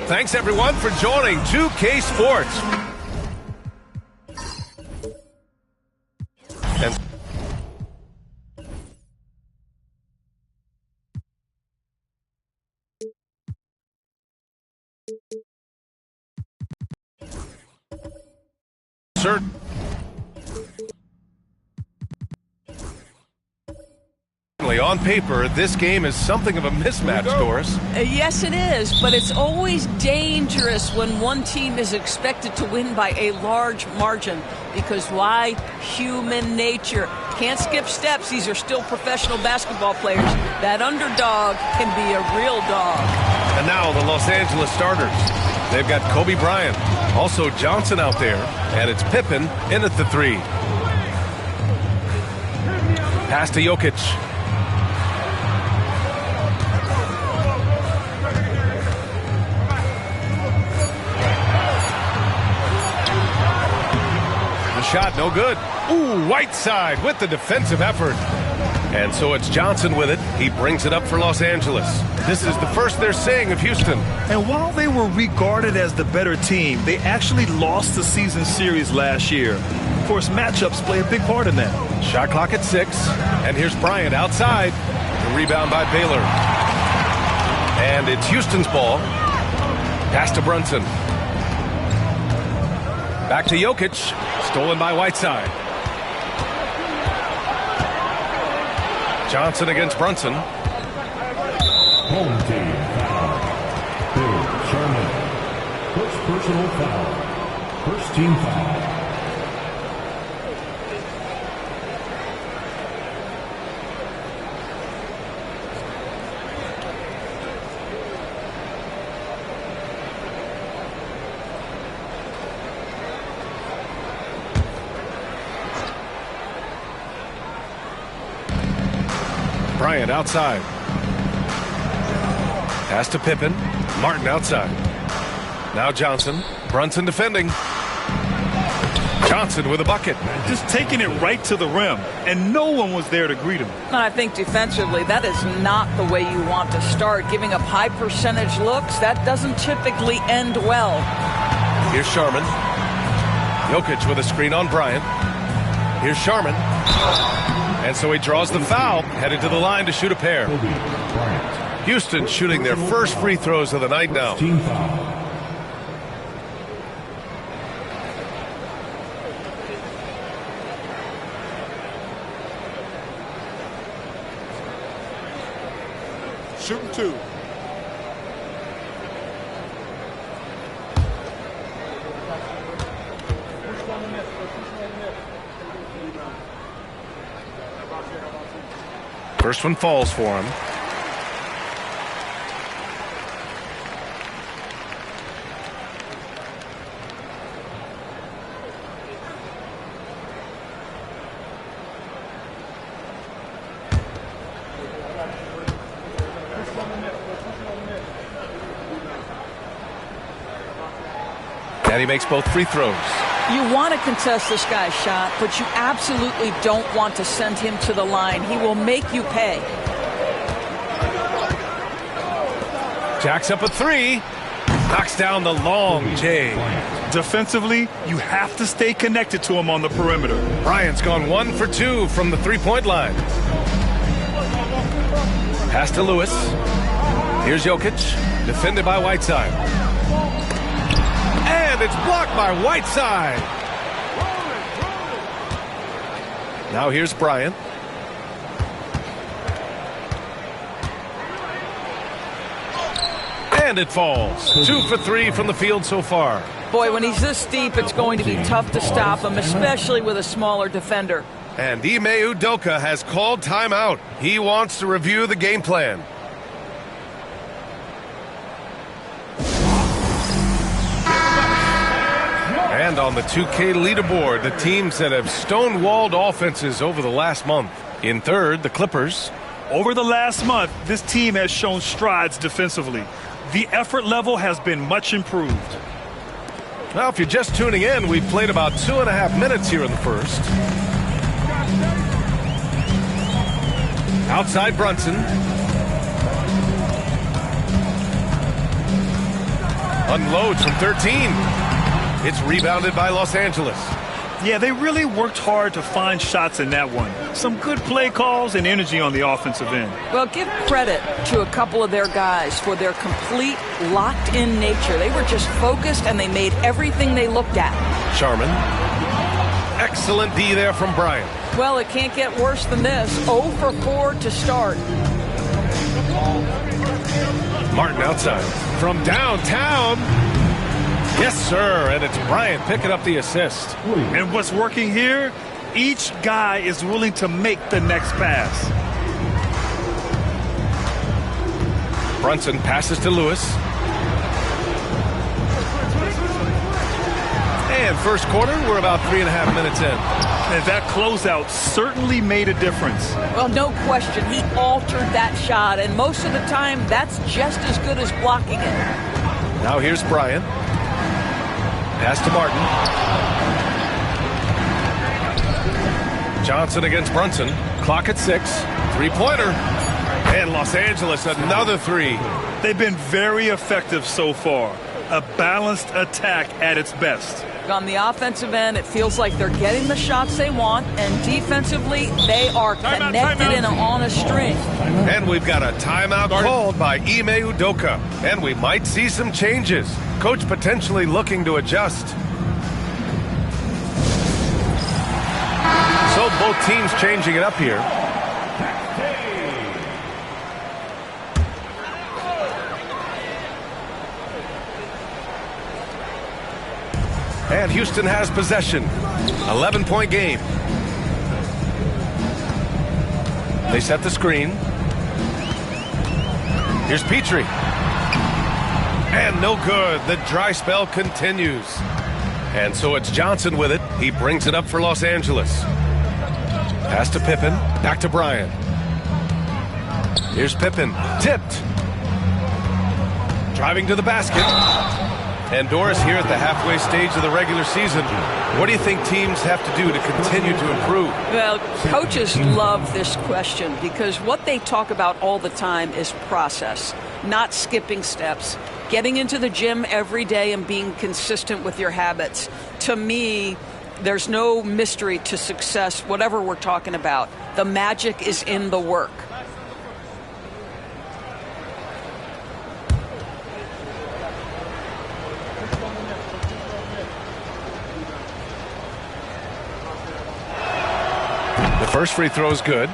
Thanks, everyone, for joining 2K Sports. And certainly, on paper, this game is something of a mismatch, Doris. Yes, it is, but it's always dangerous when one team is expected to win by a large margin. Because why? Human nature. Can't skip steps. These are still professional basketball players. That underdog can be a real dog. And now the Los Angeles starters. They've got Kobe Bryant, also Johnson out there, and it's Pippen in at the three. Pass to Jokic. The shot no good. Ooh, Whiteside with the defensive effort. And so it's Johnson with it. He brings it up for Los Angeles. This is the first they're seeing of Houston. And while they were regarded as the better team, they actually lost the season series last year. Of course, matchups play a big part in that. Shot clock at 6. And here's Bryant outside. The rebound by Baylor. And it's Houston's ball. Pass to Brunson. Back to Jokic. Stolen by Whiteside. Johnson against Brunson. Home team foul. Bill Sherman. First personal foul. First team foul. Bryant outside. Pass to Pippen. Martin outside. Now Johnson. Brunson defending. Johnson with a bucket. Just taking it right to the rim, and no one was there to greet him. And I think defensively, that is not the way you want to start. Giving up high percentage looks, that doesn't typically end well. Here's Sharman. Jokic with a screen on Bryant. Here's Sharman. And so he draws the foul, headed to the line to shoot a pair. Houston shooting their first free throws of the night now. Team foul. Shooting 2. First one falls for him. And he makes both free throws. You want to contest this guy's shot, but you absolutely don't want to send him to the line. He will make you pay. Jacks up a 3. Knocks down the long J. Defensively, you have to stay connected to him on the perimeter. Bryant's gone 1 for 2 from the three-point line. Pass to Lewis. Here's Jokic. Defended by Whiteside. And it's blocked by Whiteside. Now here's Bryant. And it falls. 2 for 3 from the field so far. Boy, when he's this deep, it's going to be tough to stop him, especially with a smaller defender. And Ime Udoka has called timeout. He wants to review the game plan. And on the 2K leaderboard, the teams that have stonewalled offenses over the last month. In third, the Clippers. Over the last month, this team has shown strides defensively. The effort level has been much improved. Now, if you're just tuning in, we've played about 2.5 minutes here in the first. Outside Brunson. Unloads from 13. It's rebounded by Los Angeles. Yeah, they really worked hard to find shots in that one. Some good play calls and energy on the offensive end. Well, give credit to a couple of their guys for their complete locked-in nature. They were just focused, and they made everything they looked at. Sharman. Excellent D there from Bryant. Well, it can't get worse than this. 0 for 4 to start. Martin outside. From downtown. Yes, sir, and it's Bryant picking up the assist. And what's working here? Each guy is willing to make the next pass. Brunson passes to Lewis. And first quarter, we're about 3.5 minutes in. And that closeout certainly made a difference. Well, no question, he altered that shot, and most of the time, that's just as good as blocking it. Now here's Bryant. Pass to Martin. Johnson against Brunson. Clock at 6. Three-pointer. And Los Angeles, another three. They've been very effective so far. A balanced attack at its best. On the offensive end, it feels like they're getting the shots they want, and defensively, they are connected and on a string. And we've got a timeout called by Ime Udoka. And we might see some changes. Coach potentially looking to adjust. So both teams changing it up here. And Houston has possession. 11-point game. They set the screen. Here's Petrie. And no good. The dry spell continues. And so it's Johnson with it. He brings it up for Los Angeles. Pass to Pippen. Back to Bryant. Here's Pippen. Tipped. Driving to the basket. And Doris, here at the halfway stage of the regular season, what do you think teams have to do to continue to improve? Well, coaches love this question because what they talk about all the time is process, not skipping steps, getting into the gym every day and being consistent with your habits. To me, there's no mystery to success, whatever we're talking about. The magic is in the work. First free throw is good.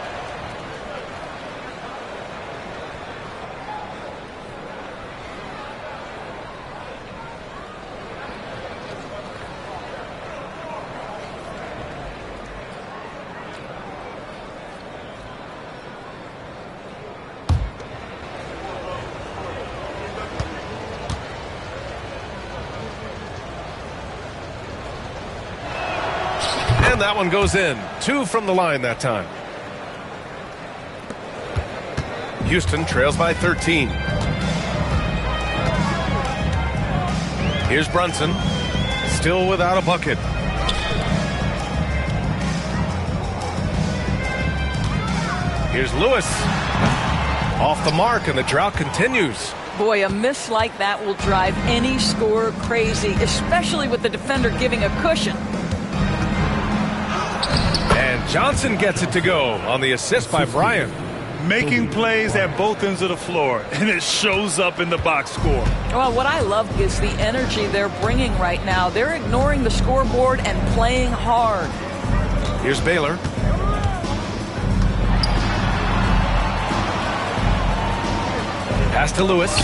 And that one goes in. 2 from the line that time. Houston trails by 13. Here's Brunson. Still without a bucket. Here's Lewis. Off the mark, and the drought continues. Boy, a miss like that will drive any scorer crazy, especially with the defender giving a cushion. And Johnson gets it to go on the assist by Bryant. Making plays at both ends of the floor, and it shows up in the box score. Well, what I love is the energy they're bringing right now. They're ignoring the scoreboard and playing hard. Here's Baylor. Pass to Lewis.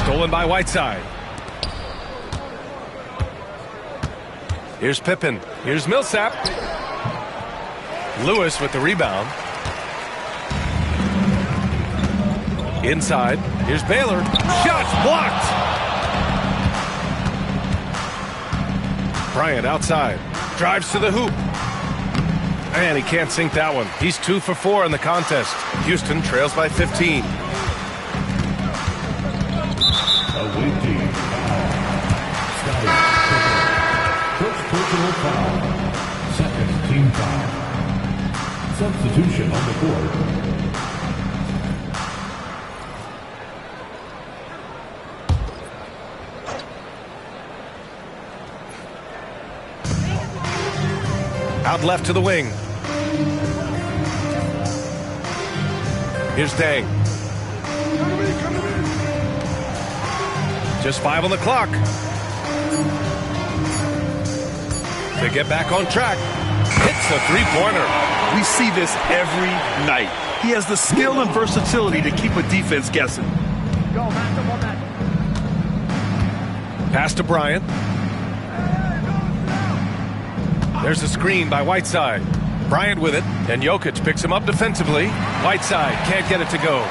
Stolen by Whiteside. Here's Pippen. Here's Millsap. Lewis with the rebound. Inside. Here's Baylor. Shots blocked. Bryant outside. Drives to the hoop. And he can't sink that one. He's 2 for 4 in the contest. Houston trails by 15. First personal foul. Second team foul. Substitution on the court. Out left to the wing. Here's Dang. Just 5 on the clock. They get back on track. Hits a three-pointer. We see this every night. He has the skill and versatility to keep a defense guessing. Pass to Bryant. There's a screen by Whiteside. Bryant with it, and Jokic picks him up defensively. Whiteside can't get it to go.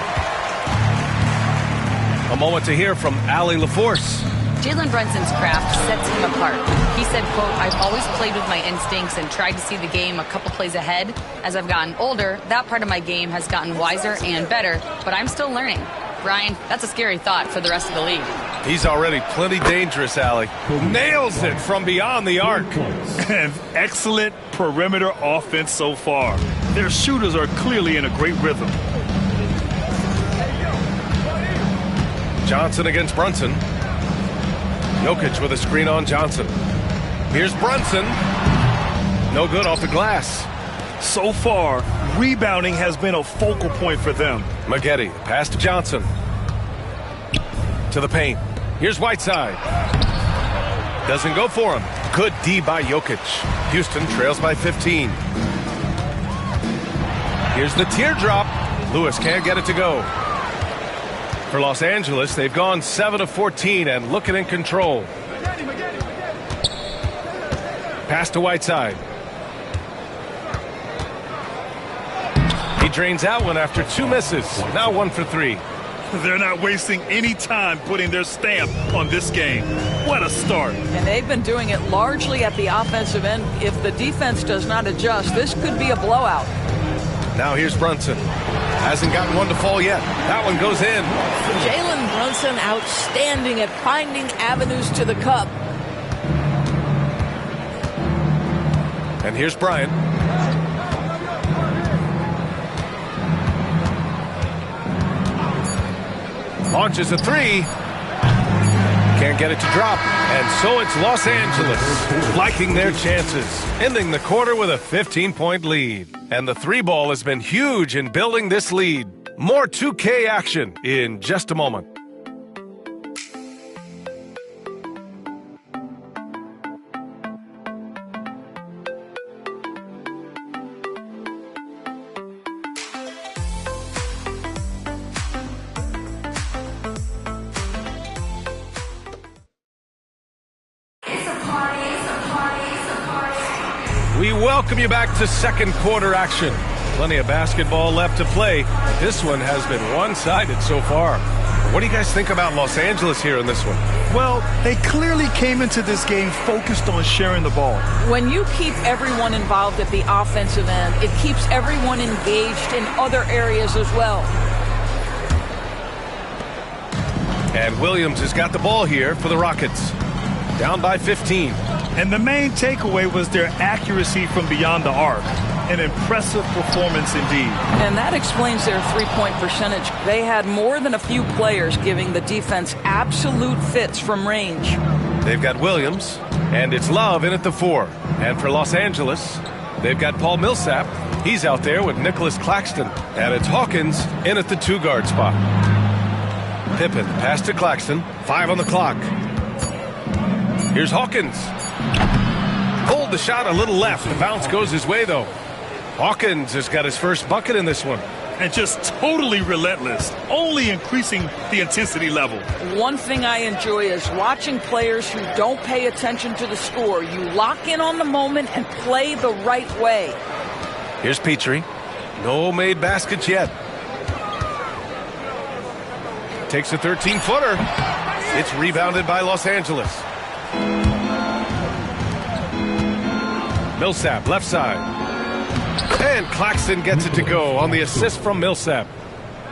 A moment to hear from Allie LaForce. Jalen Brunson's craft sets him apart. He said, quote, "I've always played with my instincts and tried to see the game a couple plays ahead. As I've gotten older, that part of my game has gotten wiser and better, but I'm still learning." Ryan, that's a scary thought for the rest of the league. He's already plenty dangerous, Allie. Nails it from beyond the arc. And excellent perimeter offense so far. Their shooters are clearly in a great rhythm. Johnson against Brunson. Jokic with a screen on Johnson. Here's Brunson. No good off the glass. So far, rebounding has been a focal point for them. Maggette, pass to Johnson. To the paint. Here's Whiteside. Doesn't go for him. Good D by Jokic. Houston trails by 15. Here's the teardrop. Lewis can't get it to go. For Los Angeles, they've gone 7 of 14 and looking in control. Pass to Whiteside. He drains that one after 2 misses. Now 1 for 3. They're not wasting any time putting their stamp on this game. What a start. And they've been doing it largely at the offensive end. If the defense does not adjust, this could be a blowout. Now here's Brunson. Hasn't gotten one to fall yet. That one goes in. Jalen Brunson outstanding at finding avenues to the cup. And here's Bryant. Launches a 3. Can't get it to drop. And so it's Los Angeles liking their chances, ending the quarter with a 15-point lead. And the 3-ball has been huge in building this lead. More 2K action in just a moment. We welcome you back to second quarter action. Plenty of basketball left to play. This one has been one-sided so far. What do you guys think about Los Angeles here in this one? Well, they clearly came into this game focused on sharing the ball. When you keep everyone involved at the offensive end, it keeps everyone engaged in other areas as well. And Williams has got the ball here for the Rockets. Down by 15. And the main takeaway was their accuracy from beyond the arc. An impressive performance indeed. And that explains their three-point percentage. They had more than a few players giving the defense absolute fits from range. They've got Williams, and it's Love in at the 4. And for Los Angeles, they've got Paul Millsap. He's out there with Nicholas Claxton. And it's Hawkins in at the 2-guard spot. Pippen, pass to Claxton. 5 on the clock. Here's Hawkins. Pulled the shot a little left. The bounce goes his way, though. Hawkins has got his first bucket in this one. And just totally relentless, only increasing the intensity level. One thing I enjoy is watching players who don't pay attention to the score. You lock in on the moment and play the right way. Here's Petrie. No made baskets yet. Takes a 13-footer. It's rebounded by Los Angeles. Millsap, left side. And Claxton gets it to go on the assist from Millsap.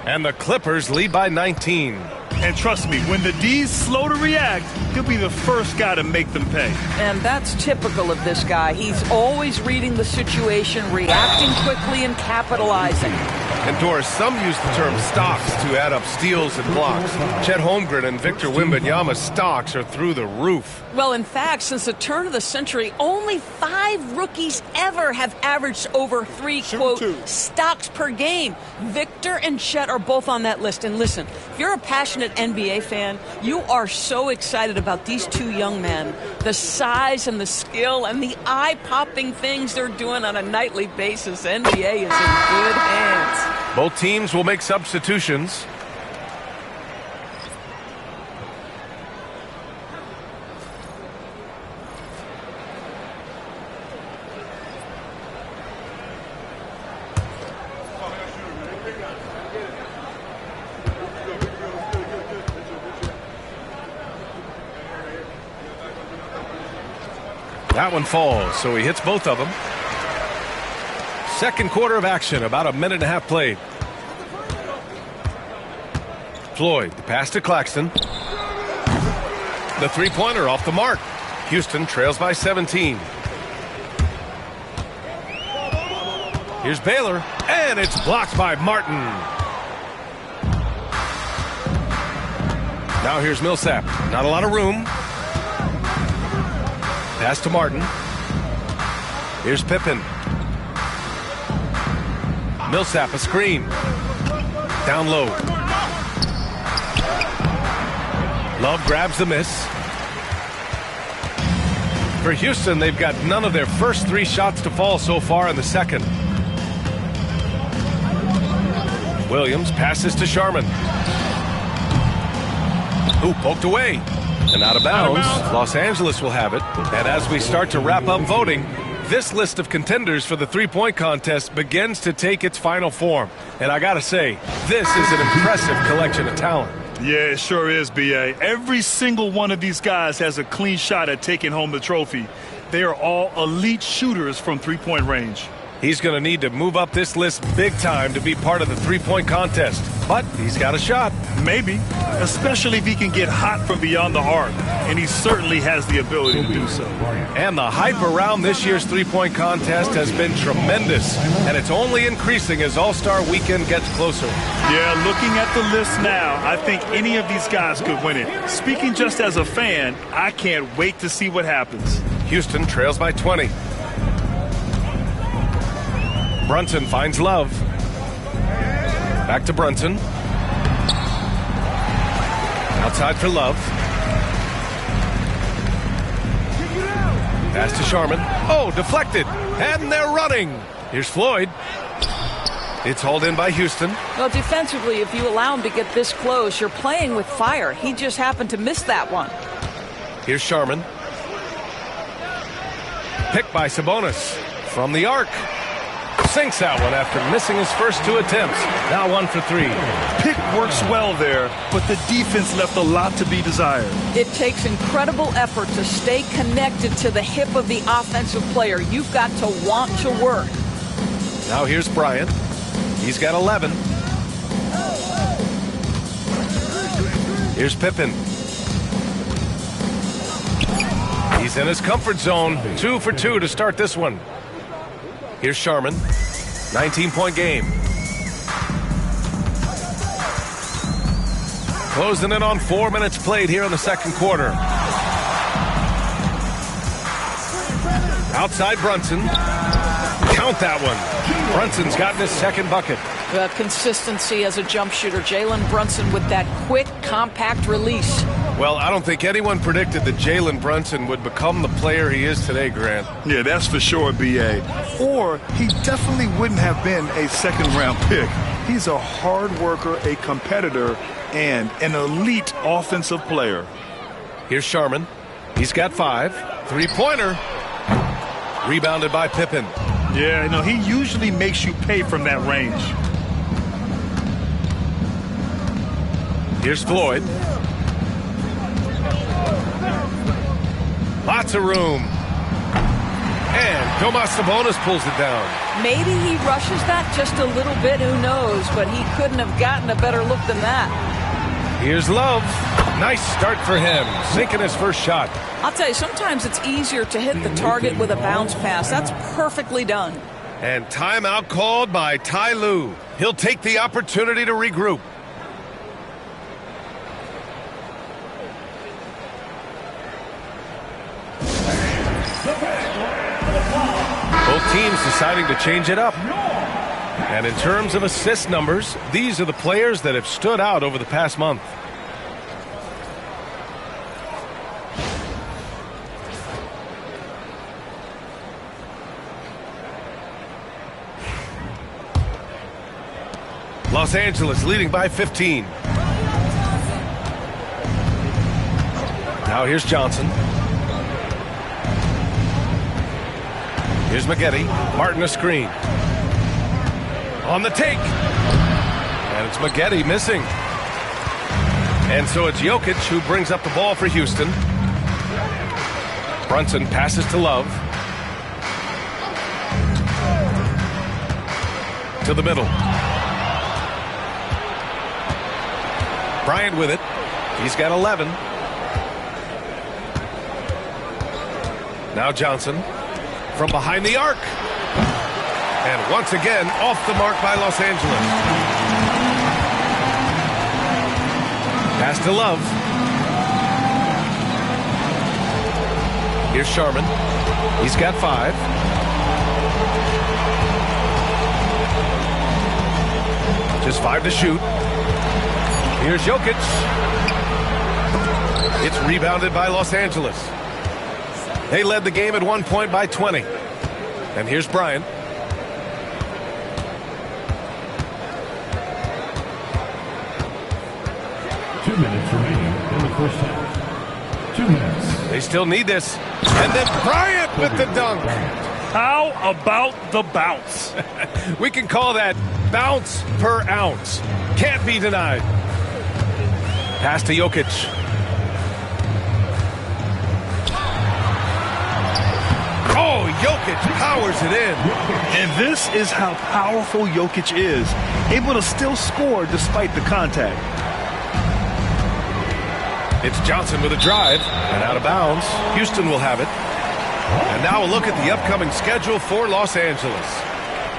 And the Clippers lead by 19. And trust me, when the D's slow to react, he'll be the first guy to make them pay. And that's typical of this guy. He's always reading the situation, reacting quickly, and capitalizing. And Doris, some use the term stocks to add up steals and blocks. Chet Holmgren and Victor Wembanyama's stocks are through the roof. Well, in fact, since the turn of the century, only 5 rookies ever have averaged over 3, quote, stocks per game. Victor and Chet are both on that list. And listen, if you're a passionate NBA fan, you are so excited about these 2 young men. The size and the skill and the eye-popping things they're doing on a nightly basis. NBA is in good hands. Both teams will make substitutions. That one falls, so he hits both of them. Second quarter of action, about a minute and a half played. Floyd, the pass to Claxton. The three-pointer off the mark. Houston trails by 17. Here's Baylor, and it's blocked by Martin. Now here's Millsap. Not a lot of room. Pass to Martin. Here's Pippen. Millsap, a screen. Down low. Love grabs the miss. For Houston, they've got none of their first 3 shots to fall so far in the second. Williams passes to Sharman. Who poked away. And out of bounds. Los Angeles will have it. And as we start to wrap up voting, this list of contenders for the three-point contest begins to take its final form. And I gotta say, this is an impressive collection of talent. Yeah, it sure is, B.A. Every single one of these guys has a clean shot at taking home the trophy. They are all elite shooters from three-point range. He's going to need to move up this list big time to be part of the three-point contest. But he's got a shot. Maybe, especially if he can get hot from beyond the arc. And he certainly has the ability to do so. And the hype around this year's three-point contest has been tremendous. And it's only increasing as All-Star Weekend gets closer. Yeah, looking at the list now, I think any of these guys could win it. Speaking just as a fan, I can't wait to see what happens. Houston trails by 20. Brunson finds Love. Back to Brunson. Outside for Love. Pass to Sharman. Oh, deflected. And they're running. Here's Floyd. It's hauled in by Houston. Well, defensively, if you allow him to get this close, you're playing with fire. He just happened to miss that one. Here's Sharman. Picked by Sabonis. From the arc. Sinks that one after missing his first 2 attempts. Now 1 for 3. Pick works well there, but the defense left a lot to be desired. It takes incredible effort to stay connected to the hip of the offensive player. You've got to want to work. Now here's Bryant. He's got 11. Here's Pippen. He's in his comfort zone. 2 for 2 to start this one. Here's Sharman. 19-point game. Closing in on 4 minutes played here in the second quarter. Outside Brunson. Count that one. Brunson's gotten his second bucket. Consistency as a jump shooter. Jalen Brunson with that quick, compact release. Well, I don't think anyone predicted that Jalen Brunson would become the player he is today, Grant. Yeah, that's for sure, B.A. Or he definitely wouldn't have been a second-round pick. He's a hard worker, a competitor, and an elite offensive player. Here's Sharman. He's got 5. 3-pointer. Rebounded by Pippen. Yeah, you know, he usually makes you pay from that range. Here's Floyd. Lots of room. And Domas Sabonis pulls it down. Maybe he rushes that just a little bit, who knows, but he couldn't have gotten a better look than that. Here's Love. Nice start for him, sinking his first shot. I'll tell you, sometimes it's easier to hit the target with a bounce pass. That's perfectly done. And timeout called by Ty Lue. He'll take the opportunity to regroup. Both teams deciding to change it up. And in terms of assist numbers, these are the players that have stood out over the past month. Los Angeles leading by 15. Now here's Johnson. Here's Maggette. Martin a screen. On the take. And it's Maggette missing. And so it's Jokic who brings up the ball for Houston. Brunson passes to Love. To the middle. Bryant with it. He's got 11. Now Johnson. From behind the arc. And once again, off the mark by Los Angeles. Pass to Love. Here's Sharman. He's got 5. Just 5 to shoot. Here's Jokic. It's rebounded by Los Angeles. They led the game at one point by 20. And here's Bryant. Minutes remaining in the first half. 2 minutes. They still need this. And then Bryant with the dunk. How about the bounce? We can call that bounce per ounce. Can't be denied. Pass to Jokic. Oh, Jokic powers it in. And this is how powerful Jokic is. Able to still score despite the contact. It's Johnson with a drive and out of bounds. Houston will have it. And now a look at the upcoming schedule for Los Angeles.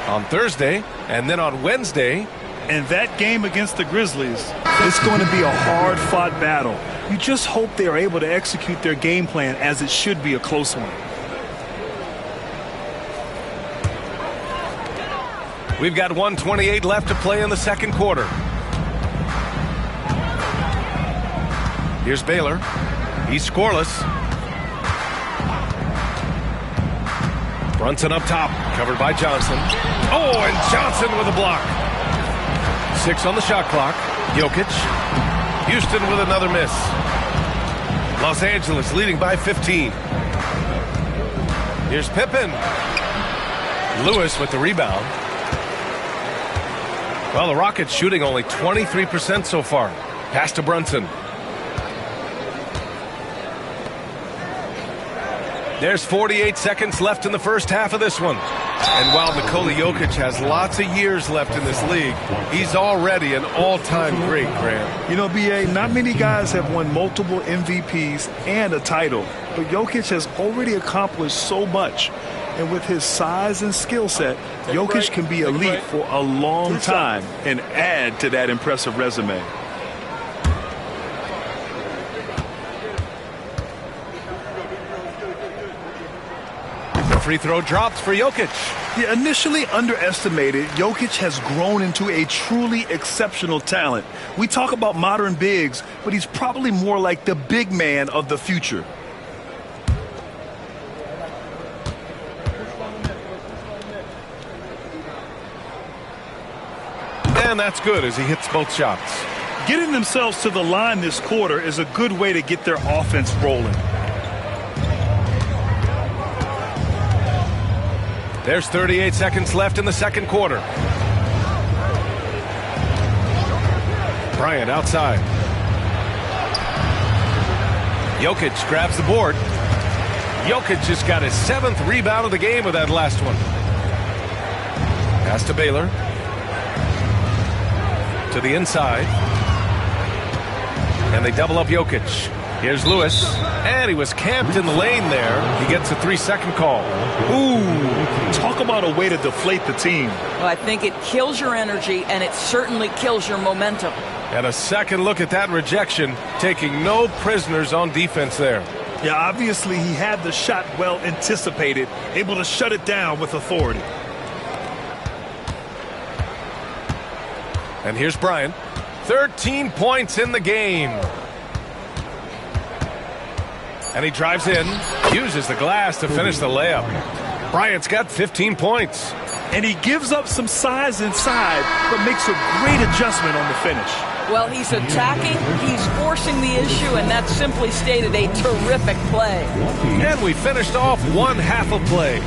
On Thursday and then on Wednesday. And that game against the Grizzlies is going to be a hard-fought battle. You just hope they are able to execute their game plan as it should be a close one. We've got 1:28 left to play in the second quarter. Here's Baylor. He's scoreless. Brunson up top, covered by Johnson. Oh, and Johnson with a block. 6 on the shot clock. Jokic. Houston with another miss. Los Angeles leading by 15. Here's Pippen. Lewis with the rebound. Well, the Rockets shooting only 23% so far. Pass to Brunson. There's 48 seconds left in the first half of this one. And while Nikola Jokic has lots of years left in this league, he's already an all-time great, Graham. You know, B.A., not many guys have won multiple MVPs and a title, but Jokic has already accomplished so much. And with his size and skill set, Jokic can be elite for a long time and add to that impressive resume. Free throw drops for Jokic. Yeah, initially underestimated, Jokic has grown into a truly exceptional talent. We talk about modern bigs, but he's probably more like the big man of the future. And that's good as he hits both shots. Getting themselves to the line this quarter is a good way to get their offense rolling. There's 38 seconds left in the second quarter. Bryant outside. Jokic grabs the board. Jokic just got his 7th rebound of the game with that last one. Pass to Baylor. To the inside. And they double up Jokic. Here's Lewis. And he was camped in the lane there. He gets a 3-second call. Ooh. Talk about a way to deflate the team. Well, I think it kills your energy, and it certainly kills your momentum. And a second look at that rejection, taking no prisoners on defense there. Yeah, obviously he had the shot well anticipated, able to shut it down with authority. And here's Bryant. 13 points in the game. And he drives in, uses the glass to finish the layup. Bryant's got 15 points. And he gives up some size inside, but makes a great adjustment on the finish. Well, he's attacking, he's forcing the issue, and that's simply stated a terrific play. And we finished off one half of play.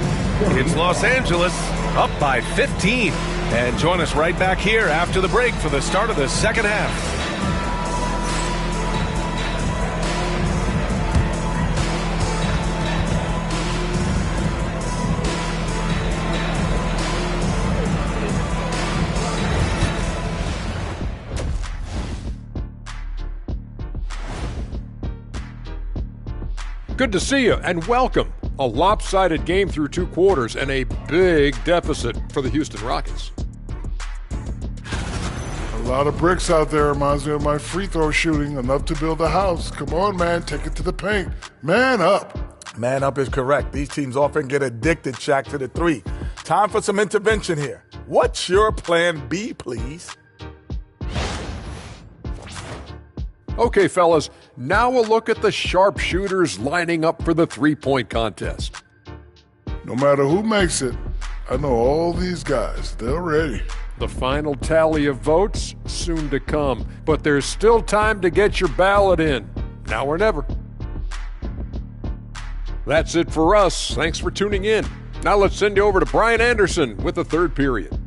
It's Los Angeles up by 15. And join us right back here after the break for the start of the second half. Good to see you and welcome. A lopsided game through 2 quarters and a big deficit for the Houston Rockets. lot of bricks out there. Reminds me of my free throw shooting. Enough to build a house. Come on, man. Take it to the paint. Man up. Man up is correct. These teams often get addicted, Shaq, to the three. Time for some intervention here. What's your plan B, please? Okay, fellas, now we'll look at the sharpshooters lining up for the three-point contest. No matter who makes it, I know all these guys. They're ready. The final tally of votes soon to come, but there's still time to get your ballot in. Now or never. That's it for us. Thanks for tuning in. Now let's send you over to Brian Anderson with the third period.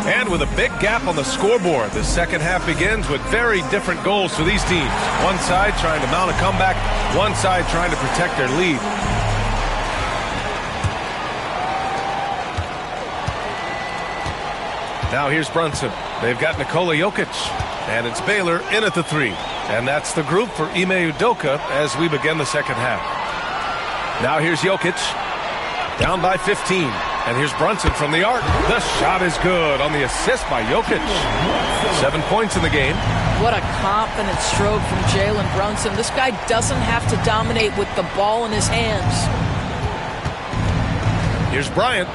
And with a big gap on the scoreboard, the second half begins with very different goals for these teams. One side trying to mount a comeback, one side trying to protect their lead. Now here's Brunson. They've got Nikola Jokic, and it's Baylor in at the three. And that's the group for Ime Udoka as we begin the second half. Now here's Jokic, down by 15. And here's Brunson from the arc. The shot is good on the assist by Jokic. 7 points in the game. What a confident stroke from Jalen Brunson. This guy doesn't have to dominate with the ball in his hands. Here's Bryant.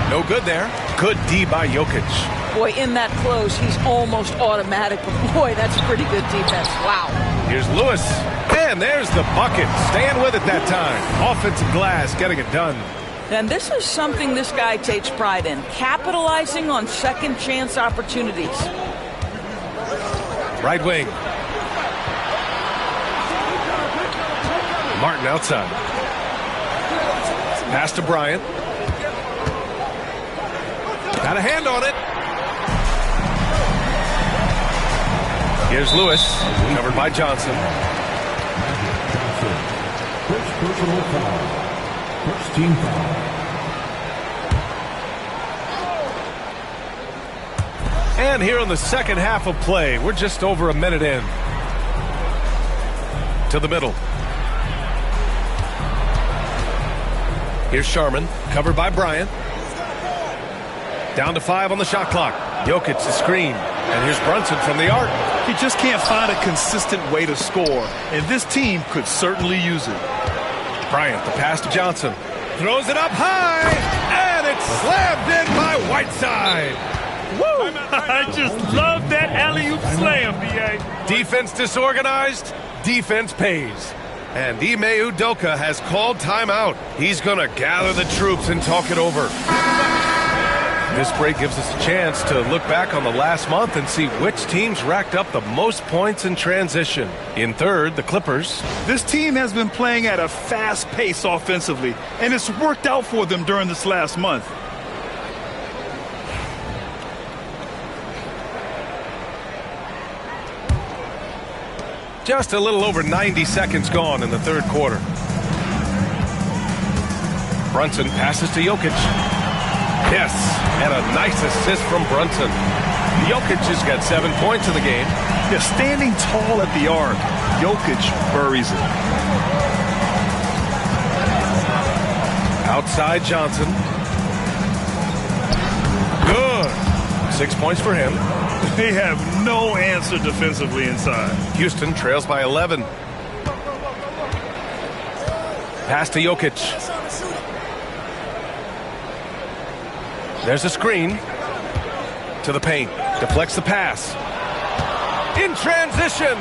No good there. Good D by Jokic. Boy, in that close, he's almost automatic. But boy, that's pretty good defense. Wow. Here's Lewis. And there's the bucket. Staying with it that time. Offensive glass, getting it done. And this is something this guy takes pride in. Capitalizing on second chance opportunities. Right wing. Martin outside. Pass to Bryant. Got a hand on it. Here's Lewis, covered by Johnson. First personal foul. First team foul. And here in the second half of play, we're just over a minute in. To the middle. Here's Sharman, covered by Bryant. Down to 5 on the shot clock. Jokic the screen. And here's Brunson from the arc. He just can't find a consistent way to score, and this team could certainly use it. Bryant, the pass to Johnson. Throws it up high, and it's slammed in by Whiteside. Woo! I just love that alley-oop slam, B.A. Defense disorganized, defense pays. And Ime Udoka has called timeout. He's going to gather the troops and talk it over. This break gives us a chance to look back on the last month and see which teams racked up the most points in transition. In third, the Clippers. This team has been playing at a fast pace offensively, and it's worked out for them during this last month. Just a little over 90 seconds gone in the third quarter. Brunson passes to Jokic. Yes, and a nice assist from Brunson. Jokic has got 7 points in the game. Yeah, standing tall at the arc, Jokic buries it. Outside Johnson. Good. 6 points for him. They have no answer defensively inside. Houston trails by 11. Pass to Jokic. There's a screen. To the paint. Deflects the pass. In transition.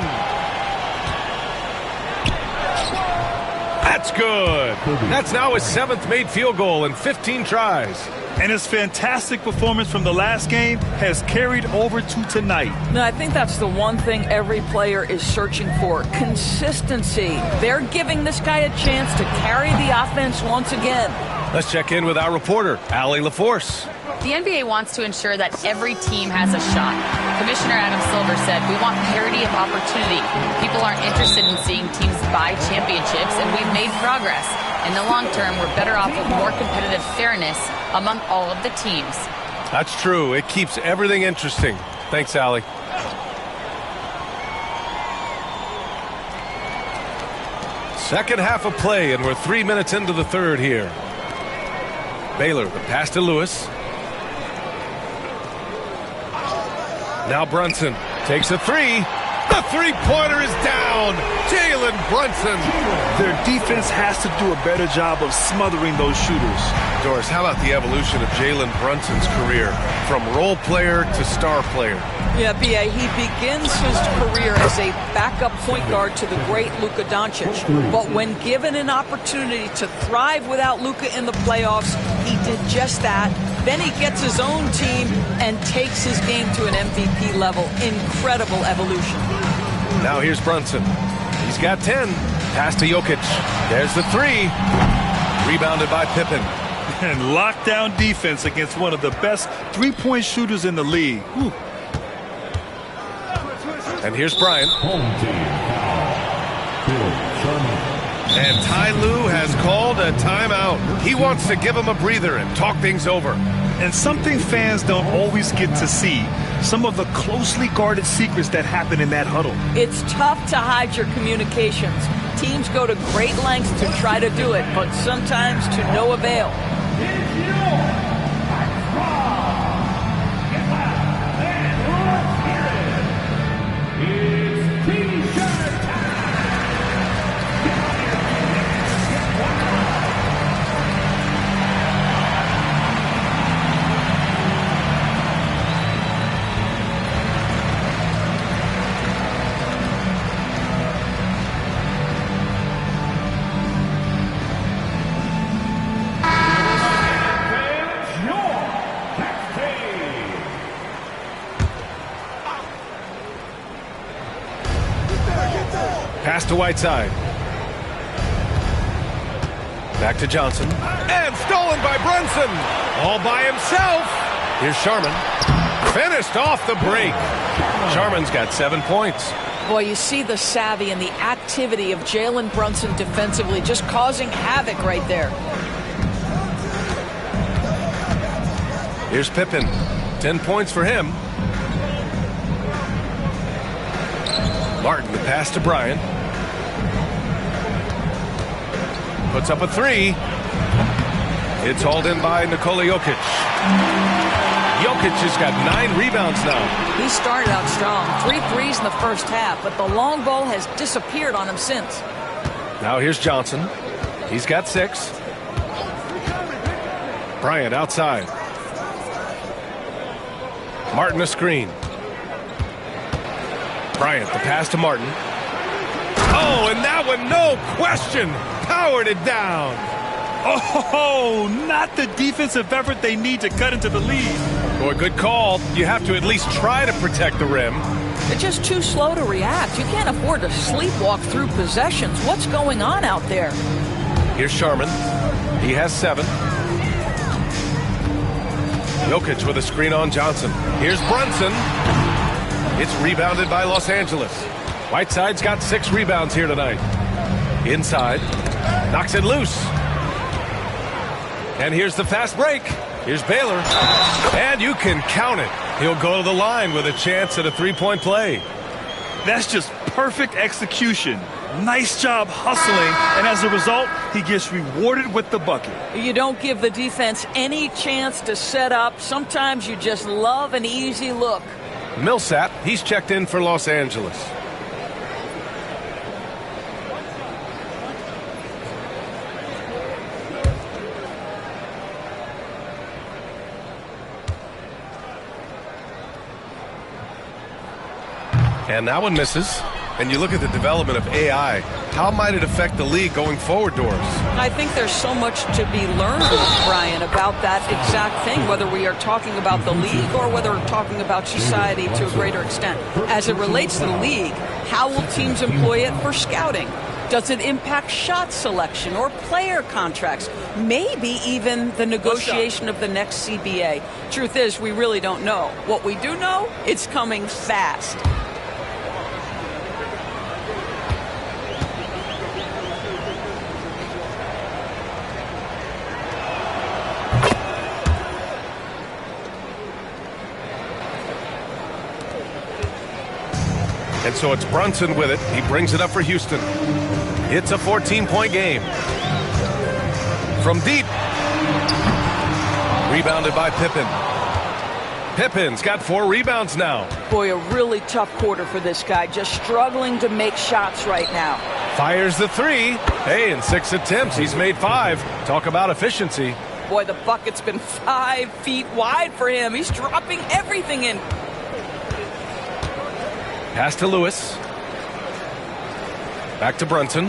That's good. That's now his 7th made field goal in 15 tries. And his fantastic performance from the last game has carried over to tonight. No, I think that's the one thing every player is searching for. Consistency. They're giving this guy a chance to carry the offense once again. Let's check in with our reporter, Allie LaForce. The NBA wants to ensure that every team has a shot. Commissioner Adam Silver said, "We want parity of opportunity. People aren't interested in seeing teams buy championships, and we've made progress. In the long term, we're better off with more competitive fairness among all of the teams." That's true. It keeps everything interesting. Thanks, Allie. Second half of play, and we're 3 minutes into the third here. Baylor, the pass to Lewis. Now Brunson takes a three. The three-pointer is down. Jalen Brunson. Their defense has to do a better job of smothering those shooters. Doris, how about the evolution of Jalen Brunson's career from role player to star player? Yeah, B.A., he begins his career as a backup point guard to the great Luka Doncic. But when given an opportunity to thrive without Luka in the playoffs, he did just that. Then he gets his own team and takes his game to an MVP level. Incredible evolution. Now here's Brunson. He's got 10. Pass to Jokic. There's the three. Rebounded by Pippen. And lockdown defense against one of the best three-point shooters in the league. Whew. And here's Bryant. Home team foul. And Ty Lue has called a timeout. He wants to give him a breather and talk things over. And something fans don't always get to see, some of the closely guarded secrets that happen in that huddle. It's tough to hide your communications. Teams go to great lengths to try to do it, but sometimes to no avail. Pass to Whiteside. Back to Johnson. And stolen by Brunson. All by himself. Here's Sharman. Finished off the break. Sharman's got 7 points. Boy, you see the savvy and the activity of Jalen Brunson defensively, just causing havoc right there. Here's Pippen. 10 points for him. Martin, the pass to Bryant. Puts up a three. It's hauled in by Nikola Jokic. Jokic has got 9 rebounds now. He started out strong. 3 threes in the first half, but the long ball has disappeared on him since. Now here's Johnson. He's got 6. Bryant outside. Martin a screen. Bryant, the pass to Martin. Oh, and that one, no question, powered it down. Oh, not the defensive effort they need to cut into the lead. Boy, good call. You have to at least try to protect the rim. They're just too slow to react. You can't afford to sleepwalk through possessions. What's going on out there? Here's Sharman. He has 7. Jokic with a screen on Johnson. Here's Brunson. It's rebounded by Los Angeles. Whiteside's got 6 rebounds here tonight. Inside. Knocks it loose. And here's the fast break. Here's Baylor. And you can count it. He'll go to the line with a chance at a 3-point play. That's just perfect execution. Nice job hustling, and as a result, he gets rewarded with the bucket. You don't give the defense any chance to set up. Sometimes you just love an easy look. Millsap, he's checked in for Los Angeles. And that one misses. And you look at the development of AI. How might it affect the league going forward, Doris? I think there's so much to be learned, Brian, about that exact thing, whether we are talking about the league or whether we're talking about society to a greater extent. As it relates to the league, how will teams employ it for scouting? Does it impact shot selection or player contracts? Maybe even the negotiation of the next CBA. Truth is, we really don't know. What we do know, it's coming fast. And so it's Brunson with it. He brings it up for Houston. It's a 14-point game. From deep. Rebounded by Pippen. Pippin's got 4 rebounds now. Boy, a really tough quarter for this guy. Just struggling to make shots right now. Fires the 3. Hey, in 6 attempts, he's made 5. Talk about efficiency. Boy, the bucket's been 5 feet wide for him. He's dropping everything in. Pass to Lewis. Back to Brunson.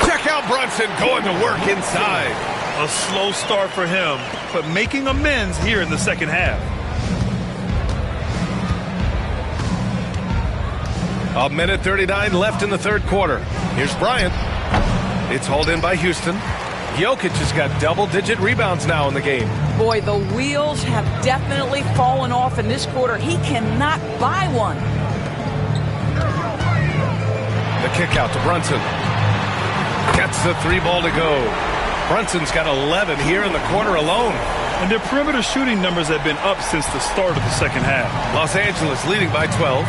Check out Brunson going to work inside. A slow start for him, but making amends here in the second half. A minute 39 left in the third quarter. Here's Bryant. It's hauled in by Houston. Jokic has got double-digit rebounds now in the game. Boy, the wheels have definitely fallen off in this quarter. He cannot buy one. The kick out to Brunson. Gets the 3 ball to go. Brunson's got 11 here in the quarter alone. And their perimeter shooting numbers have been up since the start of the second half. Los Angeles leading by 12.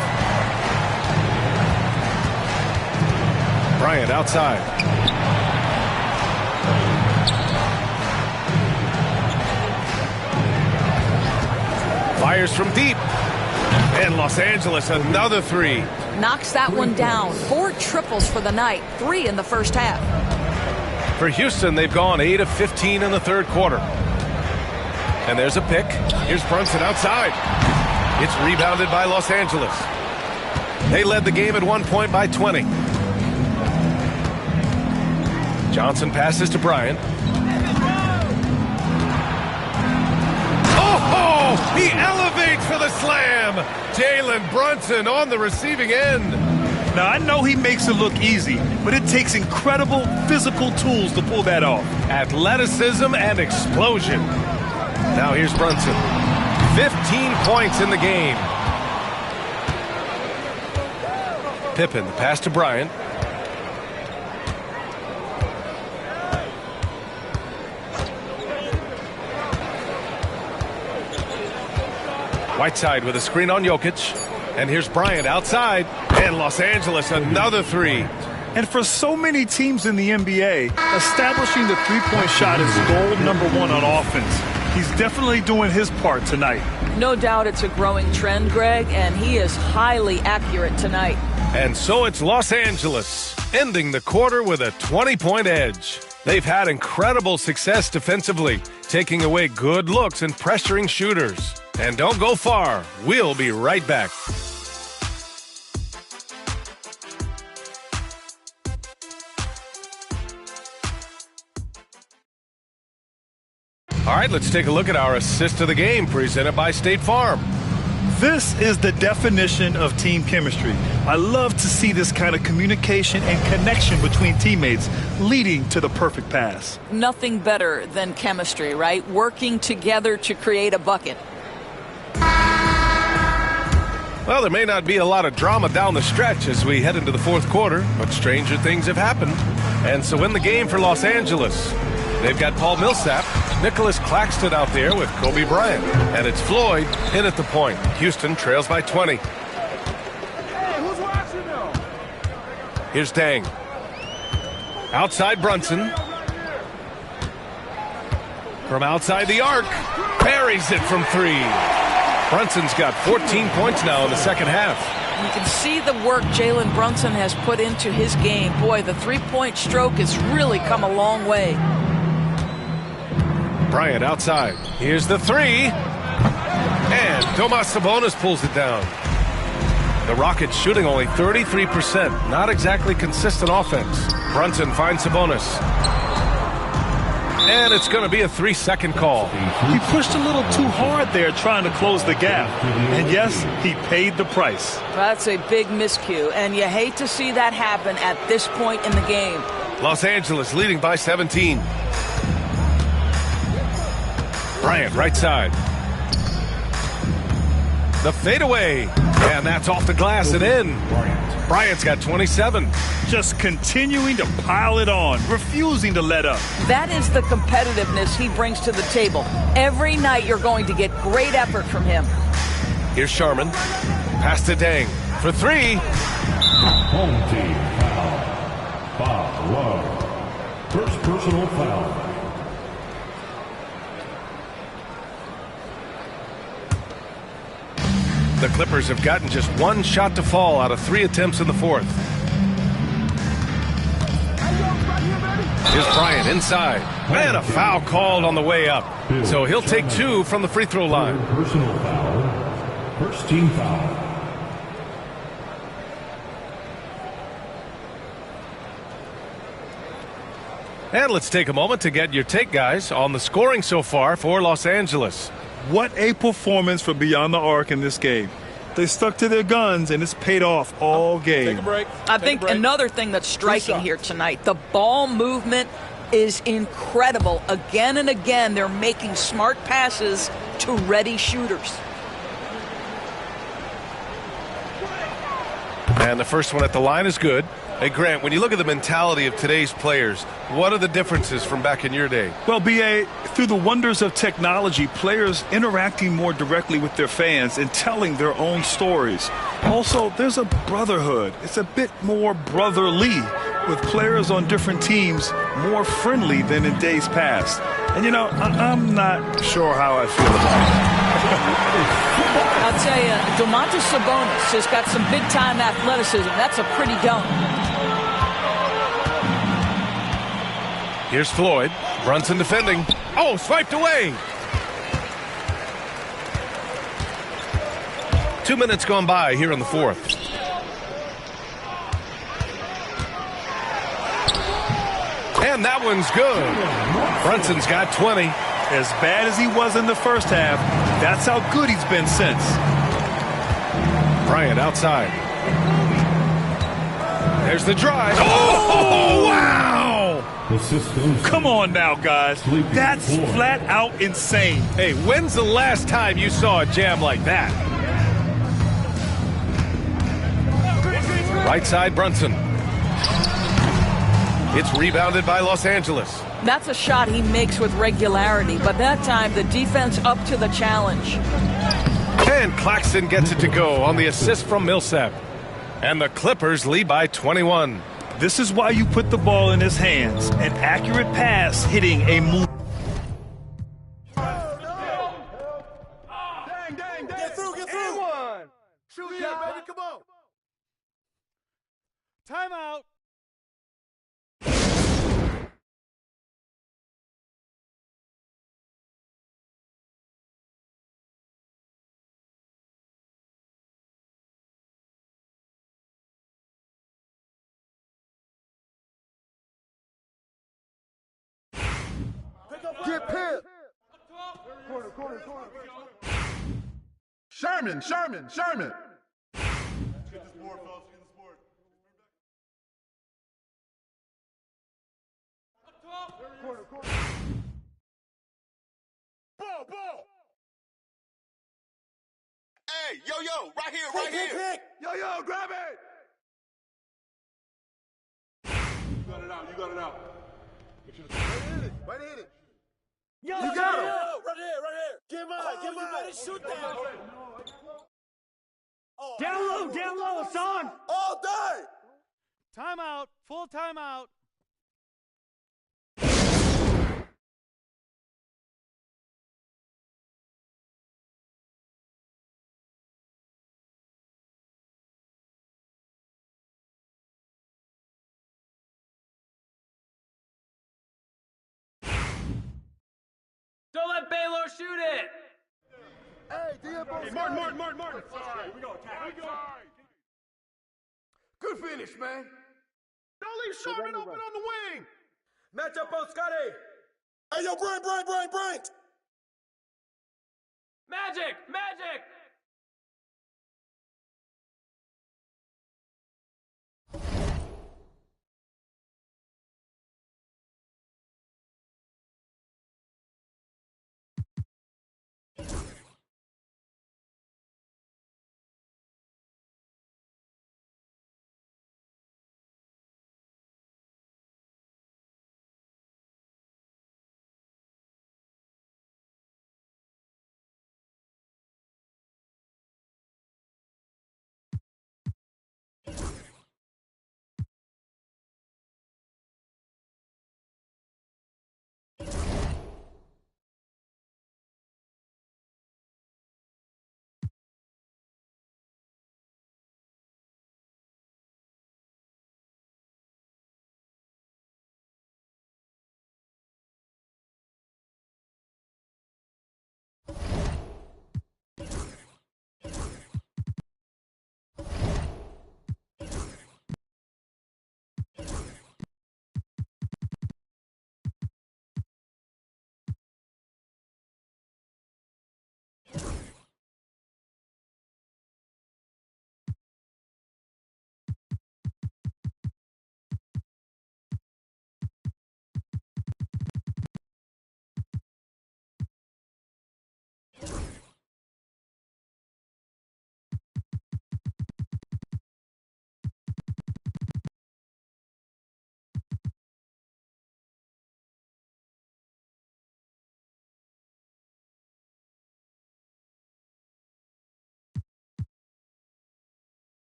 Bryant outside. Fires from deep. And Los Angeles another 3. Knocks that one down. 4 triples for the night. 3 in the first half. For Houston, they've gone 8 of 15 in the third quarter. And there's a pick. Here's Brunson outside. It's rebounded by Los Angeles. They led the game at one point by 20. Johnson passes to Bryant. Oh, he elevates for the slam. Jalen Brunson on the receiving end. Now, I know he makes it look easy, but it takes incredible physical tools to pull that off. Athleticism and explosion. Now here's Brunson. 15 points in the game. Pippen, the pass to Bryant. Whiteside with a screen on Jokic. And here's Bryant outside. And Los Angeles another 3. And for so many teams in the NBA, establishing the three-point shot is goal number 1 on offense. He's definitely doing his part tonight. No doubt it's a growing trend, Greg, and he is highly accurate tonight. And so it's Los Angeles, ending the quarter with a 20-point edge. They've had incredible success defensively, taking away good looks and pressuring shooters. And don't go far. We'll be right back. All right, let's take a look at our assist of the game presented by State Farm. This is the definition of team chemistry. I love to see this kind of communication and connection between teammates leading to the perfect pass. Nothing better than chemistry, right? Working together to create a bucket. Well, there may not be a lot of drama down the stretch as we head into the fourth quarter, but stranger things have happened. And so in the game for Los Angeles, they've got Paul Millsap, Nicholas Claxton out there with Kobe Bryant, and it's Floyd in at the point. Houston trails by 20. Hey, who's watching now? Here's Dang. Outside Brunson. From outside the arc, buries it from 3. Brunson's got 14 points now in the second half. You can see the work Jalen Brunson has put into his game. Boy, the three-point stroke has really come a long way. Bryant outside. Here's the 3. And Domas Sabonis pulls it down. The Rockets shooting only 33%. Not exactly consistent offense. Brunson finds Sabonis. And it's going to be a 3-second call. He pushed a little too hard there trying to close the gap. And yes, he paid the price. That's a big miscue, and you hate to see that happen at this point in the game. Los Angeles leading by 17. Bryant right side. The fadeaway. And that's off the glass and in. Bryant's got 27. Just continuing to pile it on, refusing to let up. That is the competitiveness he brings to the table. Every night you're going to get great effort from him. Here's Sharman. Pass to Dang for 3. Home team foul. Foul. First personal foul. The Clippers have gotten just one shot to fall out of 3 attempts in the fourth. Here's Bryant inside. Man, a foul called on the way up. So he'll take 2 from the free throw line. Personal foul. First team foul. And let's take a moment to get your take, guys, on the scoring so far for Los Angeles. What a performance for Beyond the Arc in this game. They stuck to their guns, and it's paid off all game. Take a break. I think another thing that's striking here tonight, the ball movement is incredible. Again and again, they're making smart passes to ready shooters. And the first one at the line is good. Hey, Grant, when you look at the mentality of today's players, what are the differences from back in your day? Well, B.A., through the wonders of technology, players interacting more directly with their fans and telling their own stories. Also, there's a brotherhood. It's a bit more brotherly, with players on different teams more friendly than in days past. And, you know, I'm not sure how I feel about it. I'll tell you, Domantas Sabonis has got some big-time athleticism. That's a pretty dunk. Here's Floyd. Brunson defending. Oh, swiped away. 2 minutes gone by here in the fourth. And that one's good. Brunson's got 20. As bad as he was in the first half, that's how good he's been since. Bryant outside. There's the drive. Oh, wow! Come on now, guys. That's flat out insane. Hey, when's the last time you saw a jam like that? Right side, Brunson. It's rebounded by Los Angeles. That's a shot he makes with regularity, but that time the defense up to the challenge. And Claxton gets it to go on the assist from Millsap. And the Clippers lead by 21. This is why you put the ball in his hands. An accurate pass hitting a move. Dang. Get through. Shoot, yeah, baby, come on. Timeout. Get pipped. Corner. Sherman. Get this board, fellas. Get this board. Corner. Ball. Hey, yo, right here. Yo, grab it. You got it out. Right hit it. You got him. Right here. Give him out. You better shoot that. Down low, son. All day. Timeout. Full timeout. Don't let Baylor shoot it. Hey, Martin. Sorry. We go. Good finish, man. Don't leave Sherman open on the wing. Match up on Scotty. Hey, yo, Brain. Magic.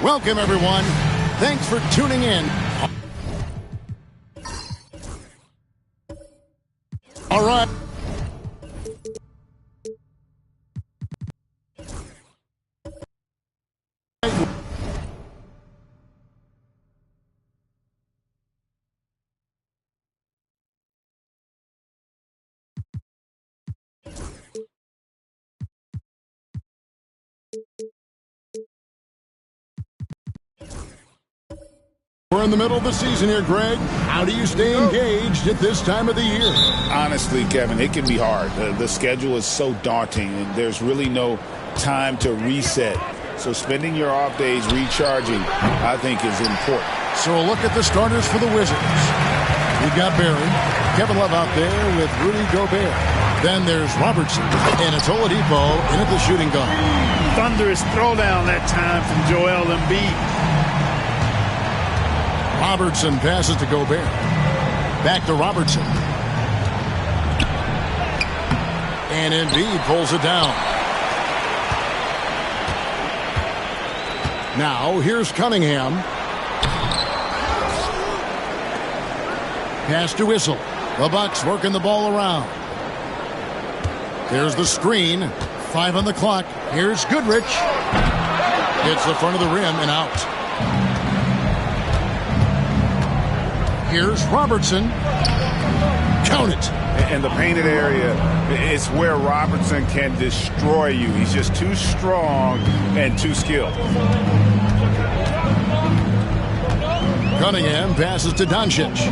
Welcome, everyone. Thanks for tuning in. All right. We're in the middle of the season here, Greg. How do you stay engaged at this time of the year? Honestly, Kevin, it can be hard. The schedule is so daunting, and there's really no time to reset. So spending your off days recharging, I think, is important. So a look at the starters for the Wizards. We've got Barry, Kevin Love out there with Rudy Gobert. Then there's Robertson, and it's Oladipo in at the shooting guard. Thunderous throwdown that time from Joel Embiid. Robertson passes to Gobert. Back to Robertson. And Embiid pulls it down. Now, here's Cunningham. Pass to Whistle. The Bucks working the ball around. There's the screen. 5 on the clock. Here's Goodrich. Hits the front of the rim and out. Here's Robertson. Count it. And the painted area is where Robertson can destroy you. He's just too strong and too skilled. Cunningham passes to Doncic.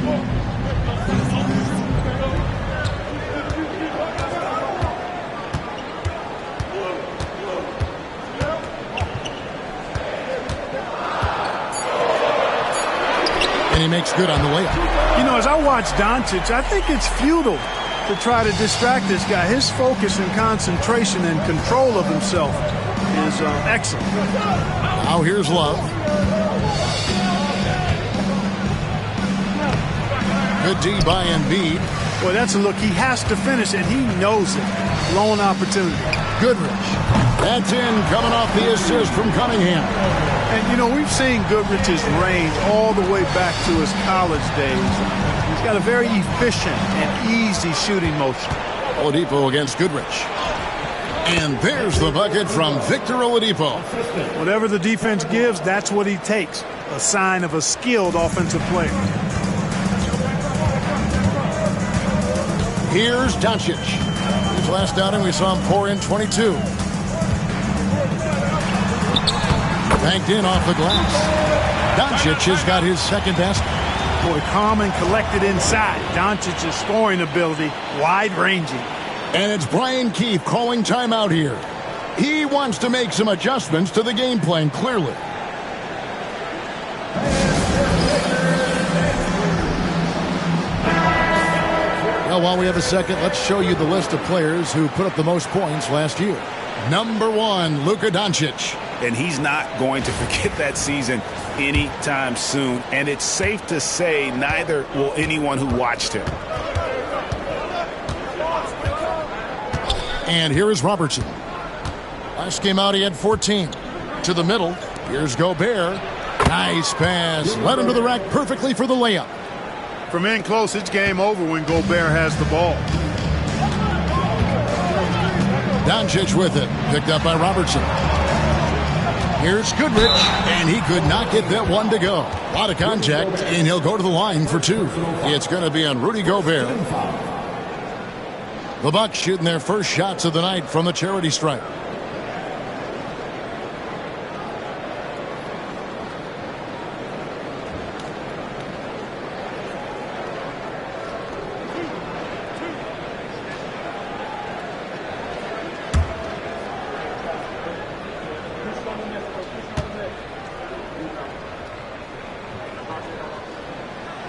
And he makes good on the layup. You know, as I watch Doncic, I think it's futile to try to distract this guy. His focus and concentration and control of himself is excellent. Now here's Love. Good D by Embiid. Boy, that's a look. He has to finish, and he knows it. Lone opportunity. Goodrich. That's in, coming off the assist from Cunningham. And, you know, we've seen Goodrich's range all the way back to his college days. He's got a very efficient and easy shooting motion. Oladipo against Goodrich. And there's the bucket from Victor Oladipo. Whatever the defense gives, that's what he takes. A sign of a skilled offensive player. Here's Doncic. His last outing, we saw him pour in 22. Banked in off the glass. Doncic has got his second basket. Boy, calm and collected inside. Doncic's scoring ability, wide-ranging. And it's Brian Keefe calling timeout here. He wants to make some adjustments to the game plan, clearly. Well, while we have a second, let's show you the list of players who put up the most points last year. Number 1, Luka Doncic. And he's not going to forget that season anytime soon. And it's safe to say neither will anyone who watched him. And here is Robertson. Last game out, he had 14. To the middle. Here's Gobert. Nice pass. Led him to the rack perfectly for the layup. From in close, it's game over when Gobert has the ball. Doncic with it. Picked up by Robertson. Here's Goodrich, and he could not get that one to go. A lot of contact, and he'll go to the line for 2. It's going to be on Rudy Gobert. The Bucks shooting their first shots of the night from the charity stripe.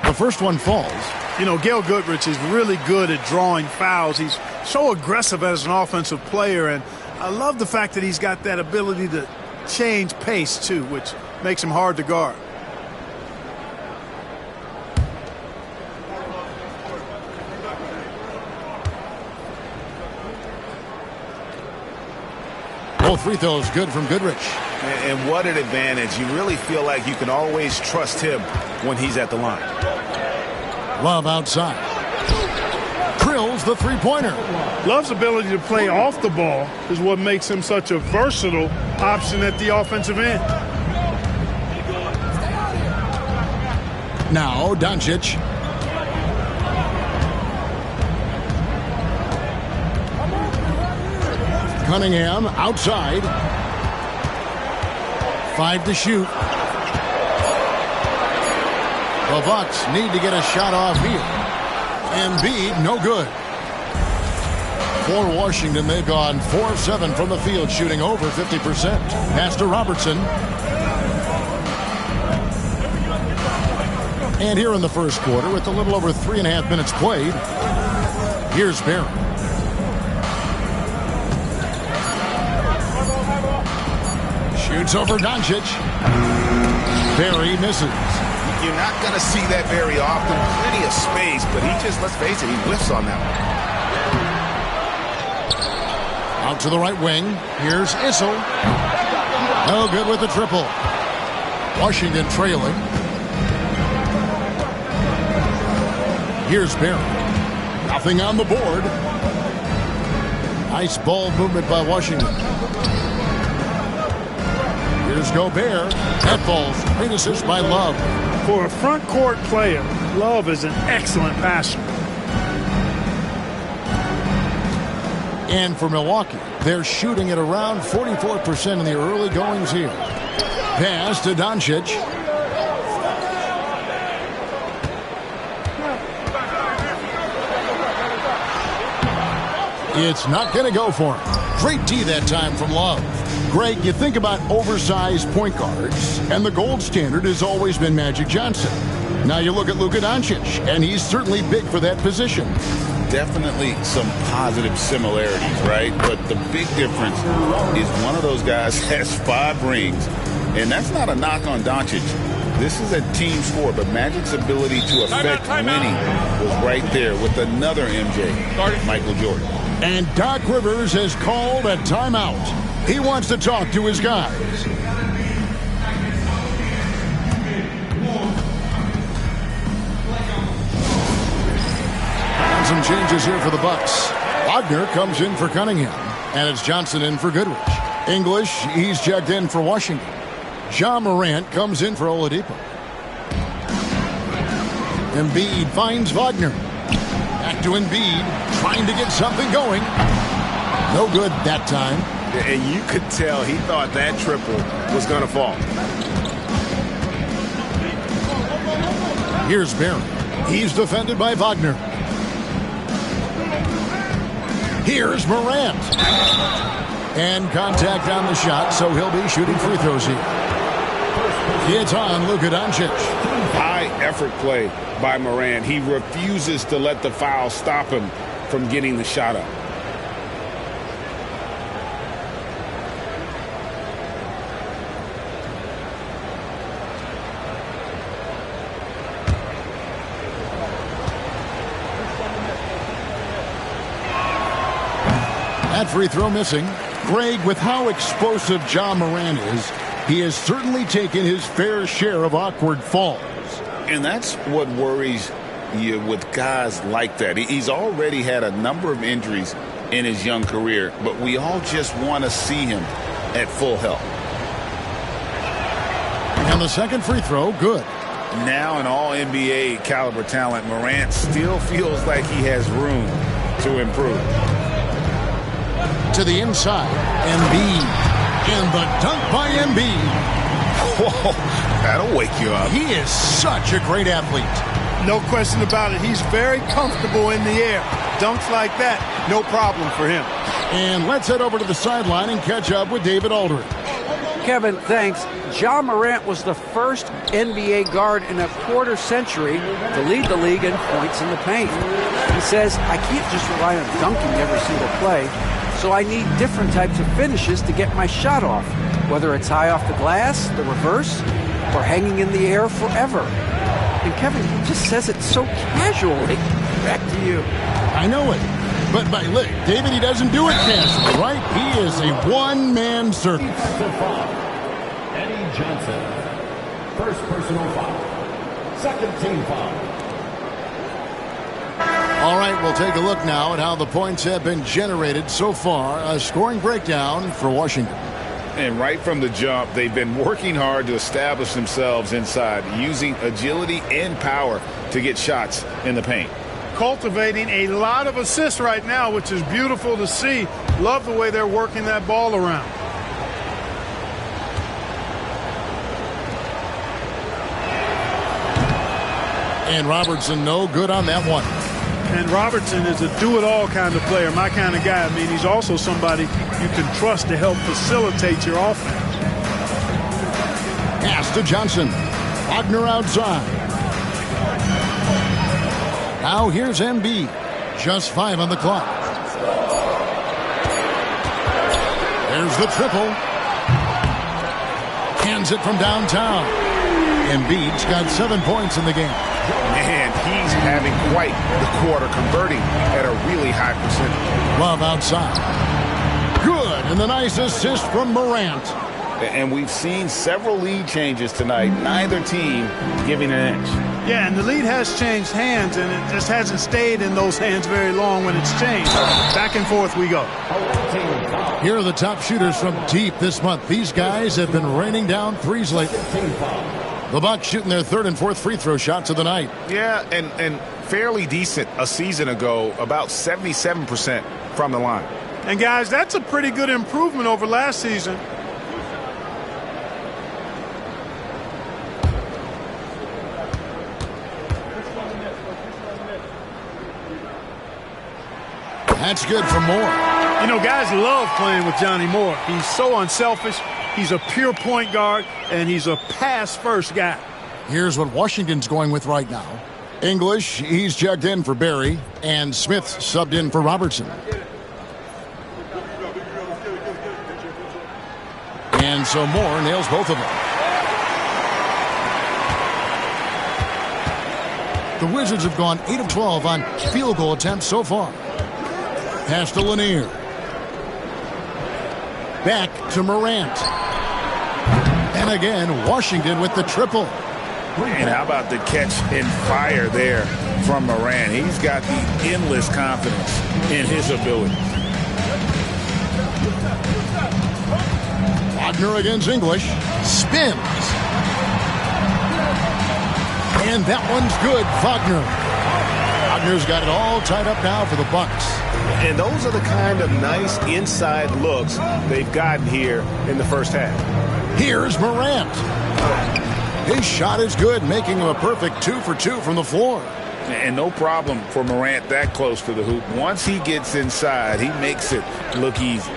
The first one falls. You know, Gail Goodrich is really good at drawing fouls. He's so aggressive as an offensive player, and I love the fact that he's got that ability to change pace, too, which makes him hard to guard. Both free throws good from Goodrich. And what an advantage. You really feel like you can always trust him when he's at the line. Love outside. Drills the three-pointer. Love's ability to play off the ball is what makes him such a versatile option at the offensive end. Now Doncic. Cunningham outside. 5 to shoot. The Bucks need to get a shot off here. Embiid, no good. For Washington, they've gone 4 of 7 from the field, shooting over 50%. Pass to Robertson. And here in the first quarter, with a little over 3.5 minutes played, here's Barron. Shoots over Doncic. Barry misses. You're not going to see that very often. Plenty of space, but he just, let's face it, he whiffs on that one. Out to the right wing. Here's Issel. No good with the triple. Washington trailing. Here's Barron. Nothing on the board. Nice ball movement by Washington. Here's Gobert. That falls. Great assist by Love. For a front court player, Love is an excellent passer. And for Milwaukee, they're shooting at around 44% in the early goings here. Pass to Doncic. It's not going to go for him. Great D that time from Love. Greg, you think about oversized point guards, and the gold standard has always been Magic Johnson. Now you look at Luka Doncic, and he's certainly big for that position. Definitely some positive similarities, right? But the big difference is one of those guys has 5 rings, and that's not a knock on Doncic. This is a team sport, but Magic's ability to affect winning was right there with another MJ, Michael Jordan. And Doc Rivers has called a timeout. He wants to talk to his guys. And some changes here for the Bucks. Wagner comes in for Cunningham, and it's Johnson in for Goodrich. English, he's checked in for Washington. Ja Morant comes in for Oladipo. Embiid finds Wagner. Back to Embiid, trying to get something going. No good that time. And you could tell he thought that triple was going to fall. Here's Barron. He's defended by Wagner. Here's Morant. And contact on the shot, so he'll be shooting free throws here. It's on Luka Doncic. High effort play by Morant. He refuses to let the foul stop him from getting the shot up. That free throw missing. Greg, with how explosive Ja Morant is, he has certainly taken his fair share of awkward falls. And that's what worries you with guys like that. He's already had a number of injuries in his young career, but we all just want to see him at full health. And the second free throw, good. Now an all-NBA caliber talent, Morant still feels like he has room to improve. To the inside, Embiid. And the dunk by Embiid. Whoa, that'll wake you up. He is such a great athlete. No question about it. He's very comfortable in the air. Dunks like that, no problem for him. And let's head over to the sideline and catch up with David Aldridge. Kevin, thanks. Ja Morant was the first NBA guard in a quarter century to lead the league in points in the paint. He says, I can't just rely on dunking every single play, so I need different types of finishes to get my shot off, whether it's high off the glass, the reverse, or hanging in the air forever. And Kevin, he just says it so casually. Back to you. I know it. But look, David, he doesn't do it casually, right? He is a one-man circus. Eddie Johnson. First personal foul. Second team foul. All right, we'll take a look now at how the points have been generated so far. A scoring breakdown for Washington. And right from the jump, they've been working hard to establish themselves inside, using agility and power to get shots in the paint. Cultivating a lot of assists right now, which is beautiful to see. Love the way they're working that ball around. And Robertson no good on that one. And Robertson is a do-it-all kind of player, my kind of guy. I mean, he's also somebody you can trust to help facilitate your offense. Pass to Johnson. Wagner outside. Now here's Embiid. Just 5 on the clock. There's the triple. Hands it from downtown. Embiid's got 7 points in the game. Man, he's having quite the quarter, converting at a really high percentage. Love outside. Good, and the nice assist from Morant. And we've seen several lead changes tonight, neither team giving an inch. Yeah, and the lead has changed hands, and it just hasn't stayed in those hands very long when it's changed. Back and forth we go. Here are the top shooters from deep this month. These guys have been raining down threes lately. The Bucks shooting their 3rd and 4th free throw shots of the night. Yeah, and fairly decent a season ago, about 77% from the line. And guys, that's a pretty good improvement over last season. That's good for Moore. You know, guys love playing with Johnny Moore. He's so unselfish. He's a pure point guard, and he's a pass-first guy. Here's what Washington's going with right now. English, he's checked in for Barry, and Smith's subbed in for Robertson. And so Moore nails both of them. The Wizards have gone 8 of 12 on field goal attempts so far. Pass to Lanier. Back to Morant. And again, Washington with the triple. And how about the catch and fire there from Morant? He's got the endless confidence in his ability. Wagner against English. Spins. And that one's good, Wagner. Wagner's got it all tied up now for the Bucks. And those are the kind of nice inside looks they've gotten here in the first half. Here's Morant. His shot is good, making him a perfect 2 for 2 from the floor. And no problem for Morant that close to the hoop. Once he gets inside, he makes it look easy.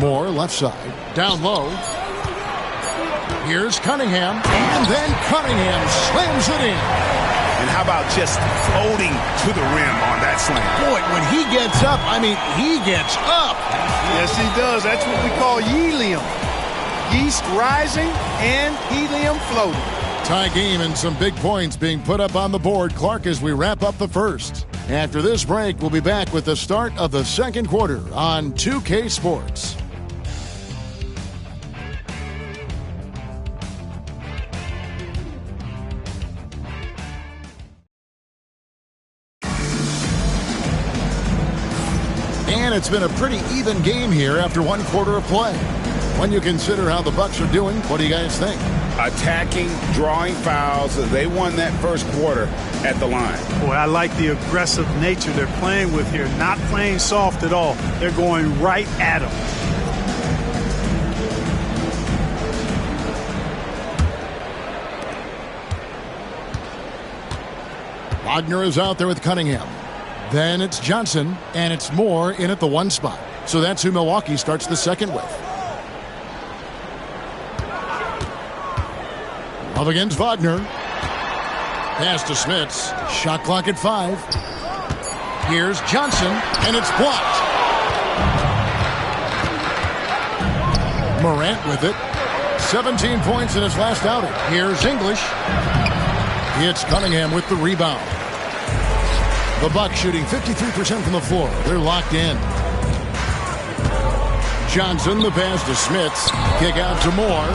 Moore left side, down low. Here's Cunningham, and then Cunningham slams it in. And how about just floating to the rim on that slam? Boy, when he gets up, I mean, he gets up. Yes, he does. That's what we call helium. Yeast rising and helium floating. Tie game and some big points being put up on the board. Clark, as we wrap up the first. After this break, we'll be back with the start of the second quarter on 2K Sports. And it's been a pretty even game here after one quarter of play. When you consider how the Bucks are doing, what do you guys think? Attacking, drawing fouls. They won that first quarter at the line. Boy, I like the aggressive nature they're playing with here. Not playing soft at all. They're going right at them. Wagner is out there with Cunningham. Then it's Johnson, and it's Moore in at the 1 spot. So that's who Milwaukee starts the second with. Love against Wagner. Pass to Smits. Shot clock at 5. Here's Johnson, and it's blocked. Morant with it. 17 points in his last outing. Here's English. It's Cunningham with the rebound. The Bucks shooting 53% from the floor. They're locked in. Johnson, the pass to Smits. Kick out to Moore.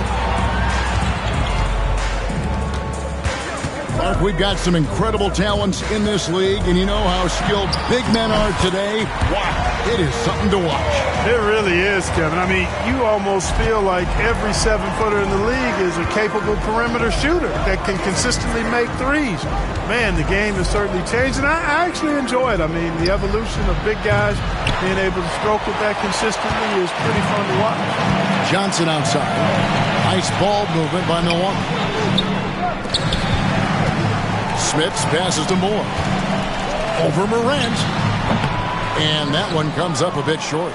Mark, we've got some incredible talents in this league, and you know how skilled big men are today. Wow, it is something to watch. It really is, Kevin. I mean, you almost feel like every 7-footer in the league is a capable perimeter shooter that can consistently make threes. Man, the game has certainly changed, and I actually enjoy it. I mean, the evolution of big guys being able to stroke with that consistently is pretty fun to watch. Johnson outside. Nice ball movement by Milwaukee. Smits passes to Moore. Over Morant. And that one comes up a bit short.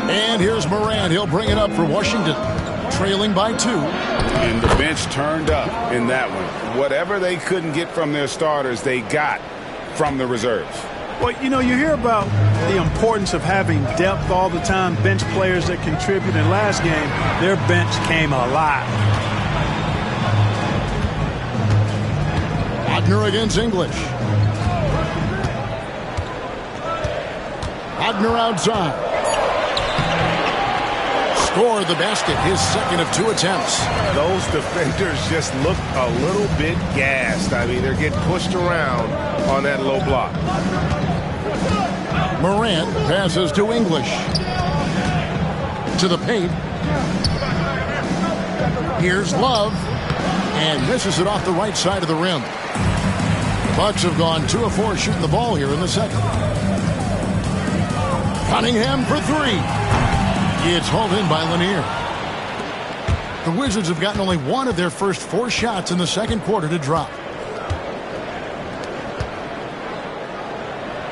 And here's Morant. He'll bring it up for Washington. Trailing by 2. And the bench turned up in that one. Whatever they couldn't get from their starters, they got from the reserves. Well, you know, you hear about the importance of having depth all the time, bench players that contribute. In last game, their bench came alive. Wagner against English. Wagner outside. Score the basket, his second of 2 attempts. Those defenders just look a little bit gassed. I mean, they're getting pushed around on that low block. Morant passes to English. To the paint. Here's Love. And misses it off the right side of the rim. Bucks have gone 2 of 4 shooting the ball here in the second. Cunningham for 3. It's hauled in by Lanier. The Wizards have gotten only 1 of their first 4 shots in the second quarter to drop.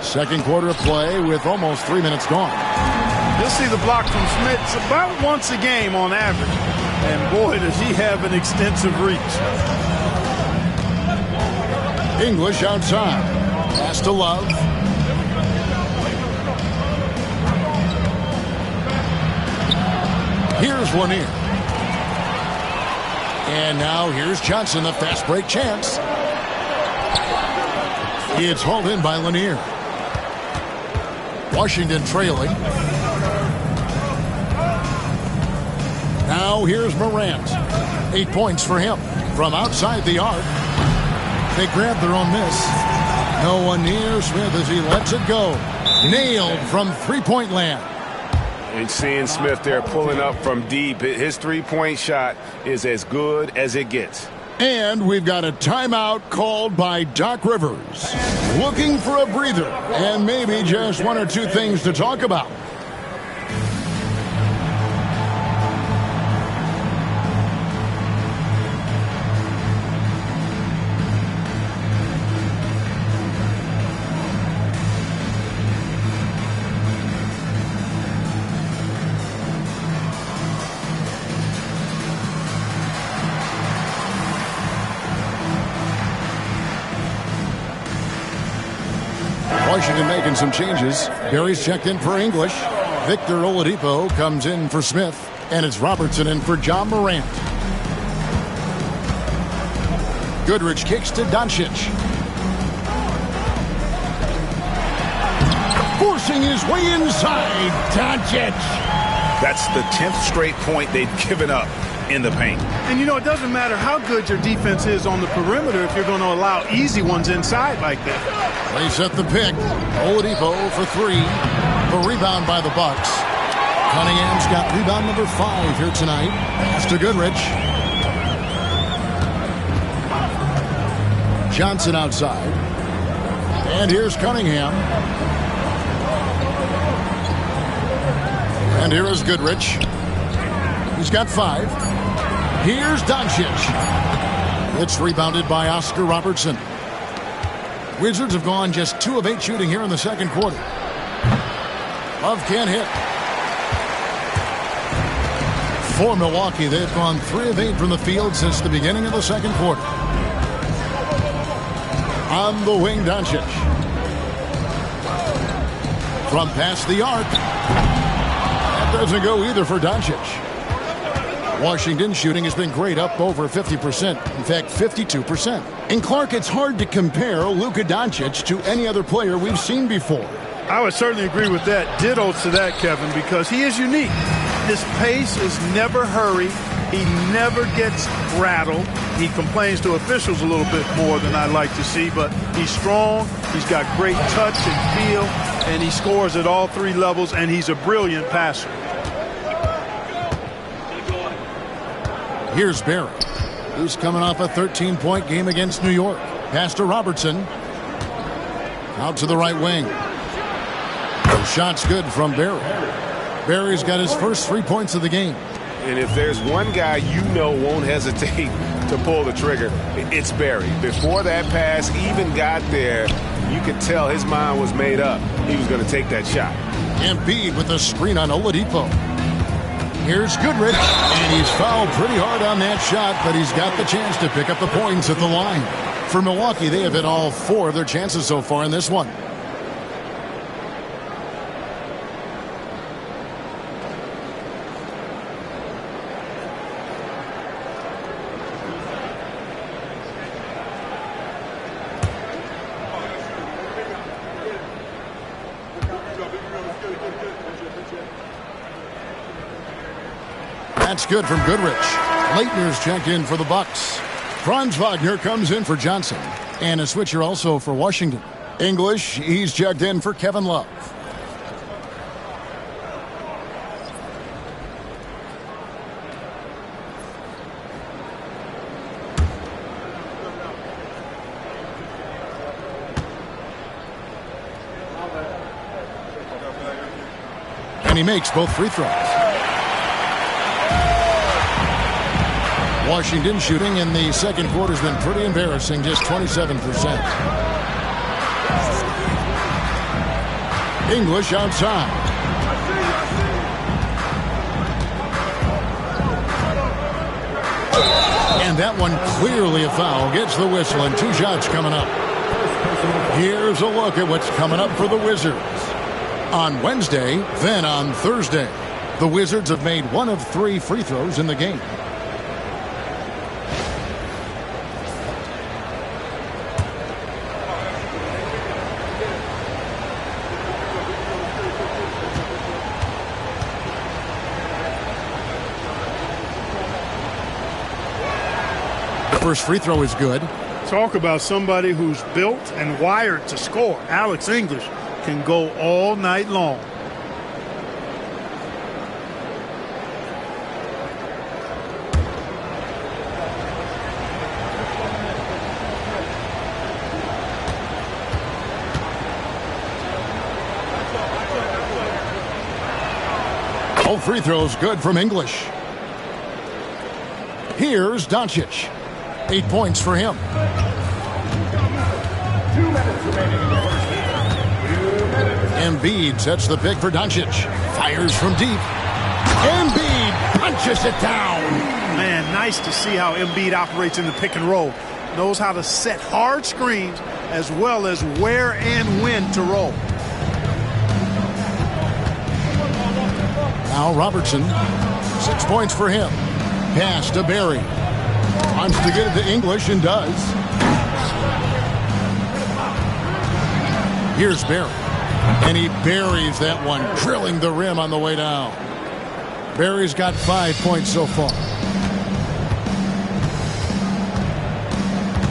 Second quarter of play with almost 3 minutes gone. You'll see the block from Smits about once a game on average. And boy, does he have an extensive reach. English outside. Pass to Love. Here's Lanier. And now here's Johnson, the fast break chance. It's hauled in by Lanier. Washington trailing. Now here's Morant. 8 points for him from outside the arc. They grab their own miss. No one near Smith as he lets it go. Nailed from three-point land. And seeing Smith there pulling up from deep. His three-point shot is as good as it gets. And we've got a timeout called by Doc Rivers. Looking for a breather and maybe just 1 or 2 things to talk about. Washington making some changes. Barry's checked in for English. Victor Oladipo comes in for Smith. And it's Robertson in for John Morant. Goodrich kicks to Doncic. Forcing his way inside. Doncic. That's the 10th straight point they've given up in the paint. And you know, it doesn't matter how good your defense is on the perimeter if you're going to allow easy ones inside like that. They set the pick. Oladipo for 3. The rebound by the Bucks. Cunningham's got rebound number 5 here tonight. Pass to Goodrich. Johnson outside. And here's Cunningham. And here is Goodrich. He's got 5. Here's Doncic. It's rebounded by Oscar Robertson. Wizards have gone just 2 of 8 shooting here in the second quarter. Love can't hit. For Milwaukee, they've gone 3 of 8 from the field since the beginning of the second quarter. On the wing, Doncic. From past the arc. That doesn't go either for Doncic. Washington shooting has been great, up over 50%. In fact, 52%. And Clark, it's hard to compare Luka Doncic to any other player we've seen before. I would certainly agree with that. Ditto to that, Kevin, because he is unique. His pace is never hurried. He never gets rattled. He complains to officials a little bit more than I'd like to see, but he's strong. He's got great touch and feel, and he scores at all 3 levels, and he's a brilliant passer. Here's Barry, who's coming off a 13-point game against New York. Pass to Robertson. Out to the right wing. The shot's good from Barry. Barry's got his first 3 points of the game. And if there's one guy you know won't hesitate to pull the trigger, it's Barry. Before that pass even got there, you could tell his mind was made up. He was going to take that shot. Embiid with a screen on Oladipo. Here's Goodrich, and he's fouled pretty hard on that shot, but he's got the chance to pick up the points at the line. For Milwaukee, they have hit all 4 of their chances so far in this one. That's good from Goodrich. Leitner's checked in for the Bucks. Franz Wagner comes in for Johnson. And a switcher also for Washington. English, he's checked in for Kevin Love. And he makes both free throws. Washington shooting in the second quarter has been pretty embarrassing, just 27%. English outside. And that one clearly a foul. Gets the whistle and 2 shots coming up. Here's a look at what's coming up for the Wizards. On Wednesday, then on Thursday, the Wizards have made 1 of 3 free throws in the game. First free throw is good. Talk about somebody who's built and wired to score. Alex English can go all night long. All free throws good from English. Here's Doncic. 8 points for him. 2 minutes remaining in the first half. Embiid sets the pick for Doncic. Fires from deep. Embiid punches it down. Man, nice to see how Embiid operates in the pick and roll. Knows how to set hard screens as well as where and when to roll. Now Robertson. 6 points for him. Pass to Barry. Wants to get it to English and does. Here's Barry. And he buries that one, drilling the rim on the way down. Barry's got 5 points so far.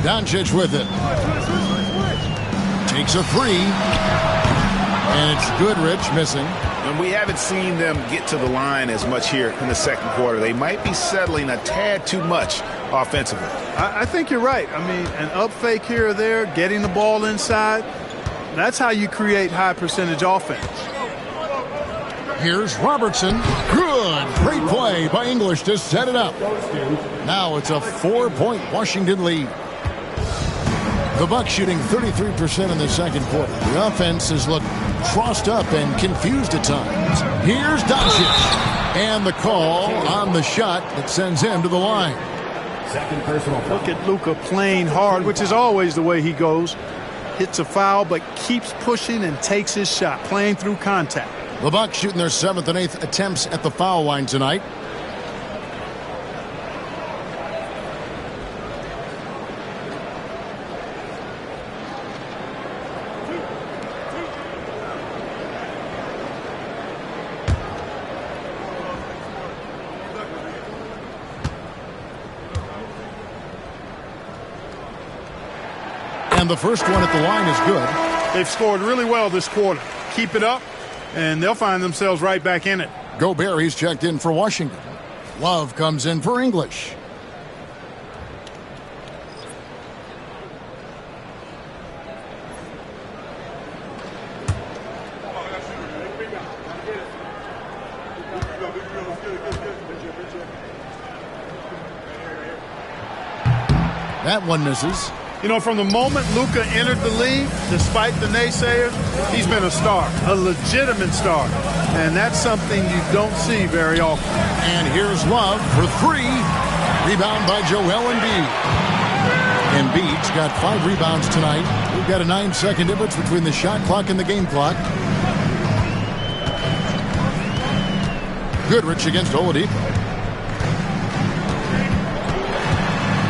Doncic with it. Takes a 3. And it's Goodrich missing. And we haven't seen them get to the line as much here in the second quarter. They might be settling a tad too much offensively. I think you're right. I mean, an up fake here or there, getting the ball inside, that's how you create high percentage offense. Here's Robertson. Good. Great play by English to set it up. Now it's a 4-point Washington lead. The Bucks shooting 33% in the second quarter. The offense has looked crossed up and confused at times. Here's Doncic. And the call on the shot that sends him to the line. Second personal foul. Look at Luka playing hard, which is always the way he goes. Hits a foul, but keeps pushing and takes his shot, playing through contact. The Bucks shooting their 7th and 8th attempts at the foul line tonight. And the first one at the line is good. They've scored really well this quarter. Keep it up, and they'll find themselves right back in it. Gobert, he's checked in for Washington. Love comes in for English. That one misses. You know, from the moment Luka entered the league, despite the naysayers, he's been a star, a legitimate star. And that's something you don't see very often. And here's Love for 3. Rebound by Joel Embiid. Embiid's got 5 rebounds tonight. We've got a 9-second difference between the shot clock and the game clock. Goodrich against Oladipo.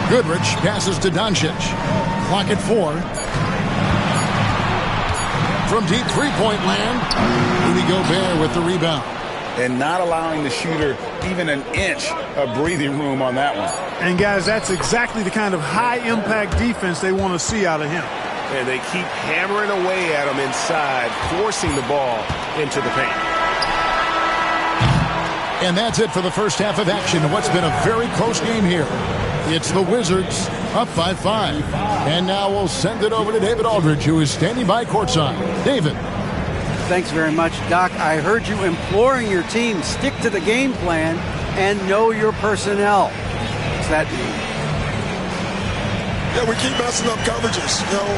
Goodrich passes to Doncic. Clock at 4. From deep three-point land, Rudy Gobert with the rebound. And not allowing the shooter even an inch of breathing room on that one. And, guys, that's exactly the kind of high-impact defense they want to see out of him. And they keep hammering away at him inside, forcing the ball into the paint. And that's it for the first half of action. What's been a very close game here. It's the Wizards up by 5. And now we'll send it over to David Aldridge, who is standing by courtside. David. Thanks very much, Doc. I heard you imploring your team, stick to the game plan and know your personnel. What's that mean? Yeah, we keep messing up coverages. You know,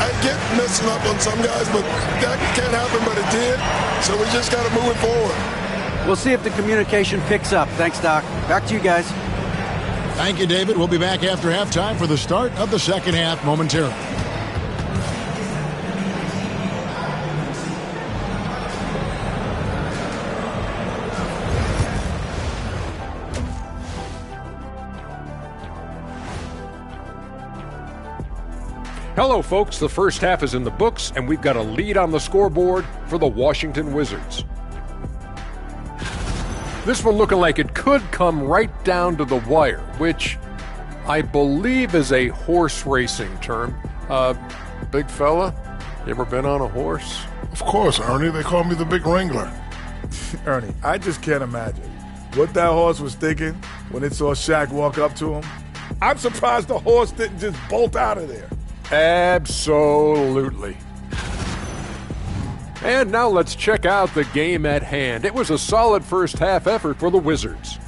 I get messing up on some guys, but that can't happen, but it did. So we just got to move it forward. We'll see if the communication picks up. Thanks, Doc. Back to you guys. Thank you, David. We'll be back after halftime for the start of the second half momentarily. Hello, folks. The first half is in the books, and we've got a lead on the scoreboard for the Washington Wizards. This one looking like it could come right down to the wire, which I believe is a horse racing term. Big fella, you ever been on a horse? Of course, Ernie. They call me the Big Wrangler. Ernie, I just can't imagine what that horse was thinking when it saw Shaq walk up to him. I'm surprised the horse didn't just bolt out of there. Absolutely. And now let's check out the game at hand. It was a solid first half effort for the Wizards.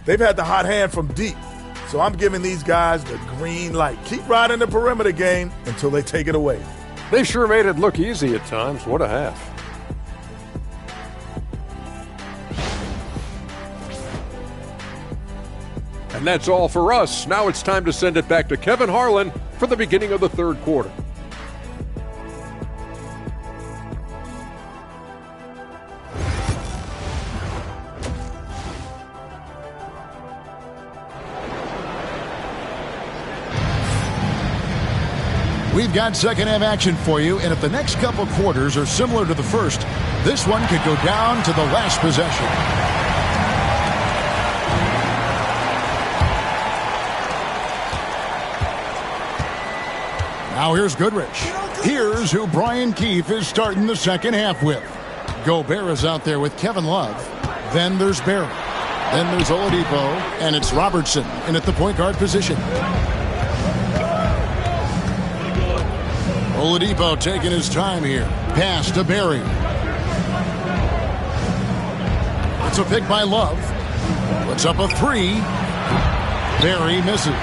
They've had the hot hand from deep, so I'm giving these guys the green light. Keep riding the perimeter game until they take it away. They sure made it look easy at times. What a half. And that's all for us. Now it's time to send it back to Kevin Harlan for the beginning of the third quarter. We've got second half action for you, and if the next couple quarters are similar to the first, this one could go down to the last possession. Now here's Goodrich. Here's who Brian Keefe is starting the second half with. Gobert is out there with Kevin Love. Then there's Barry. Then there's Oladipo, and it's Robertson in at the point guard position. Oladipo taking his time here. Pass to Barry. It's a pick by Love. Puts up a 3. Barry misses.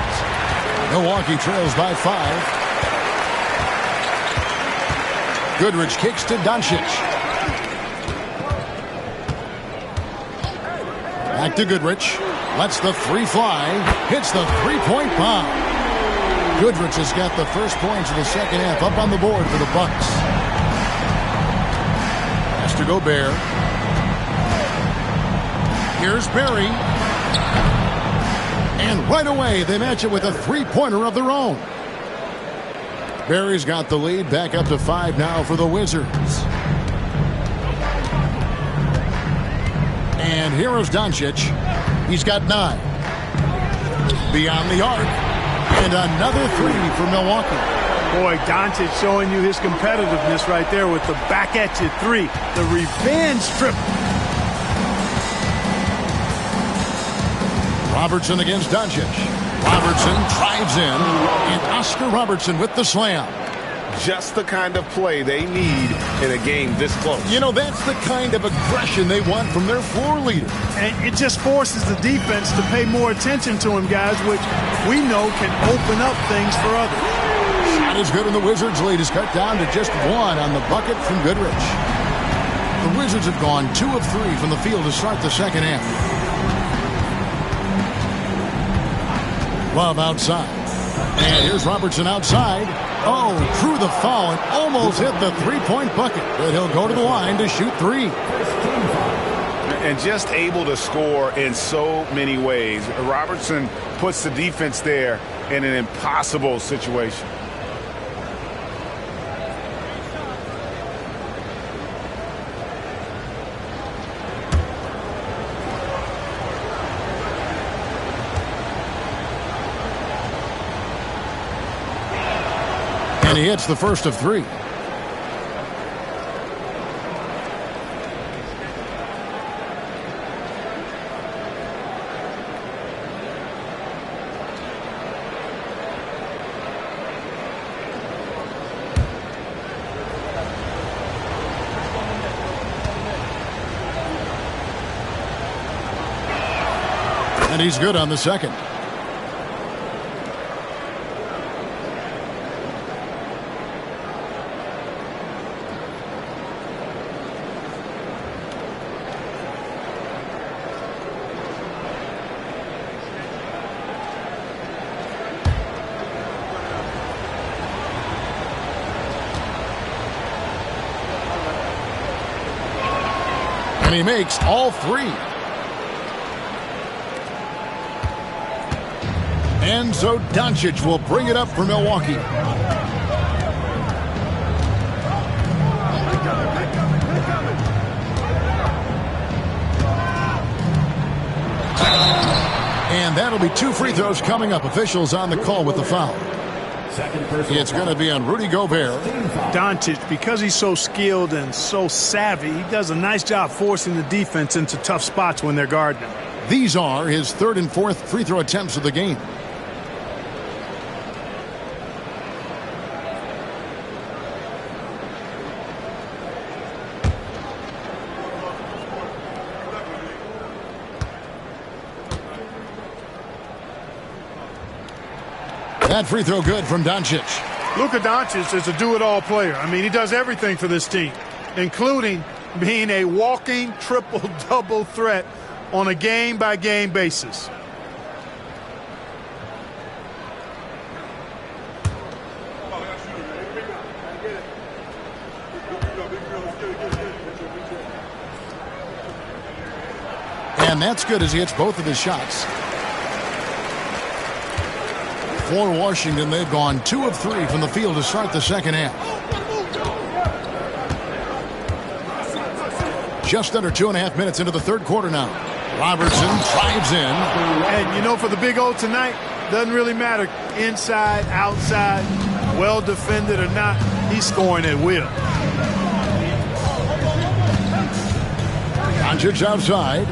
Milwaukee trails by 5. Goodrich kicks to Doncic. Back to Goodrich. Lets the three fly. Hits the three-point bomb. Goodrich has got the first points of the second half up on the board for the Bucks. Has to Gobert. Here's Barry. And right away, they match it with a three-pointer of their own. Barry's got the lead, back up to 5 now for the Wizards. And here is Doncic. He's got 9. Beyond the arc. And another 3 for Milwaukee. Boy, Doncic showing you his competitiveness right there with the back at you 3. The revenge triple. Robertson against Doncic. Robertson drives in, and Oscar Robertson with the slam. Just the kind of play they need in a game this close. You know, that's the kind of aggression they want from their floor leader. And it just forces the defense to pay more attention to him, guys, which we know can open up things for others. Shot is good, and the Wizards' lead is cut down to just 1 on the bucket from Goodrich. The Wizards have gone 2 of 3 from the field to start the second half. Love outside. And here's Robertson outside. Oh, drew the foul and almost hit the three-point bucket. But he'll go to the line to shoot 3. And just able to score in so many ways. Robertson puts the defense there in an impossible situation. And he hits the first of 3. And he's good on the second. And he makes all 3. And so Doncic will bring it up for Milwaukee. And that'll be 2 free throws coming up. Officials on the call with the foul. It's going to be on Rudy Gobert. Doncic, because he's so skilled and so savvy, he does a nice job forcing the defense into tough spots when they're guarding him. These are his 3rd and 4th free throw attempts of the game. That free throw good from Doncic. Luka Doncic is a do-it-all player. I mean, he does everything for this team, including being a walking triple-double threat on a game-by-game basis. And that's good as he hits both of his shots. For Washington, they've gone 2 of 3 from the field to start the second half. Just under 2.5 minutes into the third quarter now. Robertson drives in. And, you know, for the Big O tonight, doesn't really matter inside, outside, well defended or not, he's scoring at will. Doncic outside.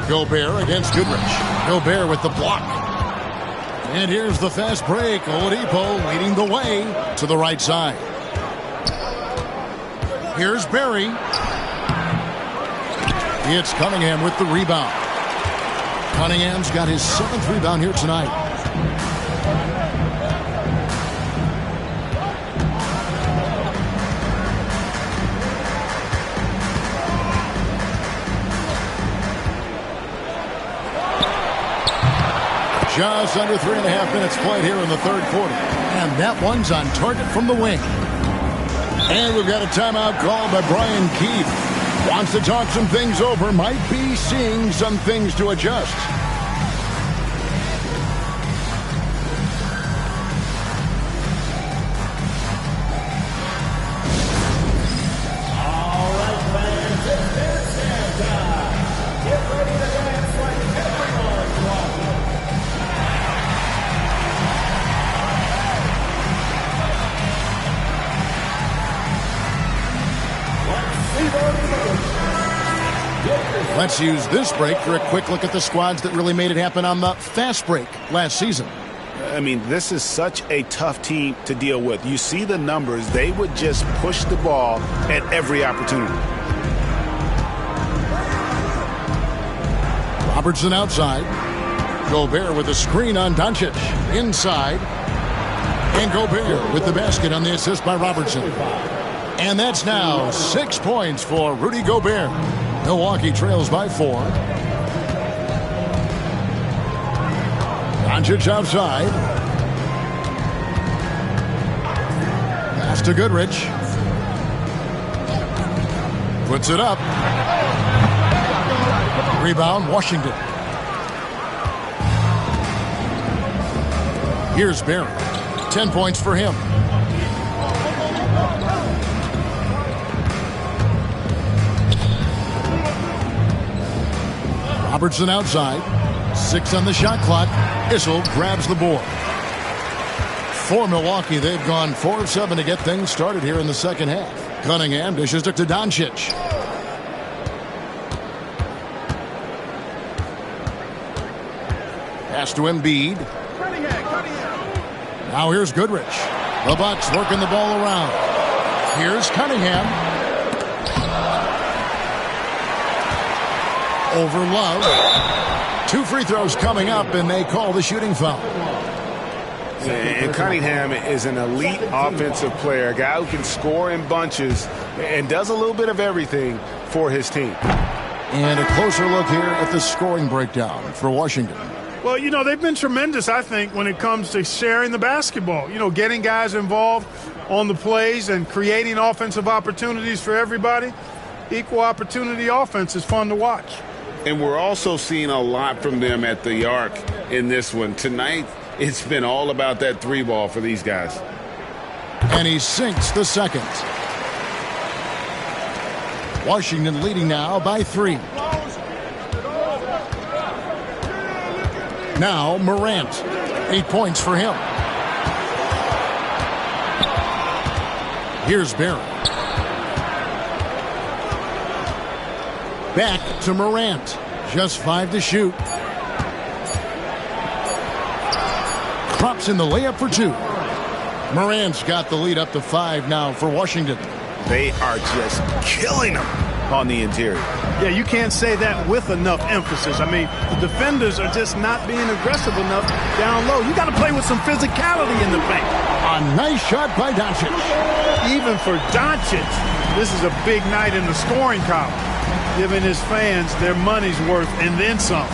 Gobert against Goodrich. Gobert with the block. And here's the fast break. Oladipo leading the way to the right side. Here's Barry. It's Cunningham with the rebound. Cunningham's got his 7th rebound here tonight. Just under 3.5 minutes played here in the third quarter. And that one's on target from the wing. And we've got a timeout called by Brian Keith. Wants to talk some things over. Might be seeing some things to adjust. Let's use this break for a quick look at the squads that really made it happen on the fast break last season. I mean, this is such a tough team to deal with. You see the numbers. They would just push the ball at every opportunity. Robertson outside. Gobert with a screen on Doncic. Inside. And Gobert with the basket on the assist by Robertson. And that's now 6 points for Rudy Gobert. Milwaukee trails by 4. Doncic outside. Pass to Goodrich. Puts it up. Rebound, Washington. Here's Barry. 10 points for him. Robertson outside. 6 on the shot clock. Issel grabs the board. For Milwaukee, they've gone 4 of 7 to get things started here in the second half. Cunningham dishes it to Doncic. Pass to Embiid. Now here's Goodrich. The Bucks working the ball around. Here's Cunningham. Over Love. 2 free throws coming up, and they call the shooting foul. And Cunningham is an elite offensive player, a guy who can score in bunches and does a little bit of everything for his team. And a closer look here at the scoring breakdown for Washington. Well, you know, they've been tremendous, I think, when it comes to sharing the basketball. You know, getting guys involved on the plays and creating offensive opportunities for everybody. Equal opportunity offense is fun to watch. And we're also seeing a lot from them at the arc in this one. Tonight, it's been all about that 3-ball for these guys. And he sinks the second. Washington leading now by 3. Now Morant. 8 points for him. Here's Barry. Back to Morant. Just 5 to shoot. Drops in the layup for 2. Morant's got the lead up to 5 now for Washington. They are just killing them on the interior. Yeah, you can't say that with enough emphasis. I mean, the defenders are just not being aggressive enough down low. You got to play with some physicality in the paint. A nice shot by Doncic. Even for Doncic, this is a big night in the scoring column, giving his fans their money's worth and then some.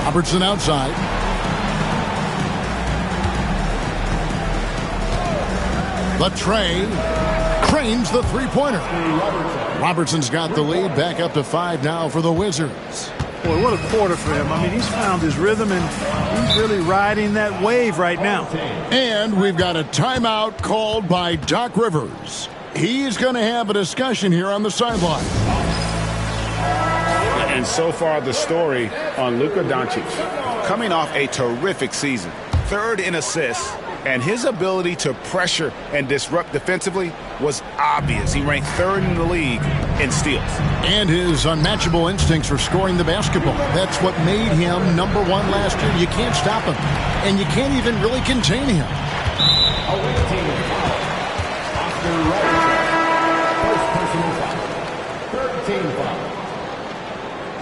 Robertson outside. The tray cranes the 3-pointer. Robertson's got the lead, back up to 5 now for the Wizards. Boy, what a quarter for him. I mean, he's found his rhythm, and he's really riding that wave right now. And we've got a timeout called by Doc Rivers. He's going to have a discussion here on the sideline. And so far, the story on Luka Doncic, coming off a terrific season, 3rd in assists, and his ability to pressure and disrupt defensively was obvious. He ranked 3rd in the league in steals. And his unmatchable instincts for scoring the basketball. That's what made him #1 last year. You can't stop him, and you can't even really contain him.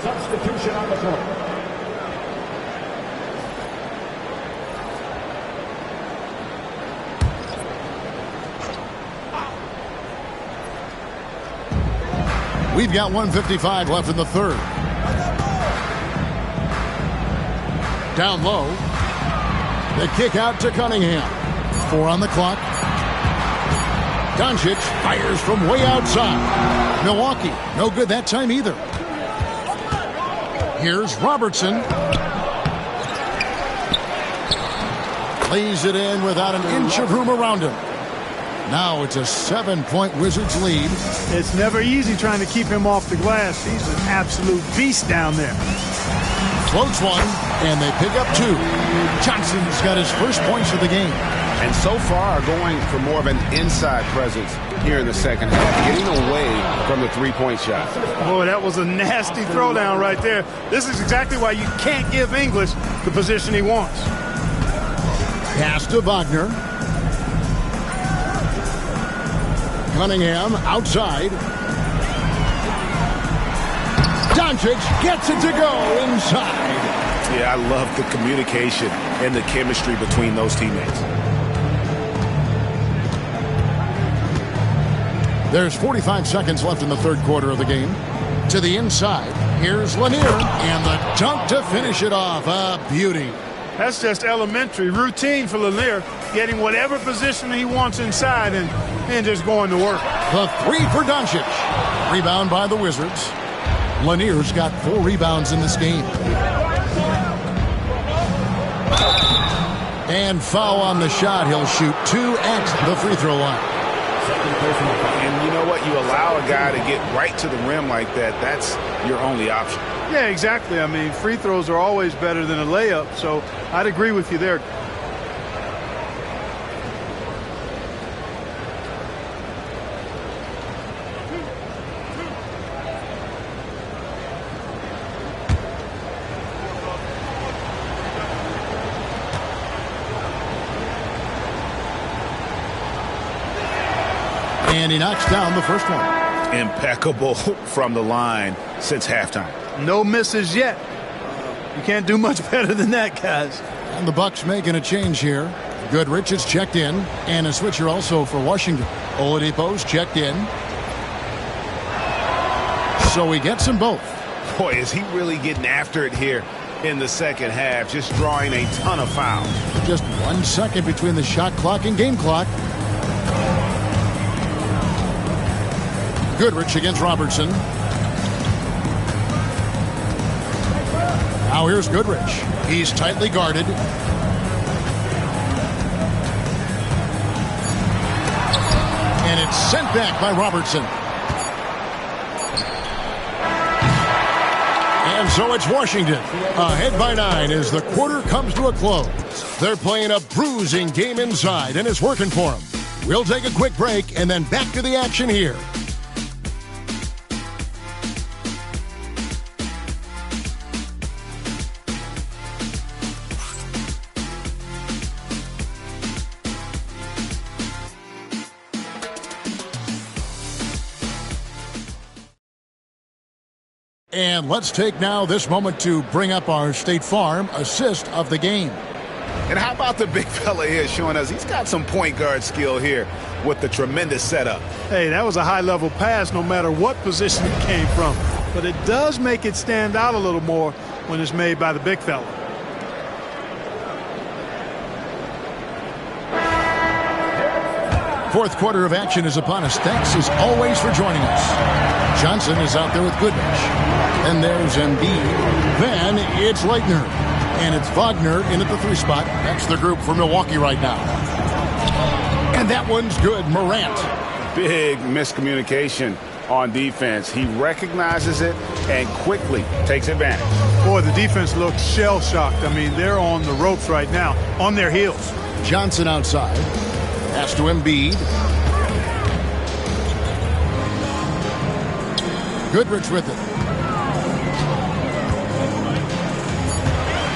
Substitution on the court. We've got 1:55 left in the third. Down low. The kick out to Cunningham. 4 on the clock. Doncic fires from way outside. Milwaukee, no good that time either. Here's Robertson. Lays it in without an inch of room around him. Now it's a 7-point Wizards lead. It's never easy trying to keep him off the glass. He's an absolute beast down there. Floats one, and they pick up 2. Johnson's got his first points of the game. And so far going for more of an inside presence here in the second half, getting away from the three-point shot. Boy, that was a nasty throwdown right there. This is exactly why you can't give English the position he wants. Pass to Wagner. Cunningham outside. Doncic gets it to go inside. Yeah, I love the communication and the chemistry between those teammates. There's 45 seconds left in the third quarter of the game. To the inside, here's Lanier, and the dunk to finish it off. A beauty. That's just elementary routine for Lanier, getting whatever position he wants inside and just going to work. The 3 for Doncic. Rebound by the Wizards. Lanier's got 4 rebounds in this game. And foul on the shot. He'll shoot 2 at the free throw line. And you know what? You allow a guy to get right to the rim like that. That's your only option. Yeah, exactly. I mean, free throws are always better than a layup, so I'd agree with you there. And he knocks down the first one. Impeccable from the line since halftime. No misses yet. You can't do much better than that, guys. And the Bucks making a change here. Goodrich is checked in. And a switcher also for Washington. Oladipo's checked in. So he gets them both. Boy, is he really getting after it here in the second half. Just drawing a ton of fouls. Just 1 second between the shot clock and game clock. Goodrich against Robertson. Now here's Goodrich. He's tightly guarded. And it's sent back by Robertson. And so it's Washington ahead by 9 as the quarter comes to a close. They're playing a bruising game inside, and it's working for them. We'll take a quick break and then back to the action here. And let's take now this moment to bring up our State Farm assist of the game. And how about the big fella here showing us he's got some point guard skill here with the tremendous setup. Hey, that was a high-level pass no matter what position it came from. But it does make it stand out a little more when it's made by the big fella. Fourth quarter of action is upon us. Thanks as always for joining us. Johnson is out there with Goodrich. And there's Embiid. Then it's Leitner. And it's Wagner in at the 3 spot. That's the group for Milwaukee right now. And that one's good. Morant. Big miscommunication on defense. He recognizes it and quickly takes advantage. Boy, the defense looks shell-shocked. I mean, they're on the ropes right now, on their heels. Johnson outside. Pass to Embiid. Goodrich with it.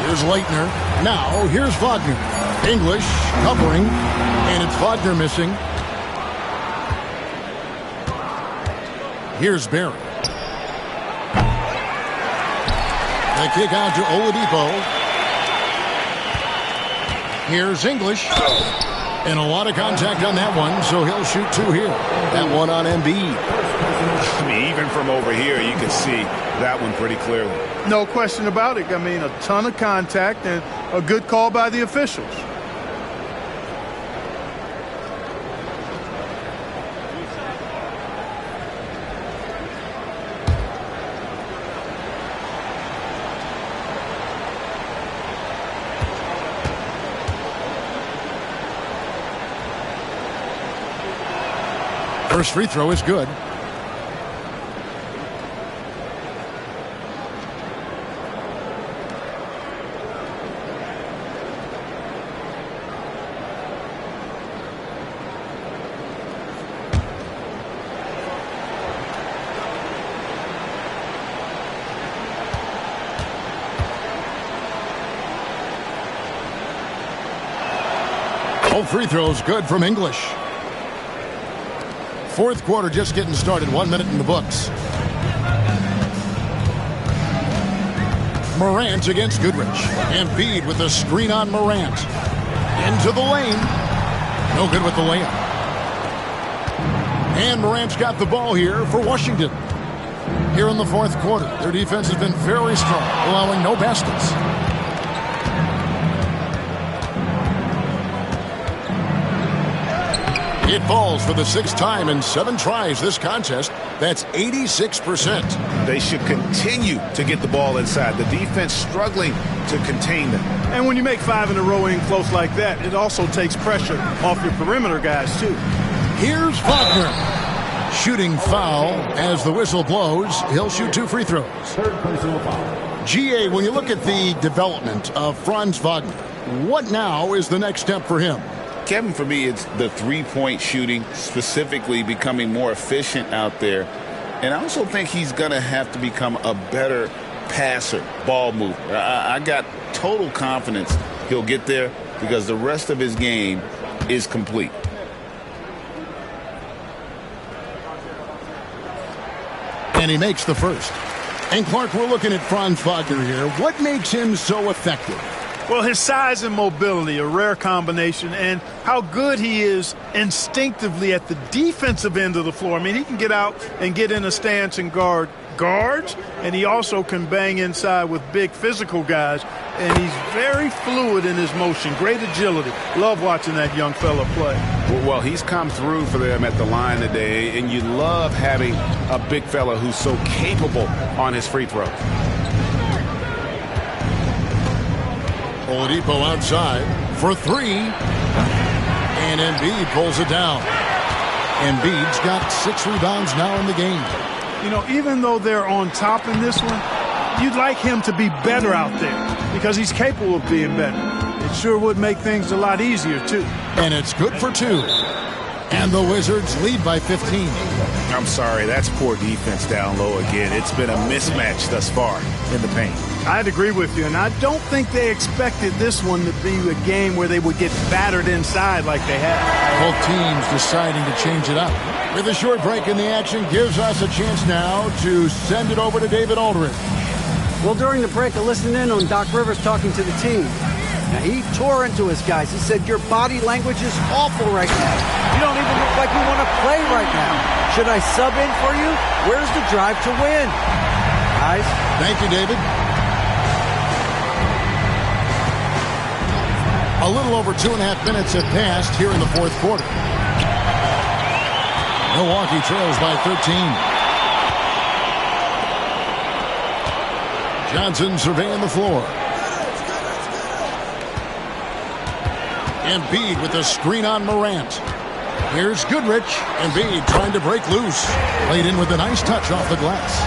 Here's Leitner. Now, here's Wagner. English covering, and it's Wagner missing. Here's Barry. The kick out to Oladipo. Here's English. And a lot of contact on that one, so he'll shoot 2 here. That one on Embiid. I mean, even from over here, you can see that one pretty clearly. No question about it. I mean, a ton of contact and a good call by the officials. First free throw is good. All free throws good from English. Fourth quarter just getting started. 1 minute in the books. Morant against Goodrich. Embiid with a screen on Morant. Into the lane. No good with the layup. And Morant's got the ball here for Washington. Here in the fourth quarter, their defense has been very strong, allowing no baskets. It falls for the 6th time in 7 tries this contest. That's 86%. They should continue to get the ball inside. The defense struggling to contain them. And when you make 5 in a row in close like that, it also takes pressure off your perimeter guys, too. Here's Wagner. Shooting foul as the whistle blows. He'll shoot 2 free throws. GA, when you look at the development of Franz Wagner, what now is the next step for him? Kevin, for me, it's the three-point shooting, specifically becoming more efficient out there. And I also think he's going to have to become a better passer, ball mover. I got total confidence he'll get there because the rest of his game is complete. And he makes the first. And Clark, we're looking at Franz Wagner here. What makes him so effective? Well, his size and mobility, a rare combination, and how good he is instinctively at the defensive end of the floor. I mean, he can get out and get in a stance and guard guards, and he also can bang inside with big physical guys, and he's very fluid in his motion. Great agility. Love watching that young fella play. Well, he's come through for them at the line today, and you love having a big fella who's so capable on his free throws. Oladipo outside for 3. And Embiid pulls it down. Embiid's got 6 rebounds now in the game. You know, even though they're on top in this one, you'd like him to be better out there because he's capable of being better. It sure would make things a lot easier, too. And it's good for 2. And the Wizards lead by 15. I'm sorry, that's poor defense down low again. It's been a mismatch thus far in the paint. I'd agree with you, and I don't think they expected this one to be a game where they would get battered inside like they have. Both teams deciding to change it up. With a short break in the action gives us a chance now to send it over to David Aldridge. Well, during the break, I listened in on Doc Rivers talking to the team. Now, he tore into his guys. He said, your body language is awful right now. You don't even look like you want to play right now. Should I sub in for you? Where's the drive to win? Guys? Thank you, David. A little over 2.5 minutes have passed here in the fourth quarter. Milwaukee trails by 13. Johnson surveying the floor. Embiid with a screen on Morant. Here's Goodrich. Embiid trying to break loose. Laid in with a nice touch off the glass.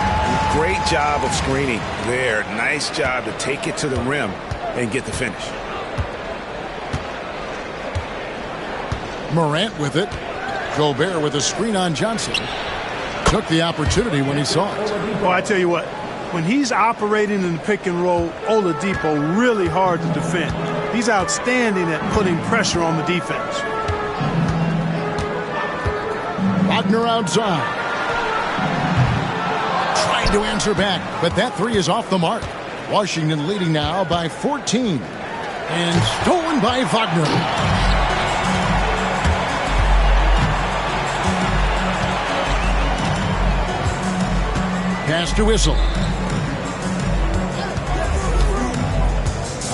Great job of screening there. Nice job to take it to the rim and get the finish. Morant with it. Gobert with a screen on Johnson. Took the opportunity when he saw it. Well, I tell you what, when he's operating in the pick and roll, Oladipo really hard to defend. He's outstanding at putting pressure on the defense. Wagner outside. Trying to answer back, but that 3 is off the mark. Washington leading now by 14. And stolen by Wagner. Pass to Whistle.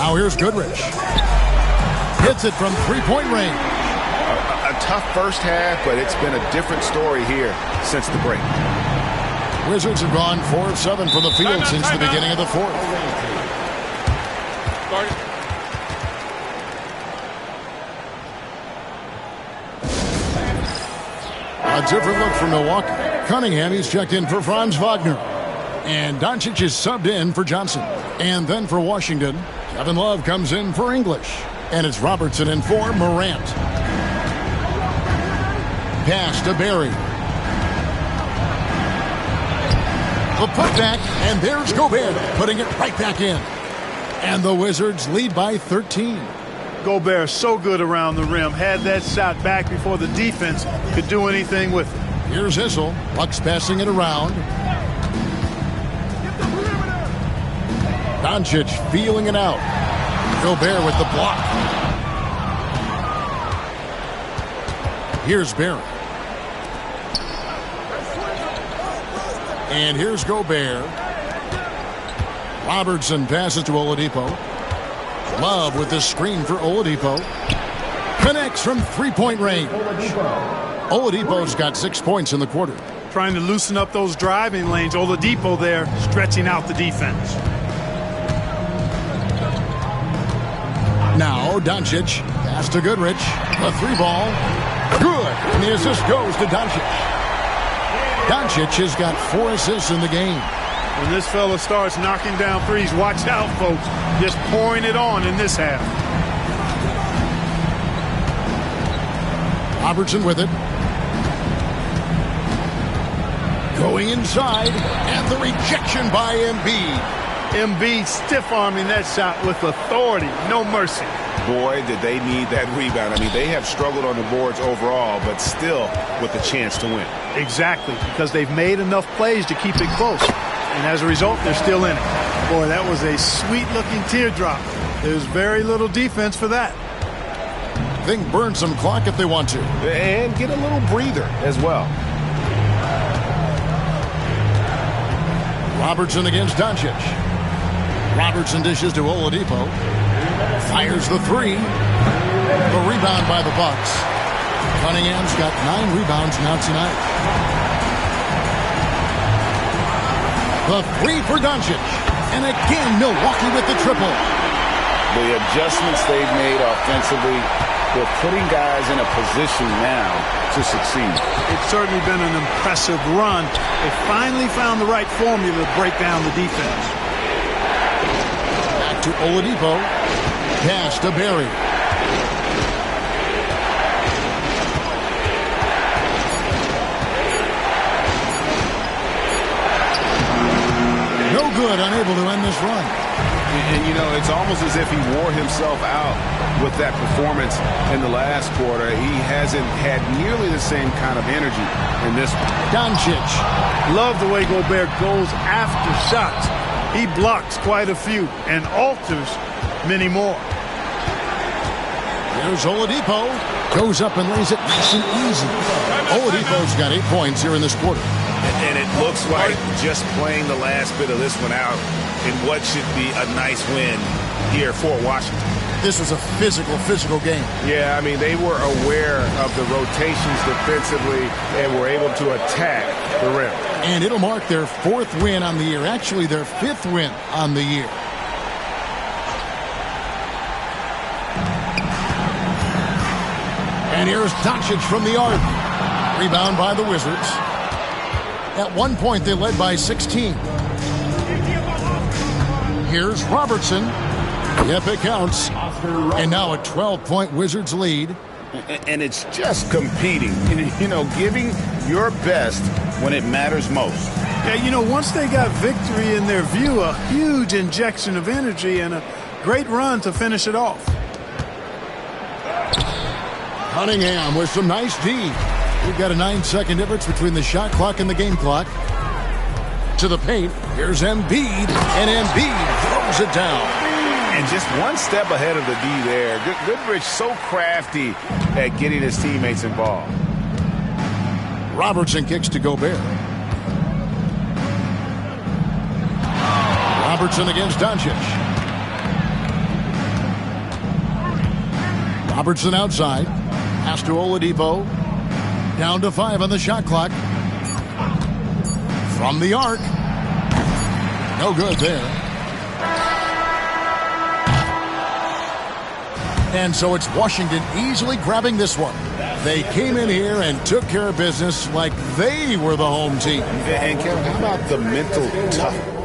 Now here's Goodrich. Hits it from three-point range. A tough first half, but it's been a different story here since the break. Wizards have gone 4 of 7 from the field since the beginning of the fourth. A different look for Milwaukee. Cunningham, he's checked in for Franz Wagner. And Doncic is subbed in for Johnson. And then for Washington, Kevin Love comes in for English. And it's Robertson in for Morant. Pass to Barry. The putback, and there's Gobert, putting it right back in. And the Wizards lead by 13. Gobert so good around the rim. Had that shot back before the defense could do anything with it. Here's Issel. Bucks passing it around. Doncic feeling it out. Gobert with the block. Here's Barry. And here's Gobert. Robertson passes to Oladipo. Love with the screen for Oladipo. Connects from three-point range. Oladipo's got 6 points in the quarter. Trying to loosen up those driving lanes. Oladipo there stretching out the defense. Now Doncic. Pass to Goodrich. The three ball. Good. And the assist goes to Doncic. Doncic has got 4 assists in the game. When this fella starts knocking down threes, watch out, folks. Just pouring it on in this half. Robertson with it. Going inside, and the rejection by Embiid. Embiid stiff-arming that shot with authority. No mercy. Boy, did they need that rebound. I mean, they have struggled on the boards overall, but still with a chance to win. Exactly, because they've made enough plays to keep it close. And as a result, they're still in it. Boy, that was a sweet-looking teardrop. There's very little defense for that. They can burn some clock if they want to. And get a little breather as well. Robertson against Doncic. Robertson dishes to Oladipo. Fires the three. The rebound by the Bucks. Cunningham's got 9 rebounds now tonight. The three for Doncic. And again, Milwaukee with the triple. The adjustments they've made offensively, they're putting guys in a position now to succeed. It's certainly been an impressive run. They finally found the right formula to break down the defense. Back to Oladipo. Pass to Barry. No good, unable to end this run. And, you know, it's almost as if he wore himself out with that performance in the last quarter. He hasn't had nearly the same kind of energy in this one. Doncic. Love the way Gobert goes after shots. He blocks quite a few and alters many more. Here's Oladipo. Goes up and lays it nice and easy. Oladipo's got 8 points here in this quarter. And it looks like just playing the last bit of this one out in what should be a nice win here for Washington. This was a physical game. Yeah, I mean, they were aware of the rotations defensively and were able to attack the rim. And it'll mark their 4th win on the year. Actually, their 5th win on the year. And here's Doncic from the arc. Rebound by the Wizards. At one point, they led by 16. Here's Robertson. Yep, it counts. And now a 12-point Wizards lead. And it's just competing, you know, giving your best when it matters most. Yeah, you know, once they got victory in their view, a huge injection of energy and a great run to finish it off. Cunningham with some nice D. We've got a 9-second difference between the shot clock and the game clock. To the paint. Here's Embiid. And Embiid throws it down. And just one step ahead of the D there. Goodrich so crafty at getting his teammates involved. Robertson kicks to Gobert. Robertson against Doncic. Robertson outside. Pass to Oladipo. Down to 5 on the shot clock. From the arc. No good there. And so it's Washington easily grabbing this one. They came in here and took care of business like they were the home team. And Kevin, how about the mental toughness?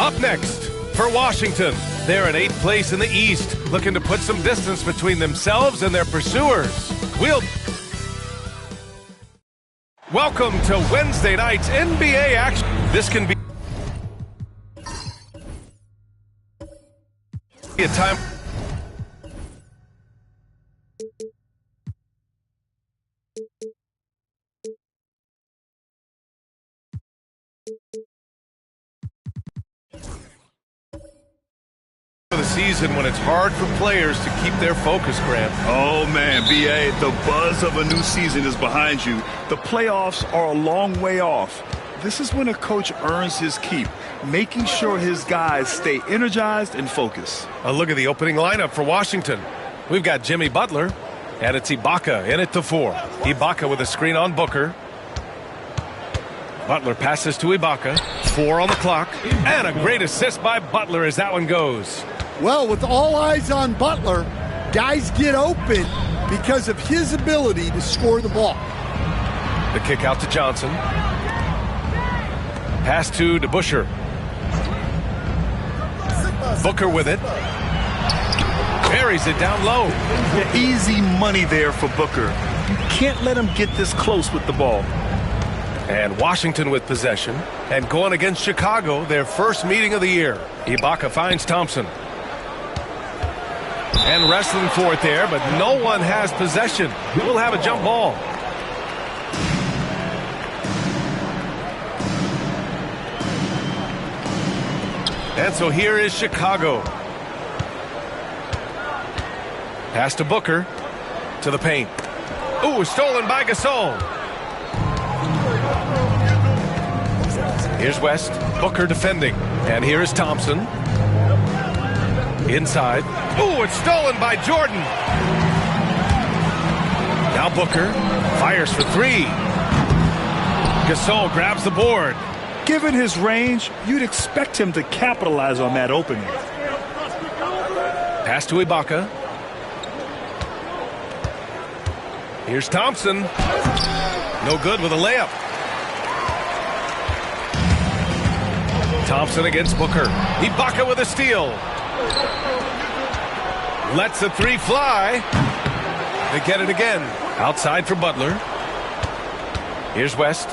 Up next, for Washington, they're in 8th place in the East, looking to put some distance between themselves and their pursuers. Welcome to Wednesday night's NBA action. This can be a time. season when it's hard for players to keep their focus, Grant. Oh, man, B.A., the buzz of a new season is behind you. The playoffs are a long way off. This is when a coach earns his keep, making sure his guys stay energized and focused. A look at the opening lineup for Washington. We've got Jimmy Butler, and it's Ibaka in at the 4. Ibaka with a screen on Booker. Butler passes to Ibaka. 4 on the clock. And a great assist by Butler as that one goes. Well, with all eyes on Butler, guys get open because of his ability to score the ball. The kick out to Johnson. Pass to DeBusschere. Booker with it. Buries it down low. The easy money there for Booker. You can't let him get this close with the ball. And Washington with possession. And going against Chicago, their first meeting of the year. Ibaka finds Thompson. And wrestling for it there, but no one has possession. We'll have a jump ball. And so here is Chicago. Pass to Booker. To the paint. Ooh, stolen by Gasol. Here's West. Booker defending. And here is Thompson. Inside. Ooh, it's stolen by Jordan. Now Booker fires for 3. Gasol grabs the board. Given his range, you'd expect him to capitalize on that opening. Pass to Ibaka. Here's Thompson. No good with a layup. Thompson against Booker. Ibaka with a steal. Lets the 3 fly. They get it again. Outside for Butler. Here's West.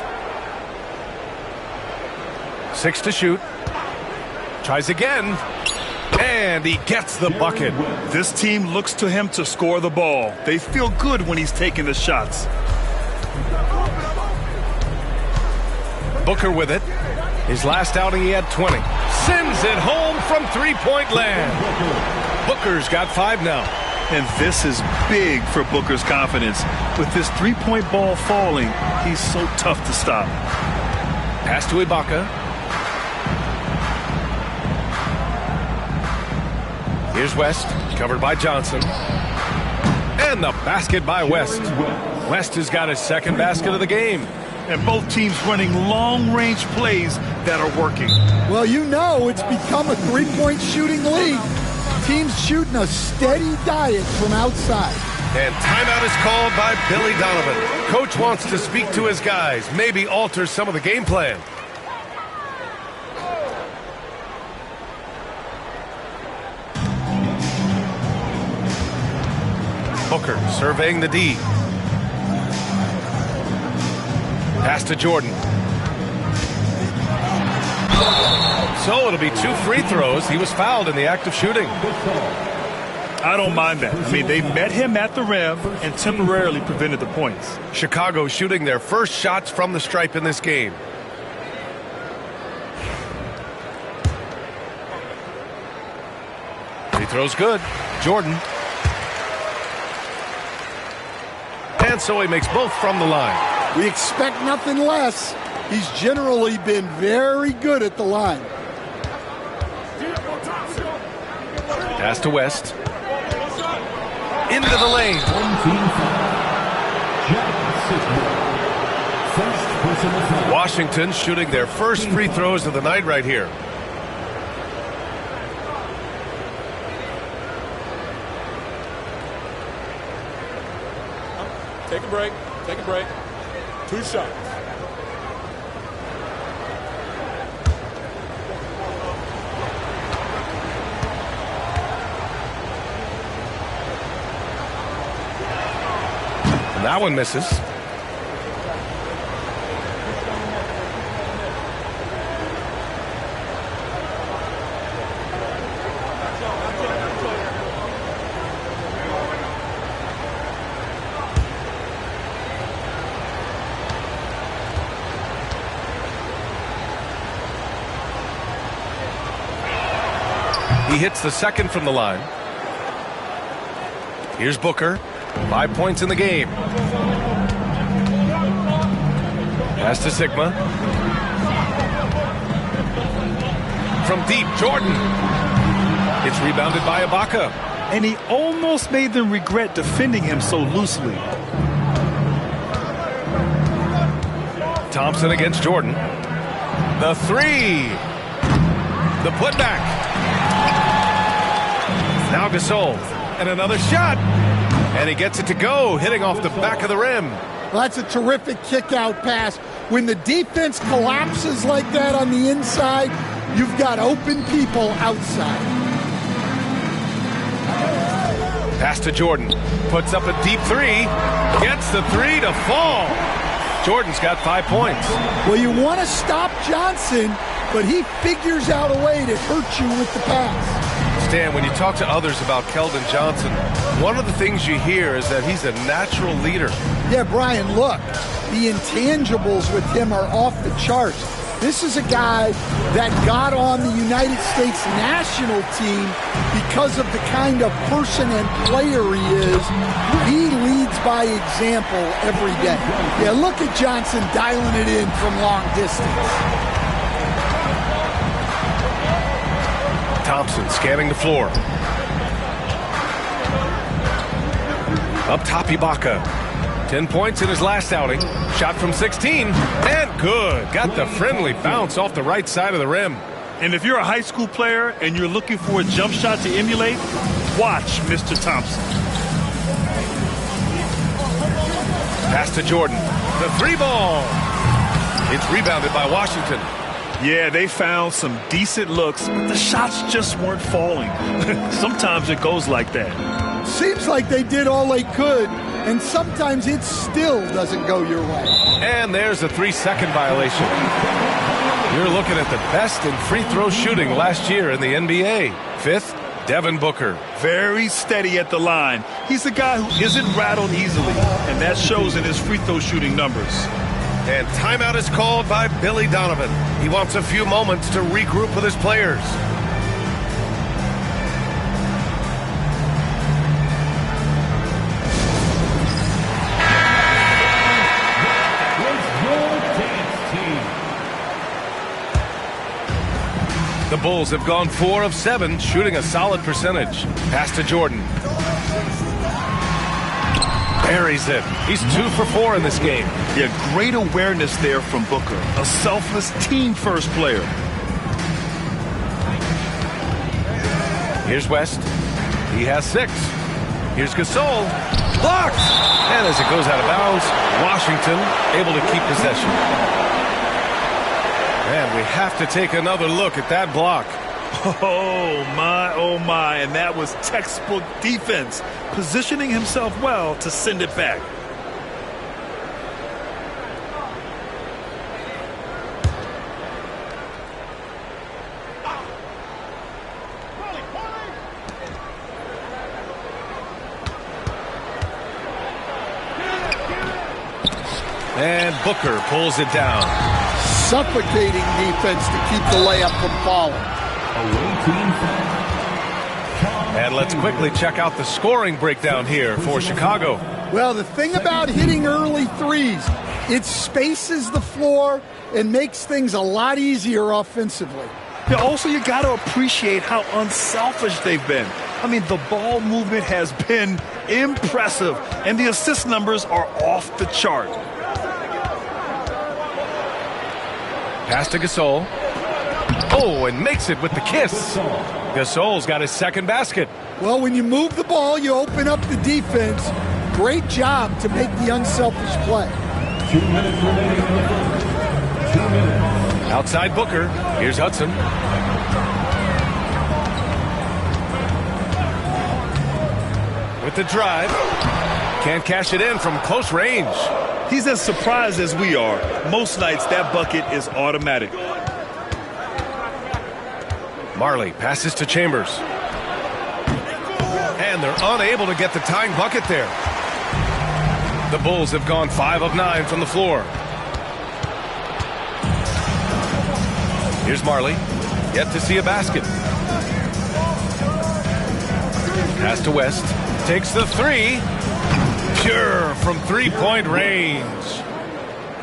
6 to shoot. Tries again. And he gets the bucket. This team looks to him to score the ball. They feel good when he's taking the shots. Booker with it. His last outing, he had 20. Sends it home from three-point land. Booker's got 5 now. And this is big for Booker's confidence. With this three-point ball falling, he's so tough to stop. Pass to Ibaka. Here's West, covered by Johnson. And the basket by West. West has got his second basket of the game. And both teams running long-range plays that are working. Well, you know it's become a three-point shooting league. Teams shooting a steady diet from outside. And timeout is called by Billy Donovan. Coach wants to speak to his guys, maybe alter some of the game plan. Booker surveying the D. Pass to Jordan. So it'll be 2 free throws. He was fouled in the act of shooting. I don't mind that. I mean, they met him at the rim and temporarily prevented the points. Chicago shooting their first shots from the stripe in this game. Free throw's good. Jordan. And so he makes both from the line. We expect nothing less. He's generally been very good at the line. Pass to West. Into the lane. Washington shooting their first free throws of the night right here. Take a break. Take a break. 2 shots. And that one misses. He hits the second from the line. Here's Booker. 5 points in the game. Pass to Sigma. From deep, Jordan. It's rebounded by Ibaka. And he almost made them regret defending him so loosely. Thompson against Jordan. The three. The putback. Now Gasol. And another shot. And he gets it to go, hitting off the back of the rim. Well, that's a terrific kick-out pass. When the defense collapses like that on the inside, you've got open people outside. Pass to Jordan. Puts up a deep three. Gets the three to fall. Jordan's got 5 points. Well, you want to stop Johnson, but he figures out a way to hurt you with the pass. Stan, when you talk to others about Keldon Johnson, one of the things you hear is that he's a natural leader. Yeah, Brian, look, the intangibles with him are off the charts. This is a guy that got on the United States national team because of the kind of person and player he is. He leads by example every day. Yeah, look at Johnson dialing it in from long distance. Thompson scanning the floor. Up top, Ibaka. 10 points in his last outing. Shot from 16. And good. Got the friendly bounce off the right side of the rim. And if you're a high school player and you're looking for a jump shot to emulate, watch Mr. Thompson. Pass to Jordan. The three ball. It's rebounded by Washington. Yeah, they found some decent looks, but the shots just weren't falling. Sometimes it goes like that. Seems like they did all they could, and sometimes it still doesn't go your way. And there's a 3-second violation. You're looking at the best in free throw shooting last year in the NBA. 5th, Devin Booker. Very steady at the line. He's a guy who isn't rattled easily, and that shows in his free throw shooting numbers. And timeout is called by Billy Donovan. He wants a few moments to regroup with his players. The Bulls have gone 4 of 7, shooting a solid percentage. Pass to Jordan. Buries it. He's 2 for 4 in this game. Yeah, great awareness there from Booker. A selfless team-first player. Here's West. He has 6. Here's Gasol. Blocked! And as it goes out of bounds, Washington able to keep possession. And we have to take another look at that block. Oh my, and that was textbook defense, positioning himself well to send it back. And Booker pulls it down. Suffocating defense to keep the layup from falling. And let's quickly check out the scoring breakdown here for Chicago. Well, the thing about hitting early threes, it spaces the floor and makes things a lot easier offensively. Yeah, also, you got to appreciate how unselfish they've been. I mean, the ball movement has been impressive, and the assist numbers are off the chart. Pass to Gasol. Oh, and makes it with the kiss. Gasol's got his second basket. Well, when you move the ball, you open up the defense. Great job to make the unselfish play. 2 minutes remaining. 2 minutes. Outside Booker. Here's Hudson. With the drive. Can't cash it in from close range. He's as surprised as we are. Most nights, that bucket is automatic. Marley passes to Chambers. And they're unable to get the tying bucket there. The Bulls have gone 5 of 9 from the floor. Here's Marley. Yet to see a basket. Pass to West. Takes the three. Pure from three-point range.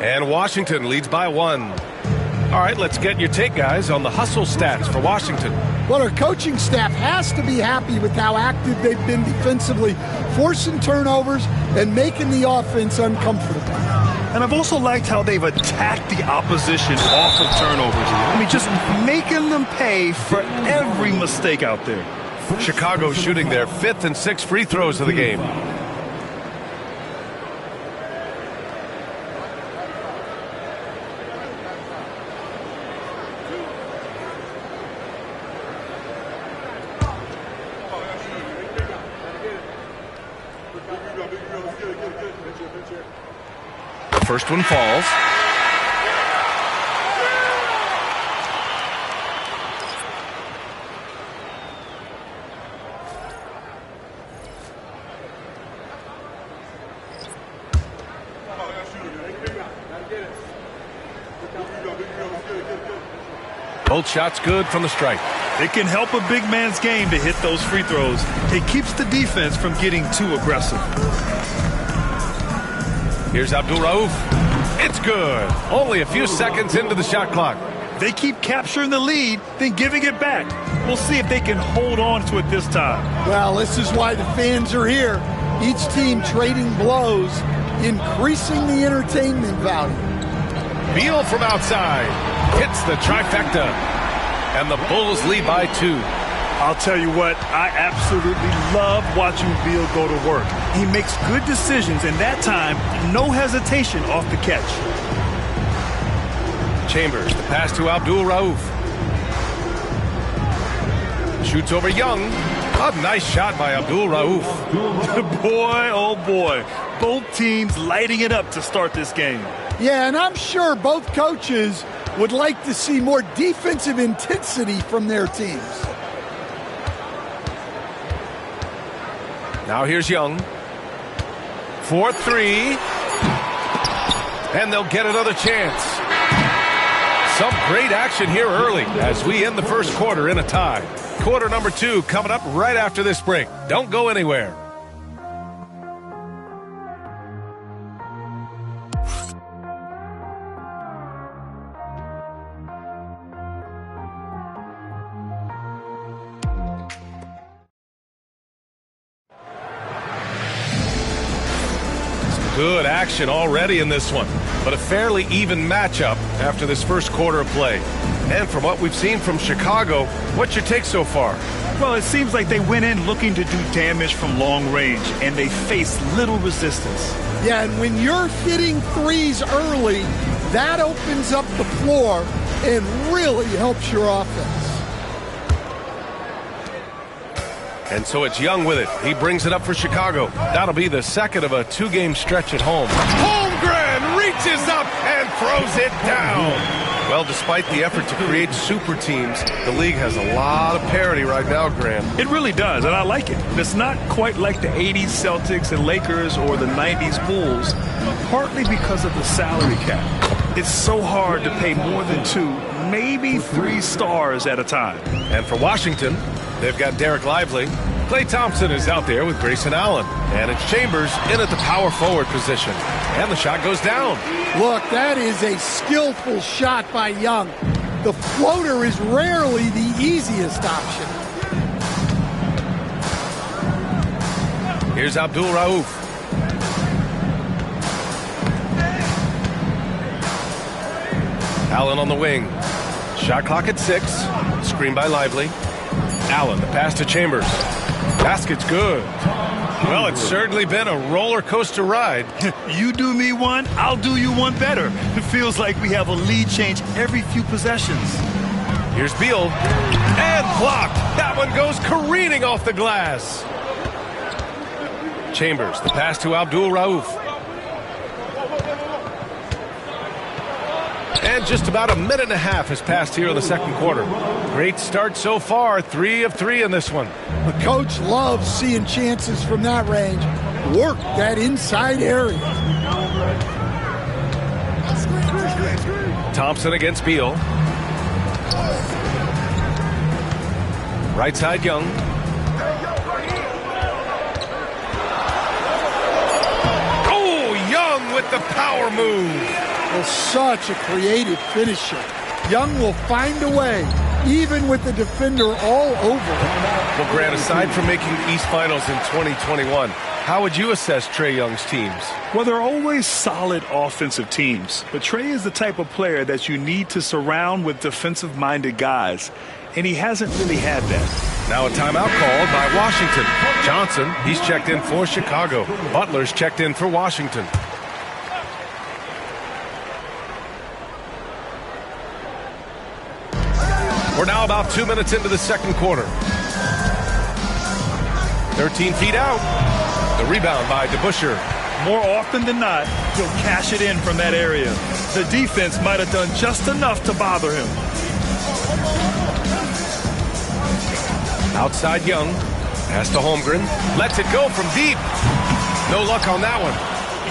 And Washington leads by 1. All right, let's get your take, guys, on the hustle stats for Washington. Well, our coaching staff has to be happy with how active they've been defensively, forcing turnovers and making the offense uncomfortable. And I've also liked how they've attacked the opposition off of turnovers. I mean, just making them pay for every mistake out there. Chicago shooting their 5th and 6th free throws of the game. The first one falls. Both shots good from the stripe. It can help a big man's game to hit those free throws. It keeps the defense from getting too aggressive. Here's Abdul Rauf. It's good. Only a few seconds into the shot clock. They keep capturing the lead, then giving it back. We'll see if they can hold on to it this time. Well, this is why the fans are here. Each team trading blows, increasing the entertainment value. Beal from outside hits the trifecta, and the Bulls lead by 2. I'll tell you what, I absolutely love watching Beal go to work. He makes good decisions, and that time, no hesitation off the catch. Chambers, the pass to Abdul Rauf. Shoots over Young. A nice shot by Abdul Rauf. Boy, oh boy. Both teams lighting it up to start this game. Yeah, and I'm sure both coaches would like to see more defensive intensity from their teams. Now here's Young. 4-3. And they'll get another chance. Some great action here early as we end the first quarter in a tie. Quarter number 2 coming up right after this break. Don't go anywhere. Good action already in this one, but a fairly even matchup after this first quarter of play. And from what we've seen from Chicago, what's your take so far? Well, it seems like they went in looking to do damage from long range, and they faced little resistance. Yeah, and when you're hitting threes early, that opens up the floor and really helps your offense. And so it's Young with it. He brings it up for Chicago. That'll be the second of a 2-game stretch at home. Holmgren reaches up and throws it down. Well, despite the effort to create super teams, the league has a lot of parity right now, Graham. It really does, and I like it. It's not quite like the 80s Celtics and Lakers or the 90s Bulls, partly because of the salary cap. It's so hard to pay more than 2, maybe 3 stars at a time. And for Washington, they've got Derek Lively. Klay Thompson is out there with Grayson Allen. And it's Chambers in at the power forward position. And the shot goes down. Look, that is a skillful shot by Young. The floater is rarely the easiest option. Here's Abdul Rauf. Allen on the wing. Shot clock at 6. Screen by Lively. Allen, the pass to Chambers. Basket's good. Well, it's certainly been a roller coaster ride. You do me one, I'll do you one better. It feels like we have a lead change every few possessions. Here's Beal. And blocked. That one goes careening off the glass. Chambers, the pass to Abdul Rauf. And just about a minute and a half has passed here in the second quarter. Great start so far. 3 of 3 in this one. The coach loves seeing chances from that range. Work that inside area. Thompson against Beal. Right side Young. with the power move. Well, such a creative finisher. Young will find a way, even with the defender all over him. Well, Grant, aside from making East Finals in 2021, how would you assess Trae Young's teams? Well, they're always solid offensive teams, but Trae is the type of player that you need to surround with defensive-minded guys, and he hasn't really had that. Now a timeout called by Washington. Johnson, he's checked in for Chicago. Butler's checked in for Washington. We're now about 2 minutes into the second quarter. 13 feet out. The rebound by DeBusschere. More often than not, he'll cash it in from that area. The defense might have done just enough to bother him. Outside Young. Pass to Holmgren. Lets it go from deep. No luck on that one.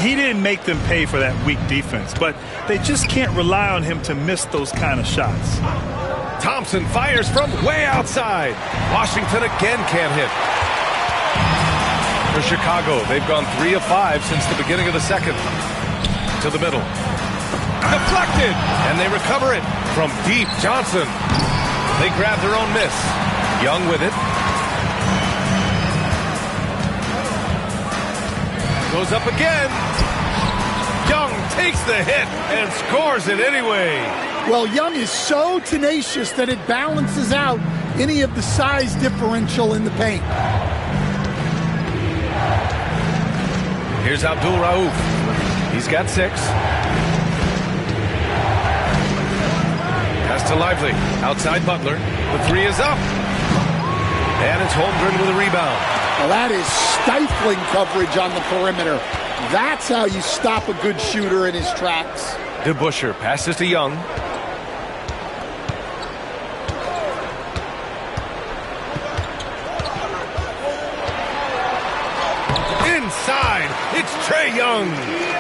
He didn't make them pay for that weak defense, but they just can't rely on him to miss those kind of shots. Thompson fires from way outside. Washington again can't hit. For Chicago, they've gone 3 of 5 since the beginning of the second. To the middle. Deflected! And they recover it from deep. Johnson. They grab their own miss. Young with it. Goes up again. Young takes the hit and scores it anyway. Well, Young is so tenacious that it balances out any of the size differential in the paint. Here's Abdul Rauf. He's got 6. Pass to Lively. Outside Butler. The 3 is up. And it's Holmgren with a rebound. Well, that is stifling coverage on the perimeter. That's how you stop a good shooter in his tracks. DeBusschere passes to Young. Inside, it's Trae Young.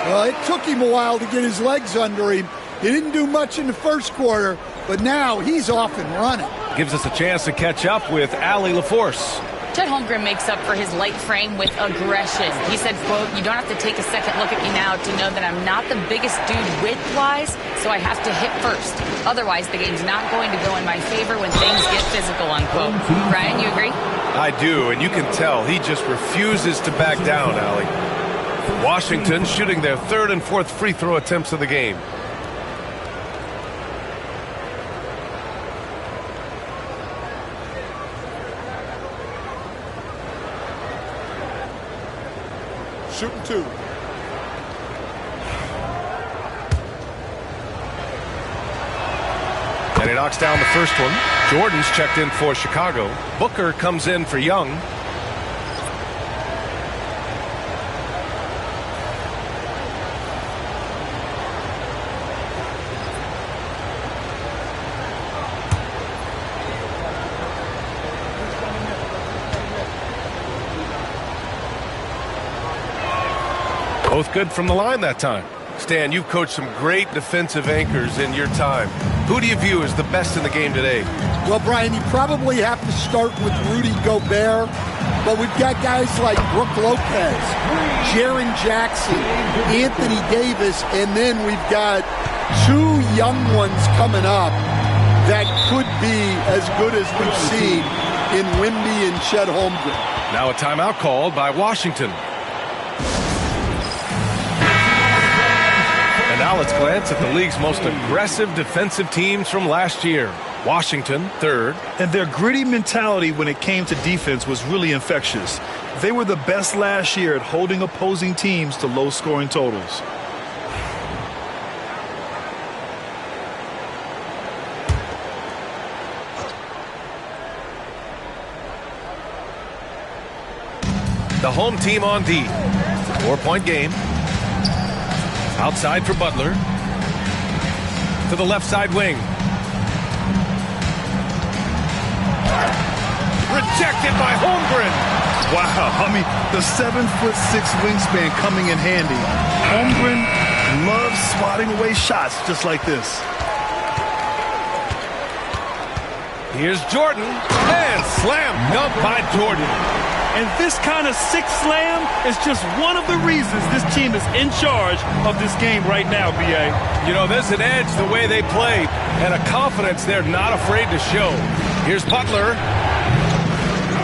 Well, it took him a while to get his legs under him. He didn't do much in the first quarter, but now he's off and running. Gives us a chance to catch up with Allie LaForce. Chet Holmgren makes up for his light frame with aggression. He said, quote, "You don't have to take a second look at me now to know that I'm not the biggest dude width-wise, so I have to hit first. Otherwise, the game's not going to go in my favor when things get physical," unquote. Brian, you agree? I do, and you can tell he just refuses to back down, Allie. Washington shooting their 3rd and 4th free throw attempts of the game. Shooting 2. And he knocks down the first one. Jordan's checked in for Chicago. Booker comes in for Young. Both good from the line that time. Stan, you've coached some great defensive anchors in your time. Who do you view as the best in the game today? Well, Brian, you probably have to start with Rudy Gobert, but we've got guys like Brook Lopez, Jaren Jackson, Anthony Davis, and then we've got 2 young ones coming up that could be as good as we've seen in Wemby and Chet Holmgren. Now a timeout called by Washington. And now let's glance at the league's most aggressive defensive teams from last year. Washington, 3rd. And their gritty mentality when it came to defense was really infectious. They were the best last year at holding opposing teams to low-scoring totals. The home team on D. 4-point game. Outside for Butler. To the left side wing. Rejected by Holmgren. Wow, I mean, the 7'6" wingspan coming in handy. Holmgren loves swatting away shots just like this. Here's Jordan. And slam dunk by Jordan. And this kind of six slam is just one of the reasons this team is in charge of this game right now, B.A. You know, there's an edge the way they play and a confidence they're not afraid to show. Here's Butler.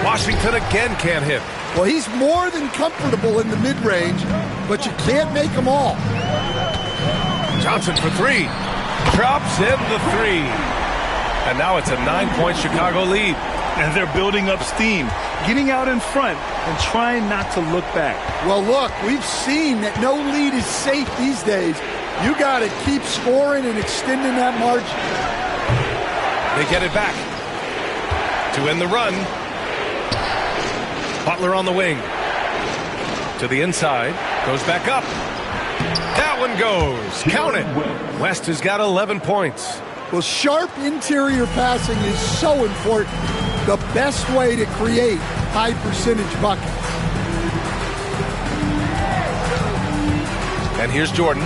Washington again can't hit. Well, he's more than comfortable in the mid-range, but you can't make them all. Johnson for three. Drops in the three. And now it's a 9-point Chicago lead. And they're building up steam, getting out in front and trying not to look back. Well, look, we've seen that no lead is safe these days. You got to keep scoring and extending that margin. They get it back to end the run. Butler on the wing. To the inside. Goes back up. That one goes. Count it. West has got 11 points. Well, sharp interior passing is so important. The best way to create high percentage buckets. And here's Jordan.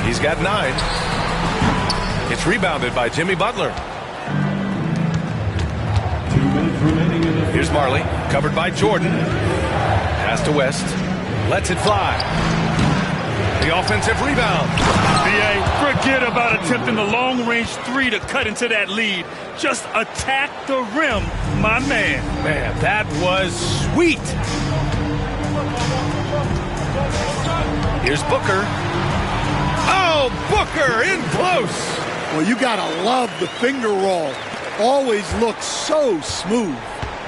He's got 9. It's rebounded by Jimmy Butler. 2 minutes remaining in the Here's Marley, covered by Jordan. Pass to West. Lets it fly. The offensive rebound. B.A., forget about attempting the long-range three to cut into that lead. Just attack the rim, my man. Man, that was sweet. Here's Booker. Oh, Booker in close. Well, you got to love the finger roll. Always looks so smooth.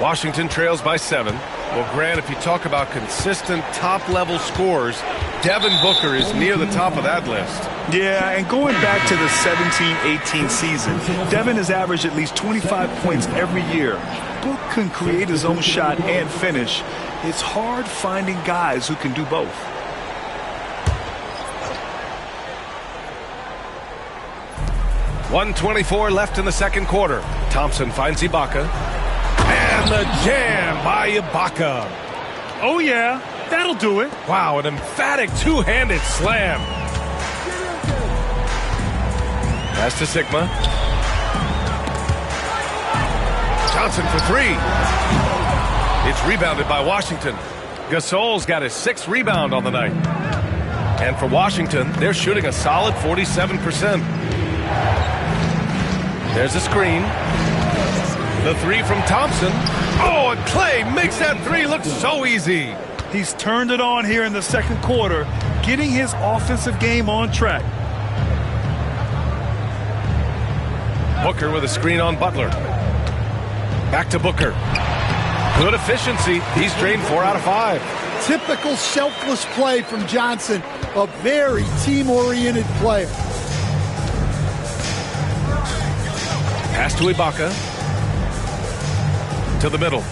Washington trails by 7. Well, Grant, if you talk about consistent top-level scores, Devin Booker is near the top of that list. Yeah, and going back to the 17-18 season, Devin has averaged at least 25 points every year. Book can create his own shot and finish. It's hard finding guys who can do both. .124 left in the second quarter. Thompson finds Ibaka. And the jam by Ibaka. Oh, yeah, that'll do it. Wow, an emphatic two-handed slam. Pass to Sigma. Johnson for 3. It's rebounded by Washington. Gasol's got his 6th rebound on the night. And for Washington, they're shooting a solid 47%. There's a screen. The 3 from Thompson. Oh, and Clay makes that 3 look so easy. He's turned it on here in the second quarter, getting his offensive game on track. Booker with a screen on Butler. Back to Booker. Good efficiency. He's drained 4 out of 5. Typical selfless play from Johnson, a very team-oriented player. Pass to Ibaka. To the middle.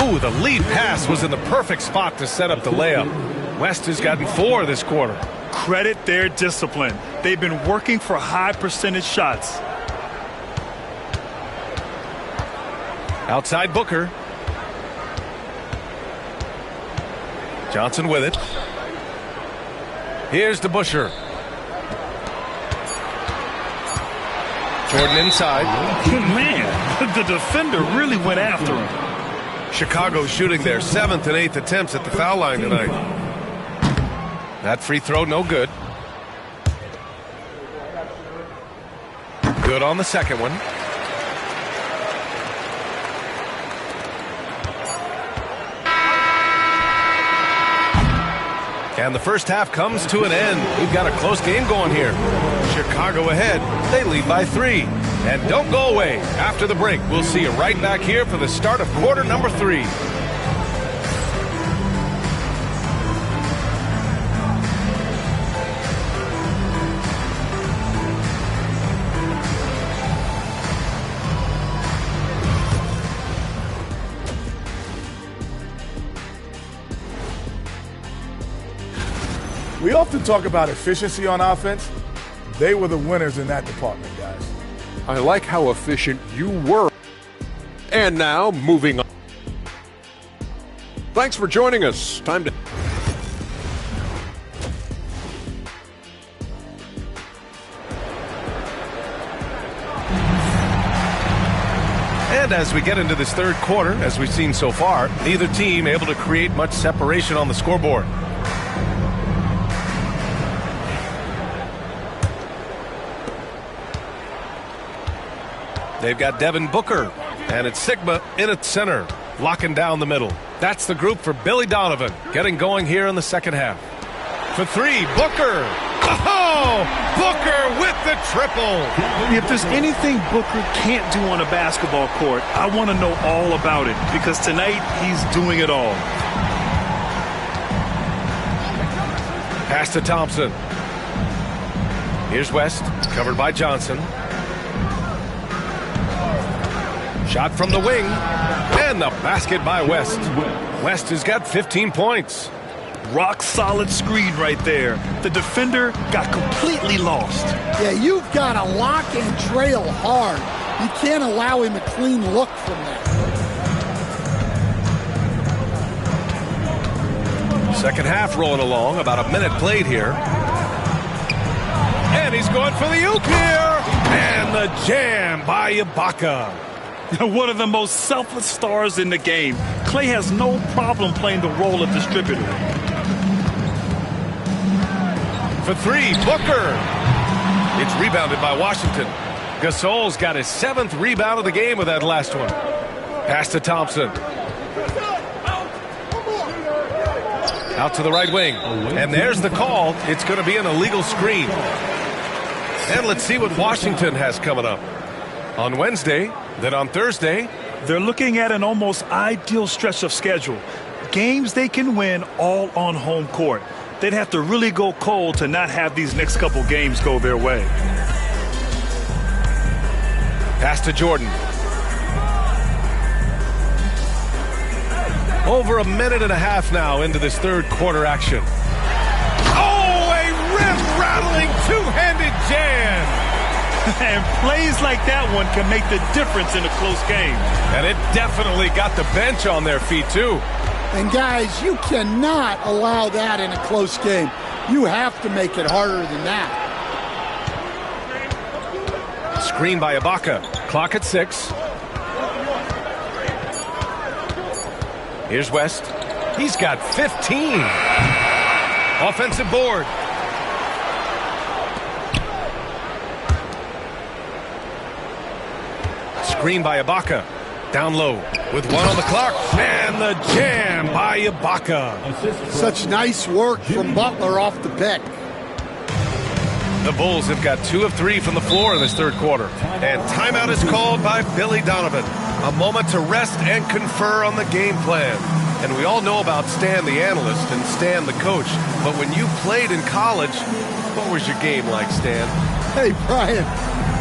Ooh, the lead pass was in the perfect spot to set up the layup. West has gotten 4 this quarter. Credit their discipline. They've been working for high percentage shots. Outside Booker. Johnson with it. Here's to Busher. Jordan inside. Man, the defender really went after him. Chicago shooting their 7th and 8th attempts at the foul line tonight. That free throw no good. Good on the second one. And the first half comes to an end. We've got a close game going here. Chicago ahead. They lead by 3. And don't go away. After the break, we'll see you right back here for the start of quarter number 3. We often talk about efficiency on offense. They were the winners in that department, guys. I like how efficient you were. And now, moving on. Thanks for joining us. Time to... And as we get into this third quarter, as we've seen so far, neither team able to create much separation on the scoreboard. They've got Devin Booker, and it's Sigma in at center, locking down the middle. That's the group for Billy Donovan, getting going here in the second half. For three, Booker. Oh, Booker with the triple. If there's anything Booker can't do on a basketball court, I want to know all about it, because tonight he's doing it all. Pass to Thompson. Here's West, covered by Johnson. Shot from the wing, and the basket by West. West has got 15 points. Rock solid screen right there. The defender got completely lost. Yeah, you've got to lock and trail hard. You can't allow him a clean look from that. Second half rolling along, about a minute played here. And he's going for the oop here. And the jam by Ibaka. One of the most selfless stars in the game. Clay has no problem playing the role of distributor. For three, Booker. It's rebounded by Washington. Gasol's got his 7th rebound of the game with that last one. Pass to Thompson. Out to the right wing. And there's the call. It's going to be an illegal screen. And let's see what Washington has coming up. On Wednesday, then on Thursday. They're looking at an almost ideal stretch of schedule. Games they can win all on home court. They'd have to really go cold to not have these next couple games go their way. Pass to Jordan. Over a minute and a half now into this third quarter action. Oh, a rim-rattling two-handed jam. And plays like that one can make the difference in a close game. And it definitely got the bench on their feet, too. And, guys, you cannot allow that in a close game. You have to make it harder than that. Screen by Ibaka. Clock at 6. Here's West. He's got 15. Offensive board. Screen by Ibaka. Down low with 1 on the clock. And the jam by Ibaka. Such nice work from Butler off the pick. The Bulls have got 2 of 3 from the floor in this third quarter. And timeout is called by Billy Donovan. A moment to rest and confer on the game plan. And we all know about Stan the analyst and Stan the coach. But when you played in college, what was your game like, Stan? Hey, Brian,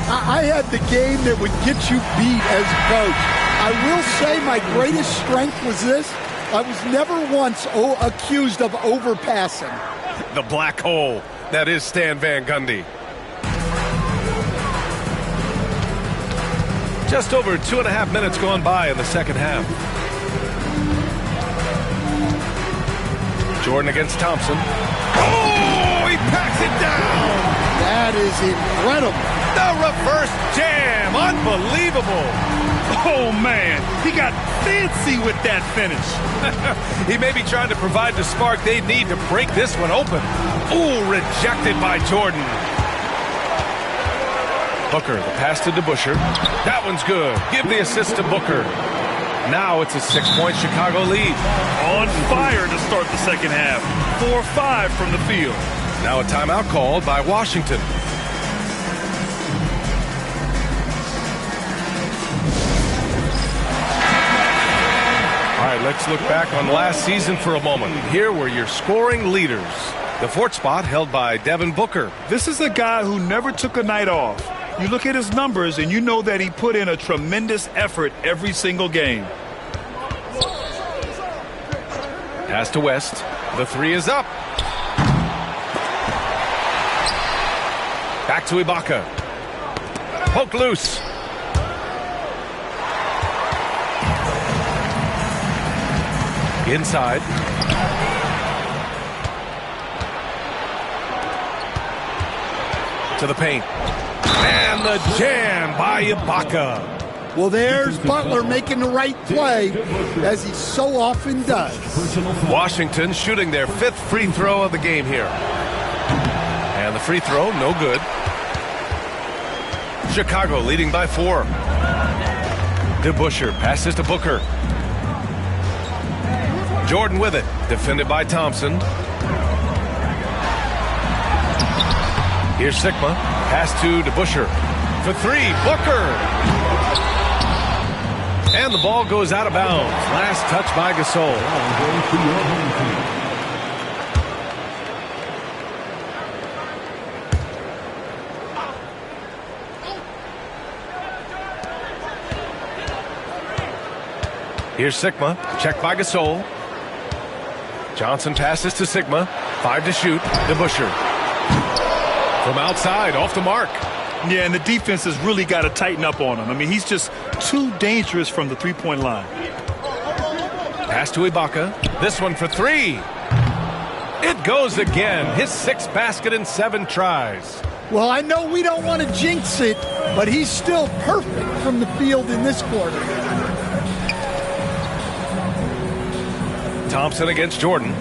I had the game that would get you beat as a coach. I will say my greatest strength was this. I was never once accused of overpassing. The black hole. That is Stan Van Gundy. Just over 2.5 minutes gone by in the second half. Jordan against Thompson. Oh, he packs it down. That is incredible. The reverse jam. Unbelievable. Oh, man. He got fancy with that finish. He may be trying to provide the spark they need to break this one open. Ooh, rejected by Jordan. Booker, the pass to DeBusschere. That one's good. Give the assist to Booker. Now it's a 6-point Chicago lead. On fire to start the second half. 4-5 from the field. Now a timeout called by Washington. All right, let's look back on last season for a moment. Here were your scoring leaders. The 4th spot held by Devin Booker. This is a guy who never took a night off. You look at his numbers and you know that he put in a tremendous effort every single game. Pass to West. The 3 is up. Back to Ibaka. Poked loose. Inside. To the paint. And the jam by Ibaka. Well, there's Butler making the right play, as he so often does. Washington shooting their 5th free throw of the game here. And the free throw, no good. Chicago leading by 4. DeBusschere passes to Booker. Jordan with it, defended by Thompson. Here's Sigma, pass to DeBusschere. For 3, Booker! And the ball goes out of bounds. Last touch by Gasol. Here's Sigma, checked by Gasol. Johnson passes to Sigma. 5 to shoot. DeBusschere. From outside, off the mark. Yeah, and the defense has really got to tighten up on him. I mean, he's just too dangerous from the three-point line. Pass to Ibaka. This one for 3. It goes again. His 6th basket in 7 tries. Well, I know we don't want to jinx it, but he's still perfect from the field in this quarter. Thompson against Jordan.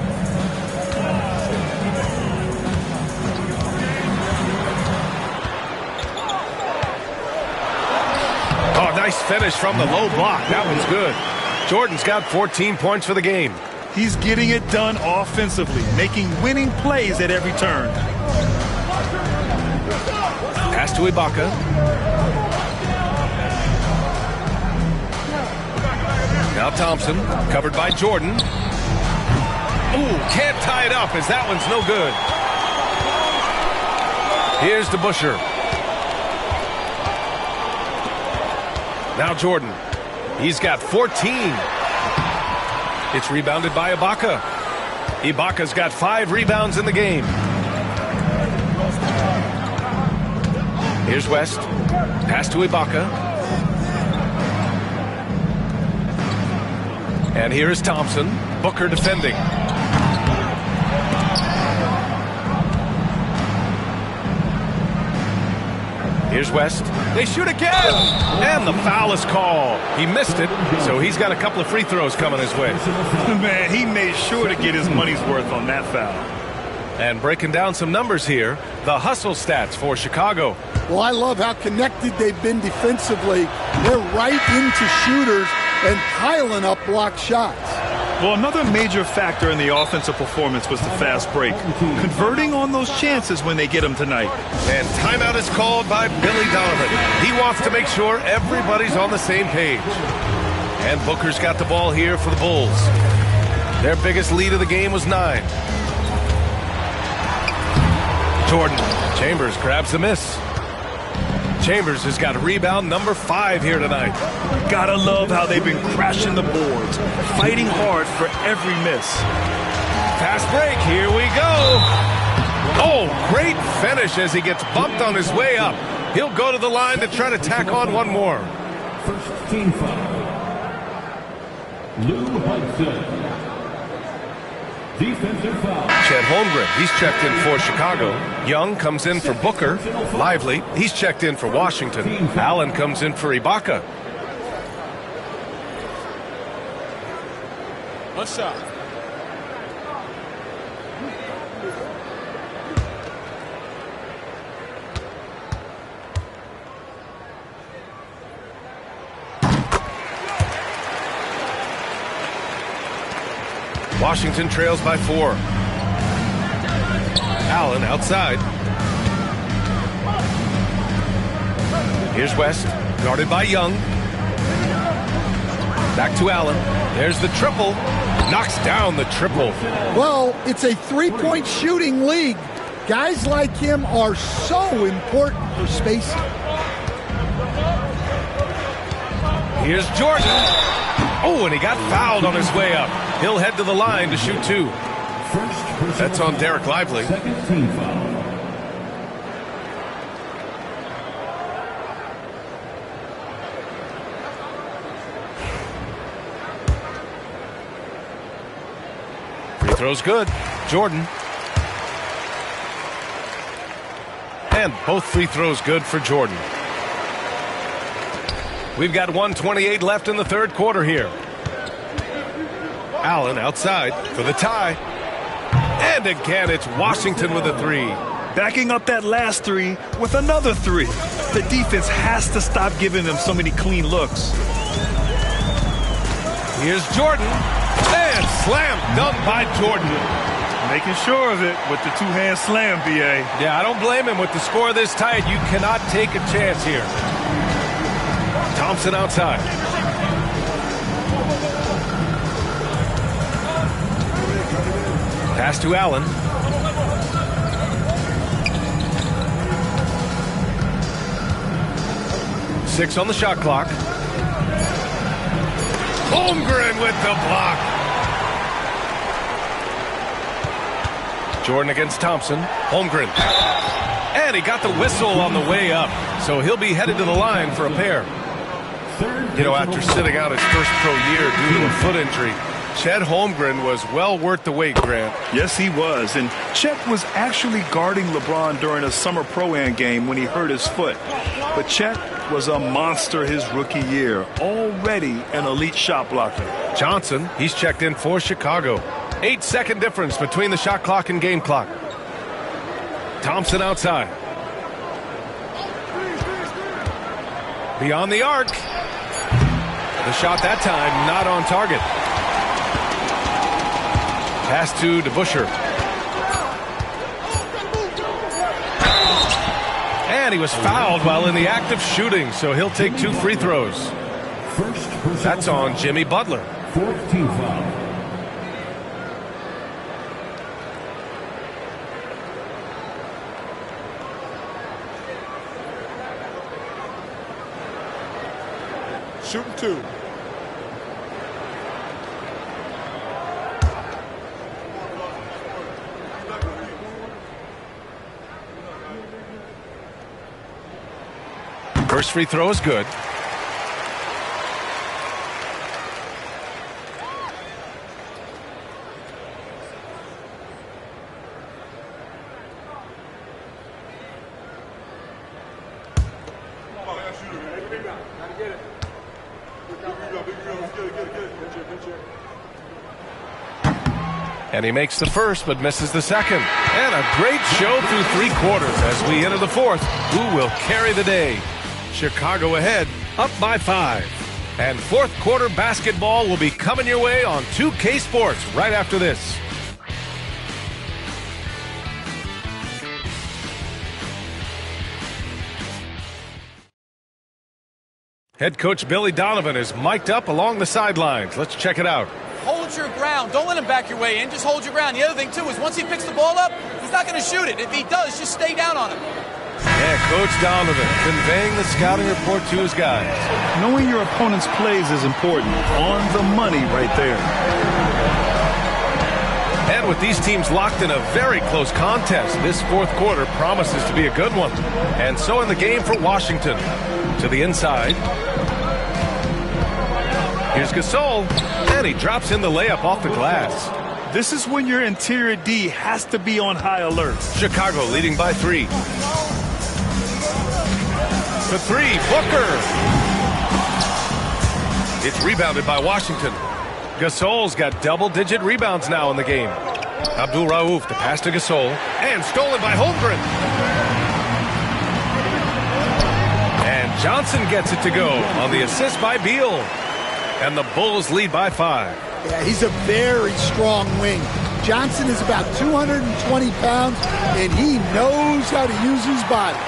Oh, nice finish from the low block. That one's good. Jordan's got 14 points for the game. He's getting it done offensively, making winning plays at every turn. Pass to Ibaka. Now Thompson, covered by Jordan. Ooh, can't tie it up as that one's no good. Here's DeBusschere. Now Jordan. He's got 14. It's rebounded by Ibaka. Ibaka's got 5 rebounds in the game. Here's West. Pass to Ibaka. And here is Thompson. Booker defending. Here's West. They shoot again! And the foul is called. He missed it, so he's got a couple of free throws coming his way. Man, he made sure to get his money's worth on that foul. And breaking down some numbers here, the hustle stats for Chicago. Well, I love how connected they've been defensively. They're right into shooters and piling up block shots. Well, another major factor in the offensive performance was the fast break. Converting on those chances when they get them tonight. And timeout is called by Billy Donovan. He wants to make sure everybody's on the same page. And Booker's got the ball here for the Bulls. Their biggest lead of the game was 9. Jordan. Chambers grabs the miss. Chambers has got rebound number 5 here tonight. Gotta love how they've been crashing the boards, fighting hard for every miss. Fast break, here we go. Oh, great finish as he gets bumped on his way up. He'll go to the line to try to tack on one more. First team foul. Lou Hudson. Defensive foul. Chet Holmgren, he's checked in for Chicago. Young comes in for Booker. Lively, he's checked in for Washington. Allen comes in for Ibaka. One shot. Washington trails by 4. Allen outside. Here's West, guarded by Young. Back to Allen. There's the triple. Knocks down the triple. Well, it's a three-point shooting league. Guys like him are so important for spacing. Here's Jordan. Oh, and he got fouled on his way up. He'll head to the line to shoot 2. That's on Derek Lively. Second team foul. Free throw's good. Jordan. And both free throws good for Jordan. We've got 1:28 left in the third quarter here. Allen outside for the tie. And again, it's Washington with a three. Backing up that last three with another three. The defense has to stop giving them so many clean looks. Here's Jordan. And slam dunk by Jordan. Making sure of it with the two-hand slam, B.A. Yeah, I don't blame him. With the score this tight, you cannot take a chance here. Thompson outside. Pass to Allen. Six on the shot clock. Holmgren with the block. Jordan against Thompson. Holmgren. And he got the whistle on the way up. So he'll be headed to the line for a pair. You know, after sitting out his first pro year due to a foot injury, Chet Holmgren was well worth the wait, Grant. Yes, he was. And Chet was actually guarding LeBron during a summer pro-am game when he hurt his foot. But Chet was a monster his rookie year. Already an elite shot blocker. Johnson, he's checked in for Chicago. 8-second difference between the shot clock and game clock. Thompson outside. Beyond the arc. The shot that time not on target. Pass to DeBusschere. And he was fouled while in the act of shooting, so he'll take 2 free throws. That's on Jimmy Butler. 4th team foul. Shooting 2. First free throw is good. And he makes the first, but misses the second. And a great show through 3 quarters as we enter the fourth. Who will carry the day? Chicago ahead, up by 5. And fourth quarter basketball will be coming your way on 2K Sports right after this. Head coach Billy Donovan is mic'd up along the sidelines. Let's check it out. Hold your ground. Don't let him back your way in. Just hold your ground. The other thing, too, is once he picks the ball up, he's not going to shoot it. If he does, just stay down on him. Yeah, Coach Donovan conveying the scouting report to his guys. Knowing your opponent's plays is important. On the money right there. And with these teams locked in a very close contest, this fourth quarter promises to be a good one. And so in the game for Washington. To the inside. Here's Gasol. And he drops in the layup off the glass. This is when your interior D has to be on high alert. Chicago leading by 3. The 3, Booker. It's rebounded by Washington. Gasol's got double-digit rebounds now in the game. Abdul Rauf, the pass to Gasol. And stolen by Holmgren. And Johnson gets it to go on the assist by Beal. And the Bulls lead by 5. Yeah, he's a very strong wing. Johnson is about 220 pounds, and he knows how to use his body.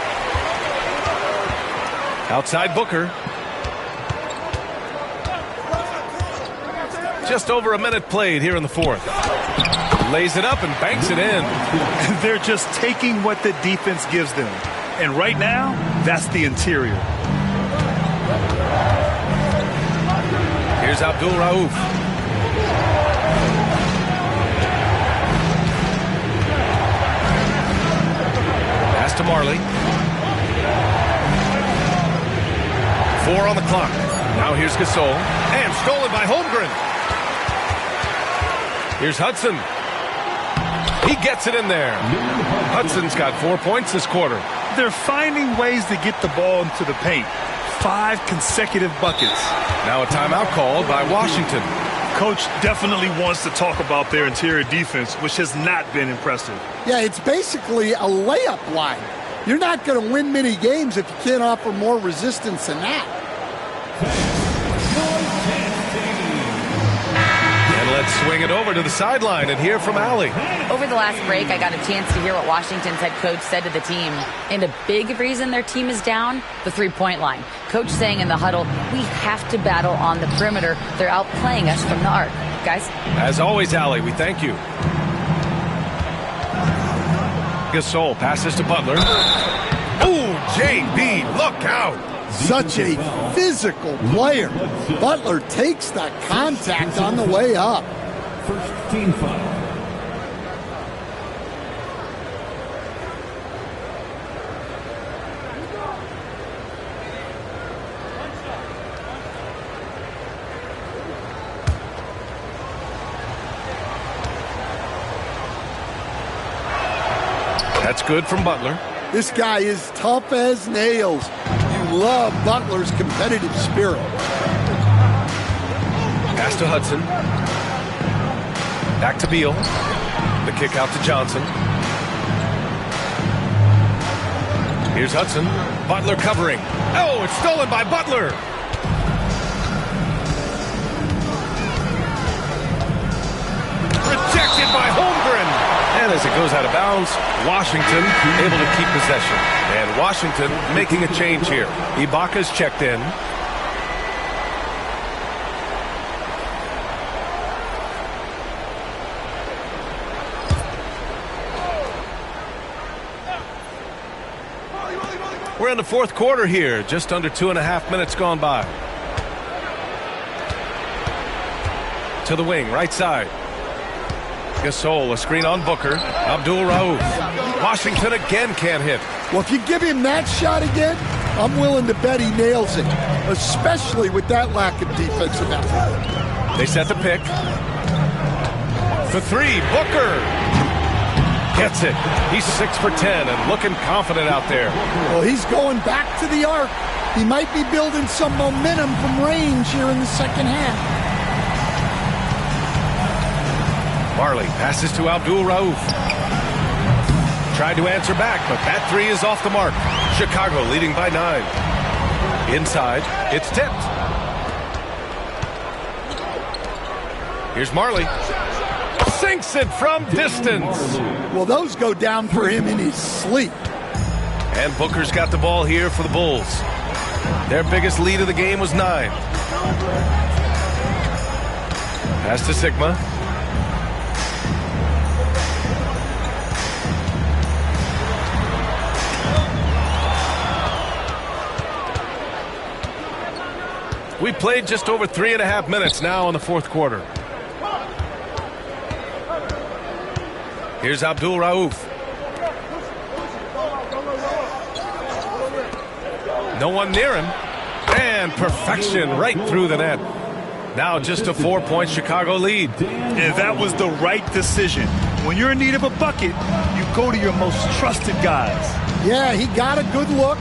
Outside Booker. Just over a minute played here in the fourth. Lays it up and banks it in. They're just taking what the defense gives them. And right now, that's the interior. Here's Abdul Rauf. Pass to Marley. 4 on the clock. Now here's Gasol. And stolen by Holmgren. Here's Hudson. He gets it in there. Hudson's got 4 points this quarter. They're finding ways to get the ball into the paint. 5 consecutive buckets. Now a timeout called by Washington. Coach definitely wants to talk about their interior defense, which has not been impressive. Yeah, it's basically a layup line. You're not going to win many games if you can't offer more resistance than that. And let's swing it over to the sideline and hear from Allie. Over the last break, I got a chance to hear what Washington's head coach said to the team. And a big reason their team is down, the three-point line. Coach saying in the huddle, we have to battle on the perimeter. They're outplaying us from the arc. Guys? As always, Allie, we thank you. Gasol passes to Butler. Oh, JB, look out. Such a physical player. Butler takes the contact on the way up. First team foul. That's good from Butler. This guy is tough as nails. You love Butler's competitive spirit. Pass to Hudson. Back to Beal. The kick out to Johnson. Here's Hudson. Butler covering. Oh, it's stolen by Butler. Rejected by Holmgren. And as it goes out of bounds, Washington able to keep possession. And Washington making a change here. Ibaka's checked in. We're in the fourth quarter here. Just under 2.5 minutes gone by. To the wing, right side. Gasol, a screen on Booker. Abdul-Rauf. Washington again can't hit. Well, if you give him that shot again, I'm willing to bet he nails it, especially with that lack of defensive effort. They set the pick. For three, Booker. Gets it. He's 6 for 10 and looking confident out there. Well, he's going back to the arc. He might be building some momentum from range here in the second half. Marley passes to Abdul-Rauf. Tried to answer back, but that three is off the mark. Chicago leading by 9. Inside, it's tipped. Here's Marley. Sinks it from distance. Well, those go down for him in his sleep. And Booker's got the ball here for the Bulls. Their biggest lead of the game was 9. Pass to Sigma. We played just over 3.5 minutes now in the fourth quarter. Here's Abdul-Rauf. No one near him. And perfection right through the net. Now just a 4-point Chicago lead. And that was the right decision. When you're in need of a bucket, you go to your most trusted guys. Yeah, he got a good look,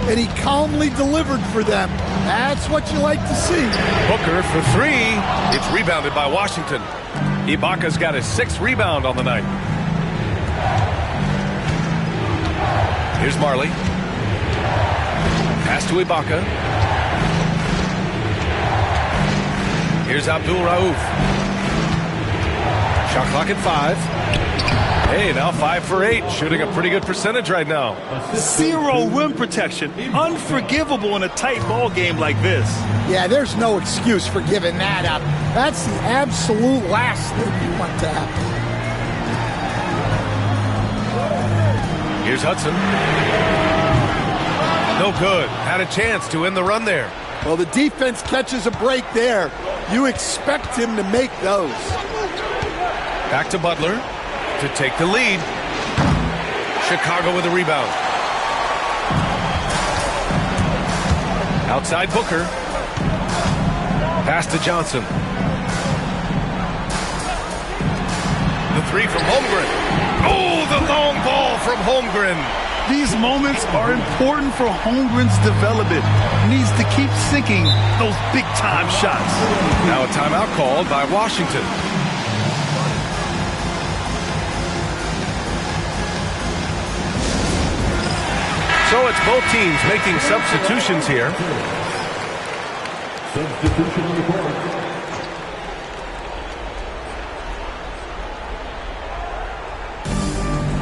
and he calmly delivered for them. That's what you like to see. Booker for 3. It's rebounded by Washington. Ibaka's got his 6th rebound on the night. Here's Marley. Pass to Ibaka. Here's Abdul-Rauf. Shot clock at 5. Hey, now 5 for 8. Shooting a pretty good percentage right now. 0 rim protection. Unforgivable in a tight ball game like this. Yeah, there's no excuse for giving that up. That's the absolute last thing you want to happen. Here's Hudson. No good. Had a chance to end the run there. Well, the defense catches a break there. You expect him to make those. Back to Butler to take the lead. Chicago with a rebound. Outside Booker. Pass to Johnson. The 3 from Holmgren. Oh, the long ball from Holmgren. These moments are important for Holmgren's development. He needs to keep sinking those big-time shots. Now a timeout called by Washington. So it's both teams making substitutions here. Substitution on the board.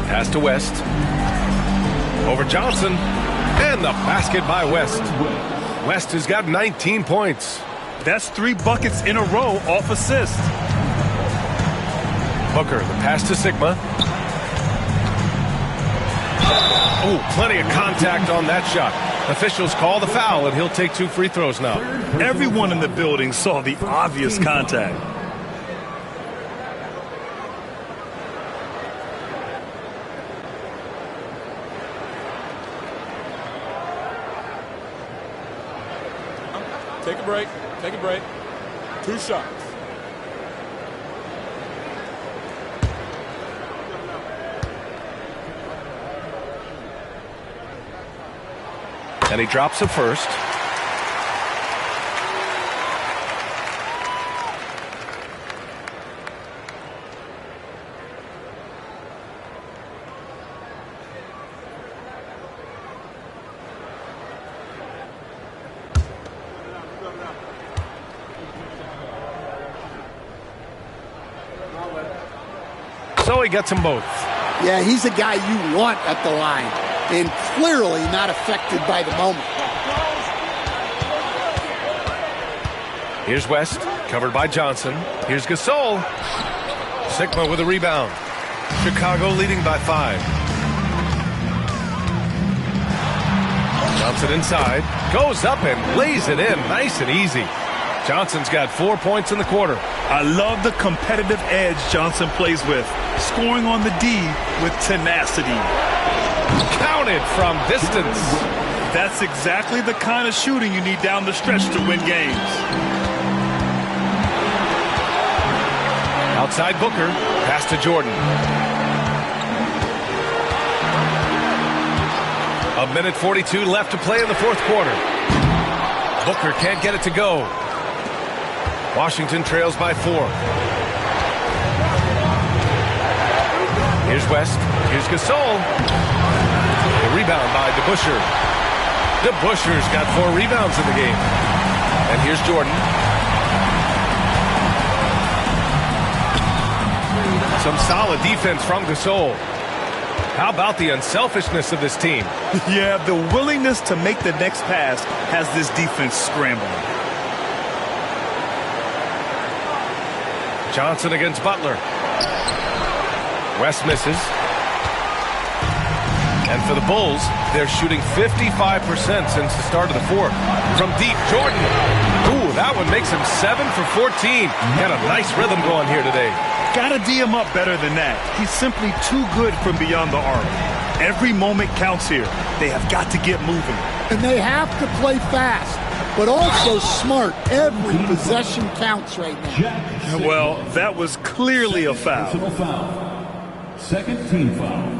Pass to West. Over Johnson. And the basket by West. West has got 19 points. That's 3 buckets in a row off assist. Booker, the pass to Sigma. Oh, plenty of contact on that shot. Officials call the foul, and he'll take 2 free throws now. Everyone in the building saw the obvious contact. Take a break. Take a break. 2 shots. And he drops it first. So he gets them both. Yeah, he's a guy you want at the line, and clearly not affected by the moment. Here's West, covered by Johnson. Here's Gasol. Sigma with a rebound. Chicago leading by 5. Johnson inside, goes up and lays it in, nice and easy. Johnson's got 4 points in the quarter. I love the competitive edge Johnson plays with, scoring on the D with tenacity. Counted from distance. That's exactly the kind of shooting you need down the stretch to win games. Outside Booker, pass to Jordan. A minute 42 left to play in the 4th quarter. Booker can't get it to go. Washington trails by 4. Here's West. Here's Gasol. The rebound by DeBusschere. DeBusschere's got 4 rebounds in the game. And here's Jordan. Some solid defense from Gasol. How about the unselfishness of this team? Yeah, the willingness to make the next pass has this defense scrambling. Johnson against Butler. West misses. And for the Bulls, they're shooting 55% since the start of the 4th. From deep, Jordan. Ooh, that one makes him 7 for 14. Got a nice rhythm going here today. Gotta D him up better than that. He's simply too good from beyond the arc. Every moment counts here. They have got to get moving. And they have to play fast, but also smart. Every possession counts right now. Well, that was clearly a foul. Second team foul.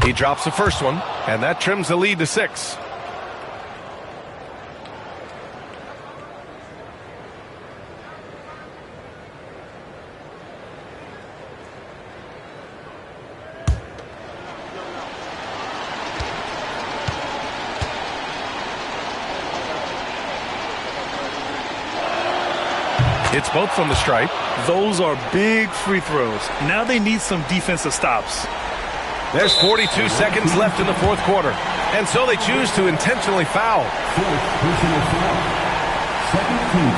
He drops the first one, and that trims the lead to 6. It's both from the stripe. Those are big free throws. Now they need some defensive stops. There's 42 seconds left in the 4th quarter. And so they choose to intentionally foul. 4th personal foul. Second team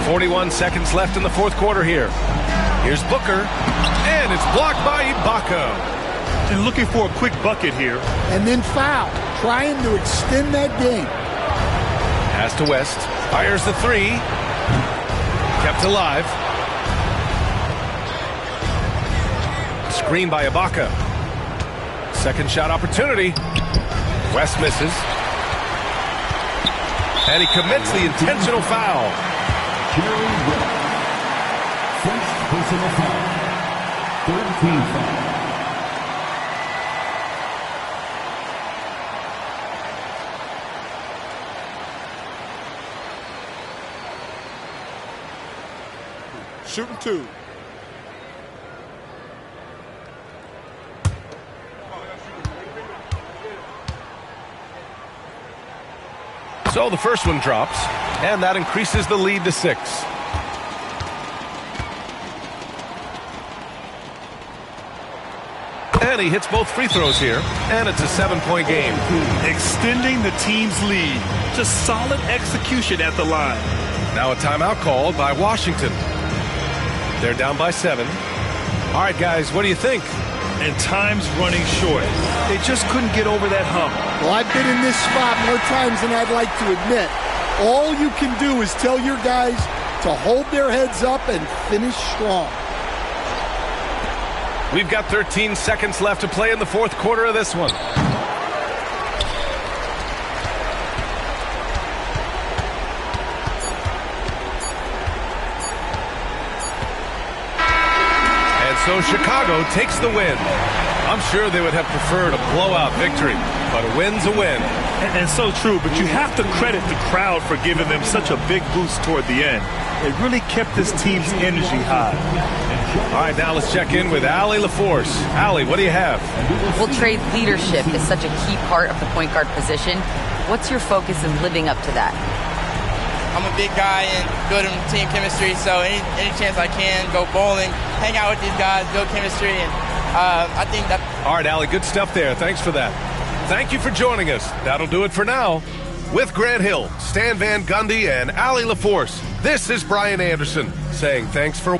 foul. 41 seconds left in the 4th quarter here. Here's Booker, and it's blocked by Ibaka. And looking for a quick bucket here. And then foul, trying to extend that game. Pass to West, fires the 3, kept alive. screen by Ibaka. Second shot opportunity. West misses. And he commits the intentional foul. First personal foul. Third team foul. Shooting 2. So the first one drops, and that increases the lead to 6. And he hits both free throws here, and it's a 7-point game. Extending the team's lead. Just solid execution at the line. Now a timeout called by Washington. They're down by 7. All right, guys, what do you think? And time's running short. They just couldn't get over that hump. Well, I've been in this spot more times than I'd like to admit. All you can do is tell your guys to hold their heads up and finish strong. We've got 13 seconds left to play in the fourth quarter of this one. So Chicago takes the win. I'm sure they would have preferred a blowout victory, but a win's a win. And so true, but you have to credit the crowd for giving them such a big boost toward the end. It really kept this team's energy high. All right, now let's check in with Allie LaForce. Allie, what do you have? Well, Trey, leadership is such a key part of the point guard position. What's your focus in living up to that? I'm a big guy and building team chemistry, so any chance I can, go bowling, hang out with these guys, build chemistry, and I think that... All right, Allie, good stuff there. Thanks for that. Thank you for joining us. That'll do it for now. With Grant Hill, Stan Van Gundy, and Allie LaForce, this is Brian Anderson saying thanks for...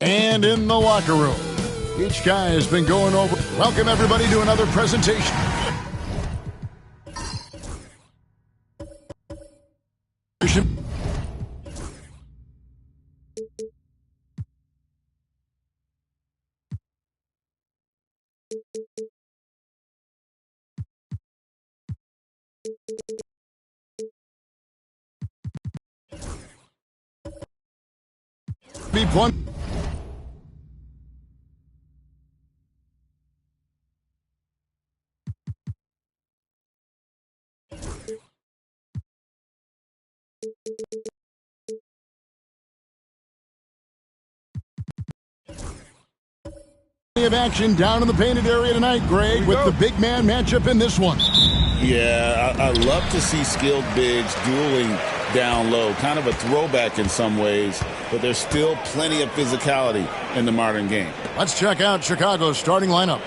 And in the locker room, each guy has been going over. Welcome, everybody, to another presentation. Be one. Of action down in the painted area tonight, Greg, with the big man matchup in this one. Yeah, I love to see skilled bigs dueling down low. Kind of a throwback in some ways, but there's still plenty of physicality in the modern game. Let's check out Chicago's starting lineup.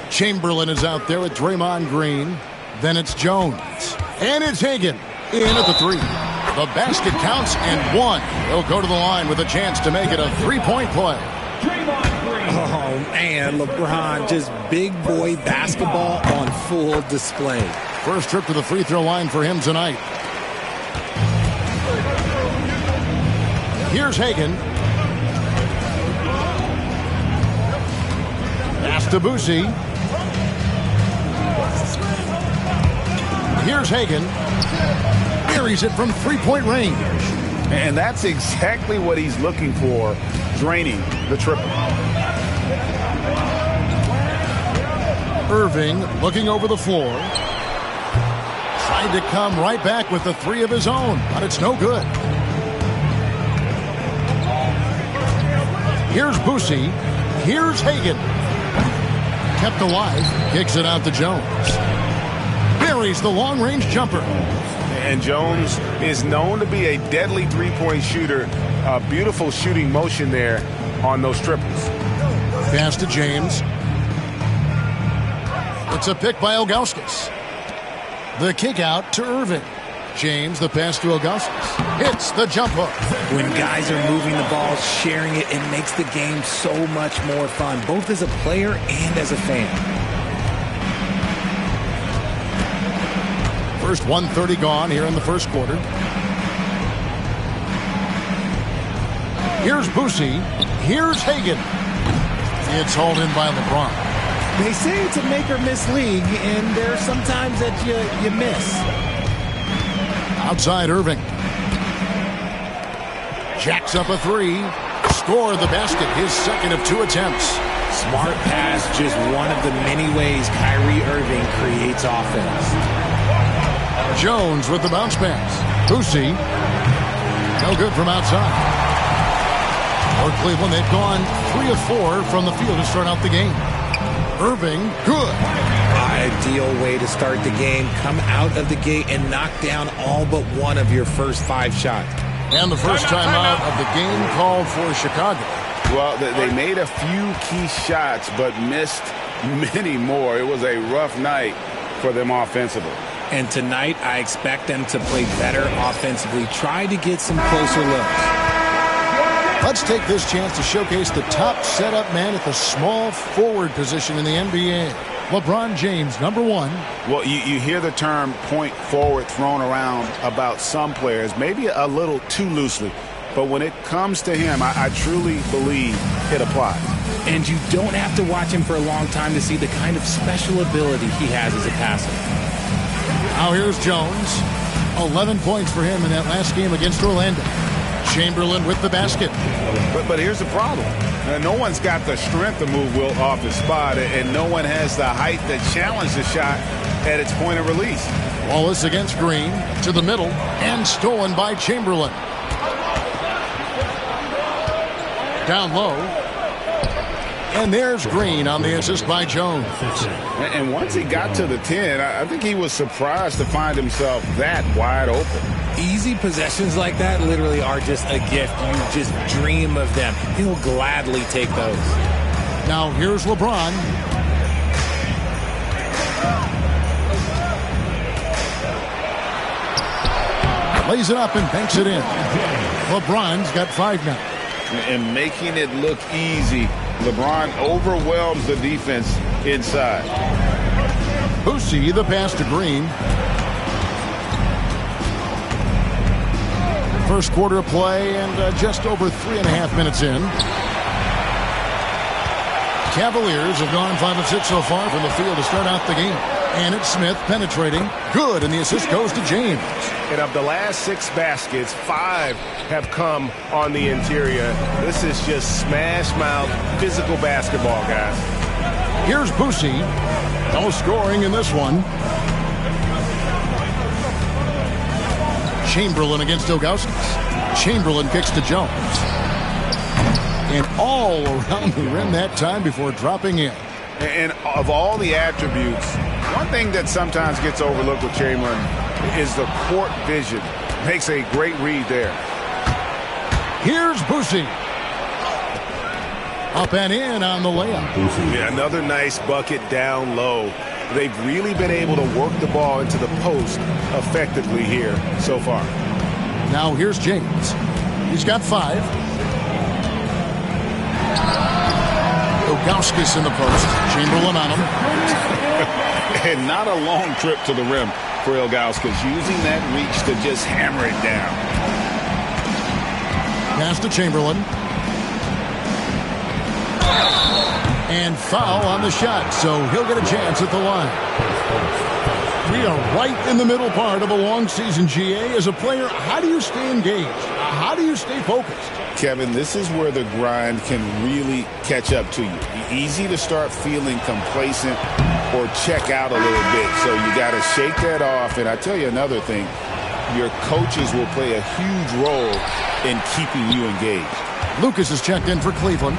Chamberlain is out there with Draymond Green. Then it's Jones. And it's Hagan in at the three. The basket counts and one. He'll go to the line with a chance to make it a three-point play. Oh, man, LeBron, just big boy basketball on full display. First trip to the free throw line for him tonight. Here's Hagan. Pass to Boosie. Here's Hagan. Buries it from three-point range. And that's exactly what he's looking for, draining the triple. Irving looking over the floor. Tried to come right back with the three of his own, but it's no good. Here's Boosie. Here's Hagan. Kept alive. Kicks it out to Jones. Buries the long-range jumper. And Jones is known to be a deadly three-point shooter. A beautiful shooting motion there on those triples. Pass to James. It's a pick by Ilgauskas. The kick out to Irving. James, the pass to Ilgauskas. Hits the jump hook. When guys are moving the ball, sharing it, it makes the game so much more fun, both as a player and as a fan. First 1:30 gone here in the first quarter. Here's Boosie. Here's Hagan. It's hauled in by LeBron. They say it's a make-or-miss league, and there's sometimes that you miss. Outside Irving. Jacks up a three. Scored the basket, his second of two attempts. Smart pass, just one of the many ways Kyrie Irving creates offense. Jones with the bounce pass. Boosie. No good from outside. For Cleveland, they've gone 3 of 4 from the field to start out the game. Irving, good. Ideal way to start the game. Come out of the gate and knock down all but one of your first 5 shots. And the first time out of the game called for Chicago. Well, they made a few key shots, but missed many more. It was a rough night for them offensively. And tonight, I expect them to play better offensively. Try to get some closer looks. Let's take this chance to showcase the top setup man at the small forward position in the NBA. LeBron James, number 1. Well, you hear the term point forward thrown around about some players, maybe a little too loosely. But when it comes to him, I truly believe it applies. And you don't have to watch him for a long time to see the kind of special ability he has as a passer. Now here's Jones. 11 points for him in that last game against Orlando. Chamberlain with the basket. But here's the problem. No one's got the strength to move Wilt off his spot, and no one has the height that challenged the shot at its point of release. Wallace against Green to the middle and stolen by Chamberlain. Down low. And there's Green on the assist by Jones. And once he got to the 10, I think he was surprised to find himself that wide open. Easy possessions like that literally are just a gift. You just dream of them. He'll gladly take those. Now here's LeBron. Lays it up and banks it in. LeBron's got 5 now. And making it look easy, LeBron overwhelms the defense inside. Boosie, the pass to Green. First quarter of play and just over 3.5 minutes in. Cavaliers have gone 5 of 6 so far from the field to start out the game. And it's Smith penetrating. Good, and the assist goes to James. And of the last 6 baskets, 5 have come on the interior. This is just smash mouth physical basketball, guys. Here's Boosie. No scoring in this one. Chamberlain against Ilgauskas. Chamberlain kicks to Jones. And all around the rim that time before dropping in. And of all the attributes, one thing that sometimes gets overlooked with Chamberlain is the court vision. Makes a great read there. Here's Boosie. Up and in on the layup. Yeah, another nice bucket down low. They've really been able to work the ball into the post effectively here so far. Now here's James. He's got 5. Ilgauskas in the post. Chamberlain on him. And not a long trip to the rim for Ilgauskas, using that reach to just hammer it down. Pass to Chamberlain. And foul on the shot, so he'll get a chance at the line. We are right in the middle part of a long season, GA. As a player, how do you stay engaged? How do you stay focused? Kevin, this is where the grind can really catch up to you. Easy to start feeling complacent or check out a little bit. So you got to shake that off. And I tell you another thing, your coaches will play a huge role in keeping you engaged. Lucas is checked in for Cleveland.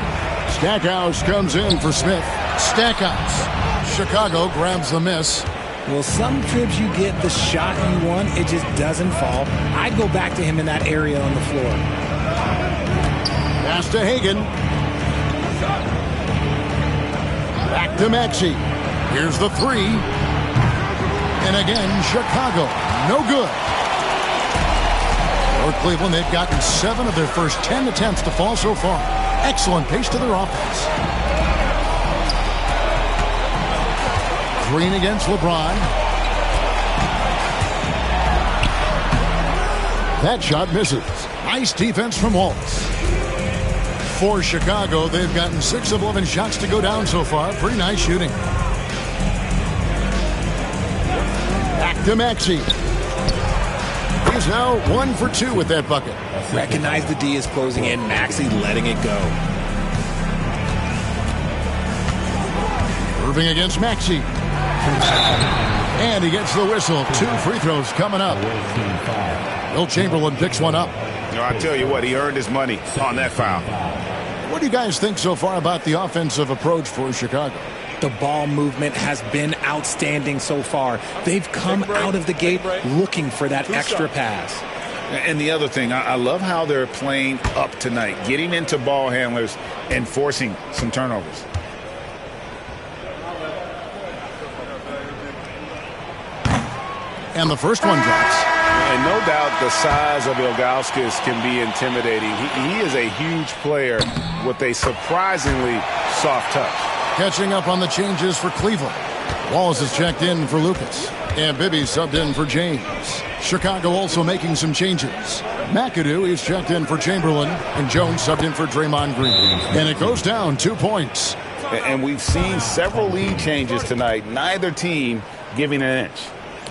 Stackhouse comes in for Smith. Stackhouse. Chicago grabs the miss. Well, some trips you get the shot you want, it just doesn't fall. I'd go back to him in that area on the floor. Pass to Hagan. Back to Maxey. Here's the 3. And again, Chicago. No good. For Cleveland, they've gotten 7 of their first 10 attempts to fall so far. Excellent pace to their offense. Green against LeBron. That shot misses. Nice defense from Wallace. For Chicago, they've gotten 6 of 11 shots to go down so far. Pretty nice shooting. Back to Maxey. He's now 1 for 2 with that bucket. Recognize the D is closing in. Maxey letting it go. Irving against Maxey. And he gets the whistle. 2 free throws coming up. Will Chamberlain picks one up. No, I tell you what, he earned his money on that foul. What do you guys think so far about the offensive approach for Chicago? The ball movement has been outstanding so far. They've come out of the gate looking for that extra pass. And the other thing, I love how they're playing up tonight, getting into ball handlers and forcing some turnovers. And the first one drops. And no doubt the size of Ilgauskas can be intimidating. He is a huge player with a surprisingly soft touch. Catching up on the changes for Cleveland. Wallace is checked in for Lucas. And Bibby subbed in for James. Chicago also making some changes. McAdoo is checked in for Chamberlain. And Jones subbed in for Draymond Green. And it goes down 2 points. And we've seen several lead changes tonight. Neither team giving an inch.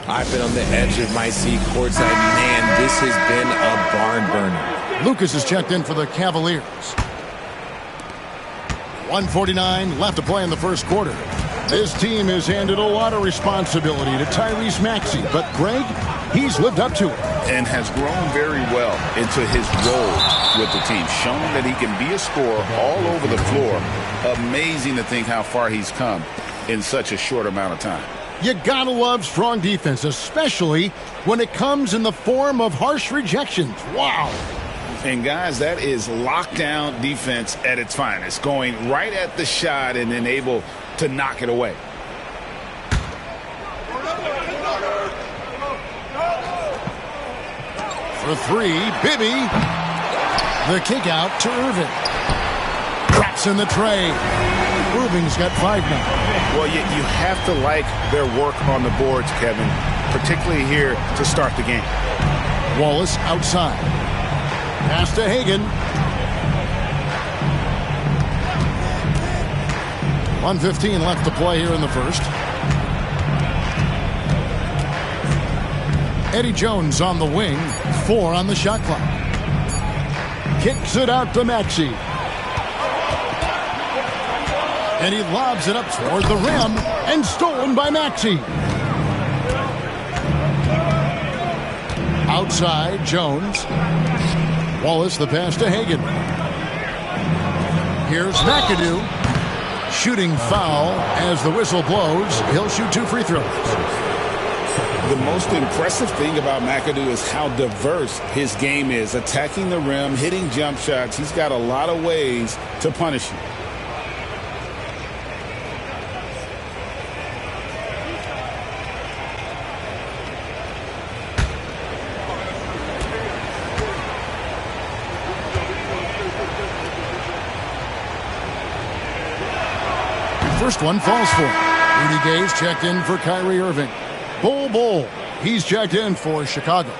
I've been on the edge of my seat courtside. Man, this has been a barn burner. Lucas is checked in for the Cavaliers. 1:49 left to play in the first quarter. This team has handed a lot of responsibility to Tyrese Maxey, but Greg, he's lived up to it. And has grown very well into his role with the team, showing that he can be a scorer all over the floor. Amazing to think how far he's come in such a short amount of time. You gotta love strong defense, especially when it comes in the form of harsh rejections. Wow. And guys, that is lockdown defense at its finest, going right at the shot and then able to knock it away. For three, Bibby. The kick out to Irving. Drops in the tray. Irving's got 5 now. Well, you have to like their work on the boards, Kevin, particularly here to start the game. Wallace outside. Pass to Hagan. 1:15 left to play here in the first. Eddie Jones on the wing. 4 on the shot clock. Kicks it out to Maxey. And he lobs it up toward the rim and stolen by Maxey. Outside, Jones. Wallace, the pass to Hagan. Here's McAdoo. Shooting foul as the whistle blows. He'll shoot 2 free throws. The most impressive thing about McAdoo is how diverse his game is. Attacking the rim, hitting jump shots. He's got a lot of ways to punish you. First one falls for him. Rudy Gay's checked in for Kyrie Irving. Bull. He's checked in for Chicago.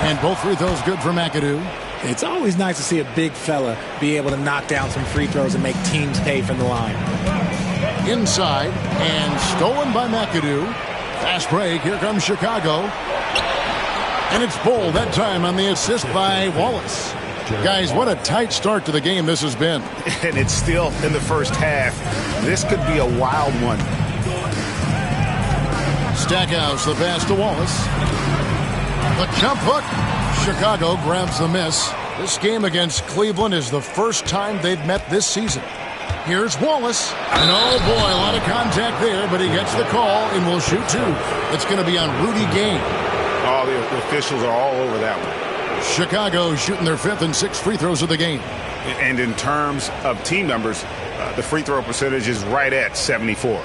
And both free throws good for McAdoo. It's always nice to see a big fella be able to knock down some free throws and make teams pay from the line. Inside and stolen by McAdoo. Fast break. Here comes Chicago. And it's Bull that time on the assist by Wallace. Guys, what a tight start to the game this has been. And it's still in the first half. This could be a wild one. Stackhouse, the pass to Wallace. The jump hook. Chicago grabs the miss. This game against Cleveland is the first time they've met this season. Here's Wallace. And oh boy, a lot of contact there, but he gets the call and will shoot 2. It's going to be on Rudy Gay. Oh, the officials are all over that one. Chicago shooting their 5th and 6th free throws of the game. And in terms of team numbers, the free throw percentage is right at 74.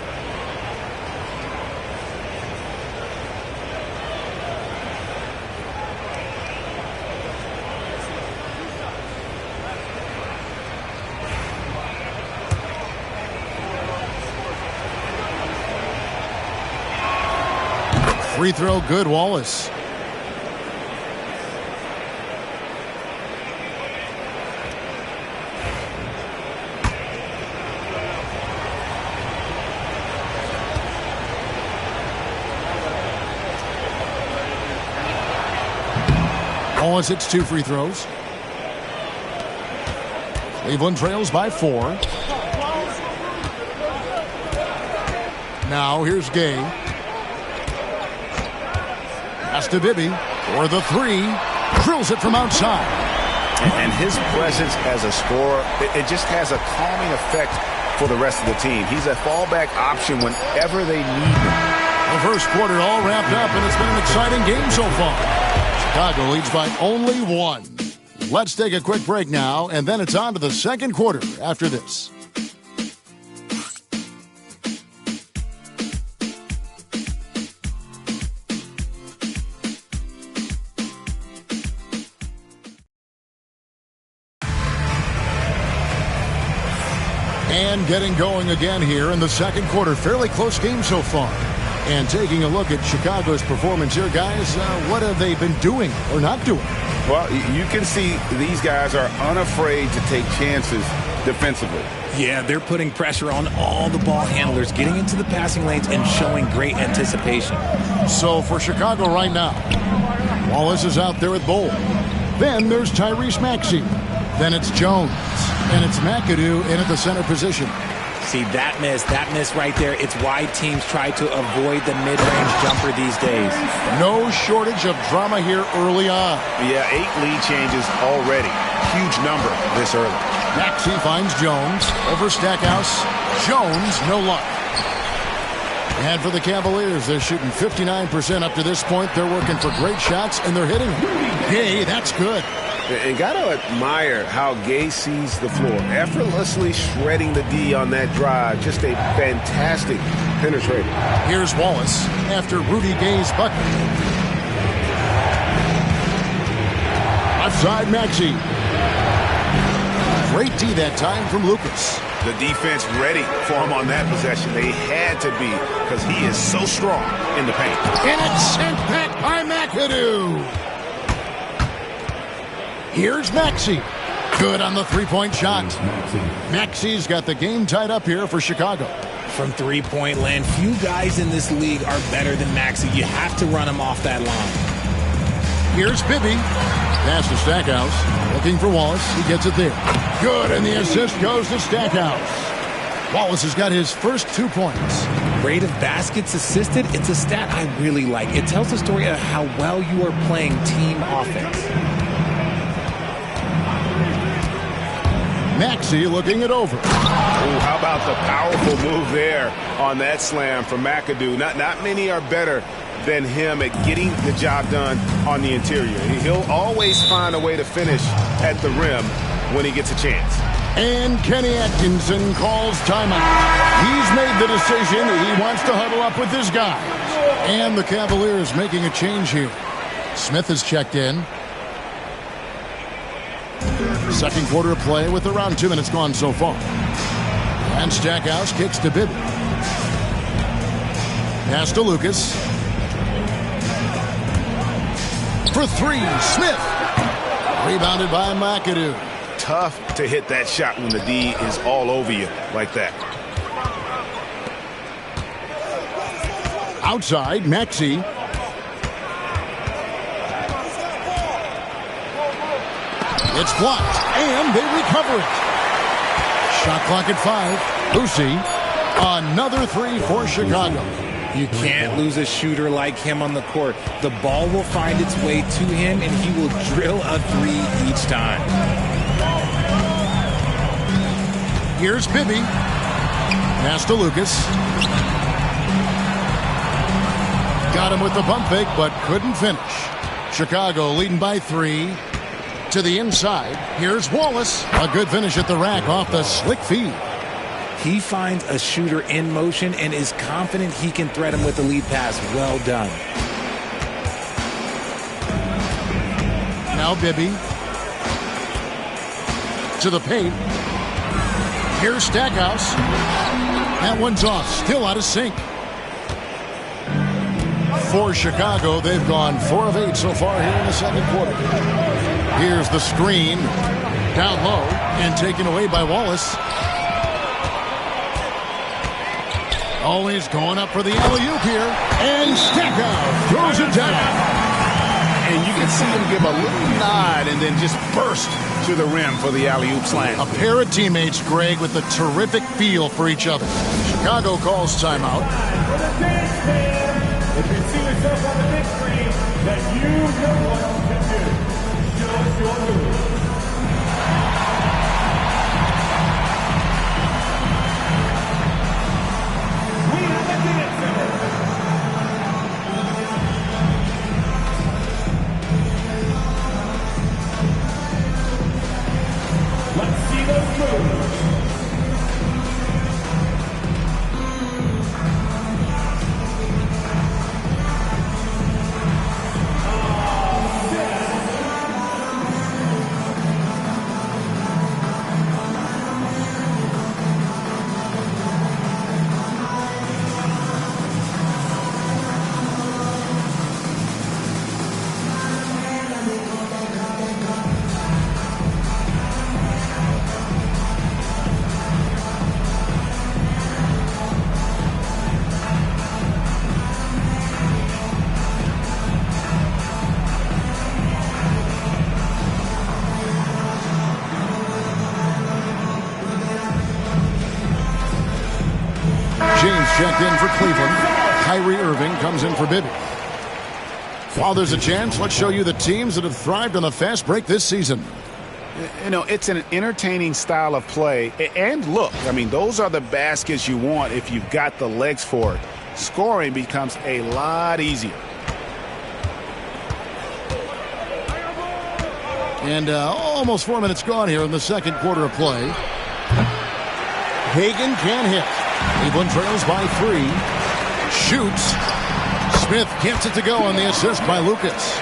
Free throw good, Wallace. Wallace hits 2 free throws. Cleveland trails by 4. Now here's Gay. Pass to Bibby for the 3. Drills it from outside. And his presence as a scorer, it just has a calming effect for the rest of the team. He's a fallback option whenever they need him. The first quarter all wrapped up, and it's been an exciting game so far. Chicago leads by only 1. Let's take a quick break now, and then it's on to the second quarter after this. And getting going again here in the second quarter. Fairly close game so far. And taking a look at Chicago's performance here, guys, what have they been doing or not doing? Well, you can see these guys are unafraid to take chances defensively. Yeah, they're putting pressure on all the ball handlers, getting into the passing lanes and showing great anticipation. So for Chicago right now, Wallace is out there with Bowl. Then there's Tyrese Maxey. Then it's Jones. And it's McAdoo in at the center position. See, that miss right there. It's why teams try to avoid the mid-range jumper these days. No shortage of drama here early on. Yeah, 8 lead changes already. Huge number this early. Maxey finds Jones over Stackhouse. Jones, no luck. And for the Cavaliers, they're shooting 59% up to this point. They're working for great shots, and they're hitting them. Gay, that's good. And got to admire how Gay sees the floor. Effortlessly shredding the D on that drive. Just a fantastic penetrator. Here's Wallace after Rudy Gay's bucket. Left side, Maxey. Great D that time from Lucas. The defense ready for him on that possession. They had to be because he is so strong in the paint. And it's sent back by McAdoo. Here's Maxey. Good on the three-point shot. Maxey's got the game tied up here for Chicago. From three-point land, few guys in this league are better than Maxey. You have to run him off that line. Here's Bibby. Pass to Stackhouse. Looking for Wallace. He gets it there. Good, and the assist goes to Stackhouse. Wallace has got his first 2 points. Rate of baskets assisted, it's a stat I really like. It tells the story of how well you are playing team offense. Maxey looking it over. Oh, how about the powerful move there on that slam from McAdoo. Not many are better than him at getting the job done on the interior. He'll always find a way to finish at the rim when he gets a chance. And Kenny Atkinson calls timeout. He's made the decision. He wants to huddle up with his guys. And the Cavaliers making a change here. Smith is checked in. Second quarter of play with around 2 minutes gone so far. And Stackhouse kicks to Bibby. Pass to Lucas. For 3, Smith. Rebounded by McAdoo. Tough to hit that shot when the D is all over you like that. Outside, Maxey. It's blocked, and they recover it. Shot clock at 5. Lucy, another 3 for Chicago. You can't lose a shooter like him on the court. The ball will find its way to him, and he will drill a 3 each time. Here's Bibby. Pass to Lucas. Got him with the pump fake, but couldn't finish. Chicago leading by 3. To the inside. Here's Wallace. A good finish at the rack off the slick feed. He finds a shooter in motion and is confident he can thread him with the lead pass. Well done. Now Bibby. To the paint. Here's Stackhouse. That one's off. Still out of sync. For Chicago, they've gone 4 of 8 so far here in the second quarter. Here's the screen. Down low and taken away by Wallace. Always going up for the alley-oop here. And Stackhouse throws it down. And you can see him give a little nod and then just burst to the rim for the alley-oop slam. A pair of teammates, Greg, with a terrific feel for each other. Chicago calls timeout. If you see yourself on the big screen, then you know what you can do. Show us your move. We have a dancer. Let's see those moves. Checked in for Cleveland. Kyrie Irving comes in for Bibby. While there's a chance, let's show you the teams that have thrived on the fast break this season. You know, it's an entertaining style of play. And look, I mean, those are the baskets you want if you've got the legs for it. Scoring becomes a lot easier. And almost 4 minutes gone here in the second quarter of play. Hagan can't hit. Cleveland trails by 3. Shoots. Smith gets it to go on the assist by Lucas.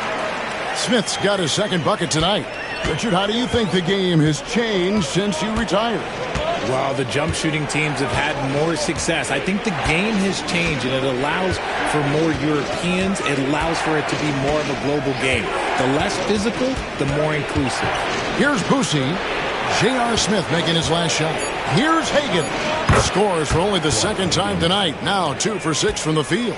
Smith's got his second bucket tonight. Richard, how do you think the game has changed since you retired? Well, the jump shooting teams have had more success. I think the game has changed, and it allows for more Europeans. It allows for it to be more of a global game. The less physical, the more inclusive. Here's Boosie. J.R. Smith making his last shot. Here's Hagan. Scores for only the second time tonight. Now 2 for 6 from the field.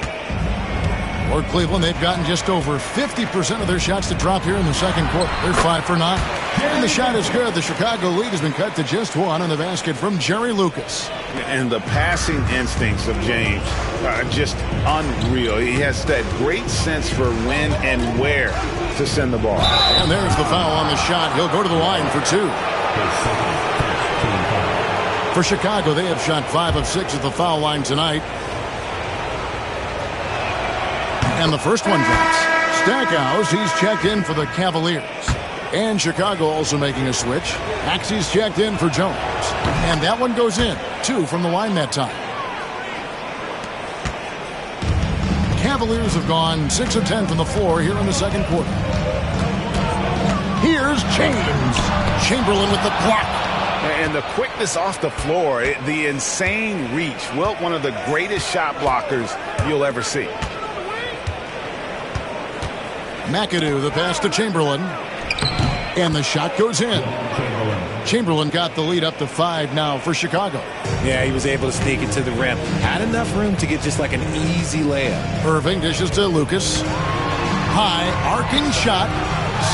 For Cleveland, they've gotten just over 50% of their shots to drop here in the second quarter. They're 5 for 9. And the shot is good. The Chicago lead has been cut to just 1 on the basket from Jerry Lucas. And the passing instincts of James are just unreal. He has that great sense for when and where to send the ball. And there's the foul on the shot. He'll go to the line for 2. For Chicago, they have shot 5 of 6 at the foul line tonight. And the first one drops. Stackhouse, he's checked in for the Cavaliers. And Chicago also making a switch. Maxey's checked in for Jones. And that one goes in. 2 from the line that time. Cavaliers have gone 6 of 10 from the floor here in the second quarter. Here's James. Chamberlain with the block. And the quickness off the floor, the insane reach. Well, one of the greatest shot blockers you'll ever see. McAdoo, the pass to Chamberlain. And the shot goes in. Chamberlain got the lead up to 5 now for Chicago. Yeah, he was able to sneak it to the rim. Had enough room to get just like an easy layup. Irving dishes to Lucas. High, arcing shot.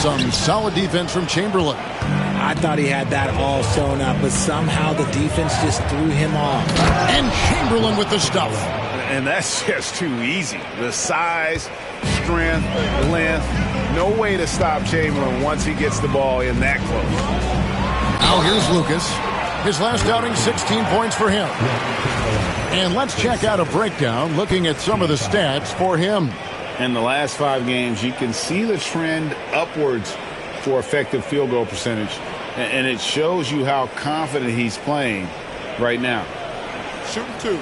Some solid defense from Chamberlain. I thought he had that all sewn up, but somehow the defense just threw him off. And Chamberlain with the stuff. And that's just too easy. The size, strength, length. No way to stop Chamberlain once he gets the ball in that close. Now here's Lucas. His last outing, 16 points for him. And let's check out a breakdown looking at some of the stats for him. In the last 5 games, you can see the trend upwards for effective field goal percentage. And it shows you how confident he's playing right now. Shooting 2.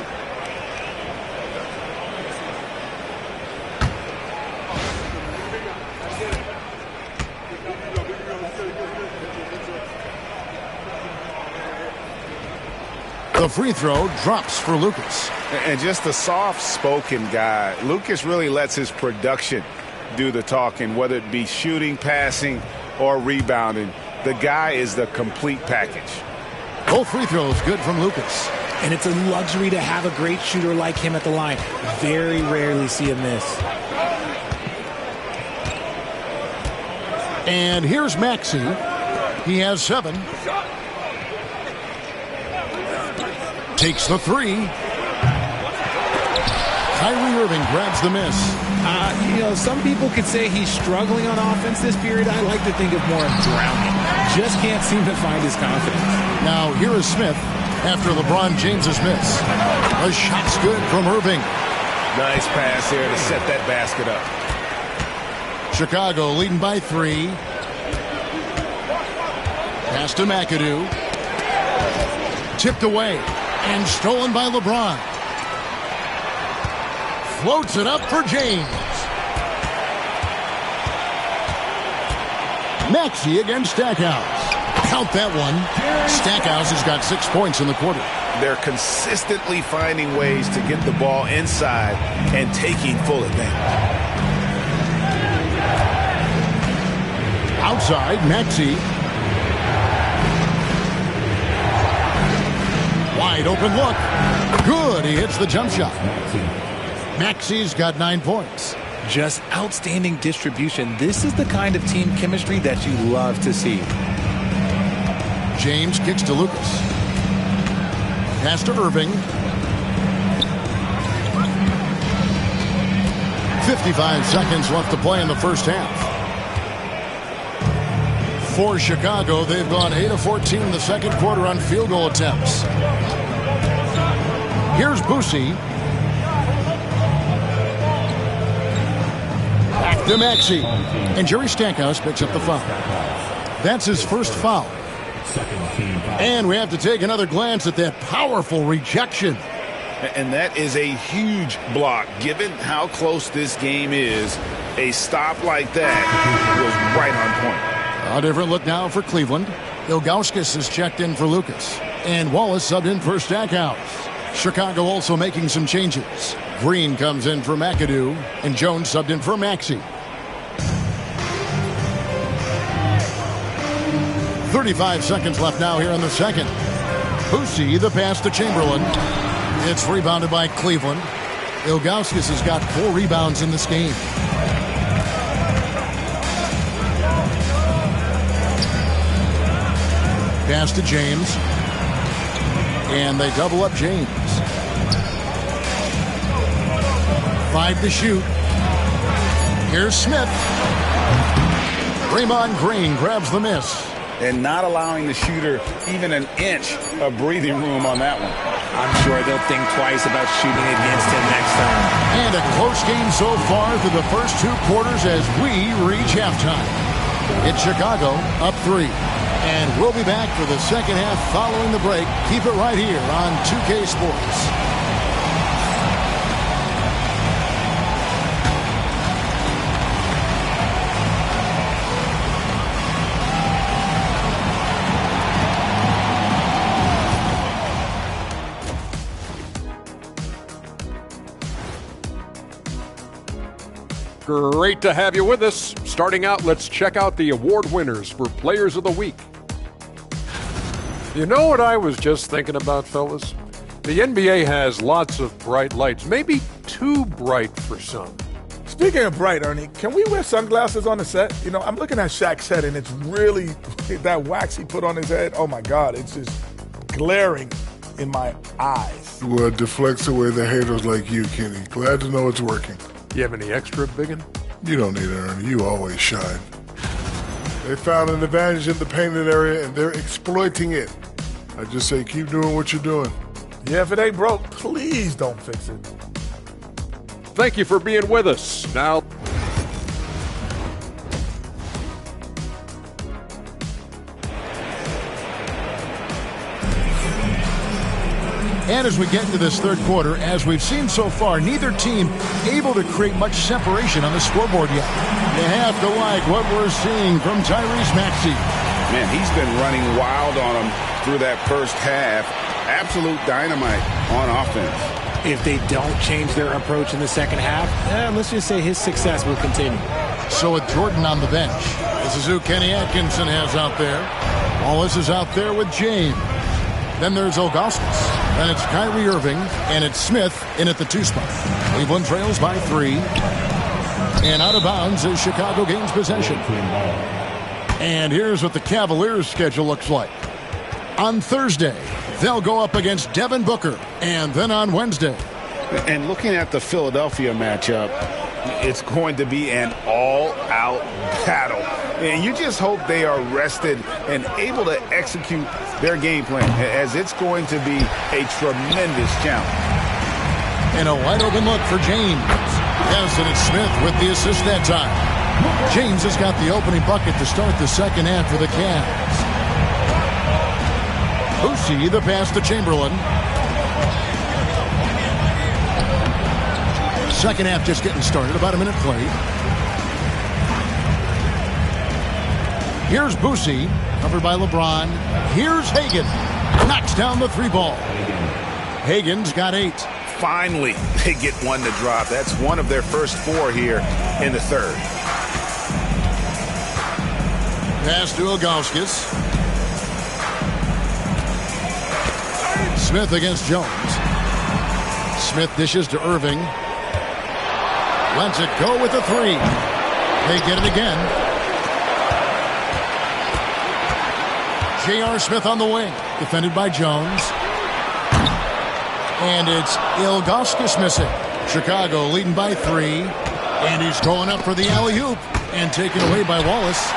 The free throw drops for Lucas. And just a soft-spoken guy. Lucas really lets his production do the talking, whether it be shooting, passing, or rebounding. The guy is the complete package. Both free throws good from Lucas. And it's a luxury to have a great shooter like him at the line. Very rarely see him miss. And here's Maxey. He has 7. Takes the 3. Kyrie Irving grabs the miss. Some people could say he's struggling on offense this period. I like to think of more of drowning. Just can't seem to find his confidence. Now here is Smith after LeBron James's miss. The shot's good from Irving. Nice pass here to set that basket up. Chicago leading by 3. Pass to McAdoo. Tipped away and stolen by LeBron. Floats it up for James. Maxey against Stackhouse. Count that one. Stackhouse has got 6 points in the quarter. They're consistently finding ways to get the ball inside and taking full advantage. Outside, Maxey. Wide open look. Good. He hits the jump shot. Maxey's got 9 points. Just outstanding distribution. This is the kind of team chemistry that you love to see. James kicks to Lucas. Pass to Irving. 55 seconds left to play in the first half. For Chicago, they've gone 8 of 14 in the second quarter on field goal attempts. Here's Boosie. Back to Maxey. And Jerry Stackhouse picks up the foul. That's his first foul. And we have to take another glance at that powerful rejection. And that is a huge block. Given how close this game is, a stop like that was right on point. A different look now for Cleveland. Ilgauskas is checked in for Lucas. And Wallace subbed in for Stackhouse. Chicago also making some changes. Green comes in for McAdoo. And Jones subbed in for Maxey. 35 seconds left now here in the second. Boosie, the pass to Chamberlain. It's rebounded by Cleveland. Ilgauskas has got 4 rebounds in this game. Pass to James. And they double up James. 5 to shoot. Here's Smith. Draymond Green grabs the miss. And not allowing the shooter even an inch of breathing room on that one. I'm sure they'll think twice about shooting against him next time. And a close game so far through the first 2 quarters as we reach halftime. It's Chicago up 3. And we'll be back for the second half following the break. Keep it right here on 2K Sports. Great to have you with us. Starting out, let's check out the award winners for Players of the Week. You know what I was just thinking about, fellas? The NBA has lots of bright lights, maybe too bright for some. Speaking of bright, Ernie, can we wear sunglasses on the set? You know, I'm looking at Shaq's head, and it's really that wax he put on his head. Oh, my God, it's just glaring in my eyes. Well, it deflects away the haters like you, Kenny. Glad to know it's working. You have any extra, biggin? You don't need it, Ernie. You always shine. They found an advantage in the painted area, and they're exploiting it. I just say keep doing what you're doing. Yeah, if it ain't broke, please don't fix it. Thank you for being with us. Now, and as we get into this third quarter, as we've seen so far, neither team able to create much separation on the scoreboard yet. You have to like what we're seeing from Tyrese Maxey. Man, he's been running wild on them through that first half. Absolute dynamite on offense. If they don't change their approach in the second half, let's just say his success will continue. So with Jordan on the bench, this is who Kenny Atkinson has out there. Wallace is out there with James. Then there's Ilgauskas. Then it's Kyrie Irving, and it's Smith in at the 2 spot. Cleveland trails by 3. And out of bounds is Chicago gains possession. And here's what the Cavaliers' schedule looks like. On Thursday, they'll go up against Devin Booker, and then on Wednesday. And looking at the Philadelphia matchup, it's going to be an all-out battle. And you just hope they are rested and able to execute their game plan, as it's going to be a tremendous challenge. And a wide-open look for James. Yes, and it's Smith with the assist that time. James has got the opening bucket to start the second half for the Cavs. Boosie, the pass to Chamberlain. Second half just getting started, about a minute played. Here's Boosie, covered by LeBron. Here's Hagan, knocks down the three ball. Hagan's got 8. Finally, they get one to drop. That's one of their first 4 here in the third. Pass to Ilgauskas. Smith against Jones. Smith dishes to Irving. Lets it go with a 3. They get it again. J.R. Smith on the wing. Defended by Jones. And it's Ilgauskas missing. Chicago leading by 3. And he's going up for the alley-oop. And taken away by Wallace.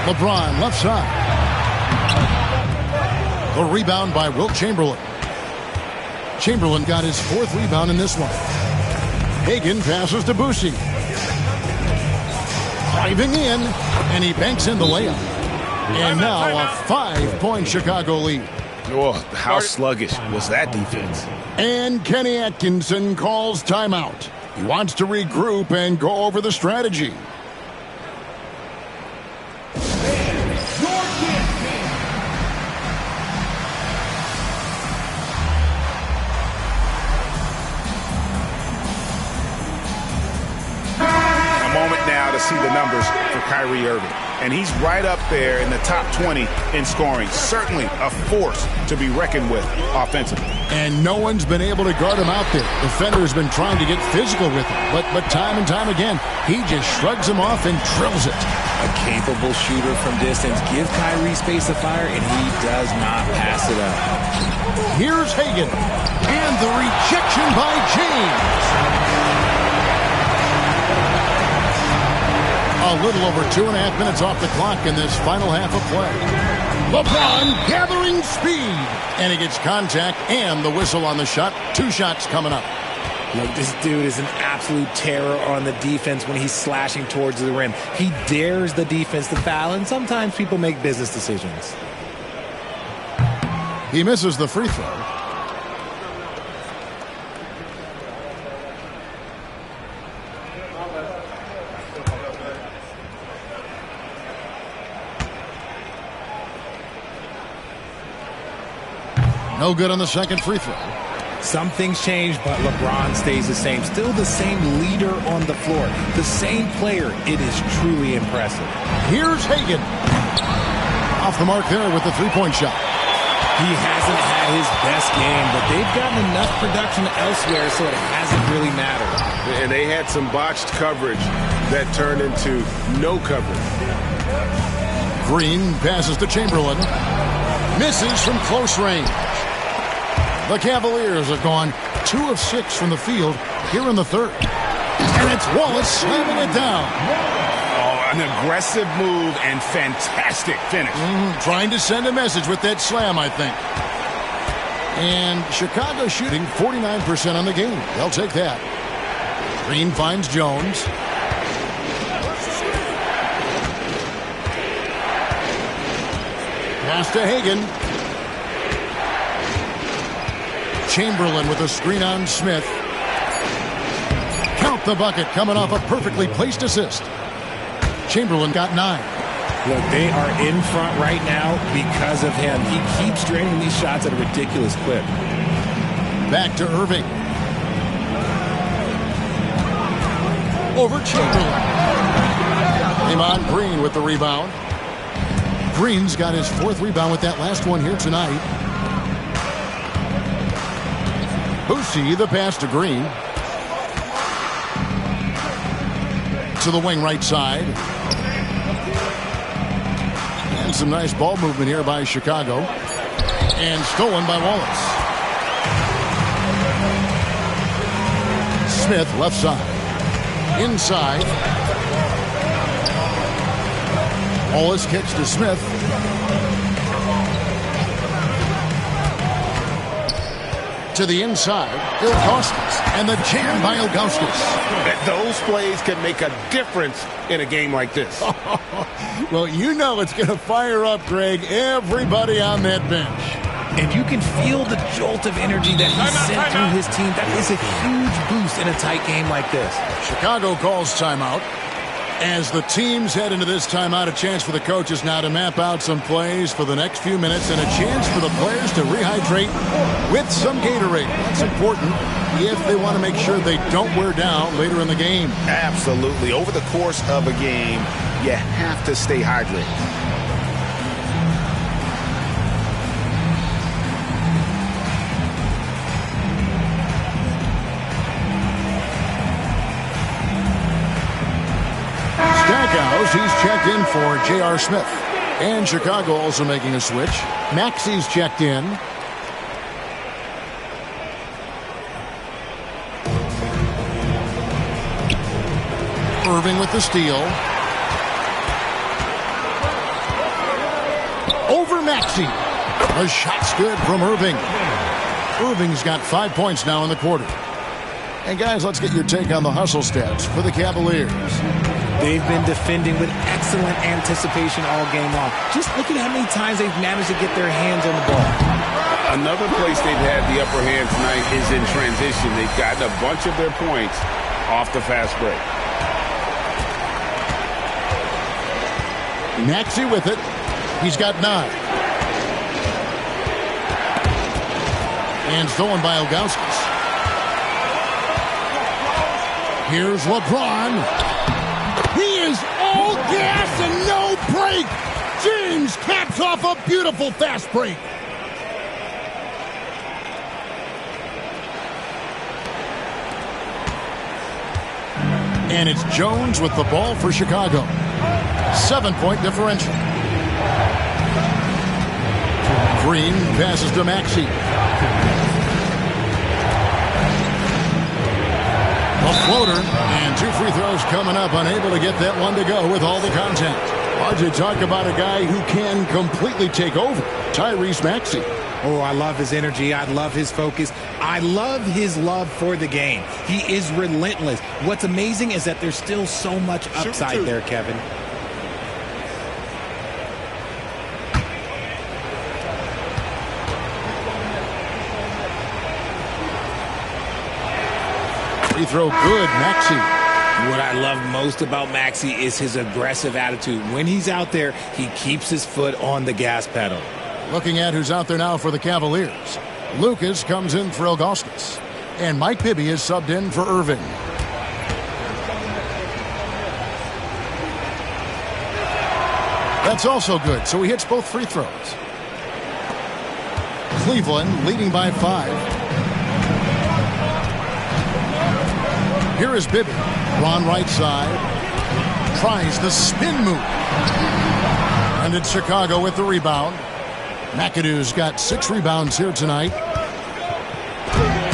LeBron left side. The rebound by Wilt Chamberlain. Chamberlain got his 4th rebound in this one. Hagan passes to Boosie. Driving in, and he banks in the layup. And now a 5-point Chicago lead. Oh, how sluggish was that defense? And Kenny Atkinson calls timeout. He wants to regroup and go over the strategy. To see the numbers for Kyrie Irving. And he's right up there in the top 20 in scoring. Certainly a force to be reckoned with offensively. And no one's been able to guard him out there. Defender's been trying to get physical with him. But time and time again, he just shrugs him off and drills it. A capable shooter from distance. Give Kyrie space to fire, and he does not pass it up. Here's Hagan. And the rejection by James. A little over 2.5 minutes off the clock in this final half of play. LeBron gathering speed. And he gets contact and the whistle on the shot. 2 shots coming up. Look, this dude is an absolute terror on the defense when he's slashing towards the rim. He dares the defense to foul, and sometimes people make business decisions. He misses the free throw. No good on the second free throw. Some things change, but LeBron stays the same. Still the same leader on the floor. The same player. It is truly impressive. Here's Hagan. Off the mark there with the three-point shot. He hasn't had his best game, but they've gotten enough production elsewhere, so it hasn't really mattered. And they had some botched coverage that turned into no coverage. Green passes to Chamberlain. Misses from close range. The Cavaliers have gone 2 of 6 from the field here in the third. And it's Wallace slamming it down. Oh, an aggressive move and fantastic finish. Trying to send a message with that slam, I think. And Chicago shooting 49% on the game. They'll take that. Green finds Jones. Pass to Hagan. Chamberlain with a screen on Smith. Count the bucket coming off a perfectly placed assist. Chamberlain got 9. Look, they are in front right now because of him. He keeps draining these shots at a ridiculous clip. Back to Irving. Over Chamberlain. Iman Green with the rebound. Green's got his 4th rebound with that last one here tonight. Boosie, the pass to Green. To the wing right side. And some nice ball movement here by Chicago. And stolen by Wallace. Smith, left side. Inside. Wallace kicks to Smith. To the inside. Ilgauskas. And the jam by Ilgauskas. Those plays can make a difference in a game like this. Well, you know it's going to fire up, Greg, everybody on that bench. And you can feel the jolt of energy that he sent through his team. That is a huge boost in a tight game like this. Chicago calls timeout. As the teams head into this timeout, a chance for the coaches now to map out some plays for the next few minutes and a chance for the players to rehydrate with some Gatorade. That's important if they want to make sure they don't wear down later in the game. Absolutely. Over the course of a game, you have to stay hydrated. He's checked in for J.R. Smith. And Chicago also making a switch. Maxey's checked in. Irving with the steal. Over Maxey. The shot's good from Irving. Irving's got 5 points now in the quarter. And guys, let's get your take on the hustle stats for the Cavaliers. They've been defending with excellent anticipation all game long. Just look at how many times they've managed to get their hands on the ball. Another place they've had the upper hand tonight is in transition. They've gotten a bunch of their points off the fast break. Maxey with it. He's got 9. And stolen by Ilgauskas. Here's LeBron. He is all gas and no break. James caps off a beautiful fast break. And it's Jones with the ball for Chicago. 7-point differential. Green passes to Maxey. A floater, and 2 free throws coming up, unable to get that one to go with all the contact. RJ, talk about a guy who can completely take over. Tyrese Maxey. Oh, I love his energy. I love his focus. I love his love for the game. He is relentless. What's amazing is that there's still so much upside there, Kevin. Free throw good, Maxey. What I love most about Maxey is his aggressive attitude. When he's out there, he keeps his foot on the gas pedal. Looking at who's out there now for the Cavaliers. Lucas comes in for Ilgauskas. And Mike Bibby is subbed in for Irving. That's also good, so he hits both free throws. Cleveland leading by 5. Here is Bibby. Ron right side. Tries the spin move. And it's Chicago with the rebound. McAdoo's got 6 rebounds here tonight.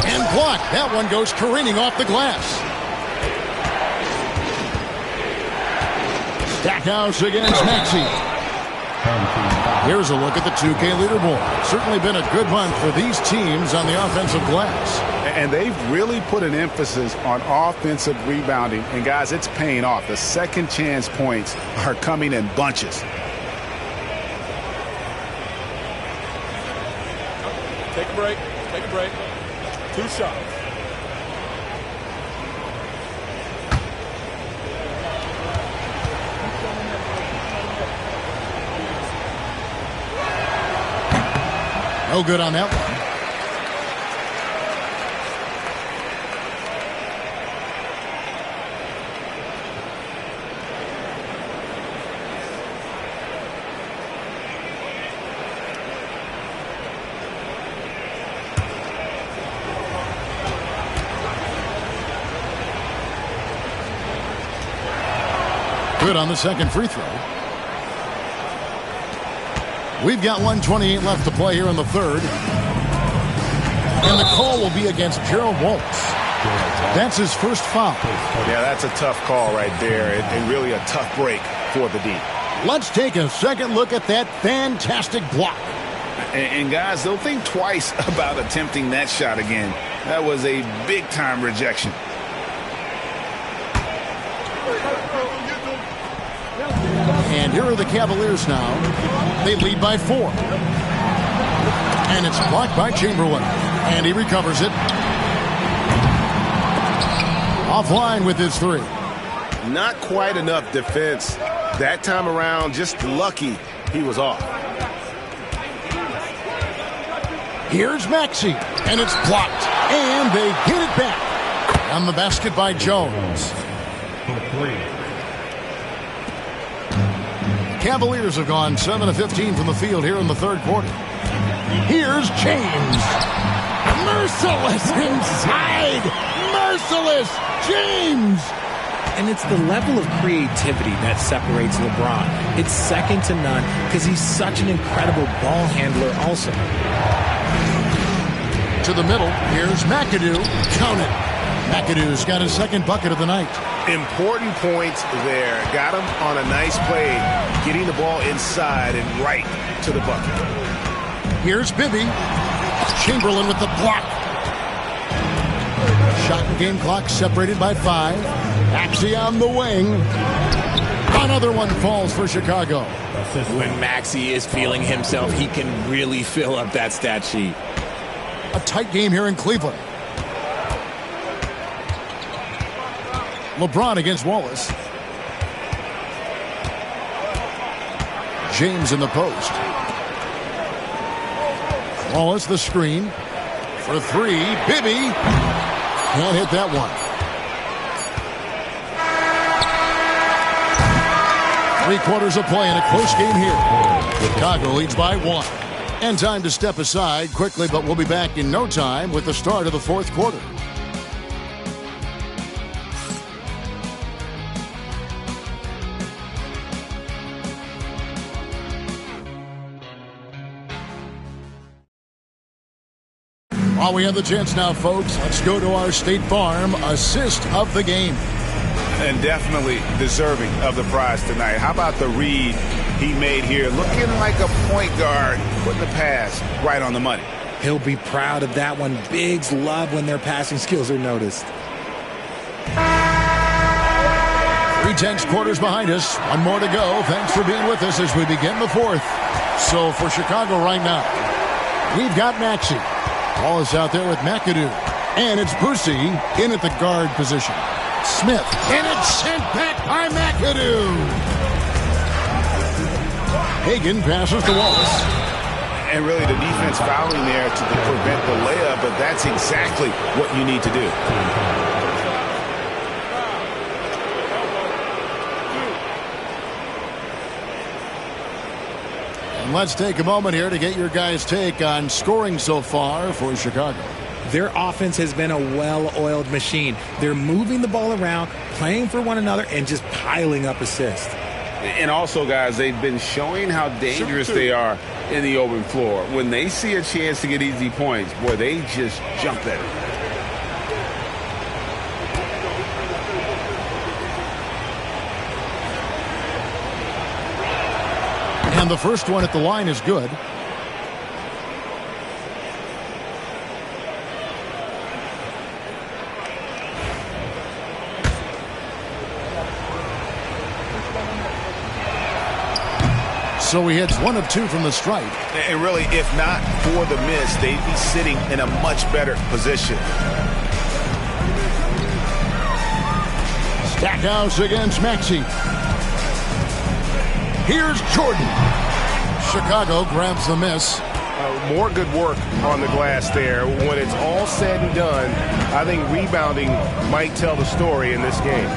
And blocked. That one goes careening off the glass. Stackhouse against Maxey. Here's a look at the 2K leaderboard. Certainly been a good month for these teams on the offensive glass. And they've really put an emphasis on offensive rebounding. And, guys, it's paying off. The second chance points are coming in bunches. Take a break. Take a break. 2 shots. No good on that one. Good on the second free throw. We've got 1:28 left to play here in the third. And the call will be against Gerald Wallace. That's his first foul. Yeah, that's a tough call right there, and really a tough break for the D. Let's take a second look at that fantastic block. And guys, they'll think twice about attempting that shot again. That was a big-time rejection. And here are the Cavaliers now. They lead by 4. And it's blocked by Chamberlain. And he recovers it. Offline with his 3. Not quite enough defense that time around. Just lucky he was off. Here's Maxey. And it's blocked. And they get it back. On the basket by Jones. Cavaliers have gone 7 of 15 from the field here in the third quarter. Here's James. Merciless inside. Merciless James. And it's the level of creativity that separates LeBron. It's second to none because he's such an incredible ball handler also. To the middle. Here's McAdoo. Count it. McAdoo's got his second bucket of the night. Important points there. Got him on a nice play, getting the ball inside and right to the bucket. Here's Bibby. Chamberlain with the block. Shot and game clock separated by 5. Maxey on the wing. Another one falls for Chicago. When Maxey is feeling himself, he can really fill up that stat sheet. A tight game here in Cleveland. LeBron against Wallace. James in the post. Wallace the screen. For 3. Bibby. Can't hit that one. 3 quarters of play in a close game here. Chicago leads by 1. And time to step aside quickly, but we'll be back in no time with the start of the fourth quarter. While we have the chance now, folks, let's go to our State Farm assist of the game. And definitely deserving of the prize tonight. How about the read he made here? Looking like a point guard, putting the pass right on the money. He'll be proud of that one. Bigs love when their passing skills are noticed. 3/10 quarters behind us. One more to go. Thanks for being with us as we begin the fourth. So for Chicago right now, we've got Maxey. Ball is out there with McAdoo. And it's Brucey in at the guard position. Smith. And it's sent back by McAdoo. Hagan passes to Wallace. And really the defense fouling there to prevent the layup, but that's exactly what you need to do. And let's take a moment here to get your guys' take on scoring so far for Chicago. Their offense has been a well-oiled machine. They're moving the ball around, playing for one another, and just piling up assists. And also, guys, they've been showing how dangerous they are in the open floor. When they see a chance to get easy points, boy, they just jump at it. And the first one at the line is good. So he hits 1 of 2 from the stripe. And really, if not for the miss, they'd be sitting in a much better position. Stackhouse against Maxey. Here's Jordan. Chicago grabs the miss. More good work on the glass there. When it's all said and done, I think rebounding might tell the story in this game.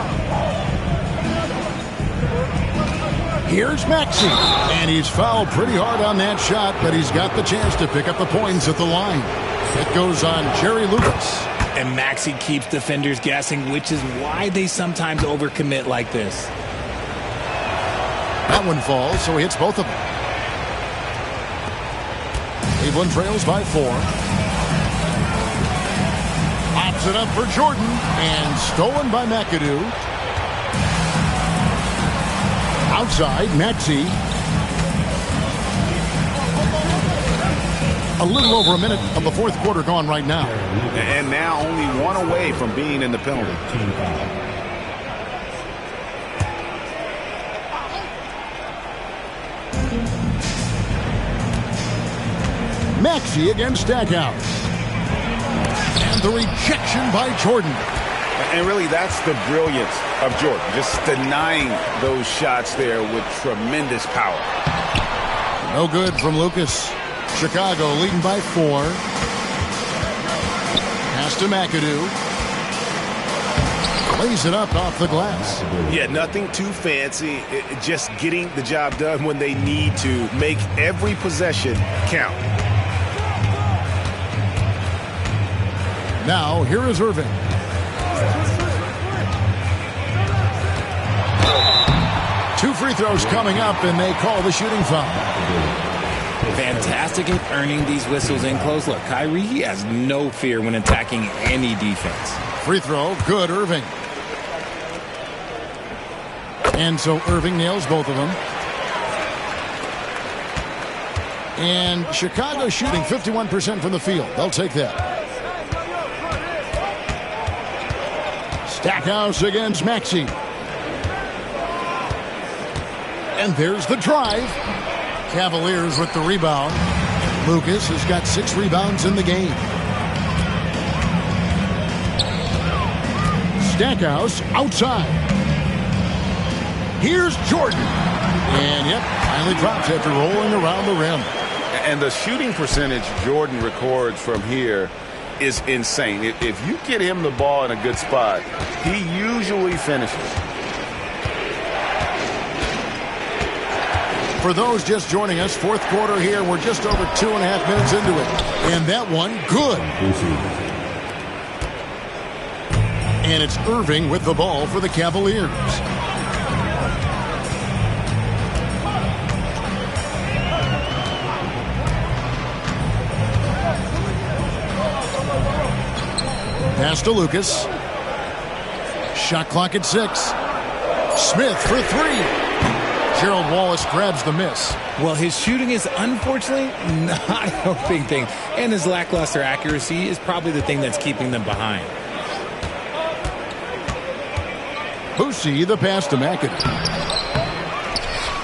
Here's Maxey. And he's fouled pretty hard on that shot, but he's got the chance to pick up the points at the line. It goes on Jerry Lucas. And Maxey keeps defenders guessing, which is why they sometimes overcommit like this. That one falls, so he hits both of them. Cleveland trails by 4. Pops it up for Jordan, and stolen by McAdoo. Outside, Maxey. A little over a minute of the fourth quarter gone right now. And now only one away from being in the penalty. Maxey against Stackhouse. And the rejection by Jordan. And really, that's the brilliance of Jordan. Just denying those shots there with tremendous power. No good from Lucas. Chicago leading by 4. Pass to McAdoo. Lays it up off the glass. Yeah, nothing too fancy. Just getting the job done when they need to. Make every possession count. Now, here is Irving. Two free throws coming up, and they call the shooting foul. Fantastic at earning these whistles in close. Look, Kyrie, he has no fear when attacking any defense. Free throw, good, Irving. And so Irving nails both of them. And Chicago shooting 51% from the field. They'll take that. Stackhouse against Maxey. And there's the drive. Cavaliers with the rebound. Lucas has got 6 rebounds in the game. Stackhouse outside. Here's Jordan. And yep, finally drops after rolling around the rim. And the shooting percentage Jordan records from here is insane. If you get him the ball in a good spot, he usually finishes. For those just joining us, fourth quarter here, we're just over 2.5 minutes into it. And that one, good. And it's Irving with the ball for the Cavaliers. Pass to Lucas. Shot clock at 6. Smith for 3. Gerald Wallace grabs the miss. Well, his shooting is unfortunately not a big thing. And his lackluster accuracy is probably the thing that's keeping them behind. Boosie, the pass to McAdoo.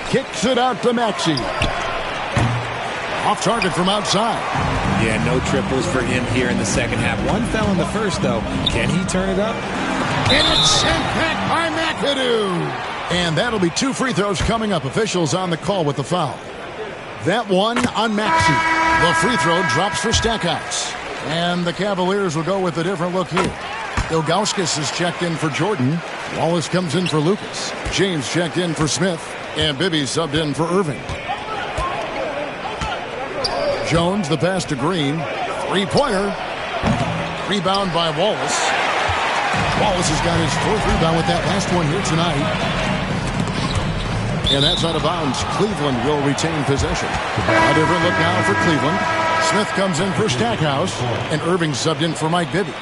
Kicks it out to Maxey. Off target from outside. Yeah, no triples for him here in the second half. One fell in the first, though. Can he turn it up? And it's sent back by McAdoo. And that'll be 2 free throws coming up. Officials on the call with the foul. That one on Maxey. The free throw drops for Stackhouse. And the Cavaliers will go with a different look here. Ilgauskas is checked in for Jordan. Wallace comes in for Lucas. James checked in for Smith. And Bibby subbed in for Irving. Jones, the pass to Green. 3-pointer. Rebound by Wallace. Wallace has got his 4th rebound with that last one here tonight. And that's out of bounds. Cleveland will retain possession. A different look now for Cleveland. Smith comes in for Stackhouse. And Irving subbed in for Mike Bibby.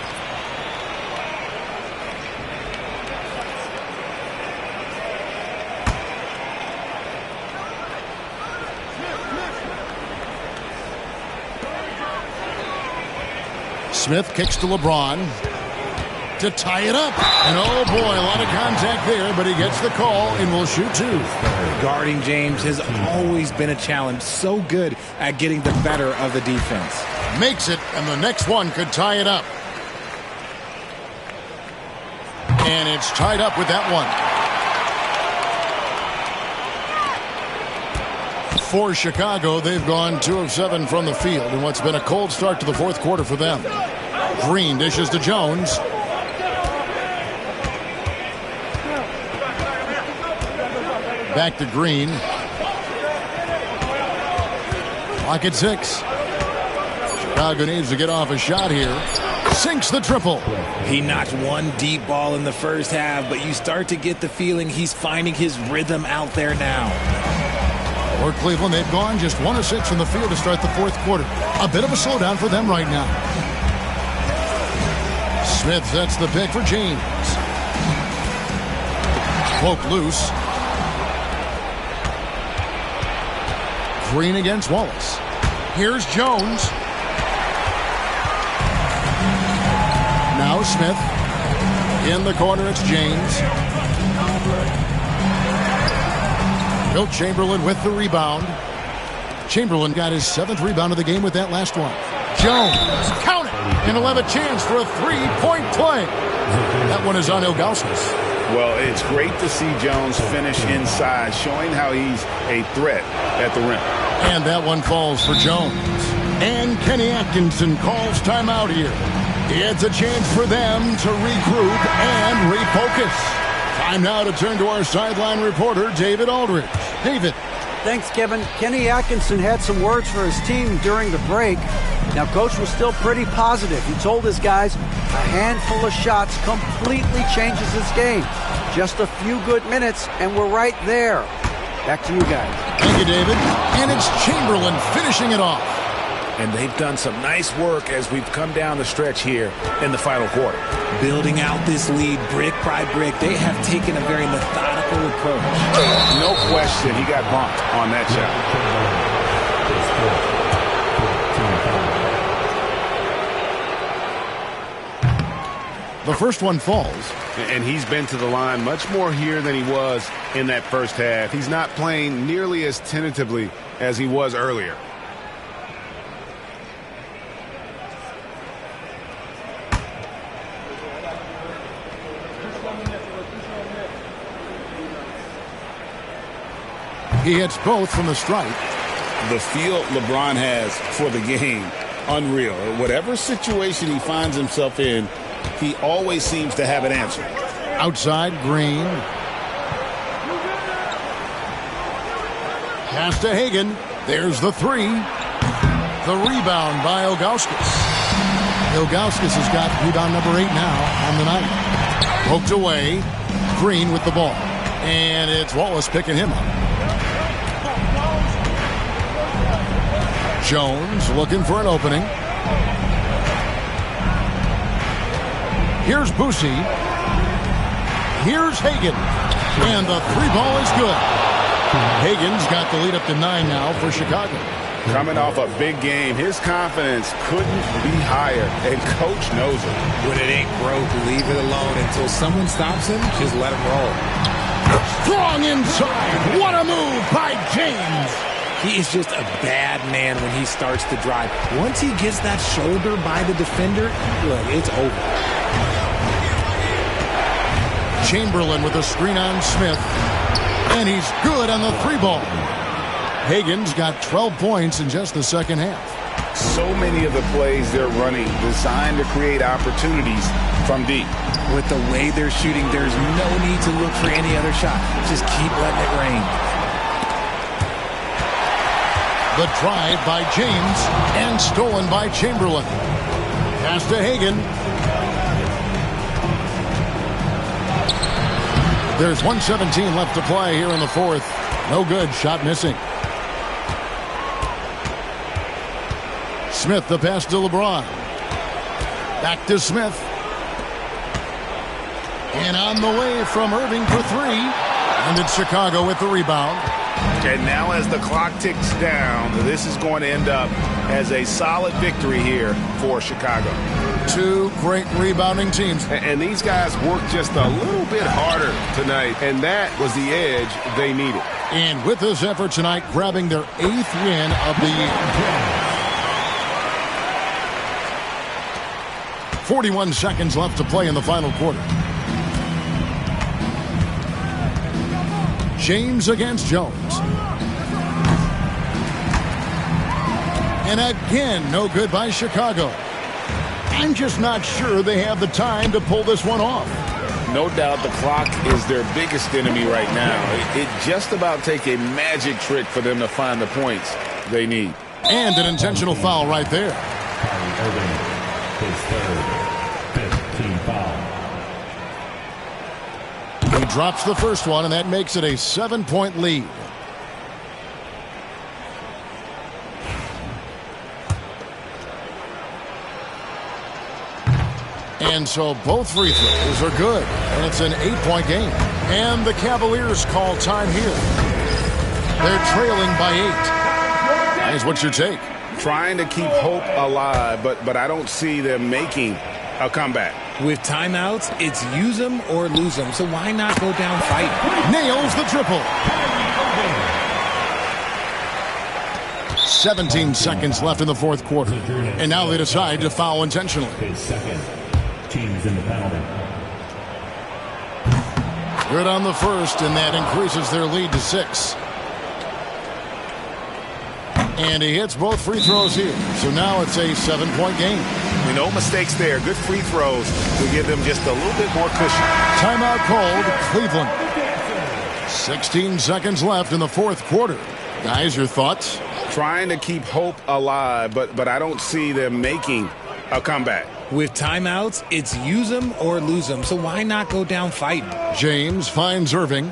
Smith kicks to LeBron to tie it up. And oh boy, a lot of contact there, but he gets the call and will shoot 2. Guarding James has always been a challenge. So good at getting the better of the defense. Makes it, and the next one could tie it up. And it's tied up with that one. For Chicago, they've gone 2 of 7 from the field in what's been a cold start to the fourth quarter for them. Green dishes to Jones. Back to Green. Clock at 6. Chicago needs to get off a shot here. Sinks the triple. He knocked one deep ball in the first half, but you start to get the feeling he's finding his rhythm out there now. For Cleveland, they've gone just 1 of 6 from the field to start the fourth quarter. A bit of a slowdown for them right now. Smith sets the pick for James. Poke loose. Green against Wallace. Here's Jones. Now Smith. In the corner, it's James. Wilt Chamberlain with the rebound. Chamberlain got his 7th rebound of the game with that last one. Jones, count it, and he'll have a chance for a 3-point play. That one is on Ilgauskas. Well, it's great to see Jones finish inside, showing how he's a threat at the rim. And that one falls for Jones. And Kenny Atkinson calls timeout here. It's a chance for them to regroup and refocus. Time now to turn to our sideline reporter, David Aldridge. David. Thanks, Kevin. Kenny Atkinson had some words for his team during the break. Now, Coach was still pretty positive. He told his guys a handful of shots completely changes this game. Just a few good minutes, and we're right there. Back to you guys. Thank you, David. And it's Chamberlain finishing it off. And they've done some nice work as we've come down the stretch here in the final quarter. Building out this lead brick by brick, they have taken a very methodical approach. No question, he got bumped on that shot. The first one falls. And he's been to the line much more here than he was in that first half. He's not playing nearly as tentatively as he was earlier. He hits both from the stripe. The feel LeBron has for the game, unreal. Whatever situation he finds himself in, he always seems to have an answer. Outside, Green. Pass to Hagan. There's the 3. The rebound by Ilgauskas. Ilgauskas has got rebound number 8 now on the night. Poked away. Green with the ball. And it's Wallace picking him up. Jones looking for an opening. Here's Boosie. Here's Hagan. And the 3 ball is good. Hagan's got the lead up to 9 now for Chicago. Coming off a big game, his confidence couldn't be higher, and Coach knows it. When it ain't broke, leave it alone until someone stops him. Just let him roll. Strong inside. What a move by James. He is just a bad man when he starts to drive. Once he gets that shoulder by the defender, look, it's over. Chamberlain with a screen on Smith. And he's good on the 3 ball. Hagan's got 12 points in just the second half. So many of the plays they're running designed to create opportunities from deep. With the way they're shooting, there's no need to look for any other shot. Just keep letting it rain. The drive by James and stolen by Chamberlain. Pass to Hagan. There's 1:17 left to play here in the fourth. No good. Shot missing. Smith, the pass to LeBron. Back to Smith. And on the way from Irving for 3. And it's Chicago with the rebound. And now as the clock ticks down, this is going to end up as a solid victory here for Chicago. 2 great rebounding teams. And these guys worked just a little bit harder tonight, and that was the edge they needed. And with this effort tonight, grabbing their 8th win of the year. 41 seconds left to play in the final quarter. James against Jones. And again, no good by Chicago. I'm just not sure they have the time to pull this one off. No doubt the clock is their biggest enemy right now. It just about take a magic trick for them to find the points they need. And an intentional foul right there. His third, 15 foul. He drops the first one, and that makes it a 7-point lead. And so both free throws are good. And it's an 8-point game. And the Cavaliers call time here. They're trailing by 8. Guys, what's your take? Trying to keep hope alive, but I don't see them making a comeback. With timeouts, it's use them or lose them. So why not go down fighting? Nails the triple. 17 seconds left in the fourth quarter. And now they decide to foul intentionally. His second. Teams in the penalty. Good on the first, and that increases their lead to 6. And he hits both free throws here. So now it's a 7-point game. No mistakes there. Good free throws to give them just a little bit more cushion. Timeout called, Cleveland. 16 seconds left in the fourth quarter. Guys, your thoughts? Trying to keep hope alive, but I don't see them making a comeback. With timeouts, it's use them or lose them. So why not go down fighting? James finds Irving.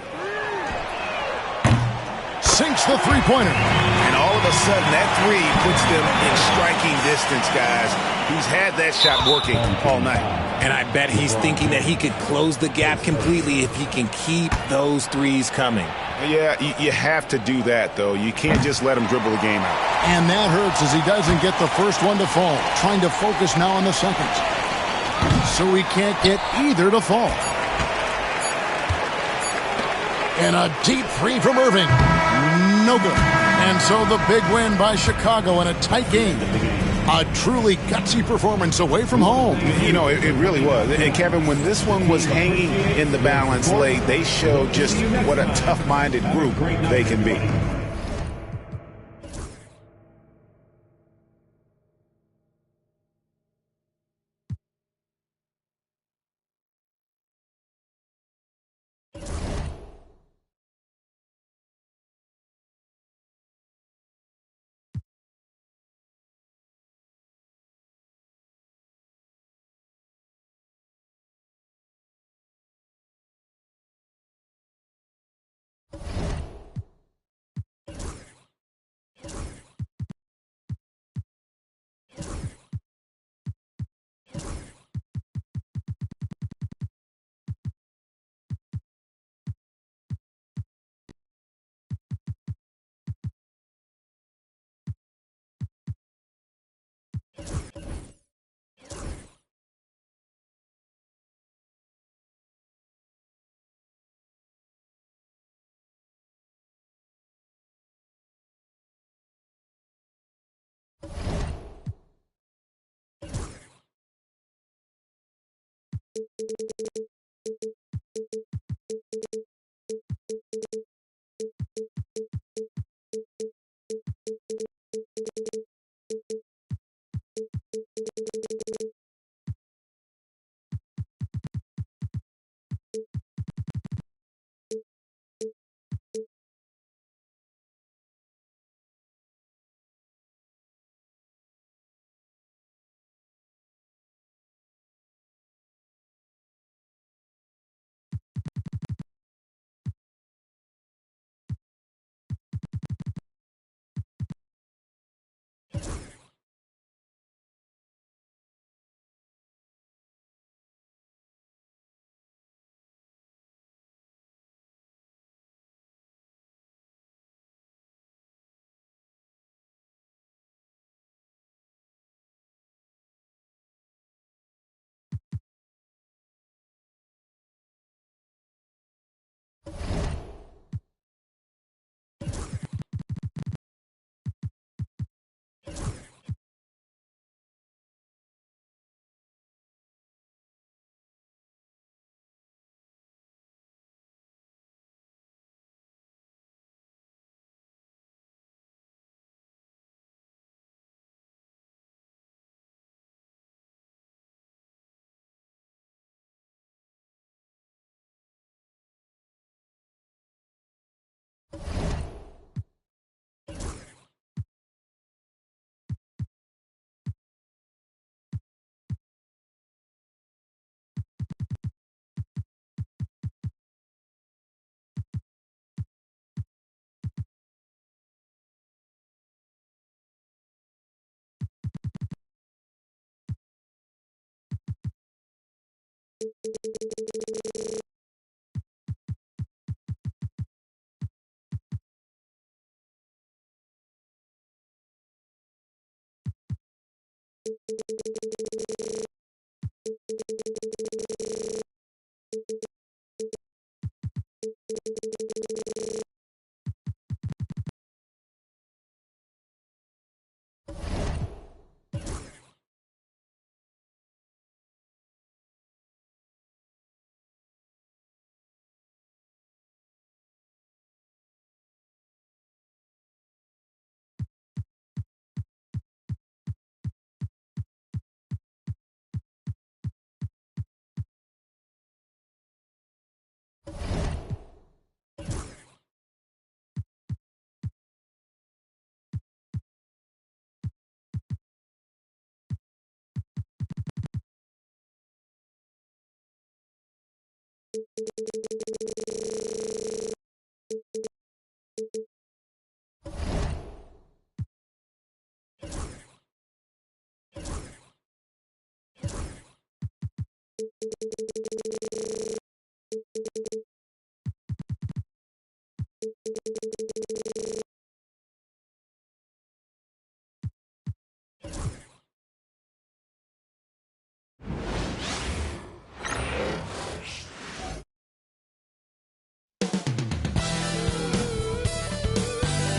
Sinks the three-pointer. And all of a sudden, that three puts them in striking distance, guys. He's had that shot working all night. And I bet he's thinking that he could close the gap completely if he can keep those threes coming. Yeah, you have to do that, though. You can't just let him dribble the game out. And that hurts as he doesn't get the first one to fall. Trying to focus now on the second. So he can't get either to fall. And a deep three from Irving. No good. And so the big win by Chicago in a tight game. A truly gutsy performance away from home. You know, it really was. And, Kevin, when this one was hanging in the balance late, they showed just what a tough-minded group they can be.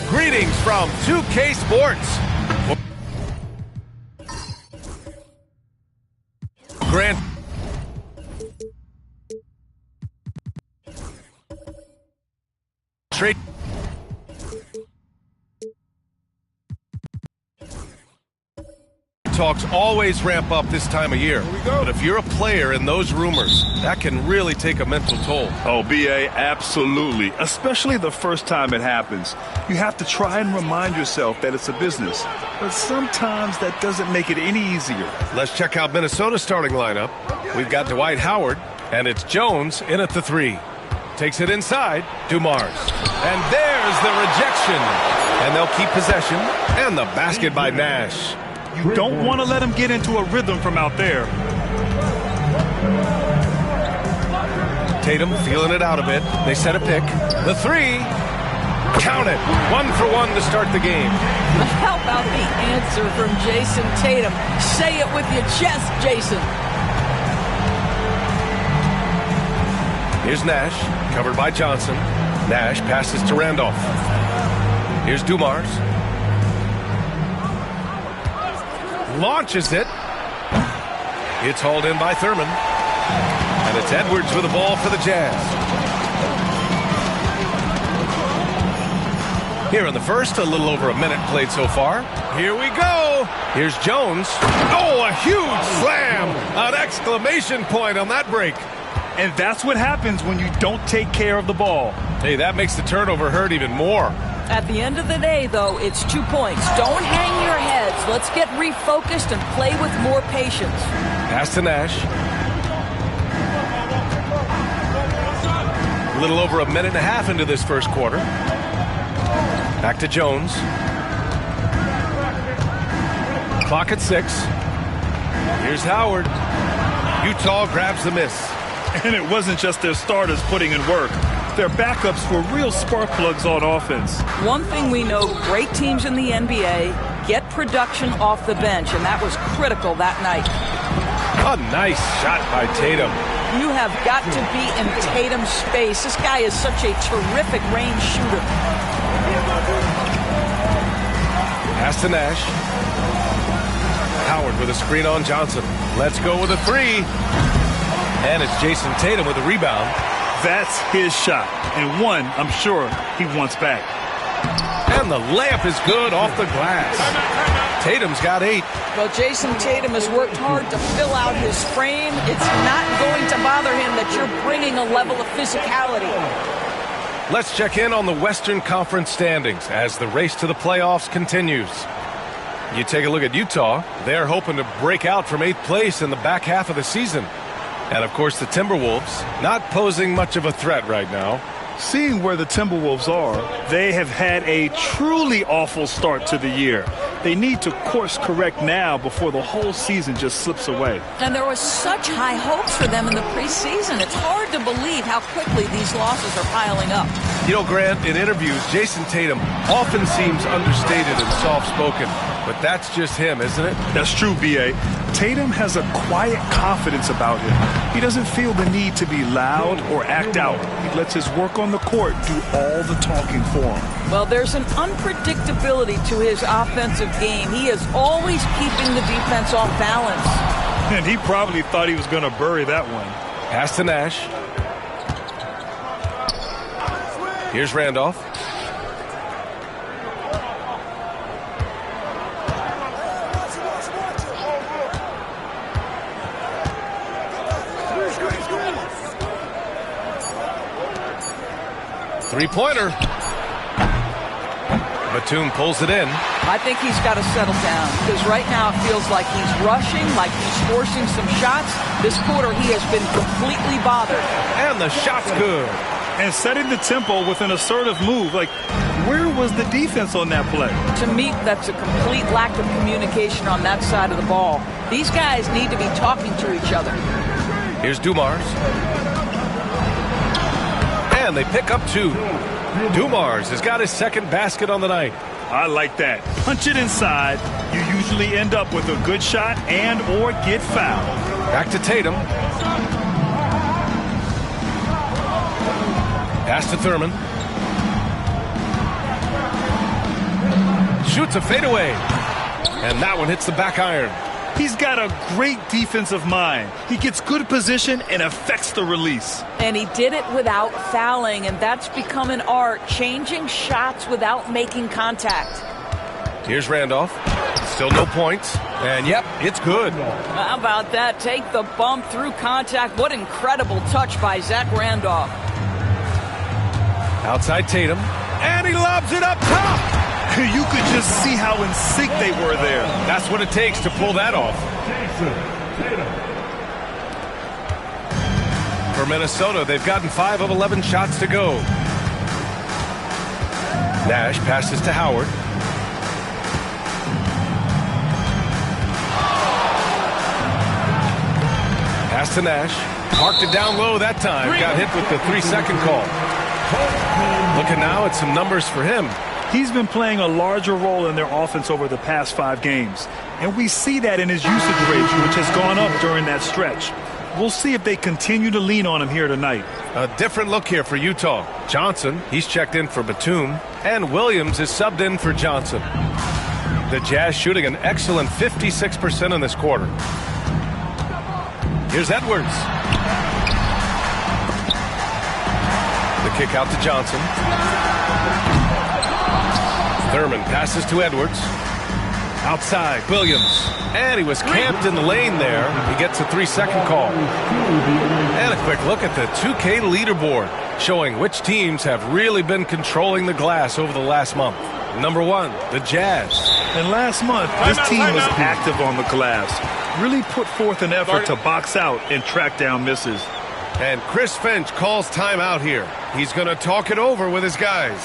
Greetings from 2K Sports. Grant. Trade. Talks always ramp up this time of year. But if you're a player in those rumors, that can really take a mental toll. Oh, BA, absolutely. Especially the first time it happens. You have to try and remind yourself that it's a business. But sometimes that doesn't make it any easier. Let's check out Minnesota's starting lineup. We've got Dwight Howard, and it's Jones in at the 3. Takes it inside, Dumars. And there's the rejection. And they'll keep possession. And the basket by Nash. You don't want to let him get into a rhythm from out there. Tatum feeling it out a bit. They set a pick. The 3. Count it. 1 for 1 to start the game. How about the answer from Jason Tatum? Say it with your chest, Jason. Here's Nash, covered by Johnson. Nash passes to Randolph. Here's Dumars. Launches it. It's hauled in by Thurman. And it's Edwards with the ball for the Jazz. Here in the first, a little over a minute played so far. Here we go. Here's Jones. Oh, a huge slam. An exclamation point on that break. And that's what happens when you don't take care of the ball. Hey, that makes the turnover hurt even more. At the end of the day, though, it's 2 points. Don't hang your heads. Let's get refocused and play with more patience. Pass to Nash. A little over a minute and a half into this first quarter. Back to Jones. Clock at 6. Here's Howard. Utah grabs the miss. And it wasn't just their starters putting in work. Their backups were real spark plugs on offense. One thing we know, great teams in the NBA get production off the bench, and that was critical that night. A nice shot by Tatum. You have got to be in Tatum's space. This guy is such a terrific range shooter. Pass to Nash. Howard with a screen on Johnson. Let's go with a 3. And it's Jason Tatum with a rebound. That's his shot, and one I'm sure he wants back. And the layup is good off the glass. Tatum's got 8. Well, Jason Tatum has worked hard to fill out his frame. It's not going to bother him that you're bringing a level of physicality. Let's check in on the Western Conference standings as the race to the playoffs continues. You take a look at Utah. They're hoping to break out from 8th place in the back half of the season. And, of course, the Timberwolves not posing much of a threat right now. Seeing where the Timberwolves are, they have had a truly awful start to the year. They need to course correct now before the whole season just slips away. And there was such high hopes for them in the preseason. It's hard to believe how quickly these losses are piling up. You know, Grant, in interviews, Jason Tatum often seems understated and soft-spoken, but that's just him, isn't it? That's true, B.A. Tatum has a quiet confidence about him. He doesn't feel the need to be loud or act out. He lets his work on the court do all the talking for him. Well, there's an unpredictability to his offensive game. He is always keeping the defense off balance. And he probably thought he was going to bury that one. Pass to Nash. Here's Randolph. Three-pointer. Batum pulls it in. I think he's got to settle down because right now it feels like he's rushing, like he's forcing some shots. This quarter he has been completely bothered. And the shot's good. And setting the tempo with an assertive move. Like, where was the defense on that play? To me, that's a complete lack of communication on that side of the ball. These guys need to be talking to each other. Here's Dumars. And they pick up two. Dumars has got his second basket on the night. I like that. Punch it inside. You usually end up with a good shot and or get fouled. Back to Tatum. Pass to Thurman. Shoots a fadeaway. And that one hits the back iron. He's got a great defensive mind. He gets good position and affects the release. And he did it without fouling, and that's become an art, changing shots without making contact. Here's Randolph. Still no points. And, yep, it's good. How about that? Take the bump through contact. What incredible touch by Zach Randolph. Outside Tatum. And he lobs it up top. You could just see how in sync they were there. That's what it takes to pull that off. For Minnesota, they've gotten 5 of 11 shots to go. Nash passes to Howard. Pass to Nash. Marked it down low that time. Got hit with the 3-second call. Looking now at some numbers for him. He's been playing a larger role in their offense over the past 5 games. And we see that in his usage rate, which has gone up during that stretch. We'll see if they continue to lean on him here tonight. A different look here for Utah. Johnson, he's checked in for Batum. And Williams is subbed in for Johnson. The Jazz shooting an excellent 56% in this quarter. Here's Edwards. The kick out to Johnson. Thurman passes to Edwards. Outside, Williams. And he was camped in the lane there. He gets a 3-second call. And a quick look at the 2K leaderboard, showing which teams have really been controlling the glass over the last month. Number 1, the Jazz. And last month, this team was active on the glass. Really put forth an effort to box out and track down misses. And Chris Finch calls timeout here. He's going to talk it over with his guys.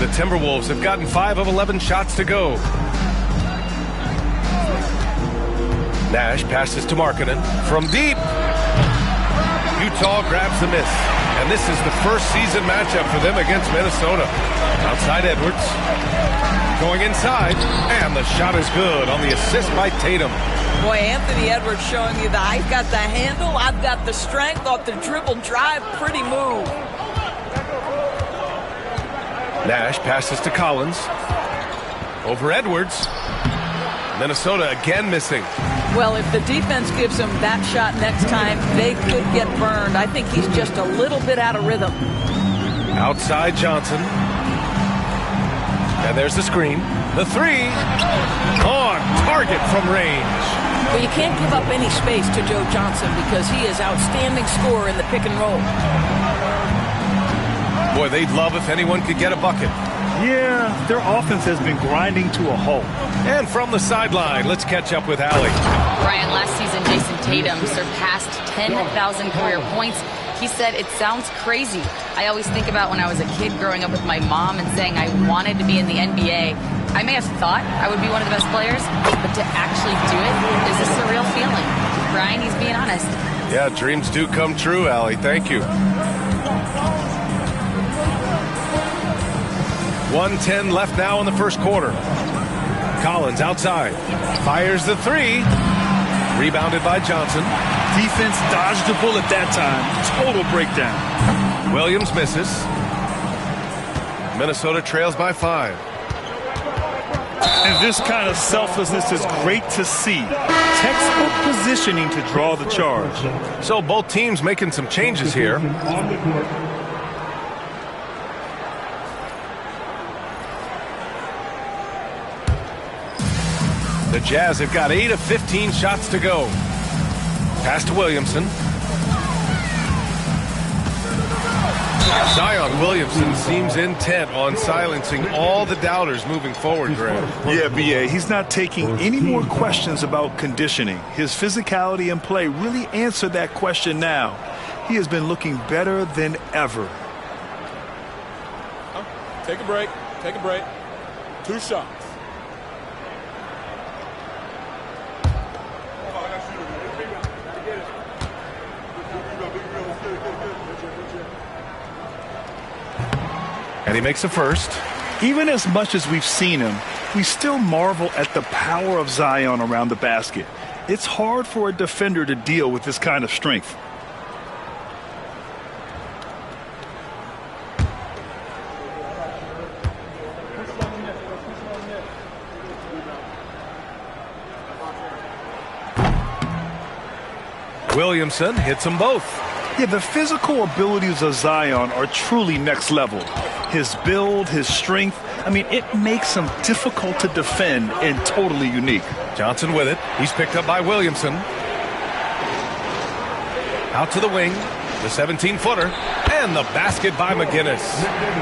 The Timberwolves have gotten 5 of 11 shots to go. Nash passes to Markkanen from deep. Utah grabs the miss. And this is the first season matchup for them against Minnesota. Outside Edwards. Going inside. And the shot is good on the assist by Tatum. Boy, Anthony Edwards showing you that I've got the handle, I've got the strength off the dribble drive. Pretty move. Nash passes to Collins. Over Edwards. Minnesota again missing. Well, if the defense gives him that shot next time, they could get burned. I think he's just a little bit out of rhythm. Outside Johnson. And there's the screen. The three. On target from range. Well, you can't give up any space to Joe Johnson because he is outstanding scorer in the pick and roll. Boy, they'd love if anyone could get a bucket. Yeah, their offense has been grinding to a halt. And from the sideline, let's catch up with Allie. Brian, last season, Jason Tatum surpassed 10,000 career points. He said, it sounds crazy. I always think about when I was a kid growing up with my mom and saying I wanted to be in the NBA. I may have thought I would be one of the best players, but to actually do it is a surreal feeling. Brian, he's being honest. Yeah, dreams do come true, Allie. Thank you. 1:10 left now in the first quarter. Collins outside. Fires the three. Rebounded by Johnson. Defense dodged the bullet that time. Total breakdown. Williams misses. Minnesota trails by 5. And this kind of selflessness is great to see. Textbook positioning to draw the charge. So both teams making some changes here. The Jazz have got 8 of 15 shots to go. Pass to Williamson. Zion Williamson seems intent on silencing all the doubters moving forward, Greg. Yeah, B.A., he's not taking any more questions about conditioning. His physicality and play really answer that question now. He has been looking better than ever. Take a break. Take a break. 2 shots. And he makes a first. Even as much as we've seen him, we still marvel at the power of Zion around the basket. It's hard for a defender to deal with this kind of strength. Williamson hits them both. Yeah, the physical abilities of Zion are truly next level. His build, his strength, I mean, it makes him difficult to defend and totally unique. Johnson with it. He's picked up by Williamson. Out to the wing. The 17-footer. And the basket by McGinnis.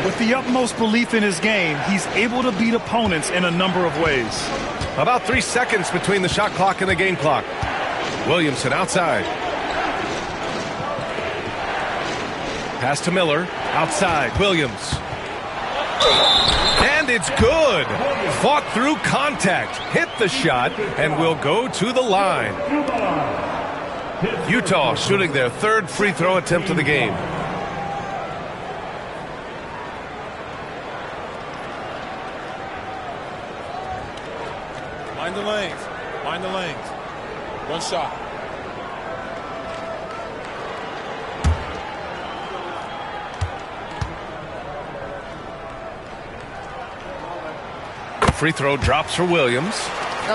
With the utmost belief in his game, he's able to beat opponents in a number of ways. About 3 seconds between the shot clock and the game clock. Williamson outside. Pass to Miller. Outside. Williams. And it's good. Fought through contact. Hit the shot and will go to the line. Utah shooting their 3rd free throw attempt of the game. Mind the lanes. Mind the lanes. 1 shot. Free throw drops for Williams.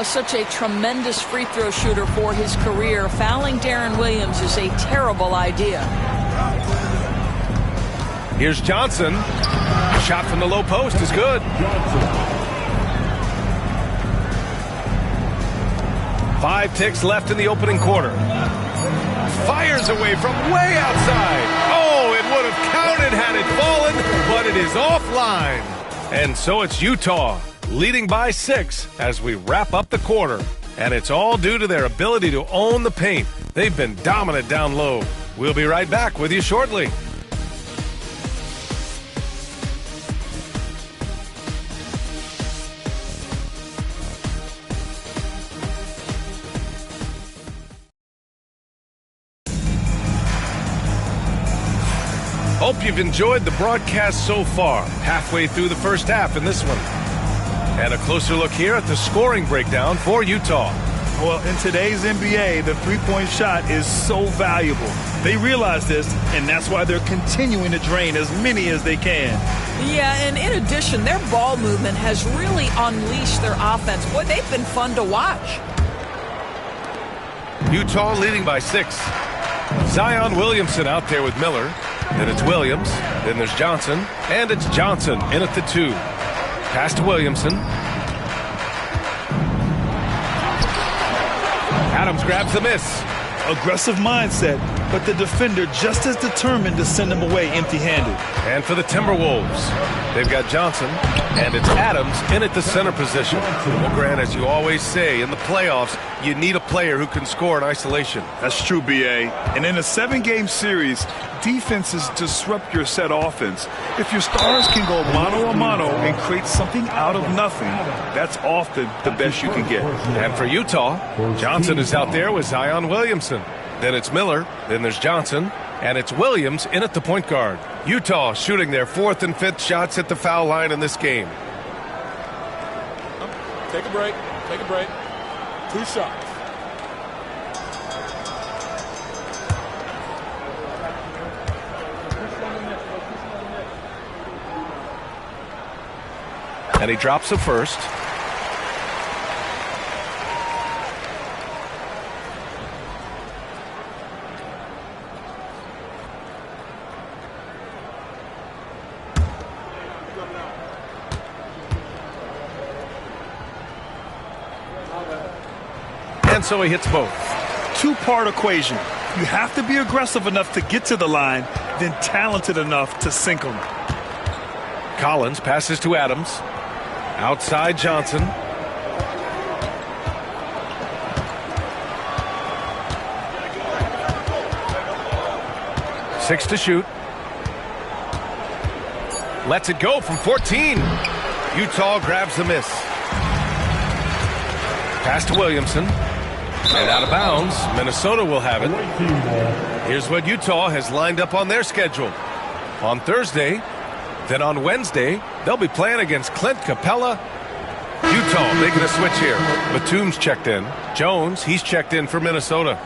Such a tremendous free throw shooter for his career. Fouling Darren Williams is a terrible idea. Here's Johnson. Shot from the low post is good. 5 ticks left in the opening quarter. Fires away from way outside. Oh, it would have counted had it fallen, but it is offline. And so it's Utah leading by 6 as we wrap up the quarter. And it's all due to their ability to own the paint. They've been dominant down low. We'll be right back with you shortly. Hope you've enjoyed the broadcast so far. Halfway through the first half in this one. And a closer look here at the scoring breakdown for Utah. Well, in today's NBA, the three-point shot is so valuable. They realize this, and that's why they're continuing to drain as many as they can. Yeah, and in addition, their ball movement has really unleashed their offense. Boy, they've been fun to watch. Utah leading by 6. Zion Williamson out there with Miller. Then it's Williams. Then there's Johnson. And it's Johnson in at the 2. Pass to Williamson. Adams grabs the miss. Aggressive mindset, but the defender just as determined to send him away empty-handed. And for the Timberwolves, they've got Johnson, and it's Adams in at the center position. Well, Grant, as you always say, in the playoffs, you need a player who can score in isolation. That's true, B.A. And in a 7-game series, defenses disrupt your set offense. If your stars can go mano-a-mano and create something out of nothing, that's often the best you can get. And for Utah, Johnson is out there with Zion Williamson. Then it's Miller, then there's Johnson, and it's Williams in at the point guard. Utah shooting their 4th and 5th shots at the foul line in this game. Take a break. Take a break. 2 shots. And he drops the first. And so he hits both. 2-part equation. You have to be aggressive enough to get to the line, then talented enough to sink them. Collins passes to Adams. Outside Johnson. Six to shoot. Lets it go from 14. Utah grabs the miss. Pass to Williamson. And out of bounds, Minnesota will have it. Here's what Utah has lined up on their schedule. On Thursday, then on Wednesday, they'll be playing against Clint Capella. Utah making a switch here. Batum's checked in. Jones, he's checked in for Minnesota.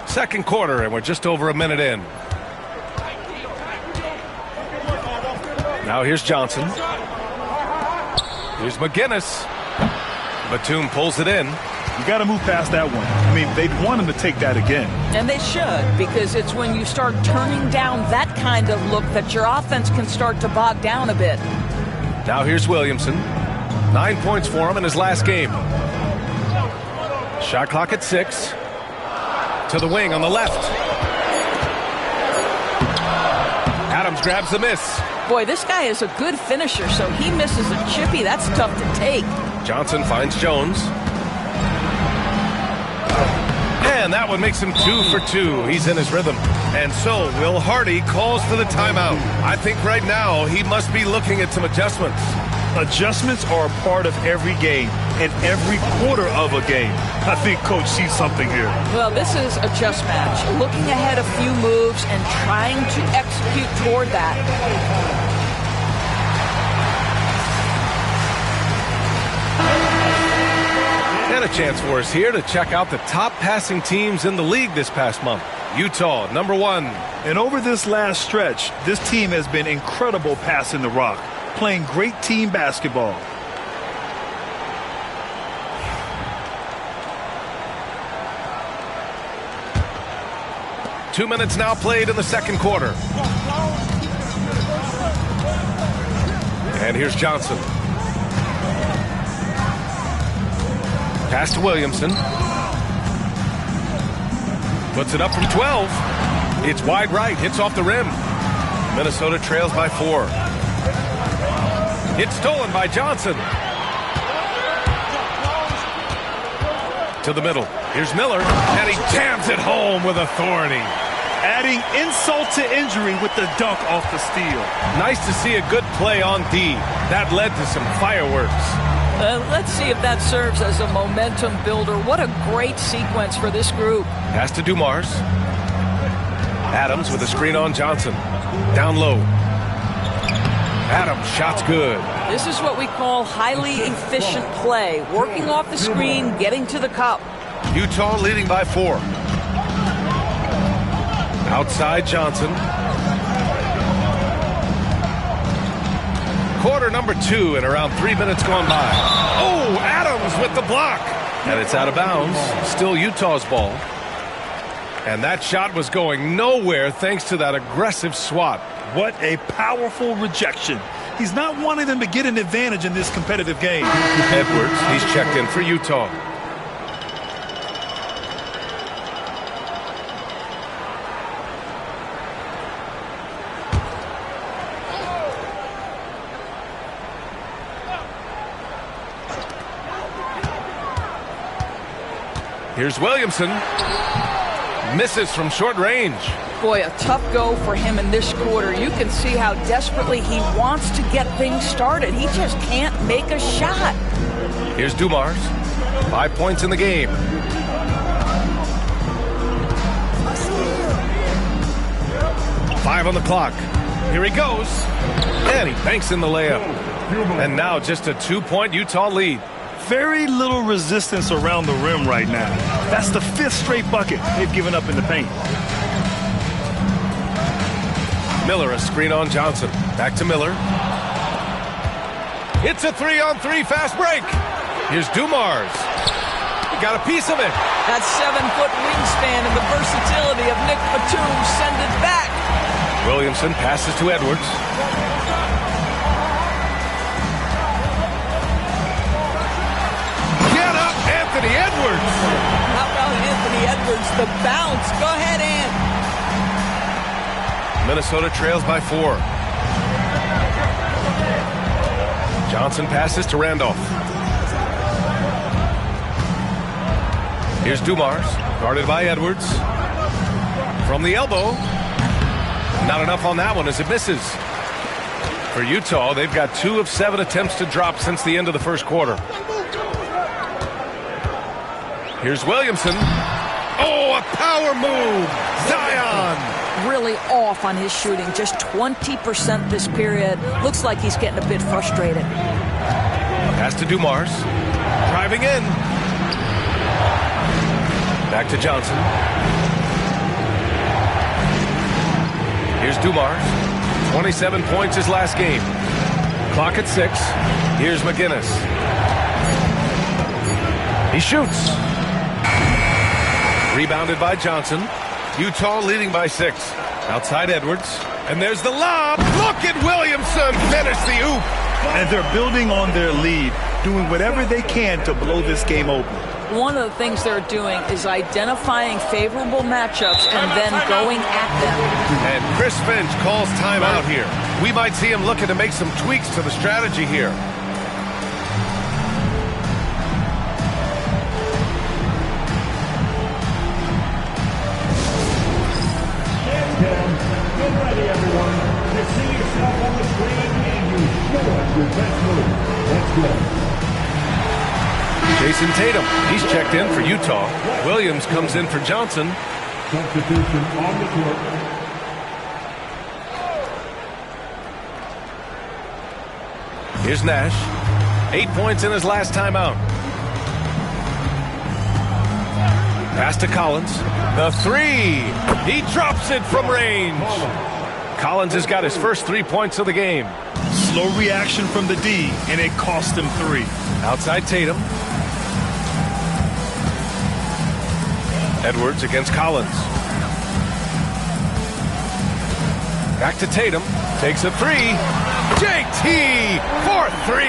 Second quarter, and we're just over a minute in. Now here's Johnson. Here's McGinnis. Batum pulls it in. You got to move past that one. I mean, they'd want him to take that again. And they should, because it's when you start turning down that kind of look that your offense can start to bog down a bit. Now here's Williamson. 9 points for him in his last game. Shot clock at 6. To the wing on the left. Adams grabs the miss. Boy, this guy is a good finisher, so he misses a chippy. That's tough to take. Johnson finds Jones. And that one makes him 2 for 2. He's in his rhythm. And so Will Hardy calls for the timeout. I think right now he must be looking at some adjustments. Adjustments are a part of every game and every quarter of a game. I think Coach sees something here. Well, this is a chess match. Looking ahead a few moves and trying to execute toward that. And a chance for us here to check out the top passing teams in the league this past month. Utah, number 1. And over this last stretch, this team has been incredible passing the rock, playing great team basketball. Two minutes now played in the second quarter. And here's Johnson. Pass to Williamson. Puts it up from 12. It's wide right. Hits off the rim. Minnesota trails by 4. It's stolen by Johnson. To the middle. Here's Miller. And he jams it home with authority. Adding insult to injury with the dunk off the steal. Nice to see a good play on D. That led to some fireworks. Let's see if that serves as a momentum builder. What a great sequence for this group. Pass to Dumars. Adams with a screen on Johnson. Down low. Adams, shot's good. This is what we call highly efficient play. Working off the screen, getting to the cup. Utah leading by 4. Outside Johnson. Quarter number 2 and around 3 minutes gone by. Oh, Adams with the block. And it's out of bounds. Still Utah's ball. And that shot was going nowhere thanks to that aggressive swat. What a powerful rejection. He's not wanting them to get an advantage in this competitive game. Edwards, he's checked in for Utah. Here's Williamson. Misses from short range. Boy, a tough go for him in this quarter. You can see how desperately he wants to get things started. He just can't make a shot. Here's Dumars. 5 points in the game. Five on the clock. Here he goes. And he banks in the layup. And now just a 2-point Utah lead. Very little resistance around the rim right now. That's the 5th straight bucket they've given up in the paint. Miller, a screen on Johnson. Back to Miller. It's a 3-on-3 fast break. Here's Dumars. He got a piece of it. That 7-foot wingspan and the versatility of Nick Batum send it back. Williamson passes to Edwards. Anthony Edwards. How about Anthony Edwards? The bounce. Go ahead, Ant. Minnesota trails by 4. Johnson passes to Randolph. Here's Dumars, guarded by Edwards. From the elbow. Not enough on that one as it misses. For Utah, they've got 2 of 7 attempts to drop since the end of the first quarter. Here's Williamson. Oh, a power move. Zion. Really off on his shooting. Just 20% this period. Looks like he's getting a bit frustrated. Pass to Dumars. Driving in. Back to Johnson. Here's Dumars. 27 points his last game. Clock at 6. Here's McGinnis. He shoots. Rebounded by Johnson. Utah leading by 6. Outside Edwards. And there's the lob. Look at Williamson finish the oop. And they're building on their lead, doing whatever they can to blow this game open. One of the things they're doing is identifying favorable matchups and then going at them. And Chris Finch calls timeout here. We might see him looking to make some tweaks to the strategy here. Jason Tatum, he's checked in for Utah. Williams comes in for Johnson. Substitution on the court. Here's Nash. 8 points in his last timeout. Pass to Collins. The 3. He drops it from range. Collins has got his first 3 points of the game. Slow reaction from the D, and it cost him 3. Outside Tatum. Edwards against Collins. Back to Tatum. Takes a 3. JT for 3.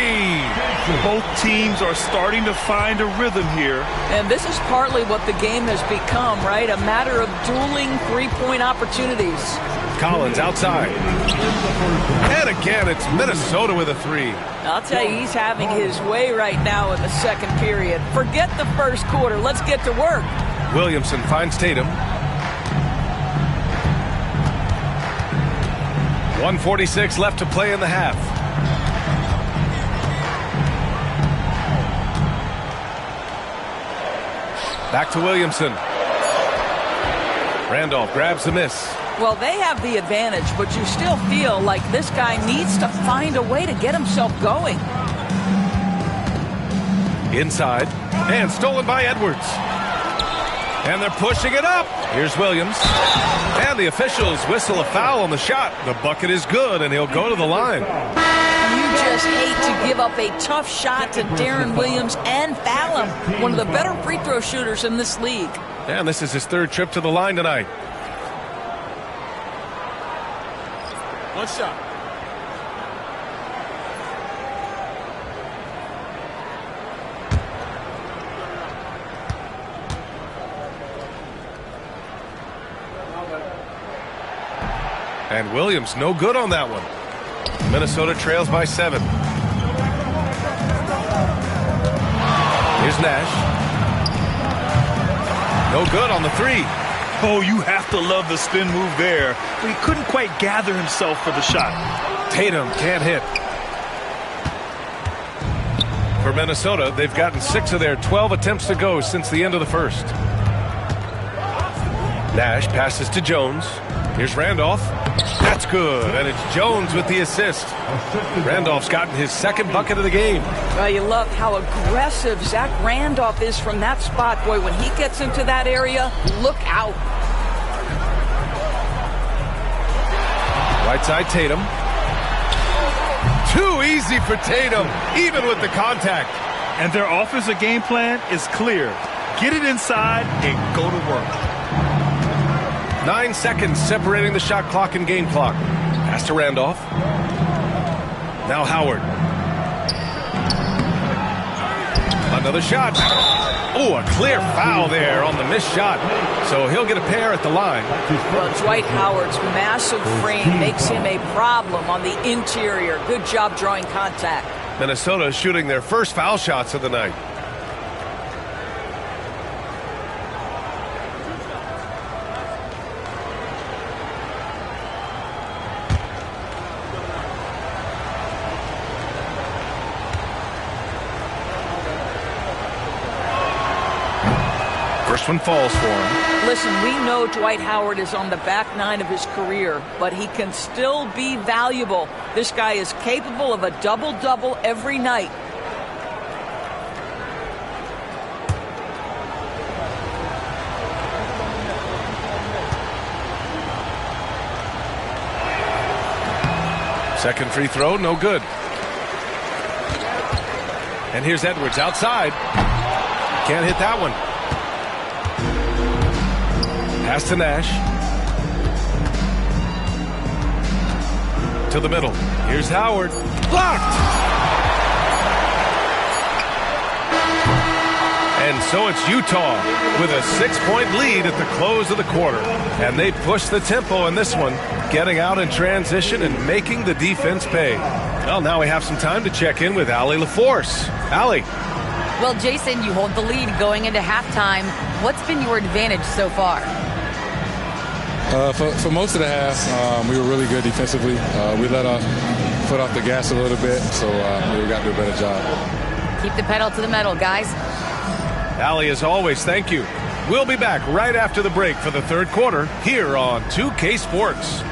Both teams are starting to find a rhythm here. And this is partly what the game has become, right? A matter of dueling three-point opportunities. Collins outside. And again, it's Minnesota with a 3. I'll tell you, he's having his way right now in the second period. Forget the first quarter. Let's get to work. Williamson finds Tatum. 1:46 left to play in the half. Back to Williamson. Randolph grabs the miss. Well, they have the advantage, but you still feel like this guy needs to find a way to get himself going. Inside, and stolen by Edwards. And they're pushing it up. Here's Williams. And the officials whistle a foul on the shot. The bucket is good, and he'll go to the line. You just hate to give up a tough shot to Darren Williams and foul him. One of the better free throw shooters in this league. And this is his third trip to the line tonight. One shot. And Williams no good on that one. Minnesota trails by 7. Here's Nash. No good on the 3. Oh, you have to love the spin move there. But he couldn't quite gather himself for the shot. Tatum can't hit. For Minnesota, they've gotten 6 of their 12 attempts to go since the end of the first. Nash passes to Jones. Here's Randolph. That's good, and it's Jones with the assist. Randolph's gotten his second bucket of the game. Well, you love how aggressive Zach Randolph is from that spot. Boy, when he gets into that area, look out. Right side, Tatum. Too easy for Tatum, even with the contact. And their offensive game plan is clear. Get it inside and go to work. 9 seconds separating the shot clock and game clock. Pass to Randolph. Now Howard. Another shot. Oh, a clear foul there on the missed shot. So he'll get a pair at the line. Well, Dwight Howard's massive frame makes him a problem on the interior. Good job drawing contact. Minnesota shooting their first foul shots of the night. First one falls for him. Listen, we know Dwight Howard is on the back 9 of his career, but he can still be valuable. This guy is capable of a double-double every night. Second free throw, no good. And here's Edwards outside. Can't hit that one. Pass to Nash. To the middle. Here's Howard. Blocked! And so it's Utah with a 6-point lead at the close of the quarter. And they push the tempo in this one, getting out in transition and making the defense pay. Well, now we have some time to check in with Allie LaForce. Allie. Well, Jason, you hold the lead going into halftime. What's been your advantage so far? For most of the half, we were really good defensively. We let our foot off the gas a little bit, so we got to do a better job. Keep the pedal to the metal, guys. Allie, as always, thank you. We'll be back right after the break for the third quarter here on 2K Sports.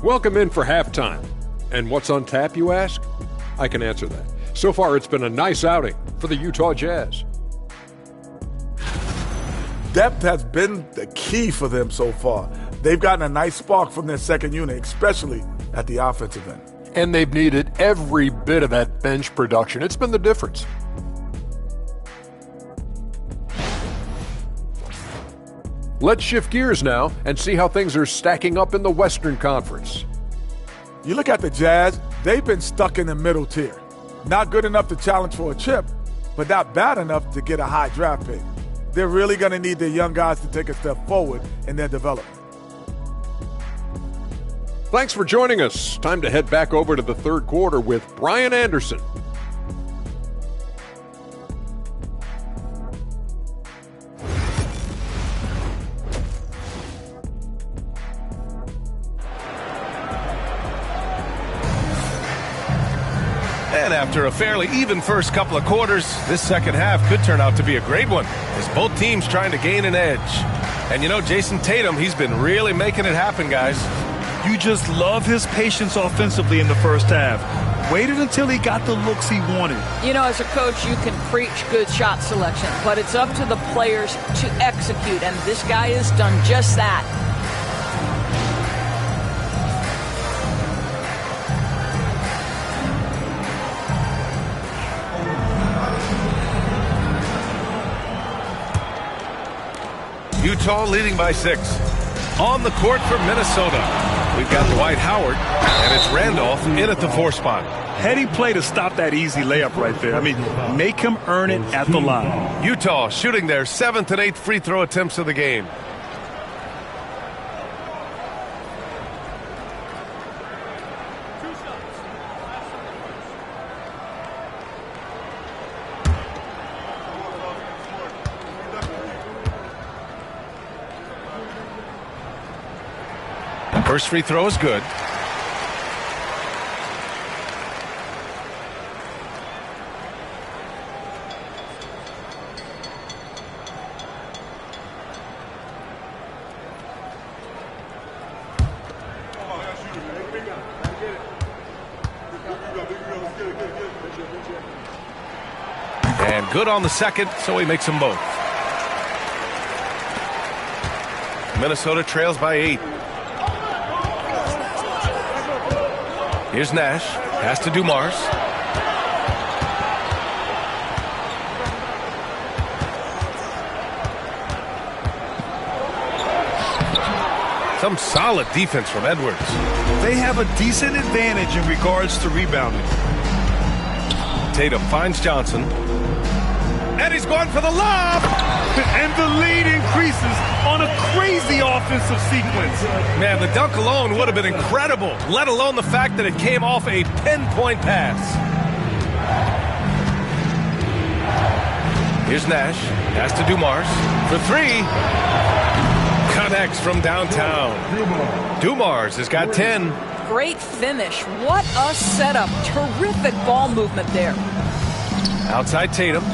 Welcome in for halftime. And what's on tap, you ask? I can answer that. So far, it's been a nice outing for the Utah Jazz. Depth has been the key for them so far. They've gotten a nice spark from their second unit, especially at the offensive end. And they've needed every bit of that bench production. It's been the difference. Let's shift gears now and see how things are stacking up in the Western Conference. You look at the Jazz, they've been stuck in the middle tier. Not good enough to challenge for a chip, but not bad enough to get a high draft pick. They're really going to need their young guys to take a step forward in their development. Thanks for joining us. Time to head back over to the third quarter with Brian Anderson. And after a fairly even first couple of quarters, this second half could turn out to be a great one, as both teams trying to gain an edge. And you know, Jason Tatum, he's been really making it happen, guys. You just love his patience offensively in the first half. Waited until he got the looks he wanted. You know, as a coach, you can preach good shot selection, but it's up to the players to execute, and this guy has done just that. Utah leading by 6. On the court for Minnesota, we've got Dwight Howard, and it's Randolph in at the 4 spot. Heady play to stop that easy layup right there. I mean, make him earn it at the line. Utah shooting their 7th and 8th free throw attempts of the game. First free throw is good. And good on the second, so he makes them both. Minnesota trails by 8. Here's Nash. Has to Dumars. Some solid defense from Edwards. They have a decent advantage in regards to rebounding. Tatum finds Johnson. And he's going for the lob! And the lead increases on a crazy offensive sequence. Man, the dunk alone would have been incredible, let alone the fact that it came off a pinpoint pass. Here's Nash. Has to Dumars. For 3. Connects from downtown. Dumars has got 10. Great finish. What a setup. Terrific ball movement there. Outside Tatum.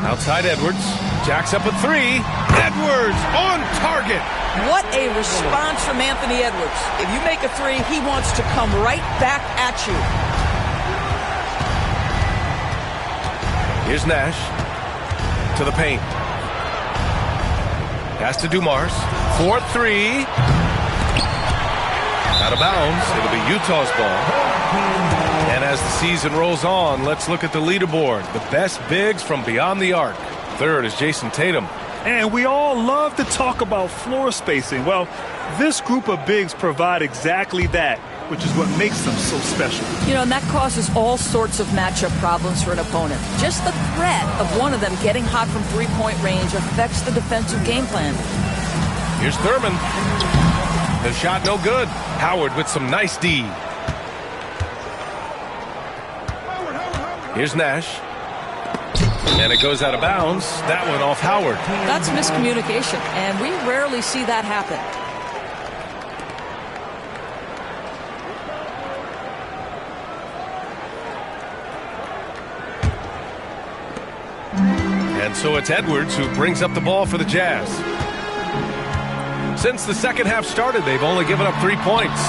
Outside Edwards. Jacks up a 3. Edwards on target. What a response from Anthony Edwards. If you make a 3, he wants to come right back at you. Here's Nash. To the paint. Pass to Dumars. 4-3. Out of bounds. It'll be Utah's ball. And as the season rolls on, let's look at the leaderboard. The best bigs from beyond the arc. Third is Jason Tatum. And we all love to talk about floor spacing. Well, this group of bigs provide exactly that, which is what makes them so special. You know, and that causes all sorts of matchup problems for an opponent. Just the threat of one of them getting hot from three-point range affects the defensive game plan. Here's Thurman. The shot no good. Howard with some nice D. Here's Nash. And it goes out of bounds. That one off Howard. That's miscommunication, and we rarely see that happen. And so it's Edwards who brings up the ball for the Jazz. Since the second half started, they've only given up 3 points.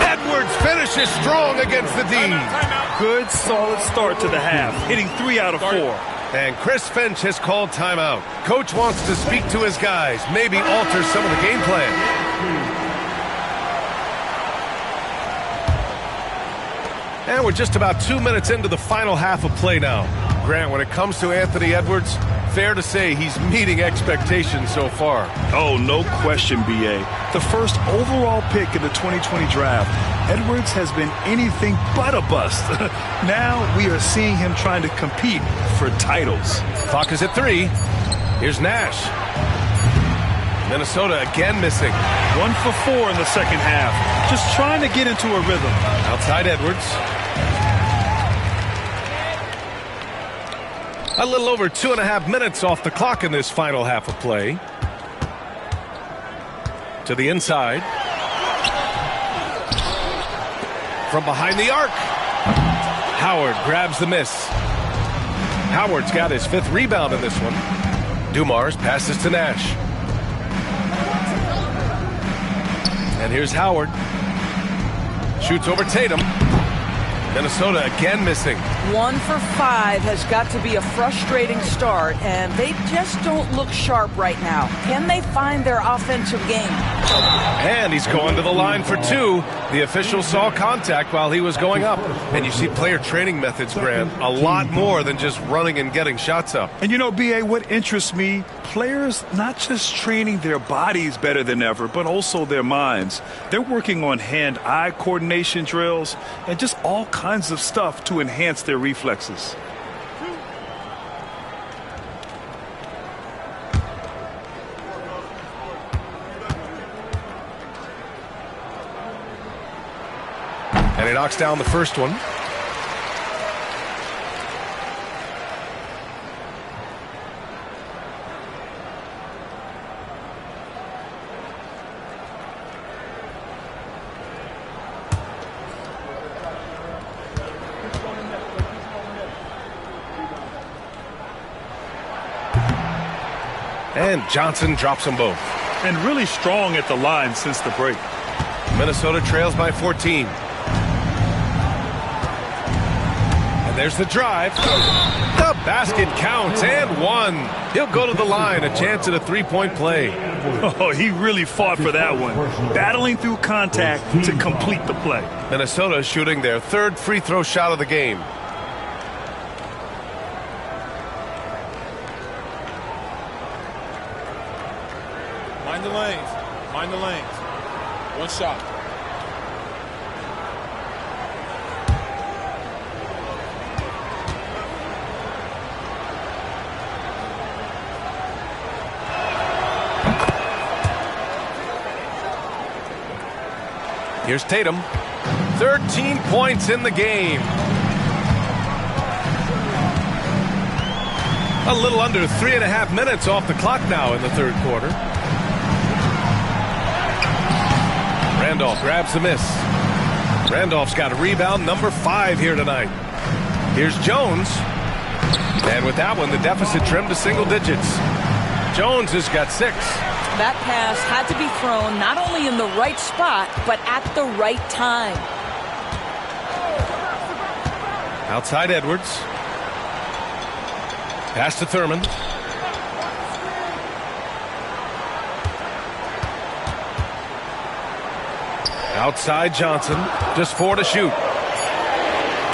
Edwards finishes strong against the D. Good, solid start to the half, hitting 3 out of 4. And Chris Finch has called timeout. Coach wants to speak to his guys, maybe alter some of the game plan. And we're just about 2 minutes into the final half of play now. Grant, when it comes to Anthony Edwards, fair to say he's meeting expectations so far. Oh, no question, B.A. The first overall pick in the 2020 draft, Edwards has been anything but a bust. Now we are seeing him trying to compete for titles. Clock is at 3. Here's Nash. Minnesota again missing. 1 for 4 in the second half. Just trying to get into a rhythm. Outside Edwards. A little over 2.5 minutes off the clock in this final half of play. To the inside. from behind the arc. Howard grabs the miss. Howard's got his 5th rebound in this one. Dumars passes to Nash. And here's Howard. Shoots over Tatum. Minnesota again missing. 1 for 5 has got to be a frustrating start, and they just don't look sharp right now. Can they find their offensive game? And he's going to the line for 2. The official saw contact while he was going up. And you see player training methods, Grant, a lot more than just running and getting shots up. And you know, B.A., what interests me, players not just training their bodies better than ever, but also their minds. They're working on hand-eye coordination drills and just all kinds of stuff to enhance their reflexes. And he knocks down the first one. And Johnson drops them both. And really strong at the line since the break. Minnesota trails by 14. And there's the drive. The basket counts and 1. He'll go to the line, a chance at a 3-point play. Oh, he really fought for that one. Battling through contact to complete the play. Minnesota shooting their 3rd free throw shot of the game. Mind the lanes. Mind the lanes. 1 shot. Here's Tatum. 13 points in the game. A little under 3.5 minutes off the clock now in the 3rd quarter. Randolph grabs the miss. Randolph's got a rebound number 5 here tonight. Here's Jones. And with that one, the deficit trimmed to single digits. Jones has got 6. That pass had to be thrown not only in the right spot, but at the right time. Outside Edwards. Pass to Thurman. Outside Johnson. Just 4 to shoot.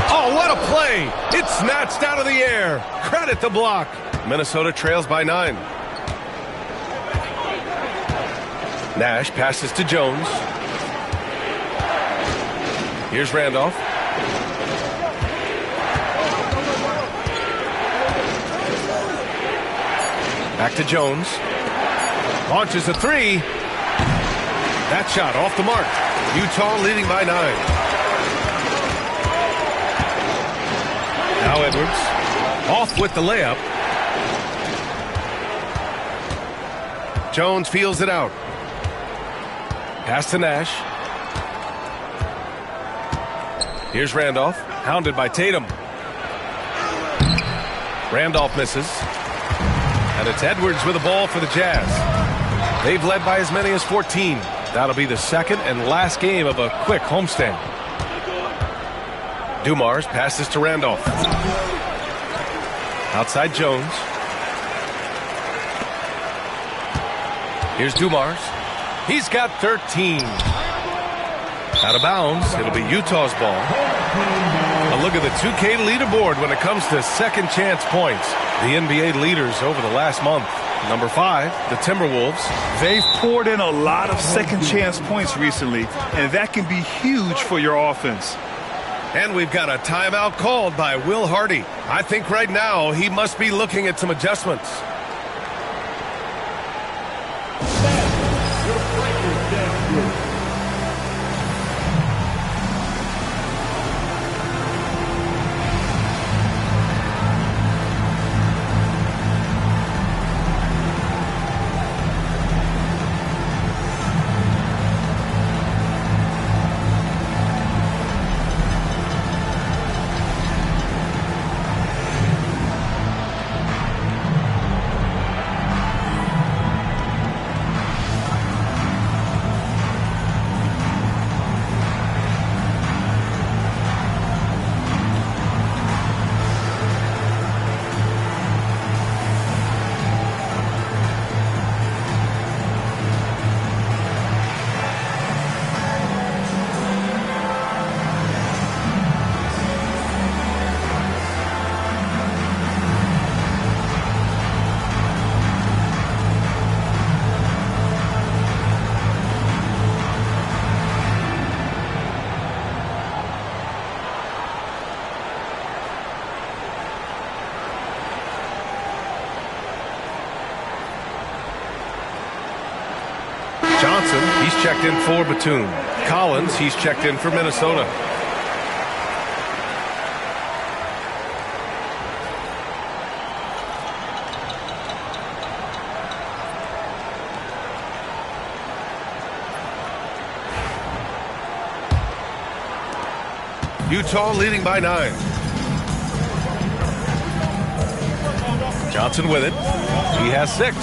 Oh, what a play! It's snatched out of the air. Credit the block. Minnesota trails by 9. Nash passes to Jones. Here's Randolph. Back to Jones. Launches a 3. That shot off the mark. Utah leading by 9. Now Edwards. Off with the layup. Jones feels it out. Pass to Nash. Here's Randolph. Hounded by Tatum. Randolph misses. And it's Edwards with the ball for the Jazz. They've led by as many as 14. That'll be the 2nd and last game of a quick homestand. Dumars passes to Randolph. Outside Jones. Here's Dumars. He's got 13. Out of bounds. It'll be Utah's ball. A look at the 2K leaderboard when it comes to second chance points. The NBA leaders over the last month. Number 5, the Timberwolves. They've poured in a lot of second chance points recently, and that can be huge for your offense. And we've got a timeout called by Will Hardy. I think right now he must be looking at some adjustments. checked in for Batum. Collins, he's checked in for Minnesota. Utah leading by 9. Johnson with it. He has 6.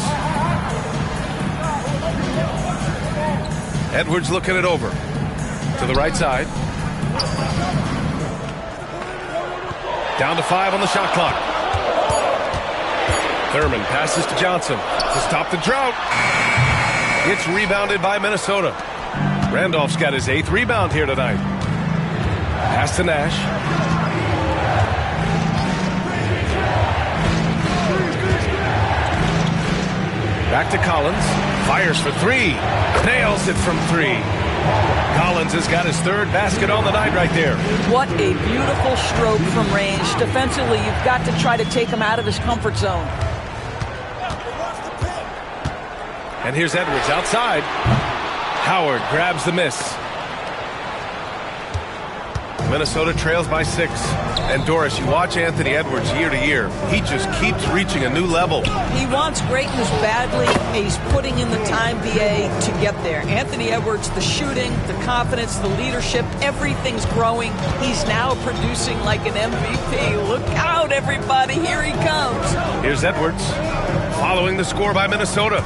Edwards looking it over. To the right side. Down to 5 on the shot clock. Thurman passes to Johnson to stop the drought. It's rebounded by Minnesota. Randolph's got his 8th rebound here tonight. Pass to Nash. Back to Collins. Fires for 3. Nails it from 3. Collins has got his 3rd basket on the night right there. What a beautiful stroke from range. Defensively, you've got to try to take him out of his comfort zone. And here's Edwards outside. Howard grabs the miss. Minnesota trails by 6. And Doris, you watch Anthony Edwards year to year. He just keeps reaching a new level. He wants greatness badly. He's putting in the time, BA, to get there. Anthony Edwards, the shooting, the confidence, the leadership, everything's growing. He's now producing like an MVP. Look out, everybody. Here he comes. Here's Edwards following the score by Minnesota.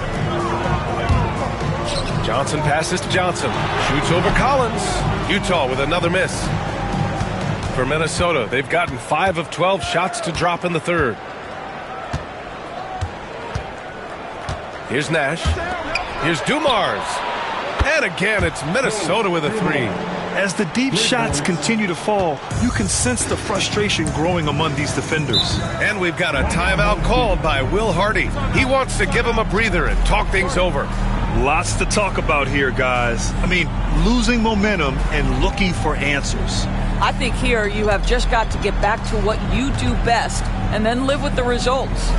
Johnson passes to Johnson. Shoots over Collins. Utah with another miss. For Minnesota, they've gotten 5 of 12 shots to drop in the 3rd. Here's Nash. Here's Dumars. And again, it's Minnesota with a 3. As the deep shots continue to fall, you can sense the frustration growing among these defenders. And we've got a timeout called by Will Hardy. He wants to give him a breather and talk things over. Lots to talk about here, guys. I mean, losing momentum and looking for answers. I think here you have just got to get back to what you do best and then live with the results.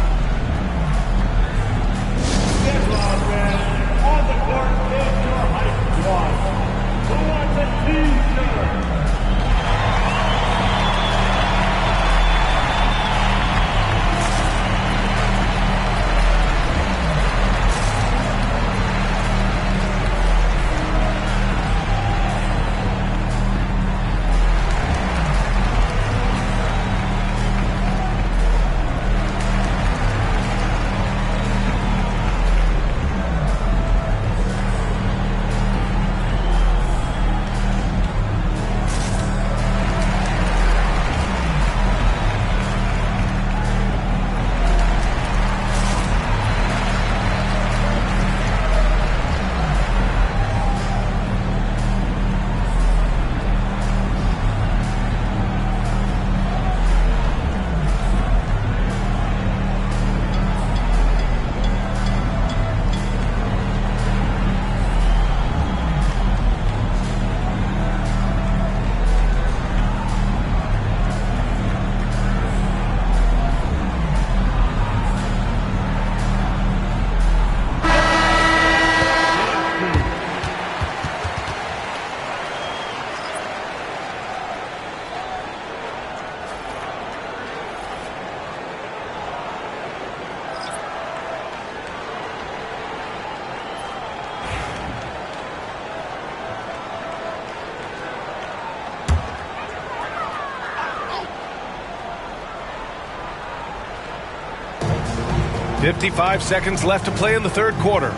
.55 seconds left to play in the 3rd quarter.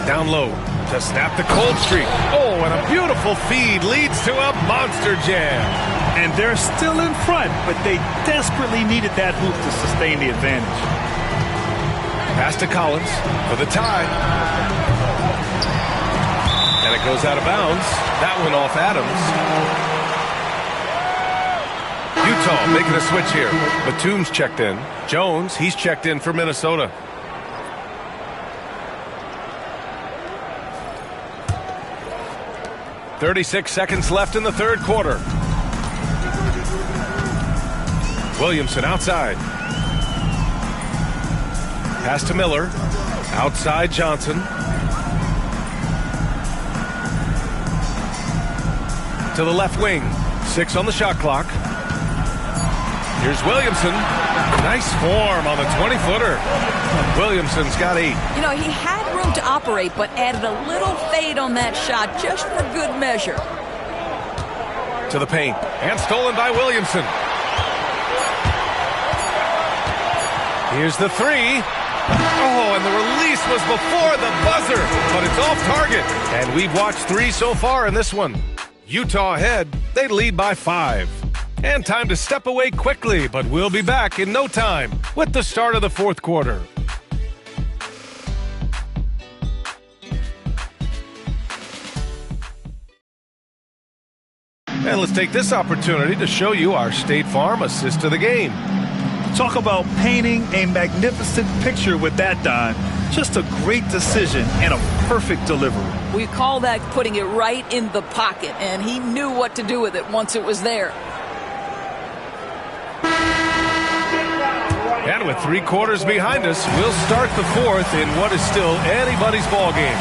Down low to snap the cold streak. Oh, and a beautiful feed leads to a monster jam. And they're still in front, but they desperately needed that hoop to sustain the advantage. Pass to Collins for the tie. And it goes out of bounds. That one off Adams. Utah making a switch here. Batum's checked in. Jones, he's checked in for Minnesota. .36 seconds left in the 3rd quarter. Williamson outside. Pass to Miller. Outside Johnson. to the left wing. 6 on the shot clock. Here's Williamson. Nice form on the 20-footer. Williamson's got 8. You know, he had room to operate, but added a little fade on that shot just for good measure. To the paint. And stolen by Williamson. Here's the 3. Oh, and the release was before the buzzer, but it's off target. And we've watched 3 so far in this one. Utah ahead. They lead by 5. And time to step away quickly, but we'll be back in no time with the start of the 4th quarter. And let's take this opportunity to show you our State Farm assist to the game. Talk about painting a magnificent picture with that, Don. Just a great decision and a perfect delivery. We call that putting it right in the pocket, and he knew what to do with it once it was there. And with 3 quarters behind us, we'll start the 4th in what is still anybody's ball game.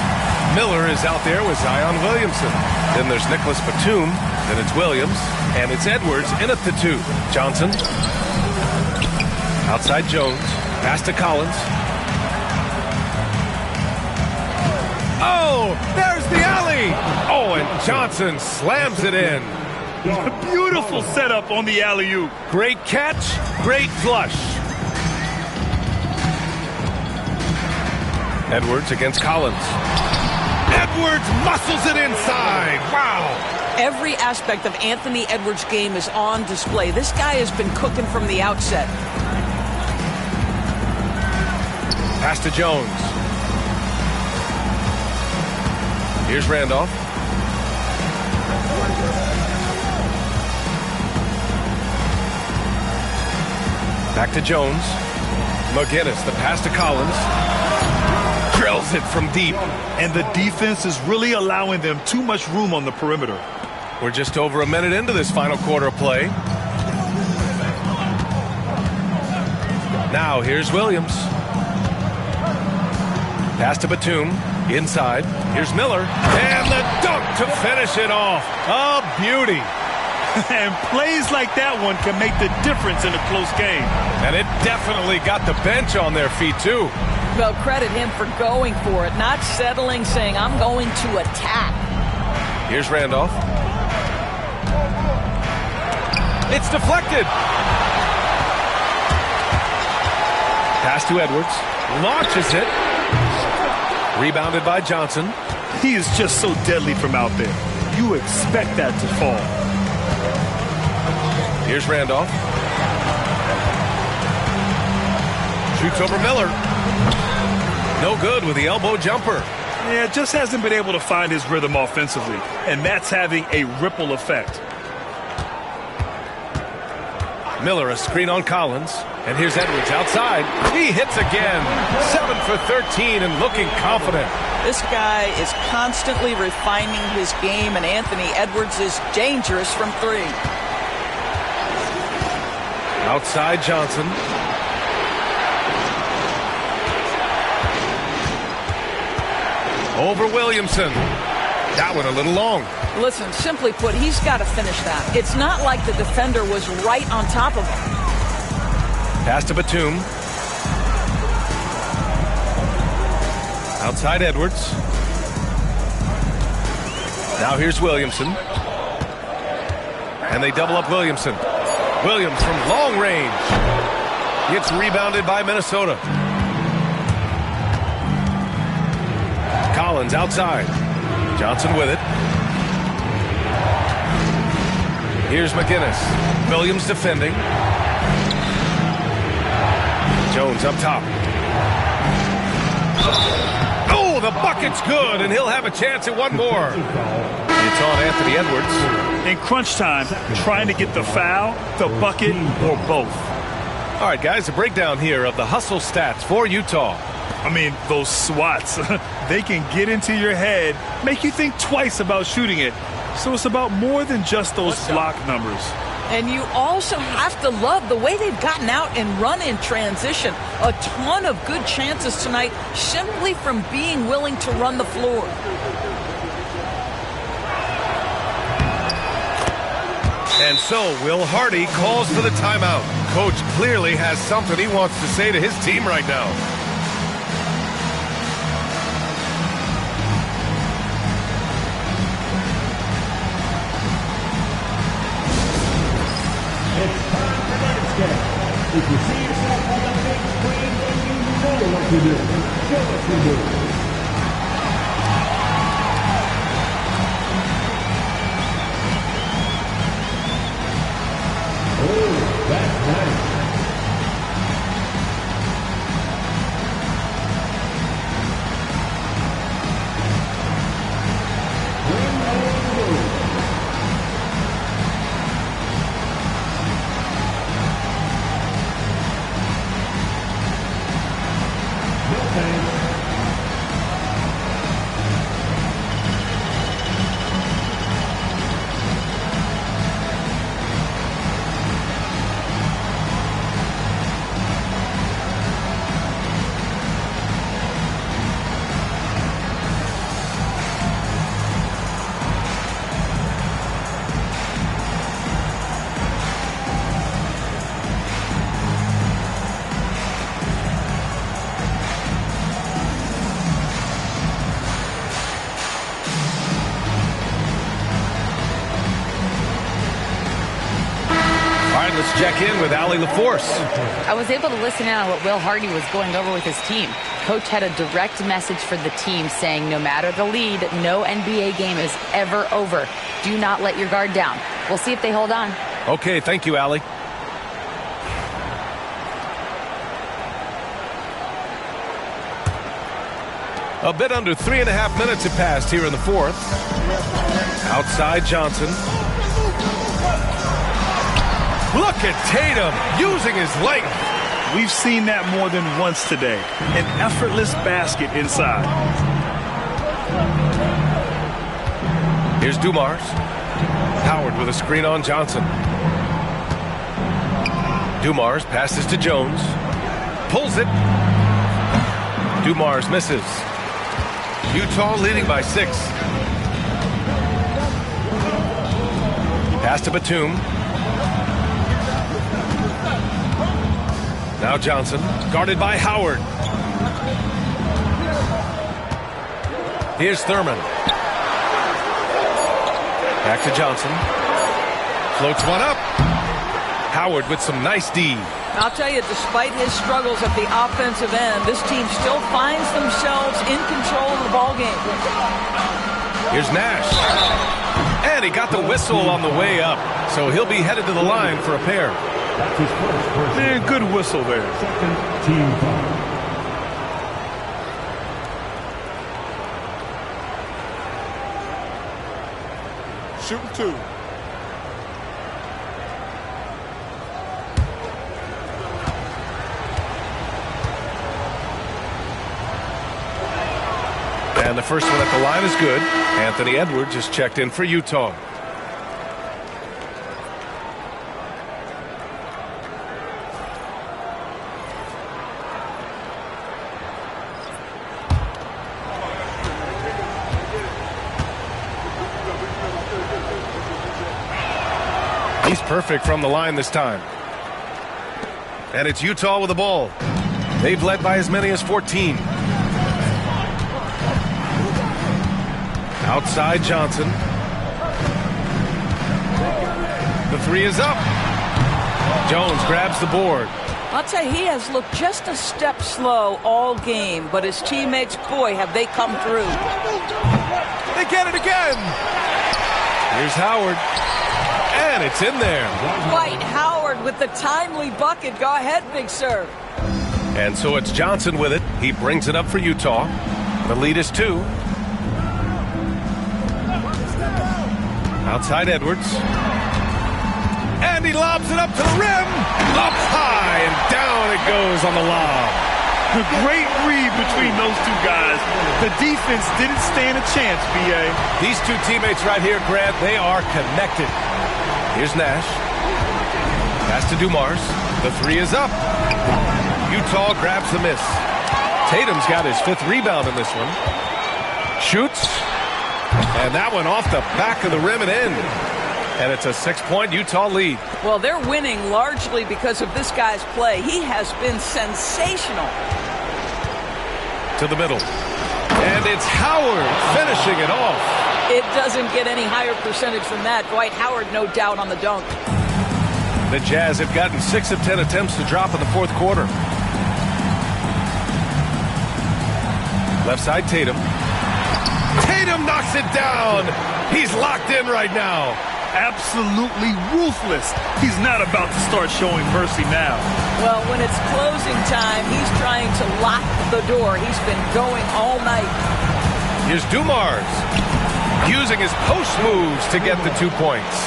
Miller is out there with Zion Williamson. Then there's Nicholas Batum. Then it's Williams. And it's Edwards in at the 2. Johnson. Outside Jones. Pass to Collins. Oh, there's the alley. Oh, and Johnson slams it in. Beautiful setup on the alley-oop. Great catch, great flush. Edwards against Collins. Edwards muscles it inside. Wow. Every aspect of Anthony Edwards' game is on display. This guy has been cooking from the outset. Pass to Jones. Here's Randolph. Back to Jones. McGinnis, the pass to Collins. Drills it from deep. And the defense is really allowing them too much room on the perimeter. We're just over a minute into this final quarter of play. Now here's Williams. Pass to Batum. Inside. Here's Miller. And the dunk to finish it off. A beauty. And plays like that one can make the difference in a close game. And it definitely got the bench on their feet, too. Well, credit him for going for it, not settling, saying, I'm going to attack. Here's Randolph. It's deflected. Pass to Edwards. Launches it. Rebounded by Johnson. He is just so deadly from out there. You expect that to fall. Here's Randolph. Shoots over Miller. No good with the elbow jumper. Yeah, just hasn't been able to find his rhythm offensively, and that's having a ripple effect. Miller, a screen on Collins. And here's Edwards outside. He hits again. 7 for 13 and looking confident. This guy is constantly refining his game, and Anthony Edwards is dangerous from 3. Outside Johnson. Over Williamson. That one a little long. Listen, simply put, he's got to finish that. It's not like the defender was right on top of him. Pass to Batum. Outside Edwards. Now here's Williamson. And they double up Williamson. Williams from long range. Gets rebounded by Minnesota. Collins outside. Johnson with it. Here's McGinnis. Williams defending. Jones up top. Oh, the bucket's good, and he'll have a chance at one more. It's on Anthony Edwards. In crunch time, trying to get the foul, the bucket, or both. All right, guys, a breakdown here of the hustle stats for Utah. I mean, those swats, they can get into your head, make you think twice about shooting it. So it's about more than just those block numbers. And you also have to love the way they've gotten out and run in transition. A ton of good chances tonight simply from being willing to run the floor. And so Will Hardy calls for the timeout. Coach clearly has something he wants to say to his team right now. It's time for nextgen. If you see yourself on the big screen, then you know what to do. Show us your move. Oh, that's nice. Let's check in with Allie LaForce. I was able to listen in on what Will Hardy was going over with his team. Coach had a direct message for the team saying no matter the lead, no NBA game is ever over. Do not let your guard down. We'll see if they hold on. Okay, thank you, Allie. A bit under 3.5 minutes have passed here in the fourth. Outside Johnson. Look at Tatum using his length. We've seen that more than once today. An effortless basket inside. Here's Dumars. Howard with a screen on Johnson. Dumars passes to Jones. Pulls it. Dumars misses. Utah leading by 6. Pass to Batum. Now Johnson, guarded by Howard. Here's Thurman. Back to Johnson. Floats one up. Howard with some nice D. I'll tell you, despite his struggles at the offensive end, this team still finds themselves in control of the ball game. Here's Nash. And he got the whistle on the way up, so he'll be headed to the line for a pair. That's his first person. Man, good whistle there. Second team foul. Shooting 2. And the first one at the line is good. Anthony Edwards just checked in for Utah. He's perfect from the line this time. And it's Utah with the ball. They've led by as many as 14. Outside Johnson. The three is up. Jones grabs the board. I'll tell you, he has looked just a step slow all game, but his teammates, boy, have they come through. They get it again. Here's Howard. And it's in there. Dwight Howard with the timely bucket. Go ahead, big serve. And so it's Johnson with it. He brings it up for Utah. The lead is 2. Outside Edwards. And he lobs it up to the rim. Up high and down it goes on the lob. A great read between those two guys. The defense didn't stand a chance, B.A. These two teammates right here, Grant, they are connected. Here's Nash. Pass to Dumars. The three is up. Utah grabs the miss. Tatum's got his 5th rebound in this one. Shoots. And that one off the back of the rim and in. And it's a 6-point Utah lead. Well, they're winning largely because of this guy's play. He has been sensational. To the middle. And it's Howard finishing it off. It doesn't get any higher percentage than that. Dwight Howard, no doubt, on the dunk. The Jazz have gotten 6 of 10 attempts to drop in the fourth quarter. Left side, Tatum. Tatum knocks it down. He's locked in right now. Absolutely ruthless. He's not about to start showing mercy now. Well, when it's closing time, he's trying to lock the door. He's been going all night. Here's Dumars using his post moves to get the 2 points.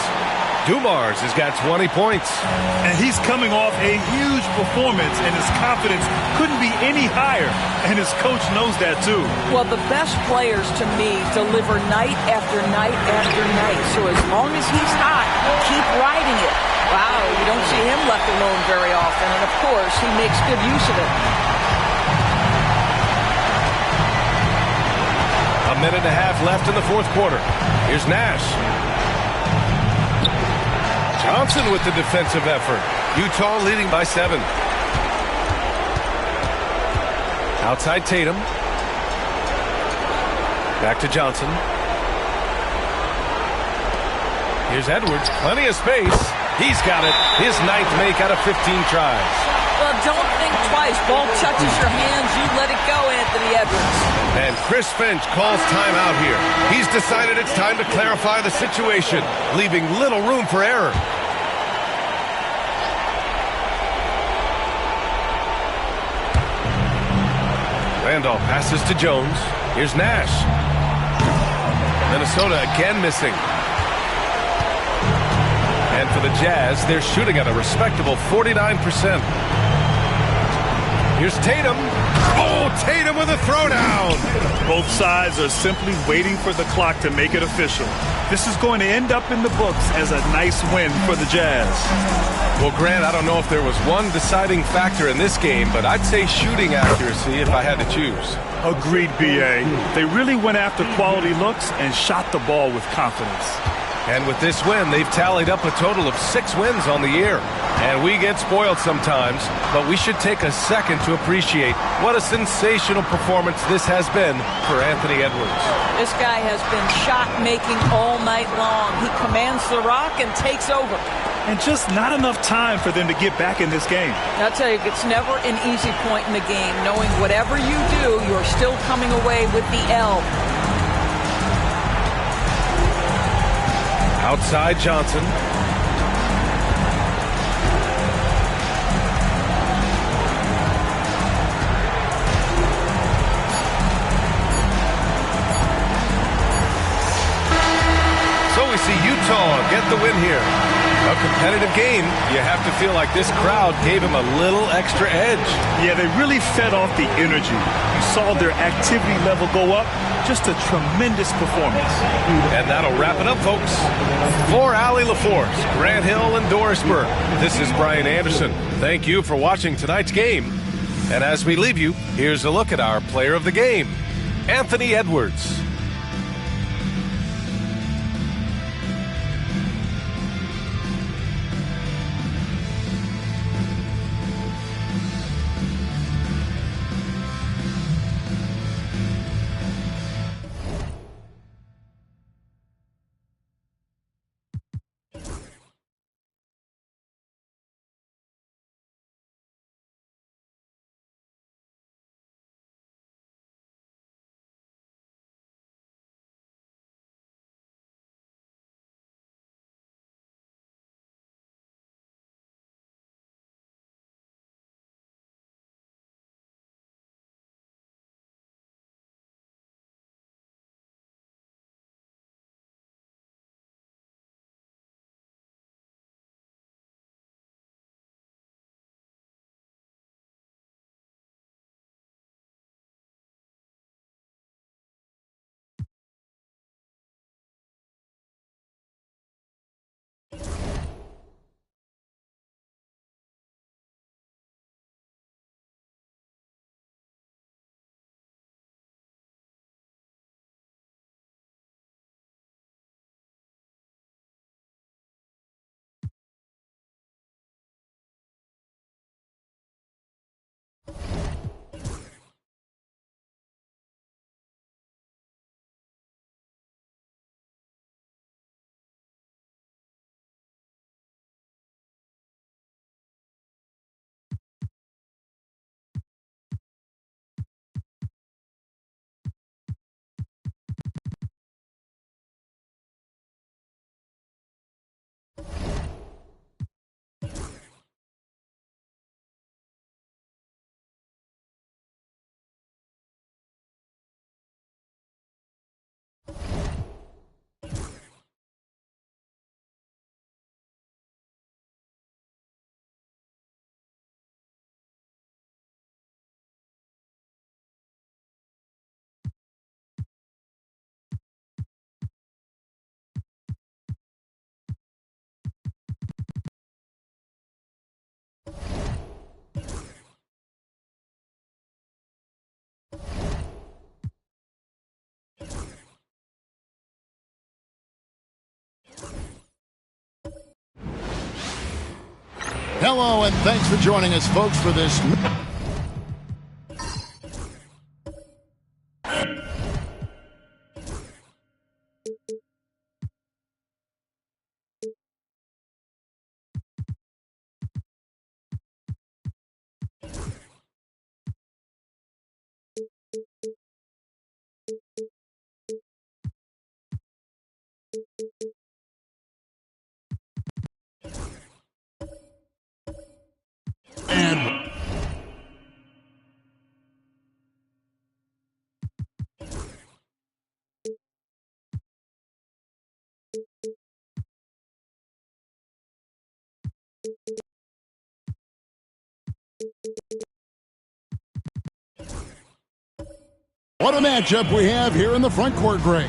Dumars has got 20 points. And he's coming off a huge performance, and his confidence couldn't be any higher. And his coach knows that, too. Well, the best players, to me, deliver night after night after night. So as long as he's hot, keep riding it. Wow, you don't see him left alone very often. And, of course, he makes good use of it. A minute and a half left in the fourth quarter. Here's Nash. Johnson with the defensive effort. Utah leading by 7. Outside Tatum. Back to Johnson. Here's Edwards. Plenty of space. He's got it. His 9th make out of 15 tries. Well, don't think twice. Ball touches your hands. You let it go, Anthony Edwards. And Chris Finch calls timeout here. He's decided it's time to clarify the situation, leaving little room for error. Randolph passes to Jones. Here's Nash. Minnesota again missing. And for the Jazz, they're shooting at a respectable 49%. Here's Tatum. Oh, Tatum with a throwdown. Both sides are simply waiting for the clock to make it official. This is going to end up in the books as a nice win for the Jazz. Well, Grant, I don't know if there was one deciding factor in this game, but I'd say shooting accuracy if I had to choose. Agreed, B.A. They really went after quality looks and shot the ball with confidence. And with this win, they've tallied up a total of 6 wins on the year. And we get spoiled sometimes, but we should take a second to appreciate what a sensational performance this has been for Anthony Edwards. This guy has been shot-making all night long. He commands the rock and takes over. And just not enough time for them to get back in this game. I'll tell you, it's never an easy point in the game, knowing whatever you do, you're still coming away with the L. Outside Johnson. So we see Utah get the win here. A competitive game. You have to feel like this crowd gave him a little extra edge. Yeah, they really fed off the energy. You saw their activity level go up. Just a tremendous performance. And that'll wrap it up, folks. For Allie LaForce, Grant Hill, and Dorisburg, this is Brian Anderson. Thank you for watching tonight's game. And as we leave you, here's a look at our player of the game, Anthony Edwards. Hello, and thanks for joining us, folks, for this. And what a matchup we have here in the front court, Greg.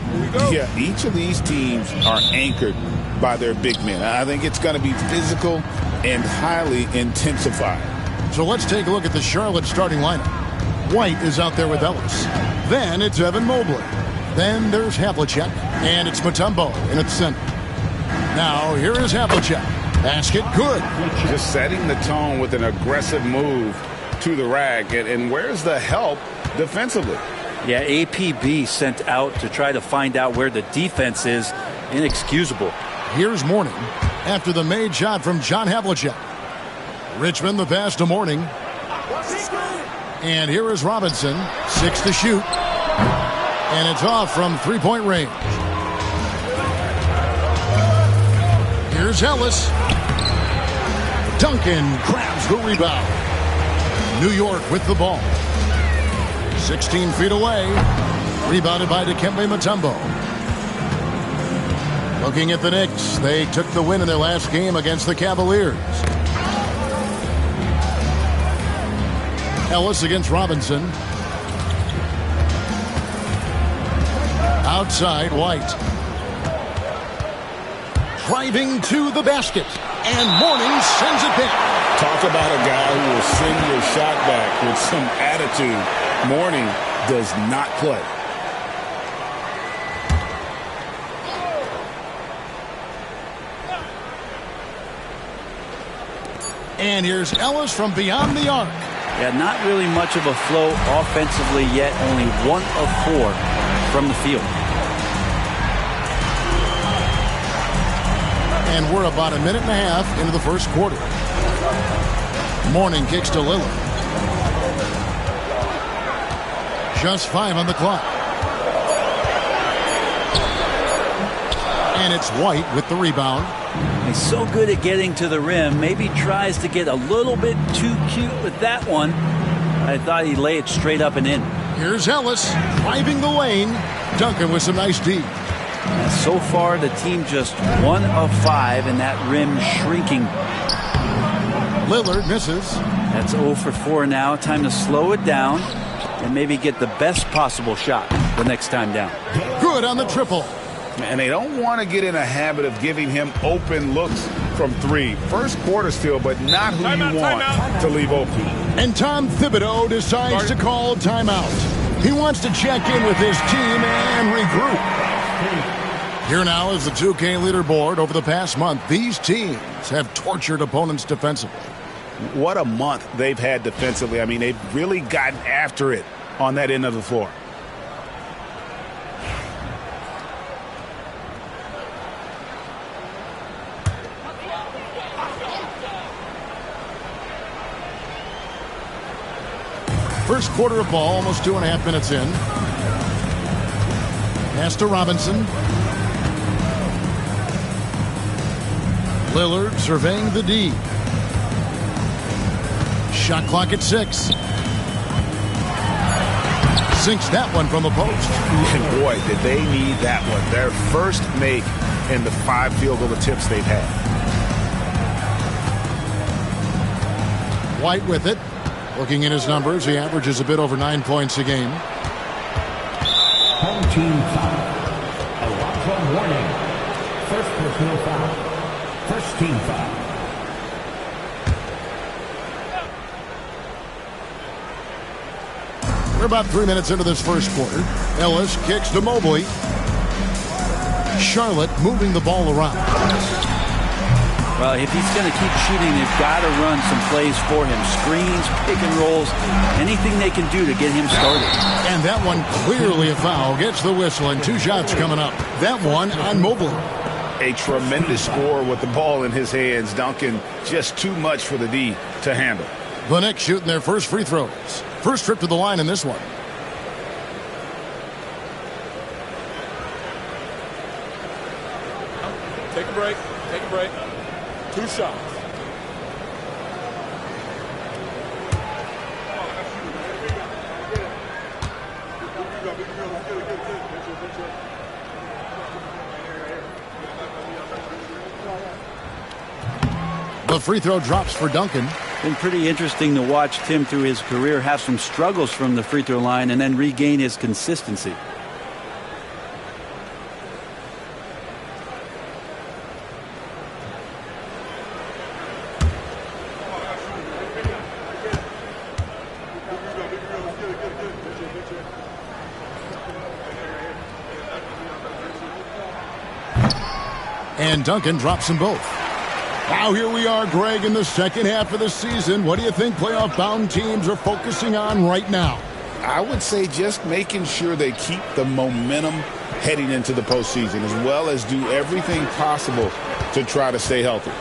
Yeah, each of these teams are anchored by their big men. I think it's going to be physical and highly intensified. So let's take a look at the Charlotte starting lineup. White is out there with Ellis. Then it's Evan Mobley. Then there's Havlicek, and it's Mutombo in its center. Now here is Havlicek. Basket good. Just setting the tone with an aggressive move to the rack. And where's the help defensively? Yeah, APB sent out to try to find out where the defense is. Inexcusable. Here's Mourning after the made shot from John Havlicek. Richmond the pass to Mourning. And here is Robinson. 6 to shoot. And it's off from three-point range. Here's Ellis. Duncan grabs the rebound. New York with the ball. 16 feet away. Rebounded by Dikembe Mutombo. Looking at the Knicks, they took the win in their last game against the Cavaliers. Ellis against Robinson. Outside, White. Driving to the basket. And Mourning sends it back. Talk about a guy who will send your shot back with some attitude. Mourning does not play. And here's Ellis from beyond the arc. Yeah, not really much of a flow offensively yet. Only 1 of 4 from the field. And we're about a minute and a half into the first quarter. Mourning kicks to Lillard. Just 5 on the clock. And it's White with the rebound. He's so good at getting to the rim. Maybe tries to get a little bit too cute with that one. I thought he'd lay it straight up and in. Here's Ellis driving the lane. Duncan with some nice D. And so far, the team just 1 of 5, and that rim shrinking. Lillard misses. That's 0 for 4 now. Time to slow it down and maybe get the best possible shot the next time down. Good on the triple. And they don't want to get in a habit of giving him open looks from 3. First quarter still, but not who you want to leave open. And Tom Thibodeau decides to call timeout. He wants to check in with his team and regroup. Here now is the 2K leaderboard. Over the past month, these teams have tortured opponents defensively. What a month they've had defensively. I mean, they've really gotten after it on that end of the floor. First quarter of ball, almost 2.5 minutes in. Pass to Robinson. Lillard surveying the D. Shot clock at 6. Sinks that one from the post. And boy, did they need that one. Their first make in the 5 field goal attempts they've had. White with it. Looking at his numbers, he averages a bit over 9 points a game. Home team foul. A lockdown warning. First personal foul. First team foul. We're about 3 minutes into this first quarter. Ellis kicks to Mobley. Charlotte moving the ball around. Well, if he's going to keep shooting, they've got to run some plays for him. Screens, pick and rolls, anything they can do to get him started. And that one clearly a foul. Gets the whistle, and 2 shots coming up. That one on Mobley. A tremendous score with the ball in his hands. Duncan, just too much for the D to handle. The Knicks shooting their first free throws. First trip to the line in this one. Take a break. Take a break. 2 shots. The free throw drops for Duncan. Been pretty interesting to watch Tim through his career have some struggles from the free throw line and then regain his consistency. And Duncan drops them both. Now here we are, Greg, in the second half of the season. What do you think playoff-bound teams are focusing on right now? I would say just making sure they keep the momentum heading into the postseason, as well as do everything possible to try to stay healthy.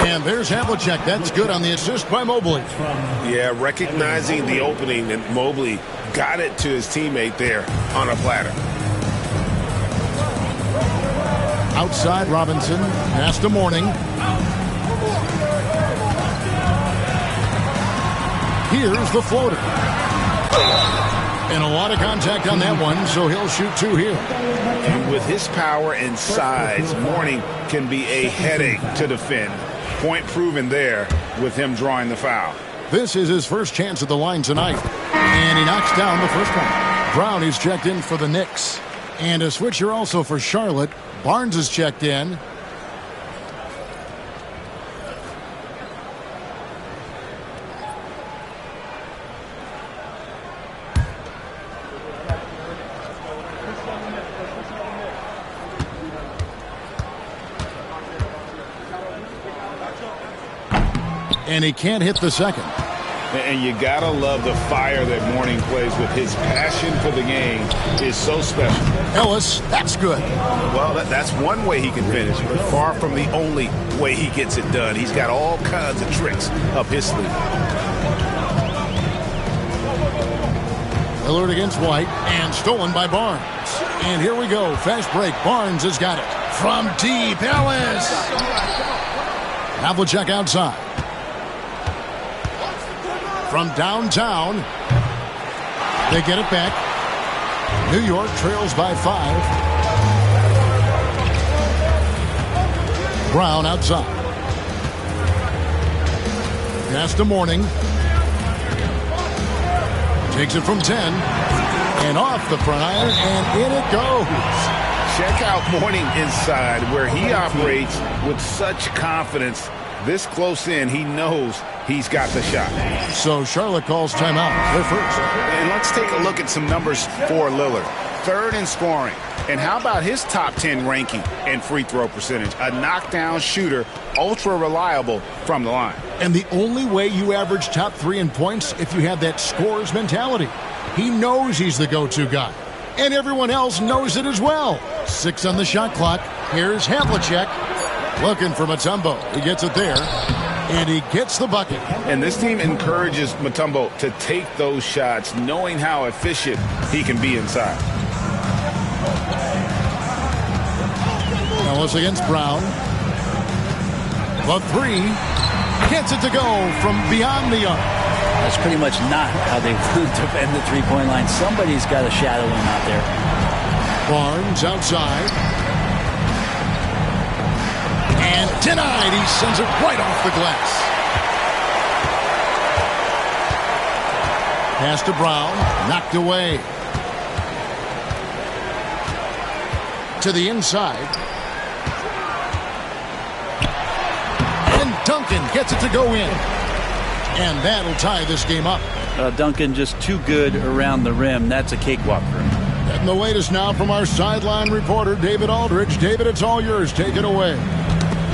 And there's Havlicek. That's good on the assist by Mobley. Yeah, recognizing the opening, and Mobley got it to his teammate there on a platter. Outside Robinson, pass to Mourning. Here's the floater. And a lot of contact on that one, so he'll shoot 2 here. And with his power and size, Mourning can be a headache to defend. Point proven there with him drawing the foul. This is his first chance at the line tonight. And he knocks down the first one. Brown is checked in for the Knicks. And a switcher also for Charlotte. Barnes is checked in. And he can't hit the second. And you gotta love the fire that Mourning plays with. His passion for the game is so special. Ellis, that's good. Well, that's one way he can finish, but far from the only way he gets it done. He's got all kinds of tricks up his sleeve. Lillard against White, and stolen by Barnes. And here we go, fast break. Barnes has got it. From deep, Ellis. Havlicek outside. From downtown, they get it back. New York trails by 5. Brown outside. Pass to Mourning. Takes it from 10. And off the front iron, and in it goes. Check out Mourning inside, where he operates with such confidence. This close in, he knows he's got the shot. So Charlotte calls timeout. They're first. And let's take a look at some numbers for Lillard. 3rd in scoring. And how about his top 10 ranking and free throw percentage? A knockdown shooter, ultra reliable from the line. And the only way you average top 3 in points if you have that scorer's mentality. He knows he's the go-to guy. And everyone else knows it as well. 6 on the shot clock. Here's Havlicek. Looking for Mutombo. He gets it there. And he gets the bucket. And this team encourages Mutombo to take those shots, knowing how efficient he can be inside. Ellis against Brown. The 3. Gets it to go from beyond the arc. That's pretty much not how they defend the three-point line. Somebody's got to shadow him out there. Barnes outside. And denied. He sends it right off the glass. Pass to Brown. Knocked away. To the inside. And Duncan gets it to go in. And that'll tie this game up. Duncan just too good around the rim. That's a cakewalk for him. And the latest now from our sideline reporter, David Aldridge. David, it's all yours. Take it away.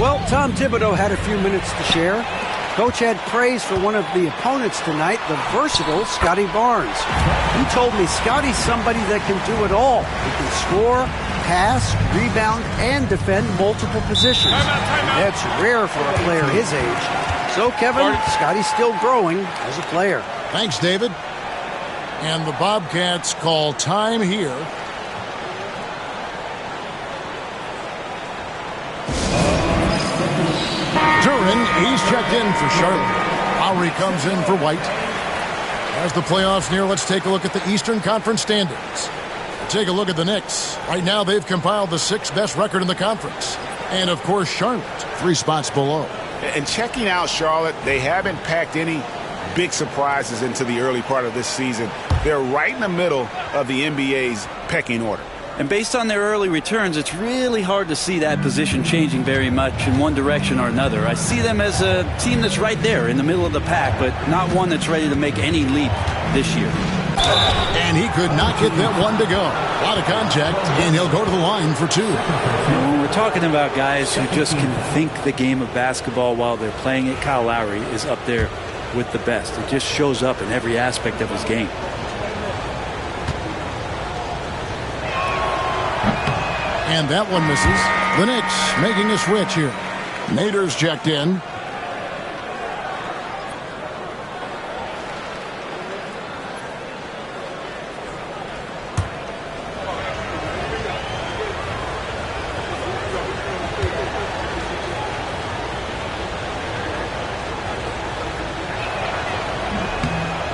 Well, Tom Thibodeau had a few minutes to share. Coach had praise for one of the opponents tonight, the versatile Scotty Barnes. He told me Scotty's somebody that can do it all. He can score, pass, rebound, and defend multiple positions. That's rare for a player his age. So, Kevin, Scotty's still growing as a player. Thanks, David. And the Bobcats call time here. Duran, he's checked in for Charlotte. Lowry comes in for White. As the playoffs near, let's take a look at the Eastern Conference standings. Take a look at the Knicks. Right now, they've compiled the 6th best record in the conference. And, of course, Charlotte, 3 spots below. And checking out Charlotte, they haven't packed any big surprises into the early part of this season. They're right in the middle of the NBA's pecking order. And based on their early returns, it's really hard to see that position changing very much in one direction or another. I see them as a team that's right there in the middle of the pack, but not one that's ready to make any leap this year. And he could not get that one to go. A lot of contact, and he'll go to the line for 2. And when we're talking about guys who just can think the game of basketball while they're playing it, Kyle Lowry is up there with the best. It just shows up in every aspect of his game. And that one misses. The Knicks making a switch here. Nader's checked in.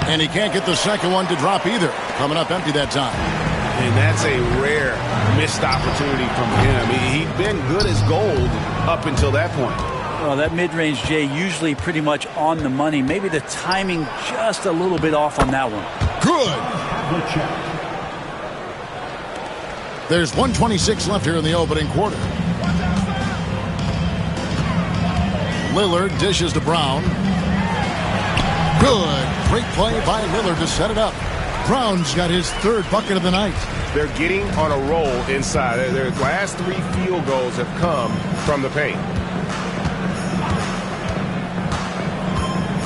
And he can't get the second one to drop either. Coming up empty that time. And that's a rare missed opportunity from him. He'd been good as gold up until that point. Well, that mid-range, Jay, usually pretty much on the money. Maybe the timing just a little bit off on that one. Good. There's 1:26 left here in the opening quarter. Lillard dishes to Brown. Good. Great play by Lillard to set it up. Brown's got his 3rd bucket of the night. They're getting on a roll inside. Their last 3 field goals have come from the paint.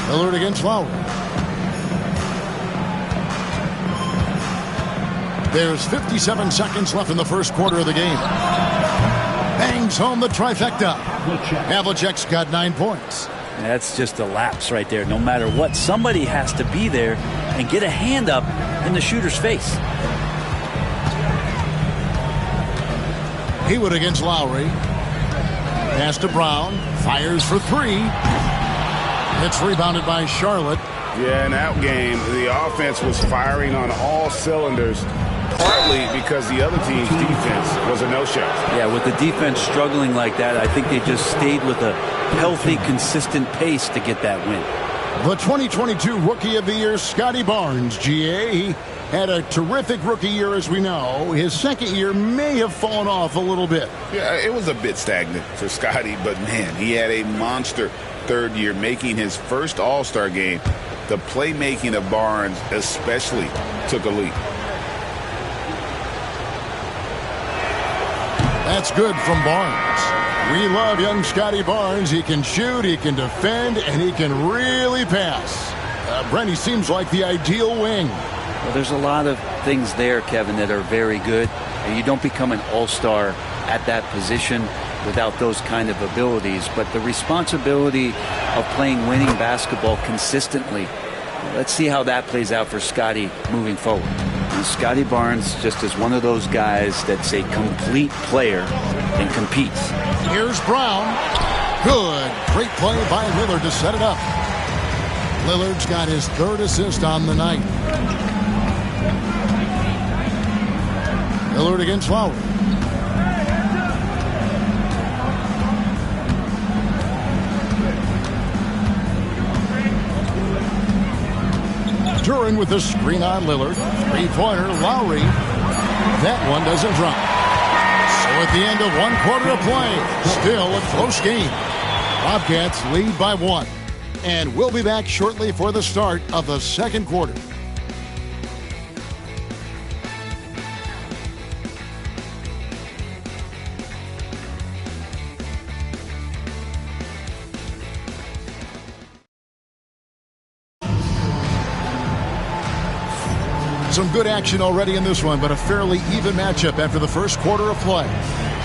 Lillard against Lowry. There's 57 seconds left in the first quarter of the game. Bangs home the trifecta. Havlicek's got 9 points. That's just a lapse right there. No matter what, somebody has to be there and get a hand up in the shooter's face. Hewitt against Lowry. Pass to Brown. Fires for 3. It's rebounded by Charlotte. Yeah, in that game, the offense was firing on all cylinders, partly because the other team's defense was a no-show. Yeah, with the defense struggling like that, I think they just stayed with a healthy, consistent pace to get that win. The 2022 Rookie of the Year, Scotty Barnes, GA. He had a terrific rookie year, as we know. His second year may have fallen off a little bit. Yeah, it was a bit stagnant for Scotty, but man, he had a monster third year, making his first All-Star game. The playmaking of Barnes especially took a leap. That's good from Barnes. We love young Scotty Barnes. He can shoot, he can defend, and he can really pass. Brent, he seems like the ideal wing. Well, there's a lot of things there, Kevin, that are very good. And you don't become an all-star at that position without those kind of abilities. But the responsibility of playing winning basketball consistently, let's see how that plays out for Scotty moving forward. And Scotty Barnes just is one of those guys that's a complete player and competes. Here's Brown. Good. Great play by Lillard to set it up. Lillard's got his 3rd assist on the night. Lillard against Lowry. Duran with the screen on Lillard. 3-pointer, Lowry. That one doesn't drop. So at the end of 1 quarter of play, still a close game. Bobcats lead by 1. And we'll be back shortly for the start of the second quarter. Some good action already in this one, but a fairly even matchup after the first quarter of play.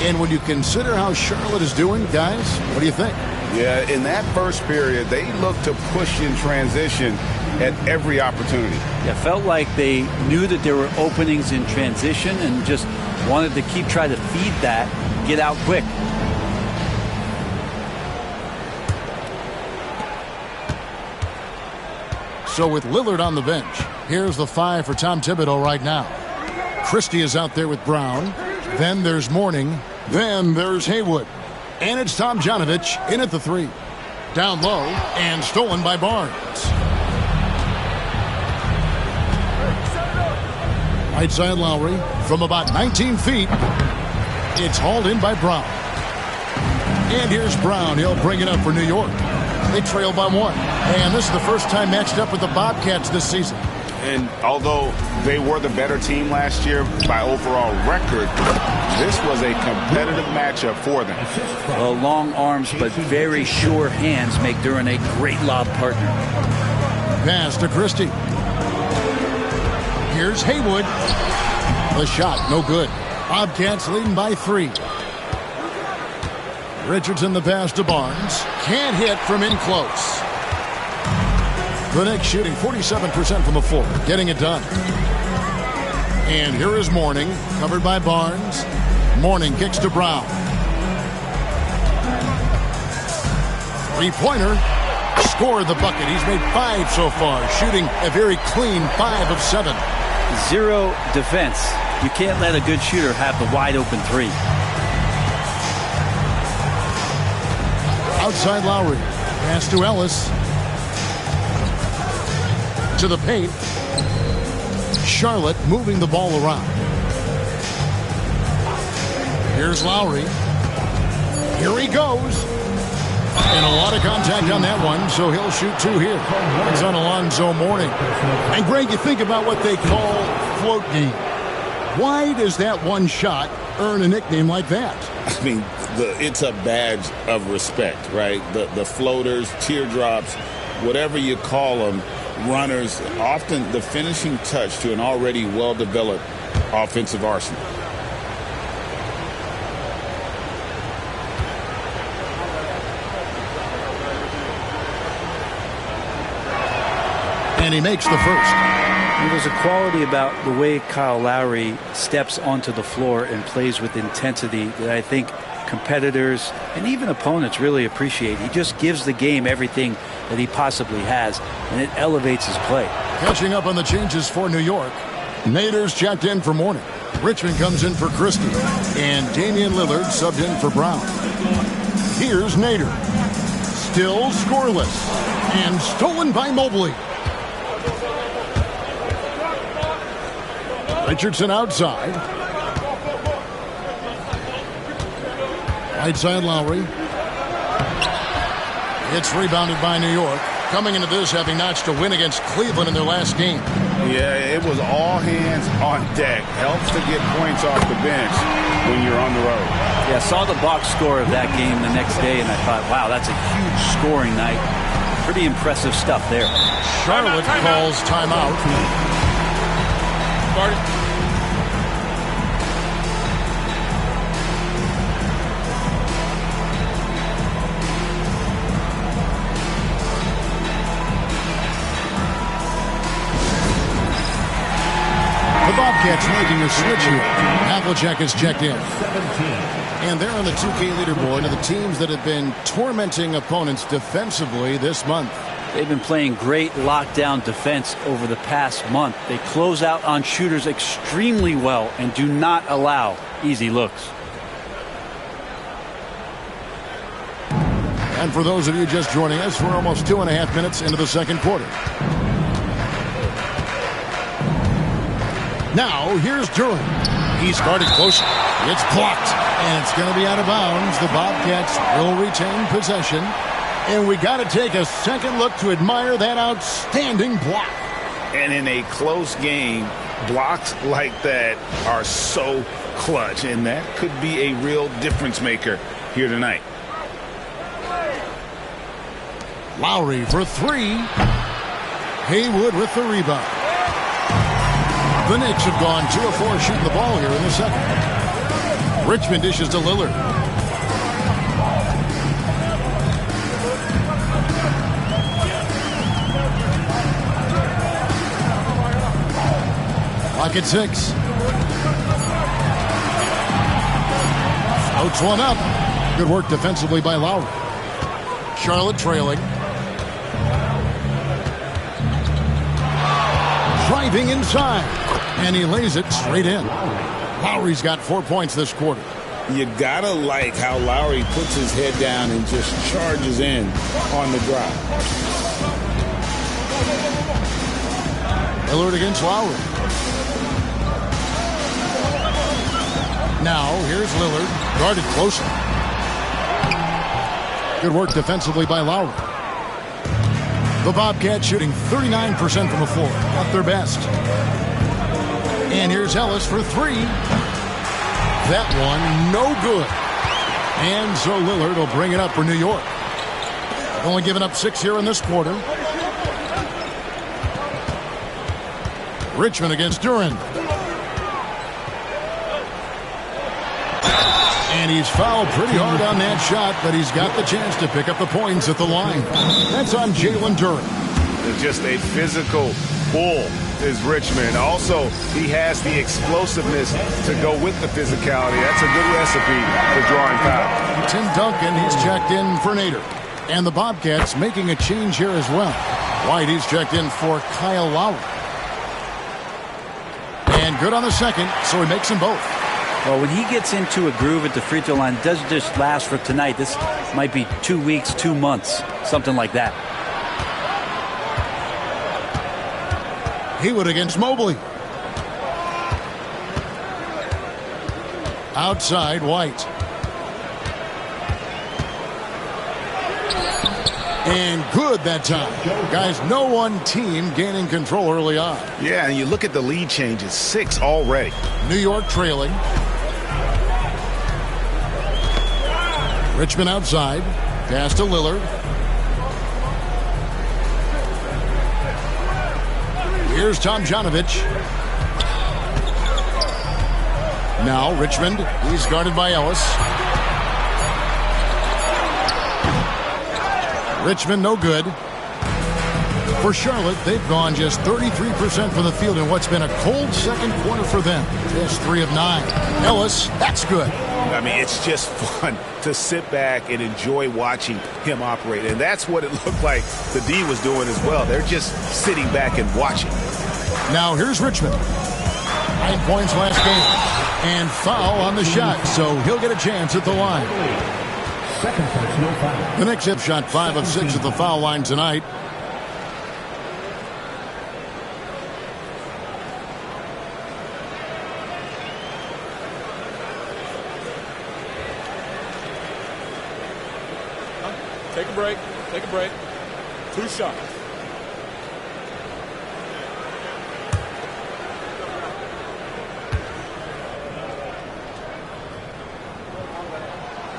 And when you consider how Charlotte is doing, guys, what do you think? Yeah, in that first period, they looked to push in transition at every opportunity. Yeah, felt like they knew that there were openings in transition and just wanted to keep trying to feed that, get out quick. So with Lillard on the bench, here's the 5 for Tom Thibodeau right now. Christie is out there with Brown. Then there's Mourning. Then there's Haywood. And it's Tom Janovich in at the 3. Down low and stolen by Barnes. Right side Lowry from about 19 feet. It's hauled in by Brown. And here's Brown. He'll bring it up for New York. They trail by 1. And this is the first time matched up with the Bobcats this season. And although they were the better team last year by overall record, this was a competitive matchup for them. Well, long arms but very sure hands make Duran a great lob partner. Pass to Christie. Here's Haywood. The shot, no good. Bobcats leading by 3. Richardson the pass to Barnes. Can't hit from in close. The Knicks shooting 47% from the floor, getting it done. And here is Mourning, covered by Barnes. Mourning kicks to Brown. 3-pointer. Scored the bucket. He's made 5 so far, shooting a very clean 5 of 7. 0 defense. You can't let a good shooter have the wide open 3. Outside Lowry. Pass to Ellis. To the paint. Charlotte moving the ball around. Here's Lowry. Here he goes. And a lot of contact on that one, so he'll shoot 2 here. It's on Alonzo Mourning. And Greg, you think about what they call float game. Why does that one shot earn a nickname like that? I mean, it's a badge of respect, right? The floaters, teardrops, whatever you call them, runners, often the finishing touch to an already well-developed offensive arsenal. And he makes the first. There's a quality about the way Kyle Lowry steps onto the floor and plays with intensity that I think competitors and even opponents really appreciate. He just gives the game everything that he possibly has, and it elevates his play. Catching up on the changes for New York. Nader's checked in for Mourning. Richmond comes in for Christie. And Damian Lillard subbed in for Brown. Here's Nader. Still scoreless. And stolen by Mobley. Richardson outside. Right side Lowry. It's rebounded by New York. Coming into this having notched a win against Cleveland in their last game. Yeah, it was all hands on deck. Helps to get points off the bench when you're on the road. Yeah, saw the box score of that game the next day, and I thought, wow, that's a huge scoring night. Pretty impressive stuff there. Charlotte calls timeout. The Bobcats making a switch here. Havlicek is checked in. And they're on the 2K leaderboard of the teams that have been tormenting opponents defensively this month. They've been playing great lockdown defense over the past month. They close out on shooters extremely well and do not allow easy looks. And for those of you just joining us, we're almost 2.5 minutes into the second quarter. Now, here's Duran. He's guarded close. It's blocked, and it's going to be out of bounds. The Bobcats will retain possession. And we got to take a second look to admire that outstanding block. And in a close game, blocks like that are so clutch, and that could be a real difference maker here tonight. Lowry for 3. Haywood with the rebound. The Knicks have gone 2 of 4 shooting the ball here in the second. Richmond dishes to Lillard. Clock at 6. Outs one up. Good work defensively by Lowry. Charlotte trailing. Driving inside. And he lays it straight in. Lowry's got 4 points this quarter. You gotta like how Lowry puts his head down and just charges in on the drive. Lillard against Lowry. Now, here's Lillard, guarded closely. Good work defensively by Lowry. The Bobcats shooting 39% from the floor, at their best. And here's Ellis for 3. That one, no good. And so Lillard will bring it up for New York. Only giving up 6 here in this quarter. Richmond against Duran. And he's fouled pretty hard on that shot, but he's got the chance to pick up the points at the line. That's on Jalen Duran. Just a physical bull is Richmond. Also, he has the explosiveness to go with the physicality. That's a good recipe for drawing foul. Tim Duncan, he's checked in for Nader. And the Bobcats making a change here as well. White, he's checked in for Kyle Lowry. And good on the second, so he makes them both. Well, when he gets into a groove at the free throw line, it doesn't just last for tonight. This might be 2 weeks, 2 months, something like that. Haywood against Mobley. Outside, White. And good that time. Guys, no one team gaining control early on. Yeah, and you look at the lead changes, 6 already. New York trailing. Richmond outside. Pass to Lillard. Here's Tomjanovich. Now Richmond. He's guarded by Ellis. Richmond no good. For Charlotte, they've gone just 33% from the field in what's been a cold second quarter for them. Just 3 of 9. Ellis, that's good. I mean, it's just fun to sit back and enjoy watching him operate. And that's what it looked like the D was doing as well. They're just sitting back and watching. Now here's Richmond. 9 points last game. And foul on the shot, so he'll get a chance at the line. The Knicks have shot 5 of 6 at the foul line tonight. Take a break. Take a break. 2 shots.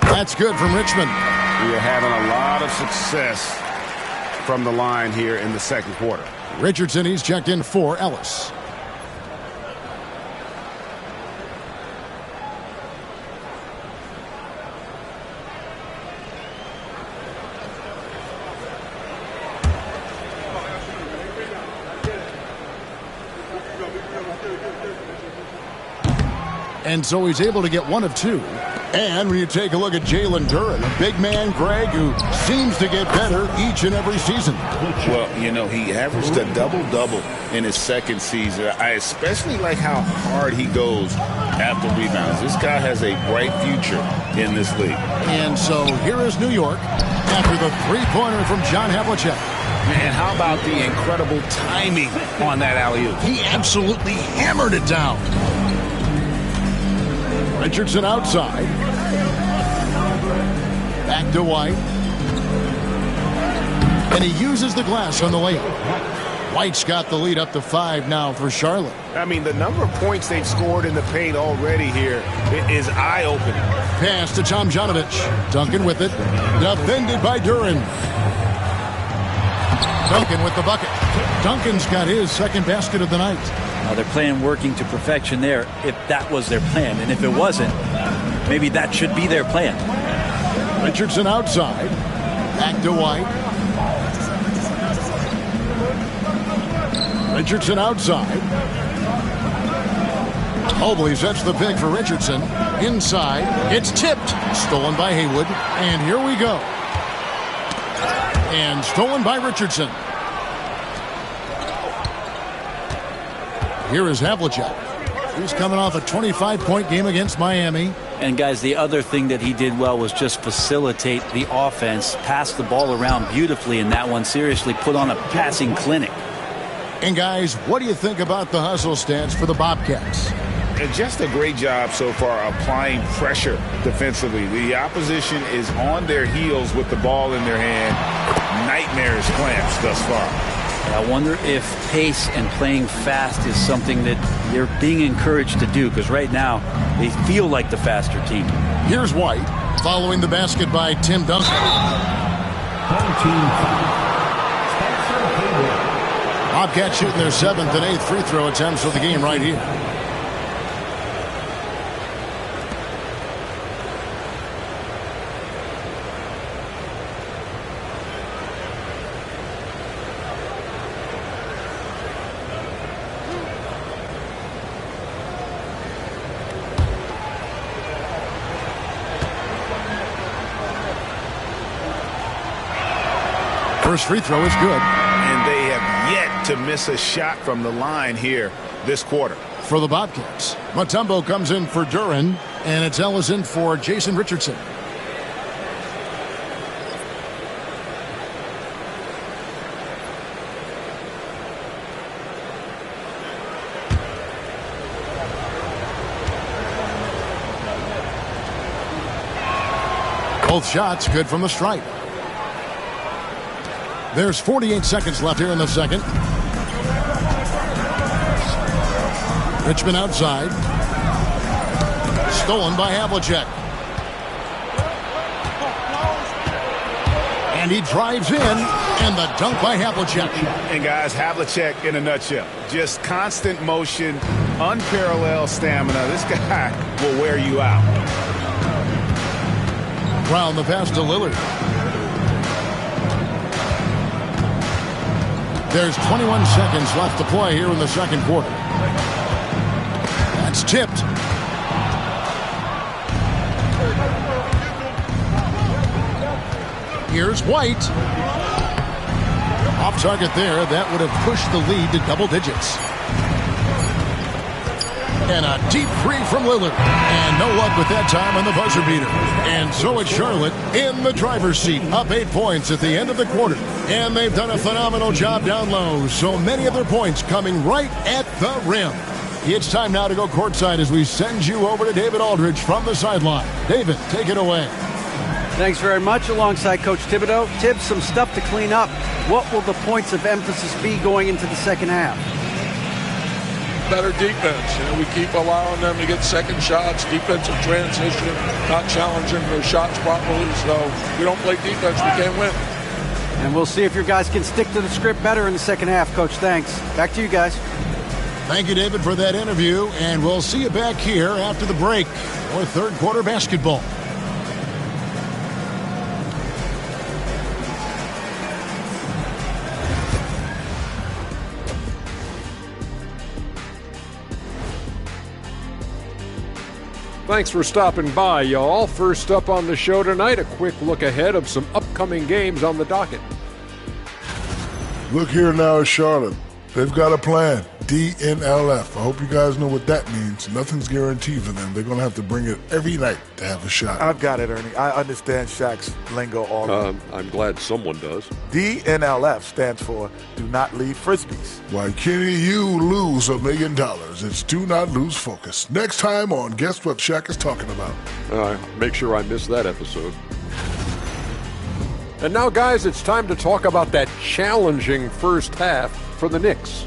That's good from Richmond. We are having a lot of success from the line here in the second quarter. Richardson, he's checked in for Ellis. And so he's able to get 1 of 2. And when you take a look at Jalen Duran, a big man, Greg, who seems to get better each and every season. Well, you know, he averaged a double-double in his second season. I especially like how hard he goes after rebounds. This guy has a bright future in this league. And so here is New York after the three-pointer from John Havlicek. Man, how about the incredible timing on that alley-oop? He absolutely hammered it down. Richardson outside. Back to White. And he uses the glass on the layup. White's got the lead up to 5 now for Charlotte. I mean, the number of points they've scored in the paint already here is eye-opening. Pass to Tomjanovich. Duncan with it. Defended by Duran. Duncan with the bucket. Duncan's got his second basket of the night. They're playing working to perfection there if that was their plan. And if it wasn't, maybe that should be their plan. Richardson outside. Back to White. Richardson outside. Mobley sets the pick for Richardson. Inside. It's tipped. Stolen by Haywood. And here we go. And stolen by Richardson. Here is Havlicek. He's coming off a 25-point game against Miami. And, guys, the other thing that he did well was just facilitate the offense, pass the ball around beautifully in that one, seriously put on a passing clinic. And, guys, what do you think about the hustle stance for the Bobcats? Just a great job so far applying pressure defensively. The opposition is on their heels with the ball in their hand. Nightmarish clamps thus far. I wonder if pace and playing fast is something that you're being encouraged to do, because right now they feel like the faster team. Here's White following the basket by Tim Duncan. Bobcats shooting their 7th and 8th free throw attempts of the game right here. First free throw is good. And they have yet to miss a shot from the line here this quarter. For the Bobcats, Mutombo comes in for Duran, and it's Ellis in for Jason Richardson. Both shots good from the stripe. There's 48 seconds left here in the second. Richmond outside. Stolen by Havlicek. And he drives in, and the dunk by Havlicek. And guys, Havlicek in a nutshell. Just constant motion, unparalleled stamina. This guy will wear you out. Brown the pass to Lillard. There's 21 seconds left to play here in the second quarter. That's tipped. Here's White. Off target there. That would have pushed the lead to double digits. And a deep three from Lillard. And no luck with that time on the buzzer beater. And so it's Charlotte in the driver's seat, up 8 points at the end of the quarter. And they've done a phenomenal job down low. So many of their points coming right at the rim. It's time now to go courtside as we send you over to David Aldridge from the sideline. David, take it away. Thanks very much. Alongside Coach Thibodeau. Tibbs, some stuff to clean up. What will the points of emphasis be going into the second half? Better defense. We keep allowing them to get second shots, defensive transition, not challenging their shots properly. So we don't play defense, we can't win. And we'll see if your guys can stick to the script better in the second half, Coach. Thanks. Back to you guys. Thank you, David, for that interview. And we'll see you back here after the break for third quarter basketball. Thanks for stopping by, y'all. First up on the show tonight, a quick look ahead of some upcoming games on the docket. Look here now at Charlotte. They've got a plan. DNLF. I hope you guys know what that means. Nothing's guaranteed for them. They're going to have to bring it every night to have a shot. I've got it, Ernie. I understand Shaq's lingo all right. I'm glad someone does. DNLF stands for Do Not Leave Frisbees. Why, Kenny, you lose $1 million. It's Do Not Lose Focus. Next time on Guess What Shaq is Talking About. Make sure I miss that episode. And now, guys, it's time to talk about that challenging first half for the Knicks.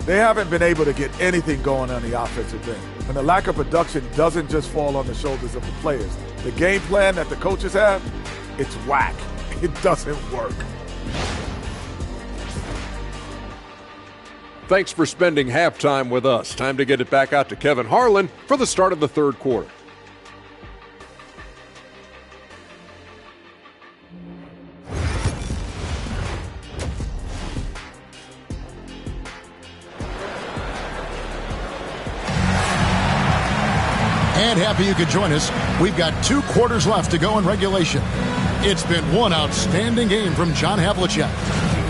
They haven't been able to get anything going on the offensive end. And the lack of production doesn't just fall on the shoulders of the players. The game plan that the coaches have, it's whack. It doesn't work. Thanks for spending halftime with us. Time to get it back out to Kevin Harlan for the start of the third quarter. And happy you could join us. We've got 2 quarters left to go in regulation. It's been one outstanding game from John Havlicek.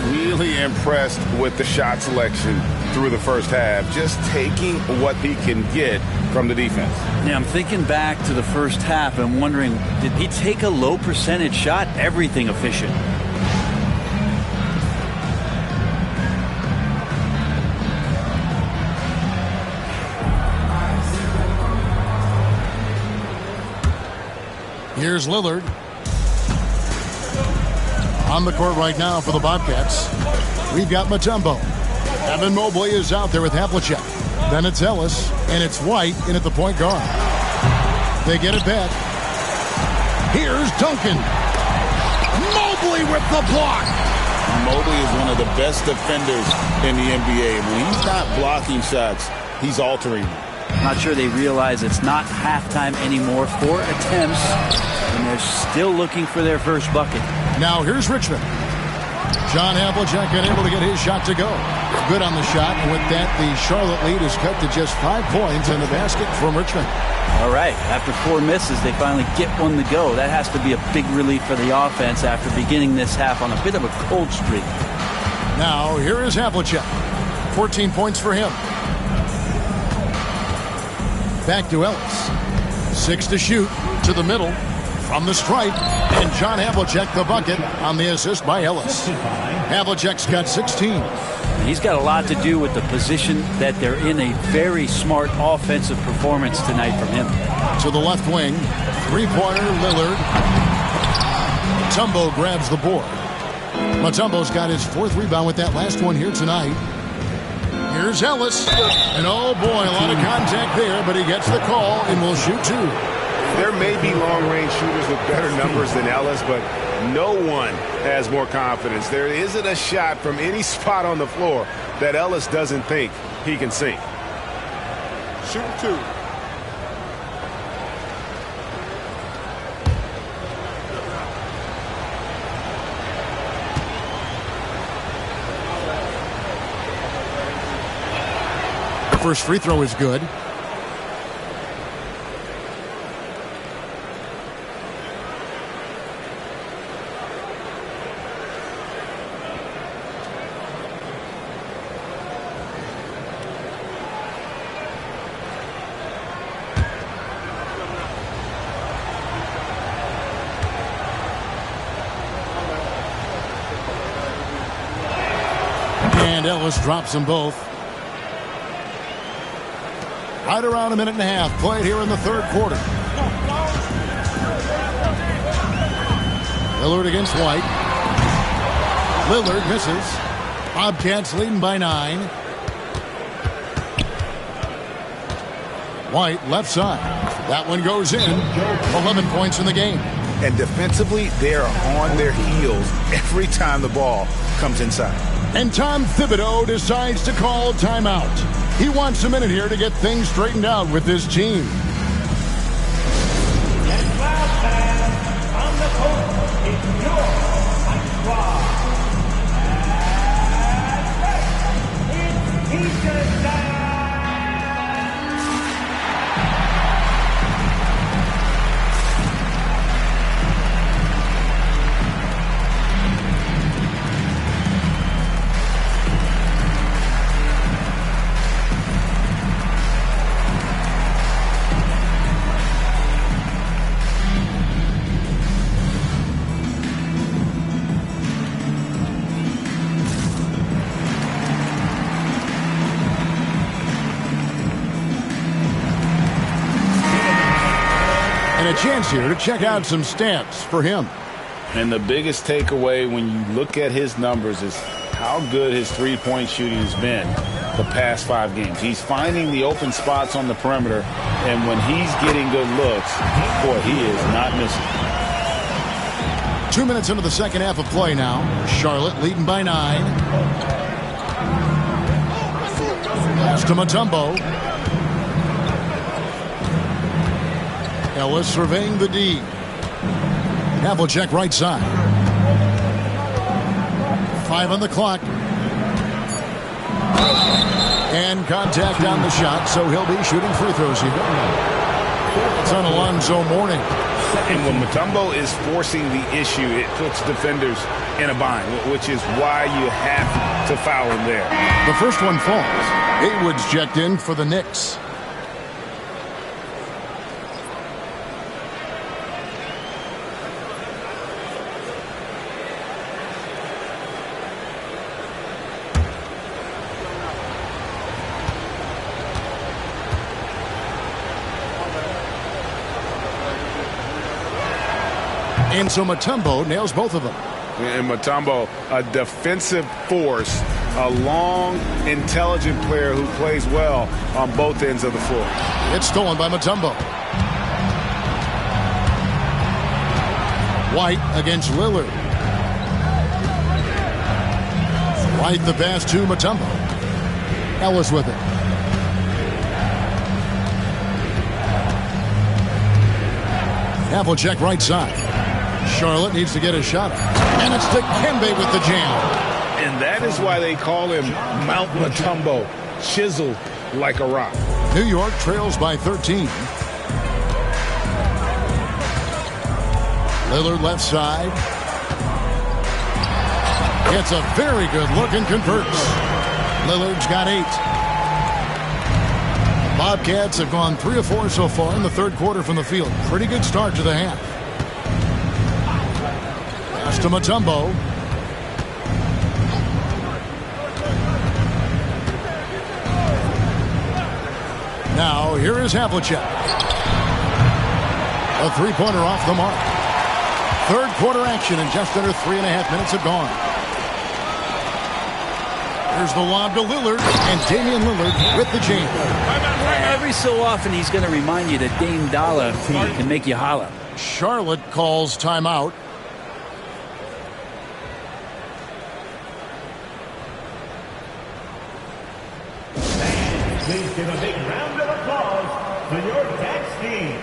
Really impressed with the shot selection through the first half, just taking what he can get from the defense. Yeah, I'm thinking back to the first half and wondering, did he take a low percentage shot? Everything efficient. Here's Lillard. On the court right now for the Bobcats, we've got Mutombo. Evan Mobley is out there with Havlicek. Then it's Ellis, and it's White in at the point guard. They get it back. Here's Duncan. Mobley with the block. Mobley is one of the best defenders in the NBA. When he's not blocking shots, he's altering them. Not sure they realize it's not halftime anymore. 4 attempts, and they're still looking for their first bucket. Now here's Richmond. John Havlicek unable to get his shot to go. Good on the shot, and with that, the Charlotte lead is cut to just 5 points in the basket from Richmond. All right, after 4 misses, they finally get one to go. That has to be a big relief for the offense after beginning this half on a bit of a cold streak. Now here is Havlicek. 14 points for him. Back to Ellis. 6 to shoot, to the middle, from the stripe, and John Havlicek the bucket on the assist by Ellis. Havlicek's got 16. He's got a lot to do with the position that they're in. A very smart offensive performance tonight from him. To the left wing, 3-pointer Lillard. Mutombo grabs the board. Mutombo's got his 4th rebound with that last one here tonight. Here's Ellis, and oh boy, a lot of contact there, but he gets the call and will shoot 2. There may be long-range shooters with better numbers than Ellis, but no one has more confidence. There isn't a shot from any spot on the floor that Ellis doesn't think he can sink. Shoot 2. First free throw is good. And Ellis drops them both. Right around 1.5 minutes played here in the third quarter. Lillard against White. Lillard misses. Bobcats leading by 9. White left side. That one goes in. 11 points in the game. And defensively, they are on their heels every time the ball comes inside. And Tom Thibodeau decides to call timeout. He wants a minute here to get things straightened out with his team. And last man on the court is your squad. And it's Keisha. A chance here to check out some stats for him. And the biggest takeaway when you look at his numbers is how good his three-point shooting has been the past 5 games. He's finding the open spots on the perimeter, and when he's getting good looks, boy, he is not missing. 2 minutes into the second half of play now. Charlotte leading by 9. Pass to Mutombo. Ellis surveying the D. Havlicek right side. 5 on the clock. And contact on the shot, so he'll be shooting free throws here. It's on Alonzo Mourning. And when Mutombo is forcing the issue, it puts defenders in a bind, which is why you have to foul him there. The first one falls. Haywood's checked in for the Knicks. And so Mutombo nails both of them. And Mutombo, a defensive force, a long, intelligent player who plays well on both ends of the floor. It's stolen by Mutombo. White against Lillard. White the pass to Mutombo. Ellis with it. Havlicek right side. Charlotte needs to get a shot up. And it's to Kembe with the jam. And that is why they call him Mount Mutombo, chiseled like a rock. New York trails by 13. Lillard left side. Gets a very good look and converts. Lillard's got 8. Bobcats have gone 3 of 4 so far in the third quarter from the field. Pretty good start to the half. Pass to Mutombo. Now here is Havlicek. A 3-pointer off the mark. Third quarter action and just under 3.5 minutes have gone. Here's the lob to Lillard, and Damian Lillard with the jam. Every so often he's going to remind you that Dame Dollar can make you holler. Charlotte calls timeout. Please give a big round of applause to your tax team.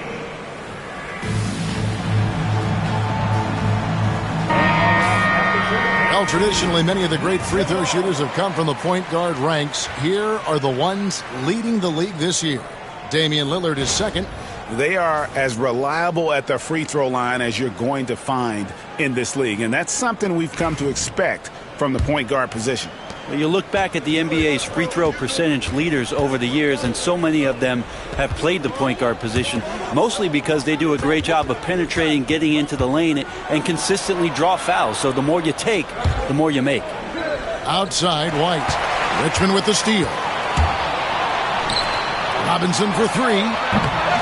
Well, traditionally, many of the great free throw shooters have come from the point guard ranks. Here are the ones leading the league this year. Damian Lillard is second. They are as reliable at the free throw line as you're going to find in this league. And that's something we've come to expect from the point guard position. You look back at the NBA's free throw percentage leaders over the years, and so many of them have played the point guard position, mostly because they do a great job of penetrating, getting into the lane, and consistently draw fouls. So the more you take, the more you make. Outside, White. Richmond with the steal. Robinson for 3.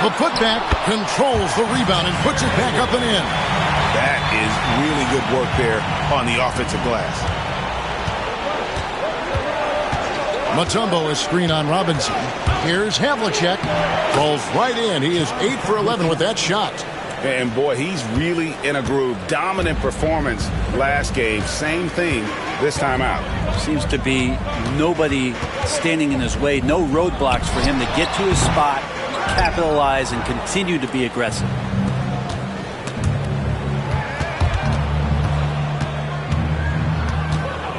The putback controls the rebound and puts it back up and in. That is really good work there on the offensive glass. Mutombo is screen on Robinson. Here's Havlicek. Falls right in. He is 8 for 11 with that shot. And boy, he's really in a groove. Dominant performance last game. Same thing this time out. Seems to be nobody standing in his way. No roadblocks for him to get to his spot, capitalize, and continue to be aggressive.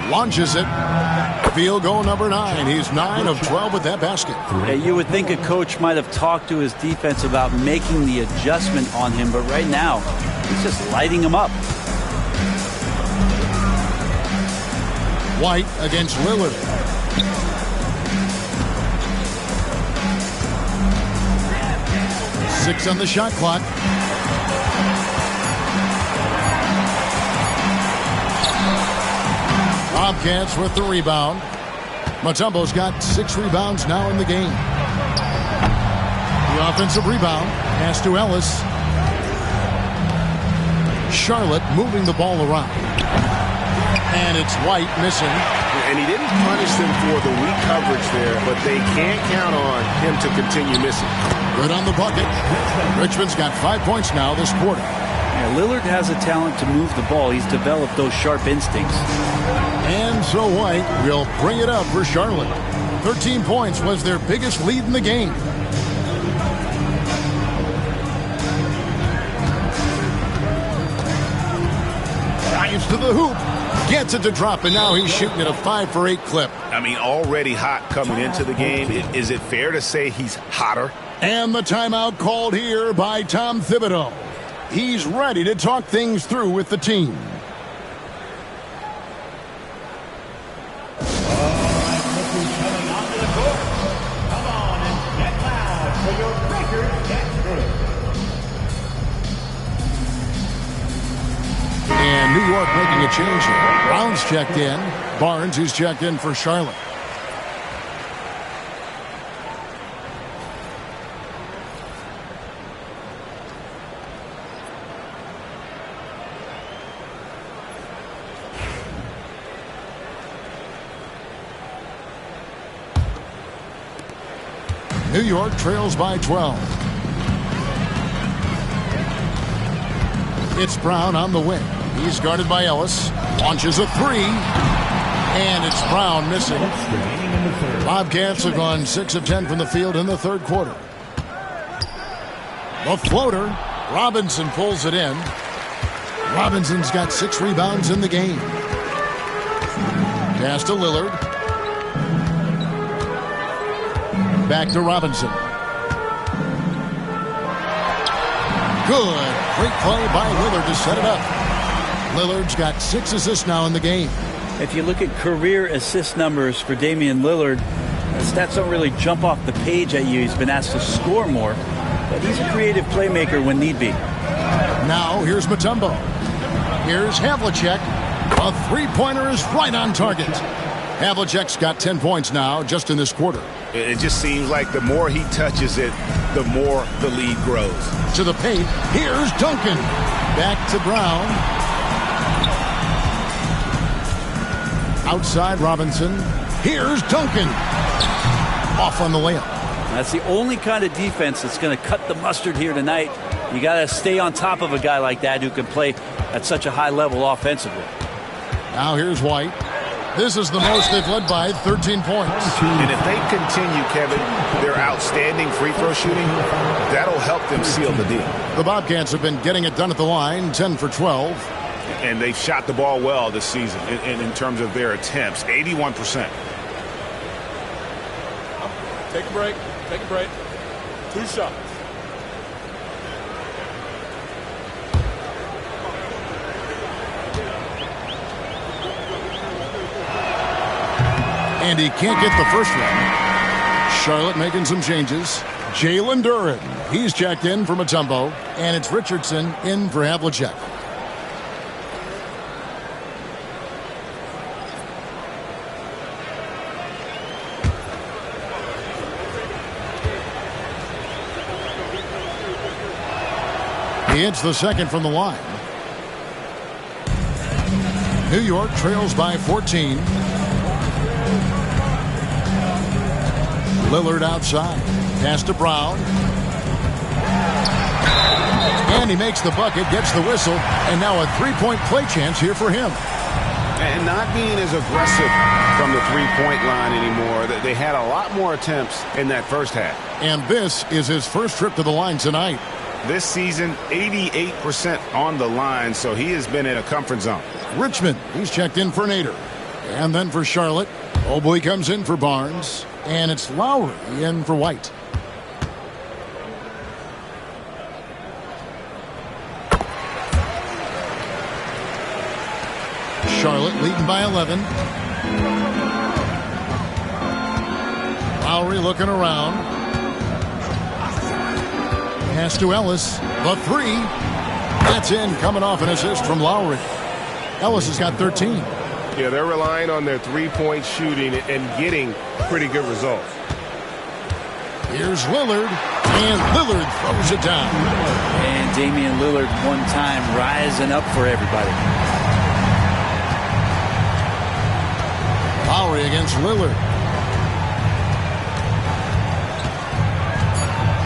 Launches it. Field goal number 9. He's 9 of 12 with that basket. Hey, you would think a coach might have talked to his defense about making the adjustment on him, but right now, he's just lighting him up. White against Lillard. Six on the shot clock. Bobcats with the rebound. Mutombo's got 6 rebounds now in the game. The offensive rebound. Pass to Ellis. Charlotte moving the ball around. And it's White missing. And he didn't punish them for the weak coverage there, but they can't count on him to continue missing. Good on the bucket. Richmond's got 5 points now this quarter. Yeah, Lillard has a talent to move the ball. He's developed those sharp instincts. And so White will bring it up for Charlotte. 13 points was their biggest lead in the game. Drives to the hoop. Gets it to drop, and now he's shooting at a 5 for 8 clip. I mean, already hot coming into the game. Is it fair to say he's hotter? And the timeout called here by Tom Thibodeau. He's ready to talk things through with the team. And New York making a change here. Brown's checked in. Barnes, who's checked in for Charlotte. New York trails by 12. It's Brown on the wing. He's guarded by Ellis. Launches a three. And it's Brown missing. Bobcats have gone 6 of 10 from the field in the third quarter. The floater. Robinson pulls it in. Robinson's got 6 rebounds in the game. Pass to Lillard. Back to Robinson. Good. Great play by Lillard to set it up. Lillard's got 6 assists now in the game. If you look at career assist numbers for Damian Lillard, the stats don't really jump off the page at you. He's been asked to score more, but he's a creative playmaker when need be. Now here's Mutombo. Here's Havlicek. A three-pointer is right on target. Havlicek's got 10 points now just in this quarter. It just seems like the more he touches it, the more the lead grows. To the paint. Here's Duncan. Back to Brown. Outside Robinson. Here's Duncan. Off on the layup. That's the only kind of defense that's going to cut the mustard here tonight. You got to stay on top of a guy like that who can play at such a high level offensively. Now here's White. This is the most they've led by, 13 points. And if they continue, Kevin, their outstanding free throw shooting, that'll help them seal the deal. The Bobcats have been getting it done at the line, 10 for 12. And they've shot the ball well this season in terms of their attempts, 81%. Take a break. Take a break. 2 shots. And he can't get the first one. Charlotte making some changes. Jalen Duren. He's checked in for Mutombo. And it's Richardson in for Havlicek. He hits the second from the line. New York trails by 14. Lillard outside. Pass to Brown. And he makes the bucket, gets the whistle, and now a three-point play chance here for him. And not being as aggressive from the three-point line anymore. They had a lot more attempts in that first half. And this is his first trip to the line tonight. This season, 88% on the line, so he has been in a comfort zone. Richmond, he's checked in for Nader. And then for Charlotte, Oboy comes in for Barnes. And it's Lowry in for White. Charlotte leading by 11. Lowry looking around. Pass to Ellis. The three. That's in, coming off an assist from Lowry. Ellis has got 13. Yeah, they're relying on their three-point shooting and getting pretty good results. Here's Lillard, and Lillard throws it down. And Damian Lillard one time rising up for everybody. Lowry against Lillard.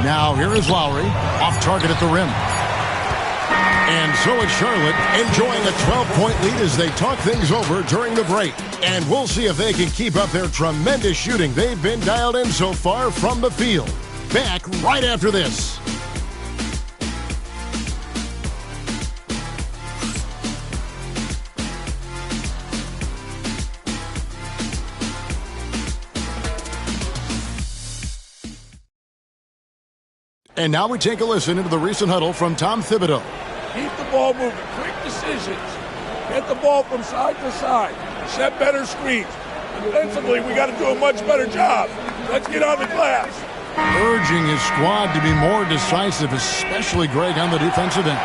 Now here is Lowry, off target at the rim. And so it's Charlotte enjoying a 12-point lead as they talk things over during the break. And we'll see if they can keep up their tremendous shooting they've been dialed in so far from the field. Back right after this. And now we take a listen into the recent huddle from Tom Thibodeau. Keep the ball moving. Quick decisions. Get the ball from side to side. Set better screens. Defensively, we got to do a much better job. Let's get on the glass. Urging his squad to be more decisive, especially Greg on the defensive end.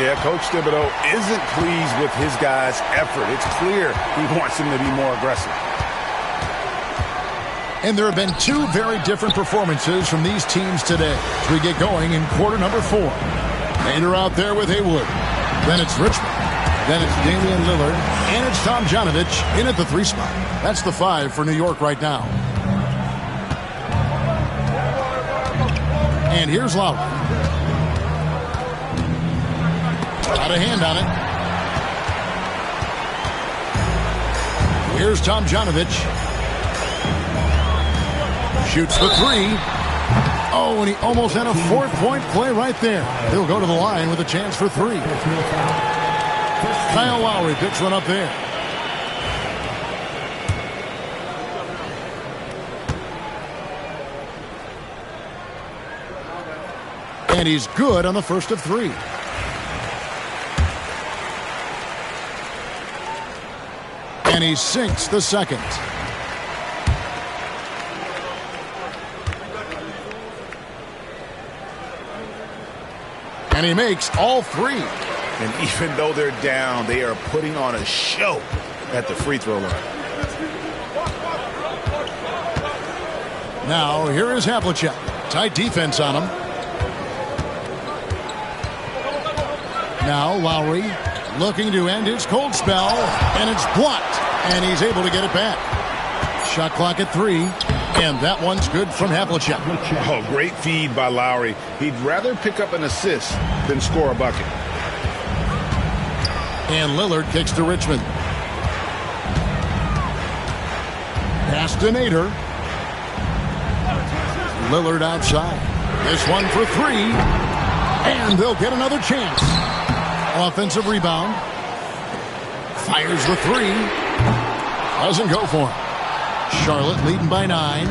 Yeah, Coach Thibodeau isn't pleased with his guys' effort. It's clear he wants them to be more aggressive. And there have been two very different performances from these teams today as we get going in quarter number 4. Nader out there with Haywood. Then it's Richmond. Then it's Damian Lillard. And it's Tom Janovich in at the 3 spot. That's the 5 for New York right now. And here's Lowry. Got a hand on it. Here's Tom Janovich. Shoots the 3. Oh, and he almost had a 4-point play right there. He'll go to the line with a chance for 3. Kyle Lowry picks one up there. And he's good on the first of 3. And he sinks the second. And he makes all 3. And even though they're down, they are putting on a show at the free throw line. Now, here is Havlicek. Tight defense on him. Now, Lowry looking to end his cold spell. And it's blocked. And he's able to get it back. Shot clock at 3. And that one's good from Havlicek. Oh, great feed by Lowry. He'd rather pick up an assist than score a bucket. And Lillard kicks to Richmond. Pass to Nader. Lillard outside. This one for 3. And they'll get another chance. Offensive rebound. Fires the 3. Doesn't go for him. Charlotte leading by 9.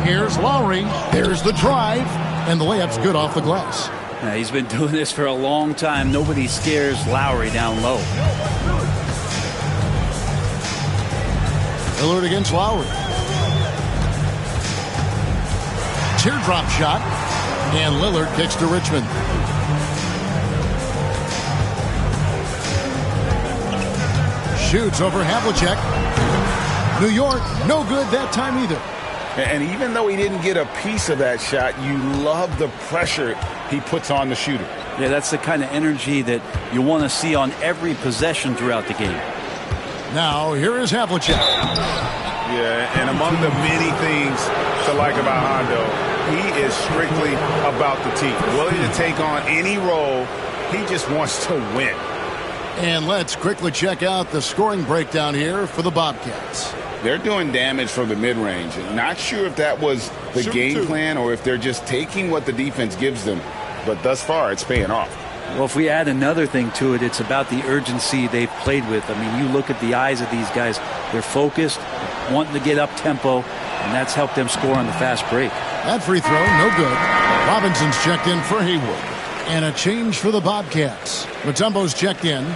Here's Lowry. There's the drive. And the layup's good off the glass. Yeah, he's been doing this for a long time. Nobody scares Lowry down low. Lillard against Lowry. Teardrop shot. And Lillard kicks to Richmond. Shoots over Havlicek. New York, no good that time either. And even though he didn't get a piece of that shot, you love the pressure he puts on the shooter. Yeah, that's the kind of energy that you want to see on every possession throughout the game. Now, here is Havlicek. Yeah, and among the many things to like about Hondo, he is strictly about the team. Willing to take on any role. He just wants to win. And let's quickly check out the scoring breakdown here for the Bobcats. They're doing damage from the mid-range. Not sure if that was the game plan or if they're just taking what the defense gives them. But thus far, it's paying off. Well, if we add another thing to it, it's about the urgency they've played with. I mean, you look at the eyes of these guys. They're focused, wanting to get up tempo, and that's helped them score on the fast break. That free throw, no good. Robinson's checked in for Haywood. And a change for the Bobcats. Mutombo's checked in.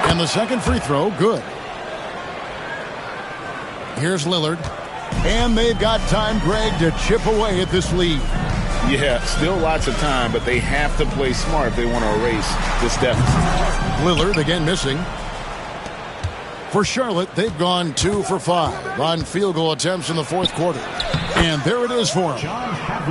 And the second free throw, good. Here's Lillard. And they've got time, Greg, to chip away at this lead. Yeah, still lots of time, but they have to play smart if they want to erase this deficit. Lillard again missing. For Charlotte, they've gone 2 for 5 on field goal attempts in the fourth quarter. And there it is for him.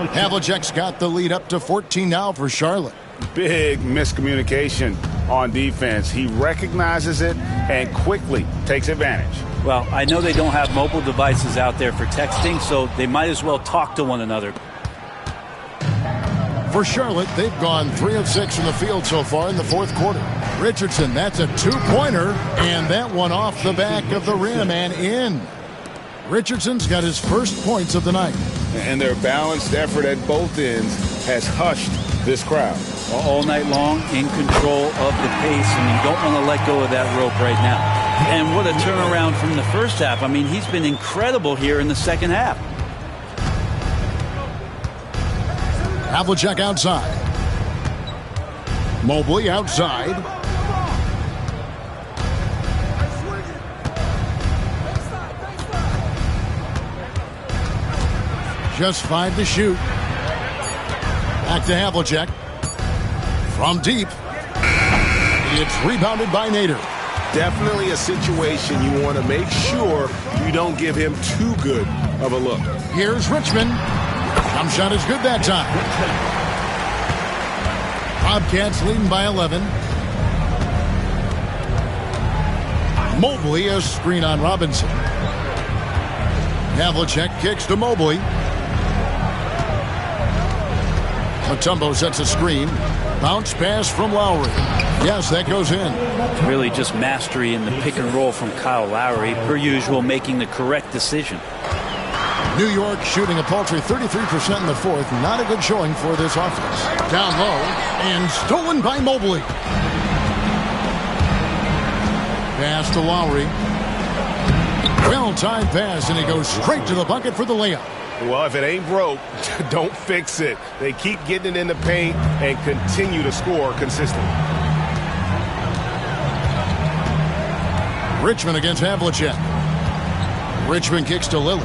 Havlicek's got the lead up to 14 now for Charlotte. Big miscommunication on defense. He recognizes it and quickly takes advantage. Well, I know they don't have mobile devices out there for texting, so they might as well talk to one another. For Charlotte, they've gone 3 of 6 from the field so far in the fourth quarter. Richardson, that's a two-pointer, and that one off the back of the rim and in. Richardson's got his first points of the night. And their balanced effort at both ends has hushed this crowd. All night long, in control of the pace, and you don't want to let go of that rope right now. And what a turnaround from the first half. I mean, he's been incredible here in the second half. Havlicek outside. Mobley outside. Just 5 to shoot. Back to Havlicek. From deep. It's rebounded by Nader. Definitely a situation you want to make sure you don't give him too good of a look. Here's Richmond. Jump shot is good that time. Bobcats leading by 11. Mobley, a screen on Robinson. Havlicek kicks to Mobley. Mutombo sets a screen. Bounce pass from Lowry. Yes, that goes in. Really just mastery in the pick and roll from Kyle Lowry, per usual, making the correct decision. New York shooting a paltry 33% in the fourth. Not a good showing for this offense. Down low and stolen by Mobley. Pass to Lowry. Well-timed pass, and he goes straight to the bucket for the layup. Well, if it ain't broke, don't fix it. They keep getting it in the paint and continue to score consistently. Richmond against Havlicek. Richmond kicks to Lillard.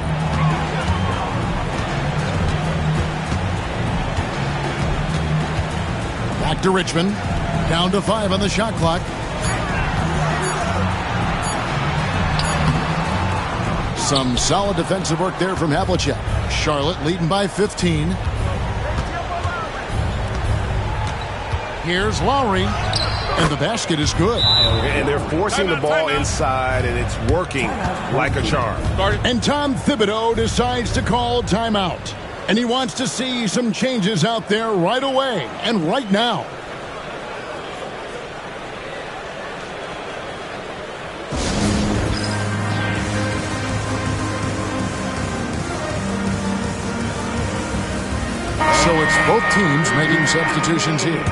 Back to Richmond. Down to 5 on the shot clock. Some solid defensive work there from Havlicek. Charlotte leading by 15. Here's Lowry. And the basket is good. And they're forcing the ball inside, and it's working like a charm. And Tom Thibodeau decides to call timeout. And he wants to see some changes out there right away and right now. So it's both teams making substitutions here.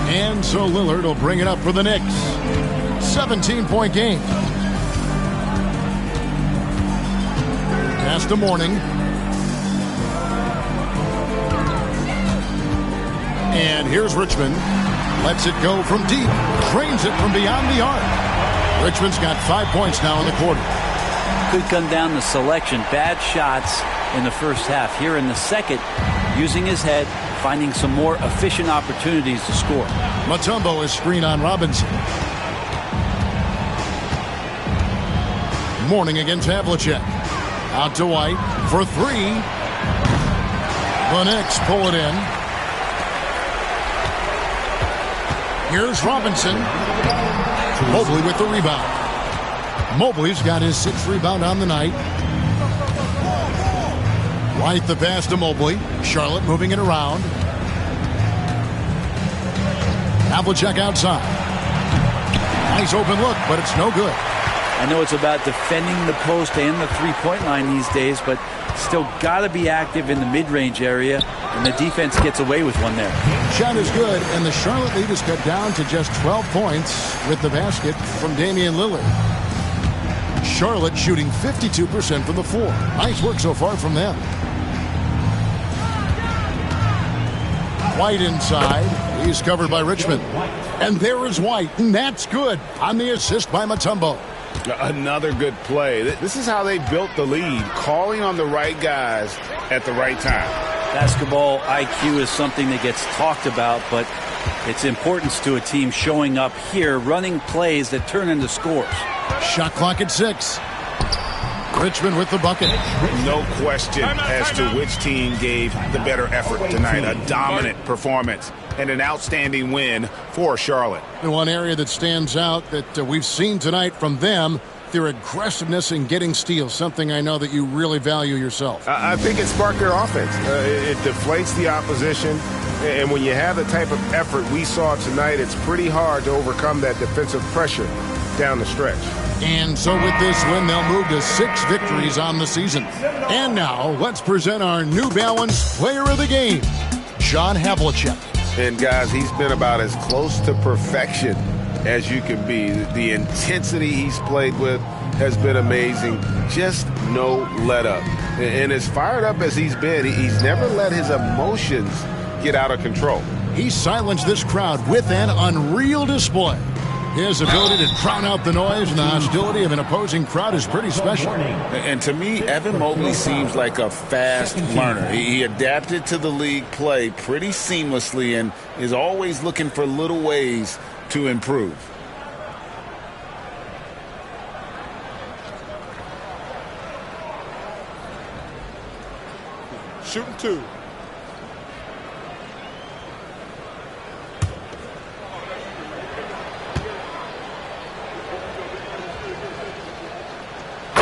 And so Lillard will bring it up for the Knicks. 17-point game. Pass to Mourning. And here's Richmond. Lets it go from deep. Drains it from beyond the arc. Richmond's got 5 points now in the quarter. Could come down to selection. Bad shots in the first half. Here in the second, using his head, finding some more efficient opportunities to score. Mutombo is screen on Robinson. Mourning against Havlicek. Out to White for 3. The Knicks pull it in. Here's Robinson. Mobley with the rebound. Mobley's got his 6th rebound on the night. White the pass to Mobley. Charlotte moving it around. Havlicek outside. Nice open look, but it's no good. I know it's about defending the post and the three-point line these days, but still got to be active in the mid-range area, and the defense gets away with one there. Shot is good, and the Charlotte lead is cut down to just 12 points with the basket from Damian Lillard. Charlotte shooting 52% from the floor. Nice work so far from them. White inside. He's covered by Richmond. And there is White, and that's good on the assist by Mutombo. Another good play. This is how they built the lead, calling on the right guys at the right time. Basketball IQ is something that gets talked about, but its importance to a team showing up here, running plays that turn into scores. Shot clock at 6. Richmond with the bucket. No question as to which team gave the better effort tonight. A dominant performance and an outstanding win for Charlotte. The one area that stands out that we've seen tonight from them, their aggressiveness in getting steals, something I know that you really value yourself. I think it sparked their offense. It deflates the opposition, and when you have the type of effort we saw tonight, it's pretty hard to overcome that defensive pressure down the stretch. And so with this win, they'll move to 6 victories on the season. And now, let's present our New Balance Player of the Game, John Havlicek. And guys, he's been about as close to perfection as you can be. The intensity he's played with has been amazing. Just no let up. And as fired up as he's been, he's never let his emotions get out of control. He silenced this crowd with an unreal display. His ability to drown out the noise and the hostility of an opposing crowd is pretty special. And to me, Evan Mobley seems like a fast learner. He adapted to the league play pretty seamlessly and is always looking for little ways to improve. Shooting 2.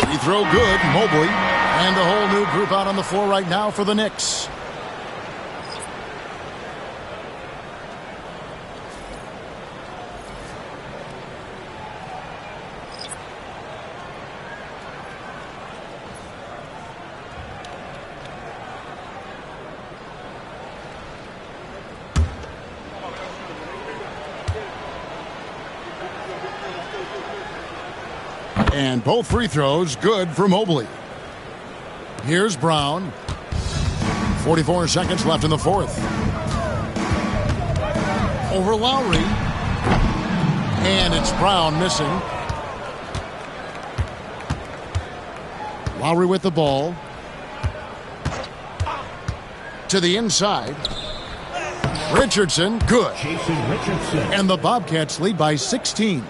Free throw good, Mobley. And the whole new group out on the floor right now for the Knicks. And both free throws good for Mobley. Here's Brown. 44 seconds left in the fourth. Over Lowry. And it's Brown missing. Lowry with the ball. To the inside. Richardson, good. And the Bobcats lead by 16.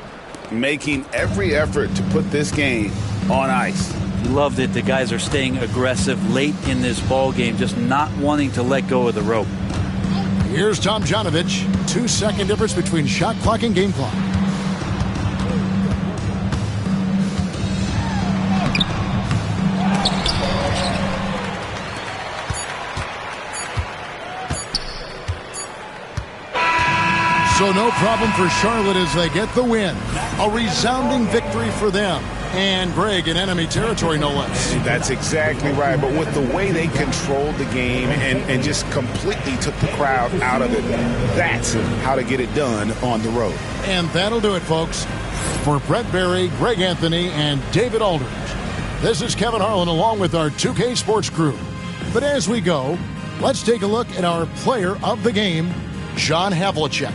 Making every effort to put this game on ice. Loved it. The guys are staying aggressive late in this ball game, just not wanting to let go of the rope. Here's Tom Janovich. 2-second difference between shot clock and game clock. So no problem for Charlotte as they get the win. A resounding victory for them. And Greg in enemy territory, no less. That's exactly right. But with the way they controlled the game and just completely took the crowd out of it, that's how to get it done on the road. And that'll do it, folks. For Brett Berry, Greg Anthony, and David Aldridge, this is Kevin Harlan along with our 2K Sports crew. But as we go, let's take a look at our player of the game, John Havlicek.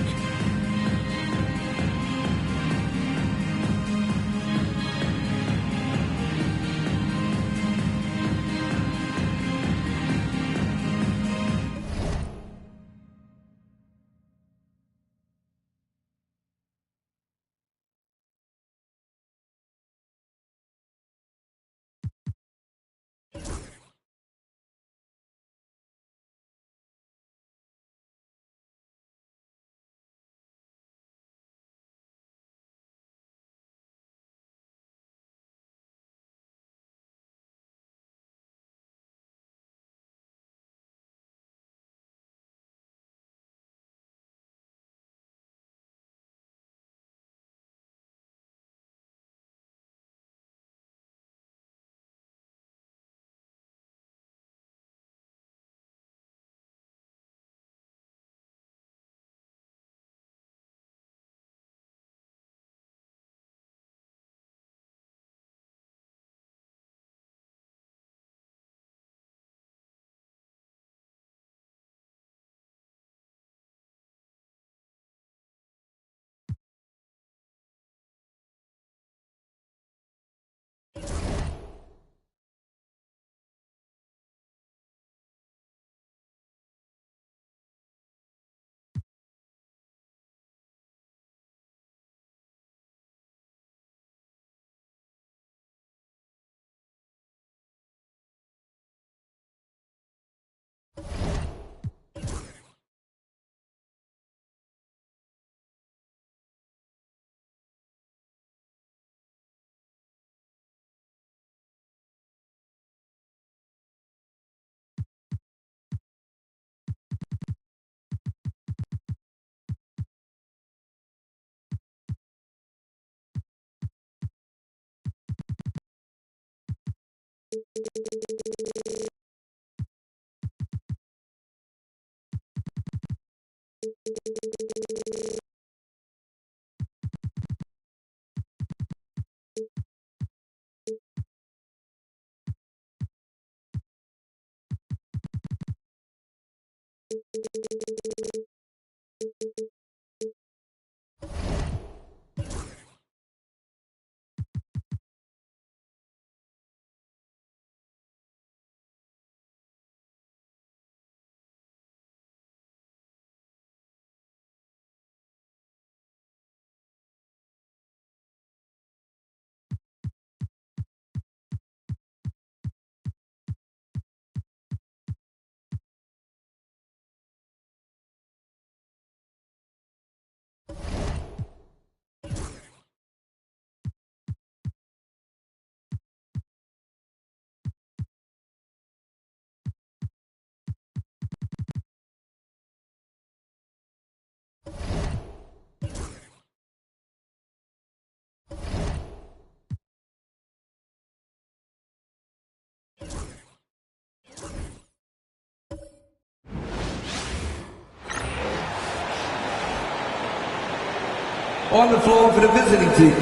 On the floor for the visiting team.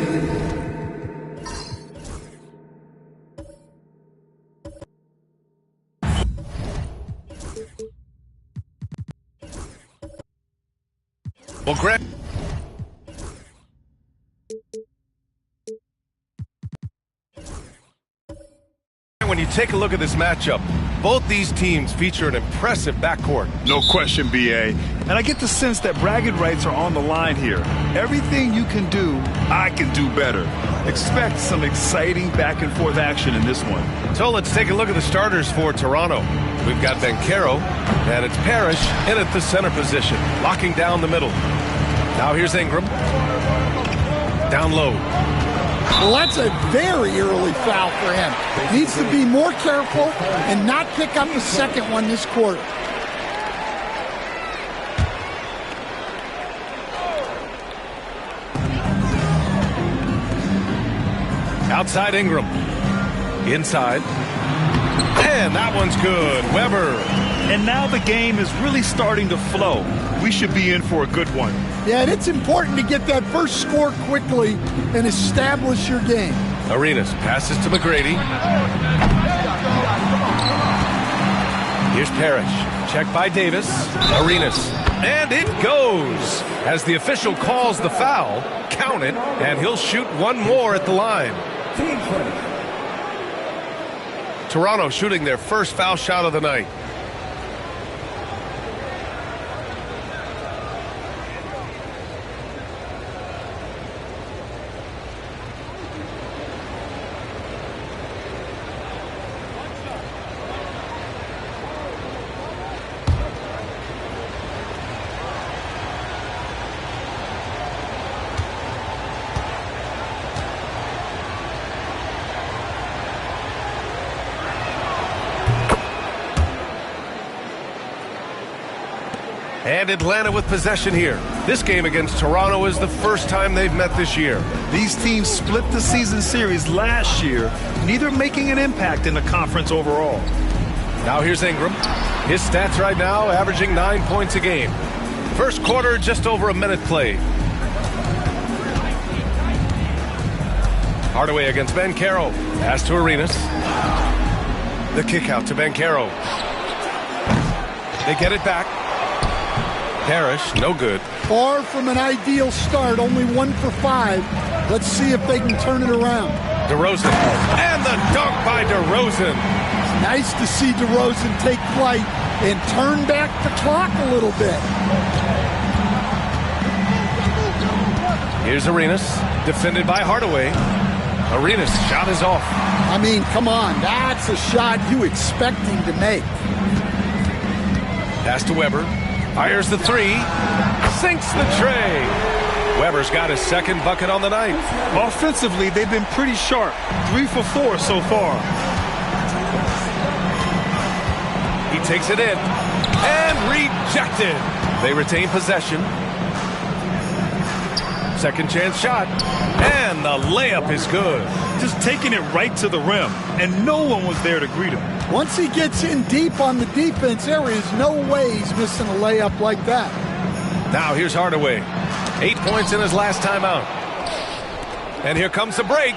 Well, Greg. When you take a look at this matchup, both these teams feature an impressive backcourt. No question, B.A. And I get the sense that bragging rights are on the line here. Everything you can do, I can do better. Expect some exciting back-and-forth action in this one. So let's take a look at the starters for Toronto. We've got Banchero, and it's Parrish in at the center position, locking down the middle. Now here's Ingram. Down low. Well, that's a very early foul for him. Needs to be more careful and not pick up a second one this quarter. Outside Ingram. Inside. And that one's good. Weber. And now the game is really starting to flow. We should be in for a good one. Yeah, and it's important to get that first score quickly and establish your game. Arenas passes to McGrady. Here's Parrish. Check by Davis. Arenas. And it goes. As the official calls the foul, count it, and he'll shoot one more at the line. Toronto shooting their first foul shot of the night. And Atlanta with possession here. This game against Toronto is the first time they've met this year. These teams split the season series last year, neither making an impact in the conference overall. Now here's Ingram. His stats right now averaging 9 points a game. First quarter, just over a minute played. Hardaway against Banchero. Pass to Arenas. The kick out to Banchero. They get it back. Parrish, no good. Far from an ideal start, only 1 for 5. Let's see if they can turn it around. DeRozan, and the dunk by DeRozan. It's nice to see DeRozan take flight and turn back the clock a little bit. Here's Arenas, defended by Hardaway. Arenas' shot is off. I mean, come on, that's a shot you expect him to make. Pass to Weber. Fires the three, sinks the tray. Weber's got his second bucket on the night. Offensively, they've been pretty sharp. 3 for 4 so far. He takes it in and rejected. They retain possession. Second chance shot, and the layup is good. just taking it right to the rim, and no one was there to greet him. Once he gets in deep on the defense, there is no way he's missing a layup like that. Now here's Hardaway. 8 points in his last time out. And here comes the break.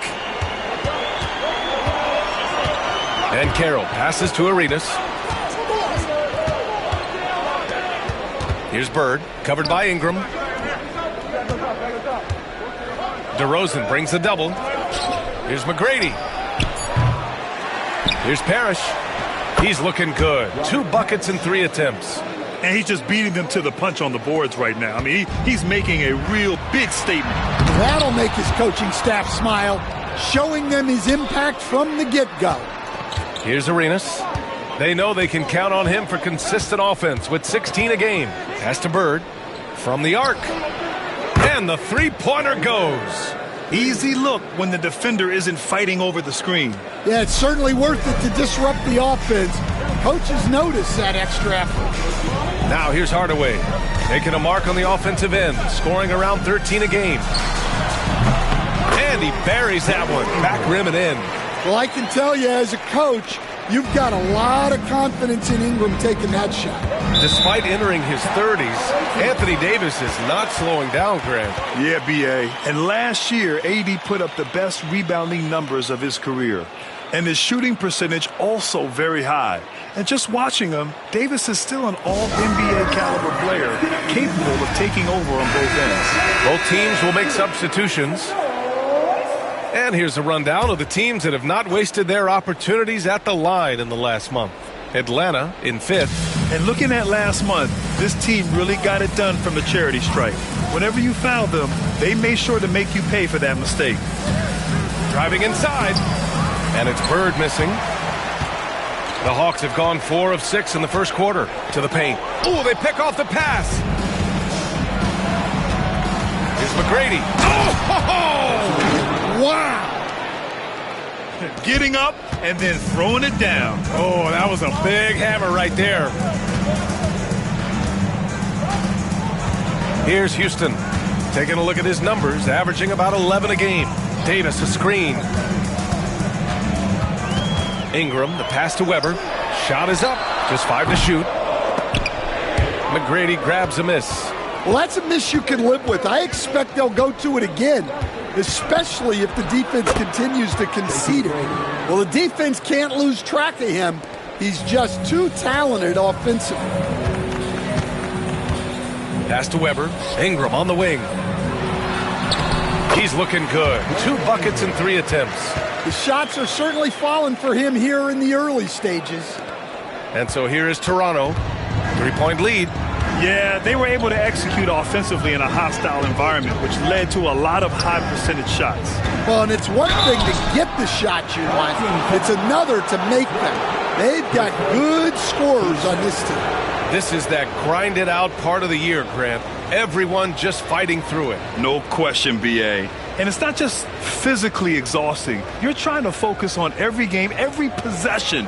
And Carroll passes to Arenas. Here's Bird, covered by Ingram. DeRozan brings the double. Here's McGrady. Here's Parrish. He's looking good. 2 buckets in 3 attempts. And he's just beating them to the punch on the boards right now. I mean, he's making a real big statement. That'll make his coaching staff smile, showing them his impact from the get-go. Here's Arenas. They know they can count on him for consistent offense with 16 a game. Pass to Bird from the arc. And the three-pointer goes. Easy look when the defender isn't fighting over the screen. Yeah, it's certainly worth it to disrupt the offense. Coaches notice that extra effort. Now here's Hardaway, making a mark on the offensive end, scoring around 13 a game. And he buries that one, back rim and in. Well, I can tell you as a coach, you've got a lot of confidence in Ingram taking that shot. Despite entering his 30s, Anthony Davis is not slowing down, Grant. Yeah, B.A. And last year, AD put up the best rebounding numbers of his career. And his shooting percentage also very high. And just watching him, Davis is still an all-NBA caliber player, capable of taking over on both ends. Both teams will make substitutions. And here's a rundown of the teams that have not wasted their opportunities at the line in the last month. Atlanta in 5th. And looking at last month, this team really got it done from the charity stripe. Whenever you fouled them, they made sure to make you pay for that mistake. Driving inside, and it's Bird missing. The Hawks have gone 4 of 6 in the first quarter to the paint. Oh, they pick off the pass. Here's McGrady. Oh! Wow! Getting up and then throwing it down. Oh, that was a big hammer right there. Here's Houston. Taking a look at his numbers, averaging about 11 a game. Davis, a screen. Ingram, the pass to Weber. Shot is up. Just 5 to shoot. McGrady grabs a miss. Well, that's a miss you can live with. I expect they'll go to it again, especially if the defense continues to concede it. Well, the defense can't lose track of him. He's just too talented offensively. Pass to Weber. Ingram on the wing. He's looking good. 2 buckets in 3 attempts. The shots are certainly falling for him here in the early stages. And so here is Toronto. 3-point lead. Yeah, they were able to execute offensively in a hostile environment, which led to a lot of high percentage shots. Well, and it's one thing to get the shots you want. It's another to make them. They've got good scorers on this team. This is that grinded out part of the year, Grant. Everyone just fighting through it. No question, B.A. And it's not just physically exhausting. You're trying to focus on every game, every possession.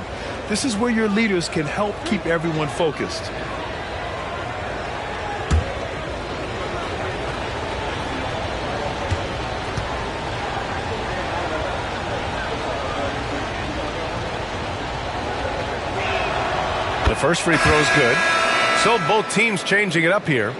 This is where your leaders can help keep everyone focused. The first free throw is good. So both teams changing it up here.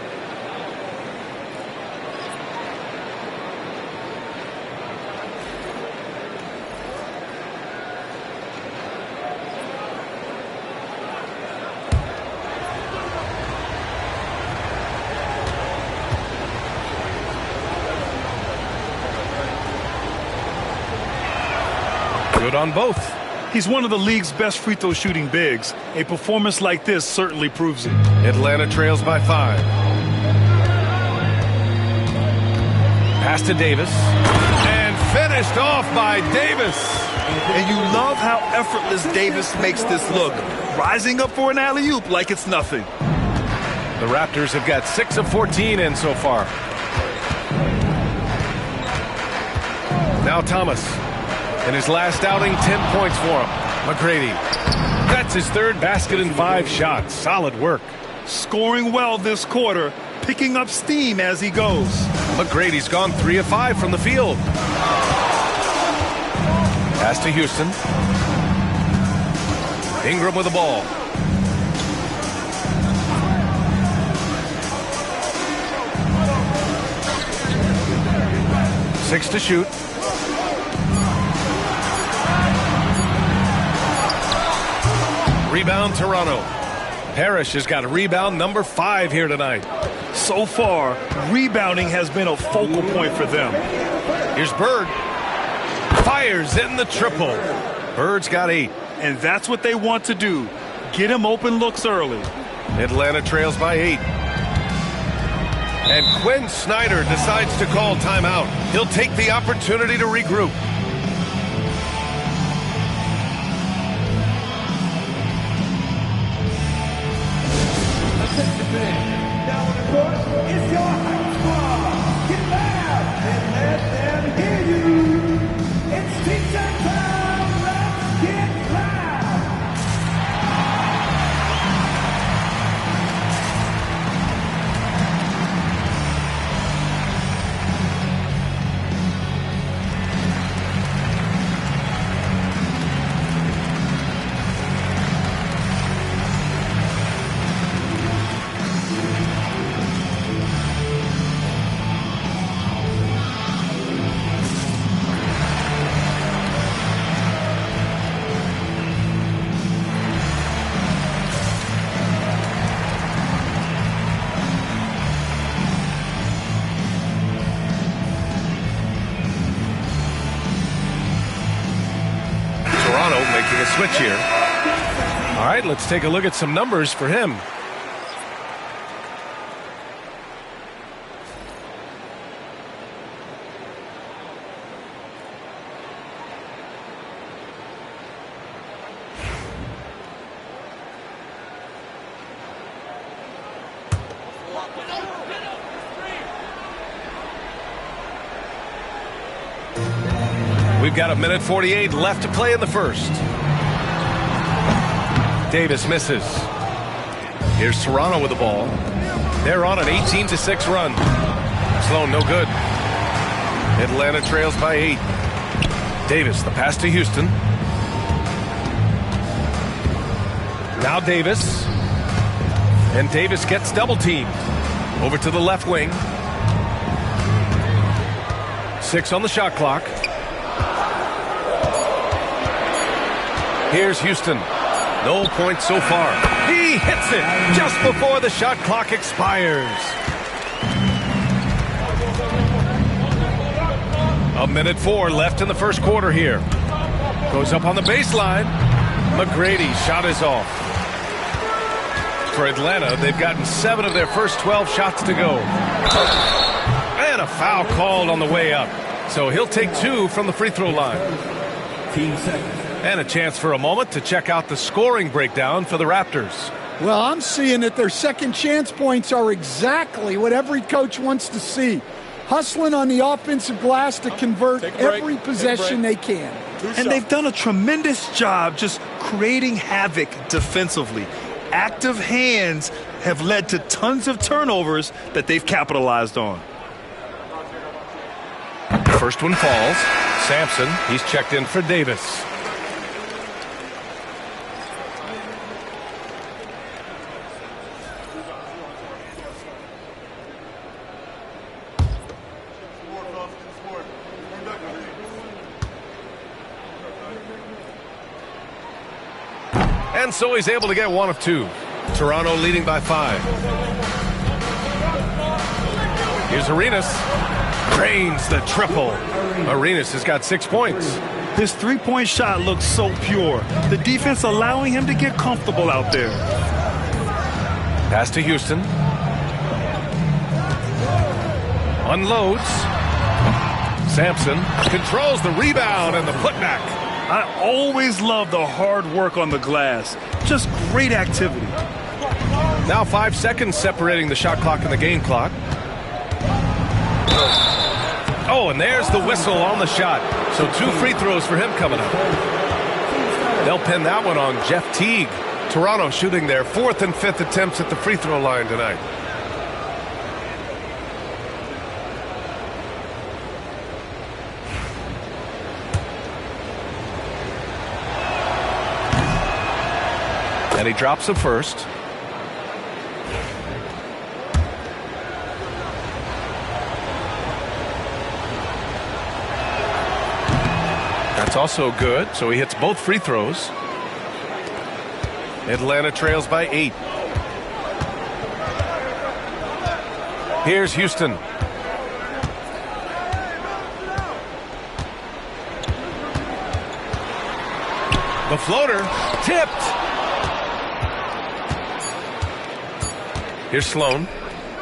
Good on both. He's one of the league's best free throw shooting bigs. A performance like this certainly proves it. Atlanta trails by 5. Pass to Davis. And finished off by Davis. And you love how effortless Davis makes this look. Rising up for an alley-oop like it's nothing. The Raptors have got 6 of 14 in so far. Now Thomas. In his last outing, 10 points for him. McGrady. That's his 3rd basket in 5 shots. Solid work. Scoring well this quarter, picking up steam as he goes. McGrady's gone 3 of 5 from the field. Pass to Houston. Ingram with the ball. Six to shoot. Rebound, Toronto. Parrish has got rebound number 5 here tonight. So far, rebounding has been a focal point for them. Here's Bird. Fires in the triple. Bird's got 8. And that's what they want to do. Get him open looks early. Atlanta trails by 8. And Quinn Snyder decides to call timeout. He'll take the opportunity to regroup. Now on the court, it's your hype squad. Get loud and let them hear you. It's teacher time. Let's get loud. Making a switch here. All right, let's take a look at some numbers for him. We've got 1:48 left to play in the first. Davis misses. Here's Toronto with the ball. They're on an 18-6 run. Sloan, no good. Atlanta trails by 8. Davis, the pass to Houston. Now Davis. And Davis gets double teamed. Over to the left wing. 6 on the shot clock. Here's Houston. No points so far. He hits it just before the shot clock expires. 1:04 left in the first quarter here. Goes up on the baseline. McGrady's shot is off. For Atlanta, they've gotten 7 of their first 12 shots to go. And a foul called on the way up. So he'll take 2 from the free throw line. And a chance for a moment to check out the scoring breakdown for the Raptors. Well, I'm seeing that their second chance points are exactly what every coach wants to see. Hustling on the offensive glass to convert every possession they can. And they've done a tremendous job just creating havoc defensively. Active hands have led to tons of turnovers that they've capitalized on. First one falls. Sampson, he's checked in for Davis. And so he's able to get 1 of 2. Toronto leading by 5. Here's Arenas. Drains the triple. Arenas has got 6 points. His three-point shot looks so pure. The defense allowing him to get comfortable out there. Pass to Houston. Unloads. Sampson controls the rebound and the putback. I always love the hard work on the glass. Just great activity. Now 5 seconds separating the shot clock and the game clock. Oh, and there's the whistle on the shot. So 2 free throws for him coming up. They'll pin that one on Jeff Teague. Toronto shooting their 4th and 5th attempts at the free throw line tonight. And he drops the first. That's also good, so he hits both free throws. Atlanta trails by 8. Here's Houston. The floater tipped. Here's Sloan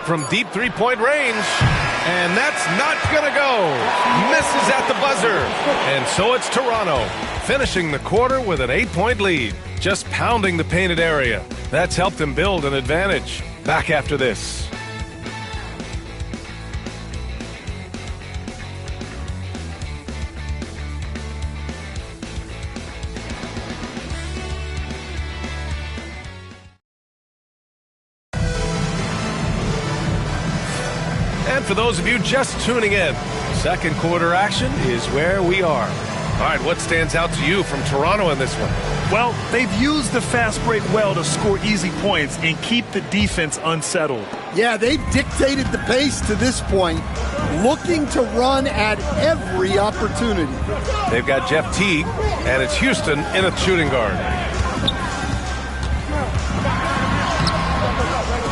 from deep three-point range. And that's not going to go. Misses at the buzzer. And so it's Toronto finishing the quarter with an 8-point lead. Just pounding the painted area. That's helped them build an advantage. Back after this. And for those of you just tuning in, second quarter action is where we are. All right, what stands out to you from Toronto in this one? Well, they've used the fast break well to score easy points and keep the defense unsettled. Yeah, they've dictated the pace to this point, looking to run at every opportunity. They've got Jeff Teague, and it's Houston in a shooting guard.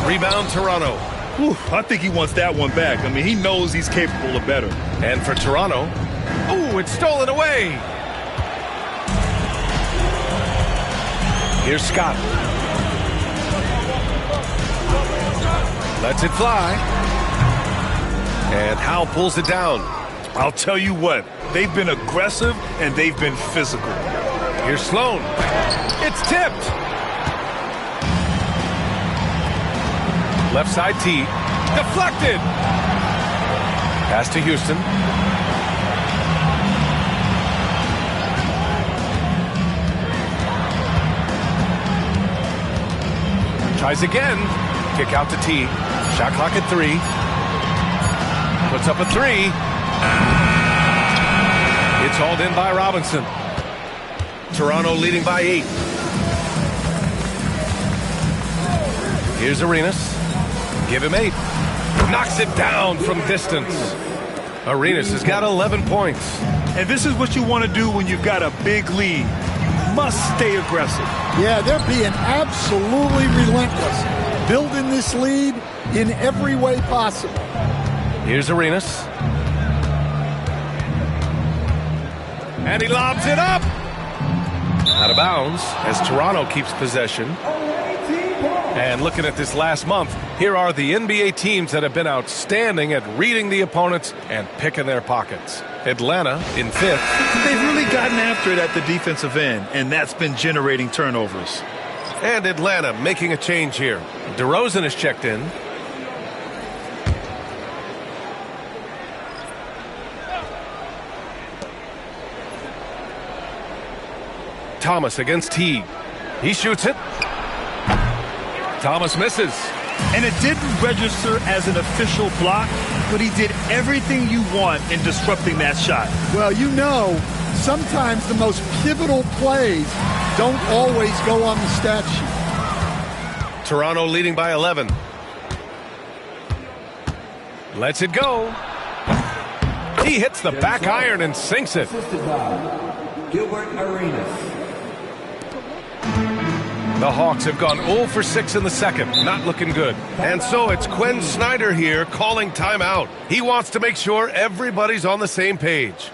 Rebound, Toronto. Whew, I think he wants that one back. I mean, he knows he's capable of better. And for Toronto, ooh, it's stolen away. Here's Scott. Lets it fly. And Howe pulls it down. I'll tell you what, they've been aggressive and they've been physical. Here's Sloan. It's tipped. Left side T. Deflected. Pass to Houston. Tries again. Kick out to T. Shot clock at 3. Puts up a 3. It's hauled in by Robinson. Toronto leading by 8. Here's Arenas. Give him 8. Knocks it down from distance. Arenas has got 11 points. And this is what you want to do when you've got a big lead. You must stay aggressive. Yeah, they're being absolutely relentless. Building this lead in every way possible. Here's Arenas. And he lobs it up. Out of bounds as Toronto keeps possession. And looking at this last month, here are the NBA teams that have been outstanding at reading the opponents and picking their pockets. Atlanta in 5th. They've really gotten after it at the defensive end, and that's been generating turnovers. And Atlanta making a change here. DeRozan is checked in. Thomas against Teague. He shoots it. Thomas misses. And it didn't register as an official block, but he did everything you want in disrupting that shot. Well, you know, sometimes the most pivotal plays don't always go on the stat sheet. Toronto leading by 11. Lets it go. He hits the back iron and sinks it. Gilbert Arenas. The Hawks have gone 0 for 6 in the second. Not looking good. And so it's Quinn Snyder here calling timeout. He wants to make sure everybody's on the same page.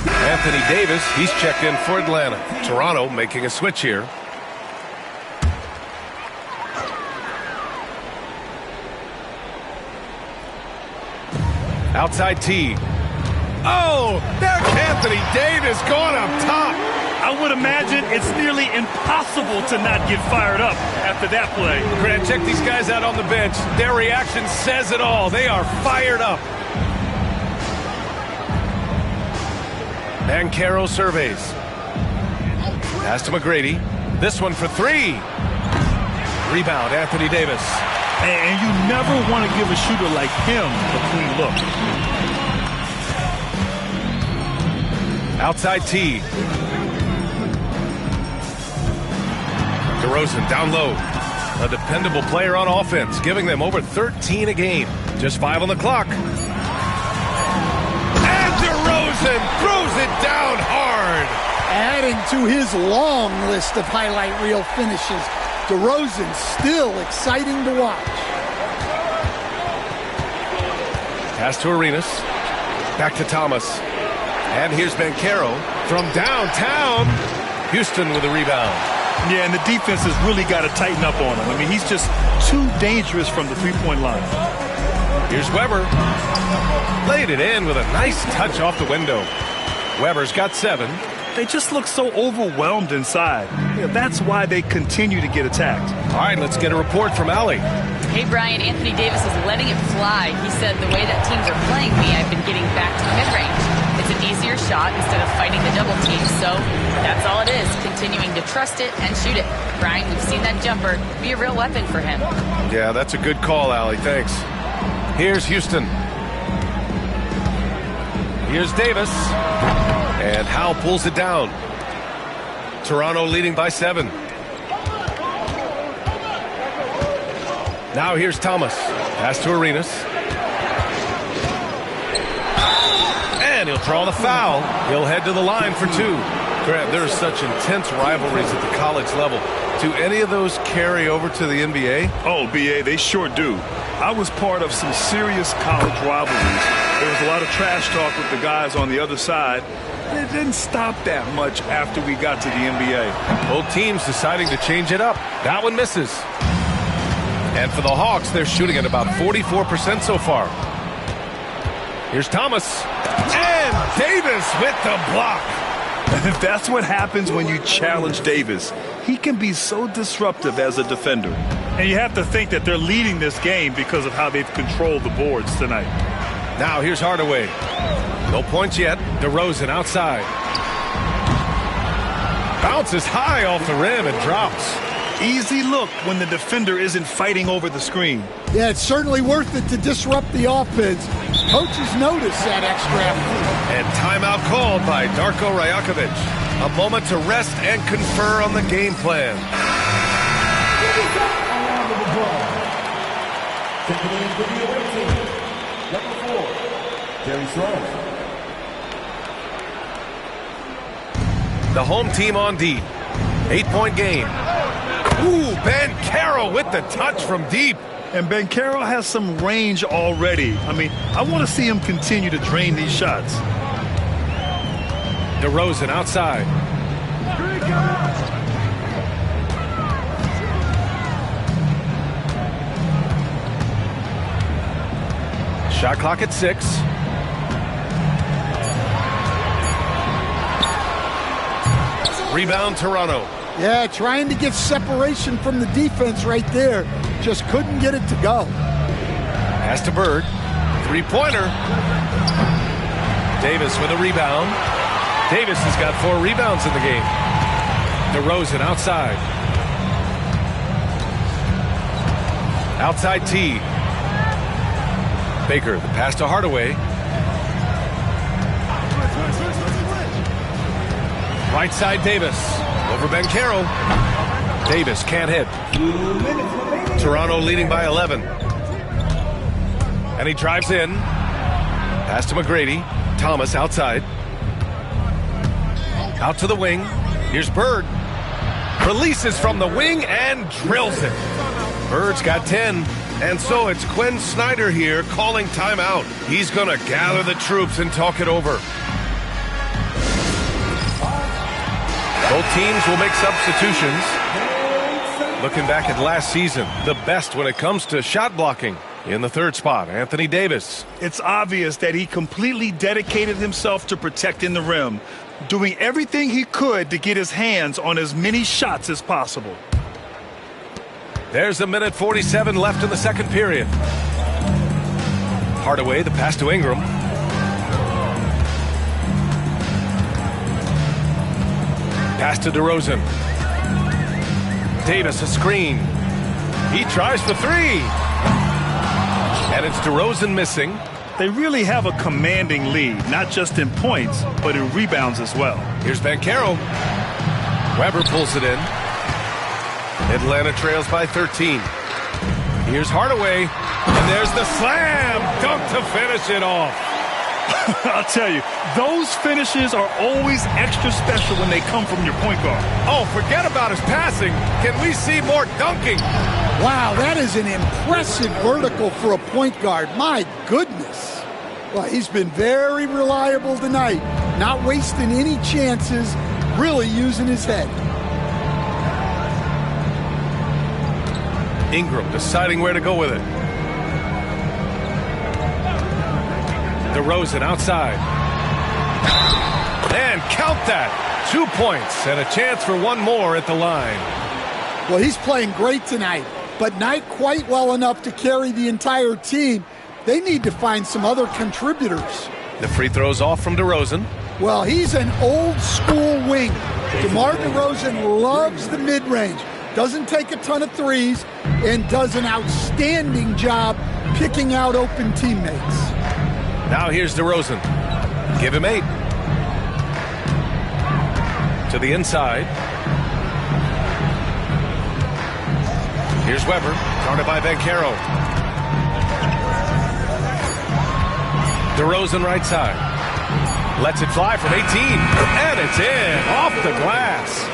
Anthony Davis, he's checked in for Atlanta. Toronto making a switch here. Outside T. Oh, there's Anthony Davis going up top. I would imagine it's nearly impossible to not get fired up after that play. Grant, check these guys out on the bench. Their reaction says it all. They are fired up. And Caro surveys. Pass to McGrady. This one for 3. Rebound, Anthony Davis. And you never want to give a shooter like him a clean look. Outside T. DeRozan down low. A dependable player on offense, giving them over 13 a game. Just 5 on the clock. And DeRozan throws it down hard. Adding to his long list of highlight reel finishes, DeRozan still exciting to watch. Pass to Arenas. Back to Thomas. And here's Banchero from downtown. Houston with a rebound. Yeah, and the defense has really got to tighten up on him. I mean, he's just too dangerous from the three-point line. Here's Weber. Laid it in with a nice touch off the window. Weber's got 7. They just look so overwhelmed inside. Yeah, that's why they continue to get attacked. All right, let's get a report from Allie. Hey, Brian, Anthony Davis is letting it fly. He said, the way that teams are playing me, I've been getting back to the mid-range. It's an easier shot instead of fighting the double team. So that's all it is, continuing to trust it and shoot it. Brian, we've seen that jumper be a real weapon for him. Yeah, that's a good call, Allie. Thanks. Here's Houston. Here's Davis. And Howe pulls it down. Toronto leading by 7. Now here's Thomas. Pass to Arenas. And he'll draw the foul. He'll head to the line for 2. Grant, there are such intense rivalries at the college level. Do any of those carry over to the NBA? Oh, BA, they sure do. I was part of some serious college rivalries. There was a lot of trash talk with the guys on the other side. And it didn't stop that much after we got to the NBA. Both teams deciding to change it up. That one misses. And for the Hawks, they're shooting at about 44% so far. Here's Thomas. And Davis with the block. That's what happens when you challenge Davis. He can be so disruptive as a defender. And you have to think that they're leading this game because of how they've controlled the boards tonight. Now here's Hardaway. No points yet. DeRozan outside. Bounces high off the rim and drops. Easy look when the defender isn't fighting over the screen. Yeah, it's certainly worth it to disrupt the offense. Coaches notice that extra effort. And timeout called by Darko Rajakovic. A moment to rest and confer on the game plan. The home team on deep. 8-point game. Ooh, Banchero with the touch from deep. And Banchero has some range already. I mean, I want to see him continue to drain these shots. DeRozan outside. Shot clock at 6. Rebound, Toronto. Yeah, trying to get separation from the defense right there. Just couldn't get it to go. Pass to Bird. 3-pointer. Davis with a rebound. Davis has got 4 rebounds in the game. DeRozan outside. Outside T. Baker, the pass to Hardaway. Right side Davis. Over Banchero. Davis can't hit. Toronto leading by 11. And he drives in. Pass to McGrady. Thomas outside. Out to the wing. Here's Bird. Releases from the wing and drills it. Bird's got 10. And so it's Quinn Snyder here calling timeout. He's going to gather the troops and talk it over. Both teams will make substitutions. Looking back at last season, the best when it comes to shot blocking. In the 3rd spot, Anthony Davis. It's obvious that he completely dedicated himself to protecting the rim, doing everything he could to get his hands on as many shots as possible. There's 1:47 left in the 2nd period. Hardaway, the pass to Ingram. Pass to DeRozan. Davis, a screen. He tries for three. And it's DeRozan missing. They really have a commanding lead, not just in points, but in rebounds as well. Here's Banchero. Weber pulls it in. Atlanta trails by 13. Here's Hardaway. And there's the slam dunk to finish it off. I'll tell you, those finishes are always extra special when they come from your point guard. Oh, forget about his passing. Can we see more dunking? Wow, that is an impressive vertical for a point guard. My goodness. Well, he's been very reliable tonight. Not wasting any chances, really using his head. Ingram deciding where to go with it. DeRozan outside. And count that. 2 points and a chance for one more at the line. Well, he's playing great tonight, but not quite well enough to carry the entire team. They need to find some other contributors. The free throw's off from DeRozan. Well, he's an old school wing. DeMar DeRozan loves the mid-range. Doesn't take a ton of threes and does an outstanding job picking out open teammates. Now here's DeRozan. Give him 8. To the inside. Here's Weber. Guarded by Banchero. DeRozan right side. Lets it fly from 18. And it's in. Off the glass.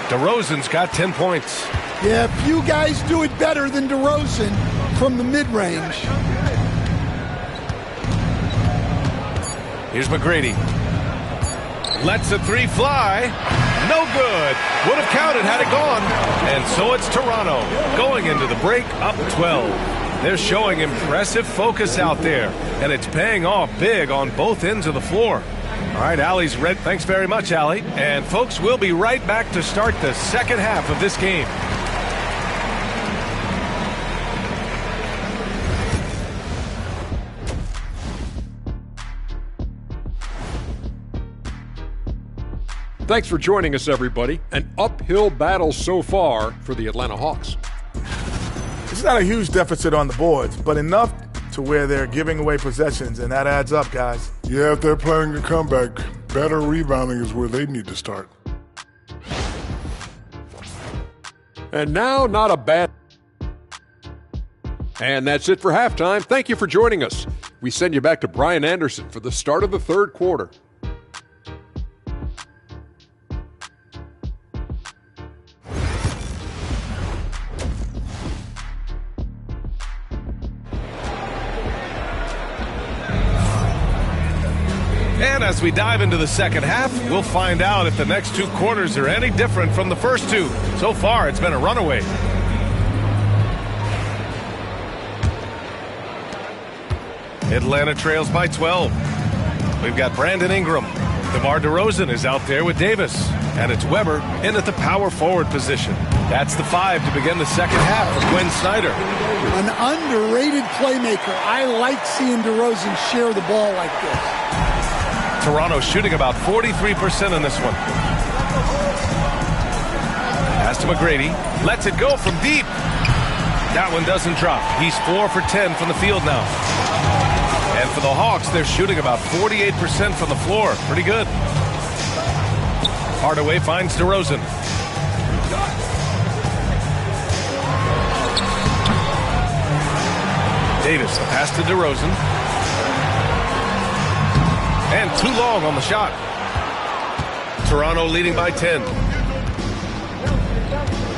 DeRozan's got 10 points. Yeah, few guys do it better than DeRozan from the mid-range. Here's McGrady. Lets the three fly. No good. Would have counted had it gone. And so it's Toronto going into the break up 12. They're showing impressive focus out there, and it's paying off big on both ends of the floor. All right, Allie's red. Thanks very much, Allie. And folks, we'll be right back to start the second half of this game. Thanks for joining us, everybody. An uphill battle so far for the Atlanta Hawks. It's not a huge deficit on the boards, but enough to where they're giving away possessions, and that adds up, guys. Yeah, if they're playing a comeback, better rebounding is where they need to start. And now, not a bad... And that's it for halftime. Thank you for joining us. We send you back to Brian Anderson for the start of the third quarter. And as we dive into the second half, we'll find out if the next 2 quarters are any different from the first 2. So far, it's been a runaway. Atlanta trails by 12. We've got Brandon Ingram. DeMar DeRozan is out there with Davis. And it's Weber in at the power forward position. That's the 5 to begin the second half for Quinn Snyder. An underrated playmaker. I like seeing DeRozan share the ball like this. Toronto shooting about 43% in this one. Pass to McGrady. Lets it go from deep. That one doesn't drop. He's 4 for 10 from the field now. And for the Hawks, they're shooting about 48% from the floor. Pretty good. Hardaway finds DeRozan. Davis, a pass to DeRozan. And too long on the shot. Toronto leading by 10.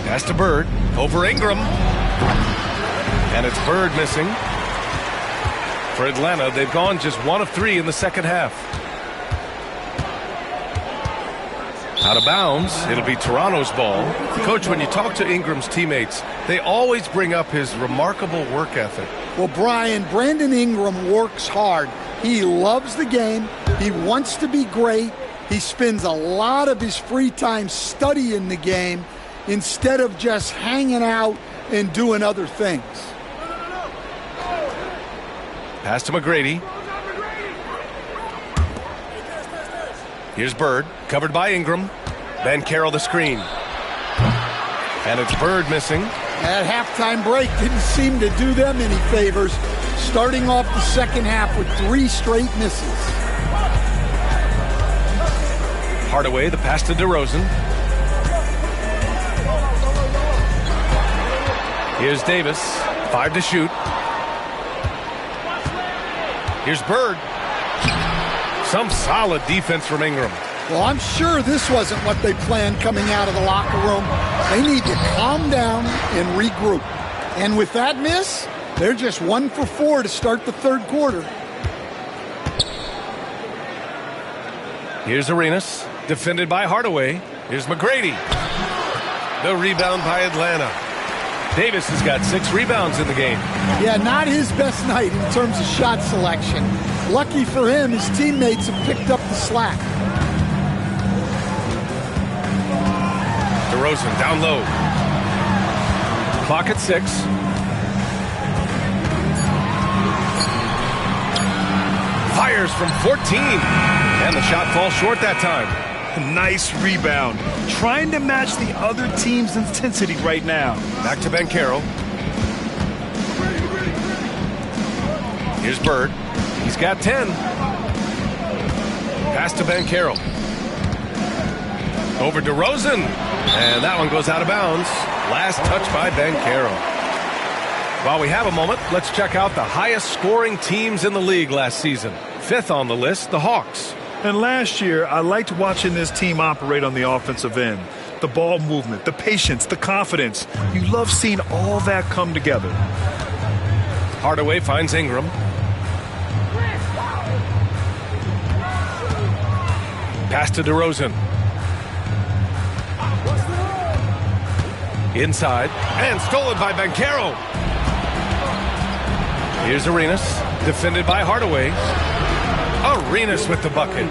Pass to Bird. Over Ingram. And it's Bird missing. For Atlanta, they've gone just 1 of 3 in the second half. Out of bounds, it'll be Toronto's ball. Coach, when you talk to Ingram's teammates, they always bring up his remarkable work ethic. Well, Brian, Brandon Ingram works hard. He loves the game. He wants to be great. He spends a lot of his free time studying the game instead of just hanging out and doing other things. Pass to McGrady. Here's Bird, covered by Ingram. Banchero the screen. And it's Bird missing. That halftime break didn't seem to do them any favors, starting off the second half with 3 straight misses. Hardaway, the pass to DeRozan. Here's Davis, 5 to shoot. Here's Bird. Some solid defense from Ingram. Well, I'm sure this wasn't what they planned coming out of the locker room. They need to calm down and regroup. And with that miss, they're just 1 for 4 to start the third quarter. Here's Arenas, defended by Hardaway. Here's McGrady. The rebound by Atlanta. Davis has got 6 rebounds in the game. Yeah, not his best night in terms of shot selection. Lucky for him, his teammates have picked up the slack. DeRozan down low. Clock at 6. Fires from 14. And the shot falls short that time. Nice rebound. Trying to match the other team's intensity right now. Back to Banchero. Here's Bird. He's got 10. Pass to Banchero. Over DeRozan. And that one goes out of bounds. Last touch by Banchero. While we have a moment, let's check out the highest scoring teams in the league last season. 5th on the list, the Hawks. And last year, I liked watching this team operate on the offensive end. The ball movement, the patience, the confidence. You love seeing all that come together. Hardaway finds Ingram. Pass to DeRozan. Inside. And stolen by Banchero. Here's Arenas. Defended by Hardaway. Arenas with the bucket.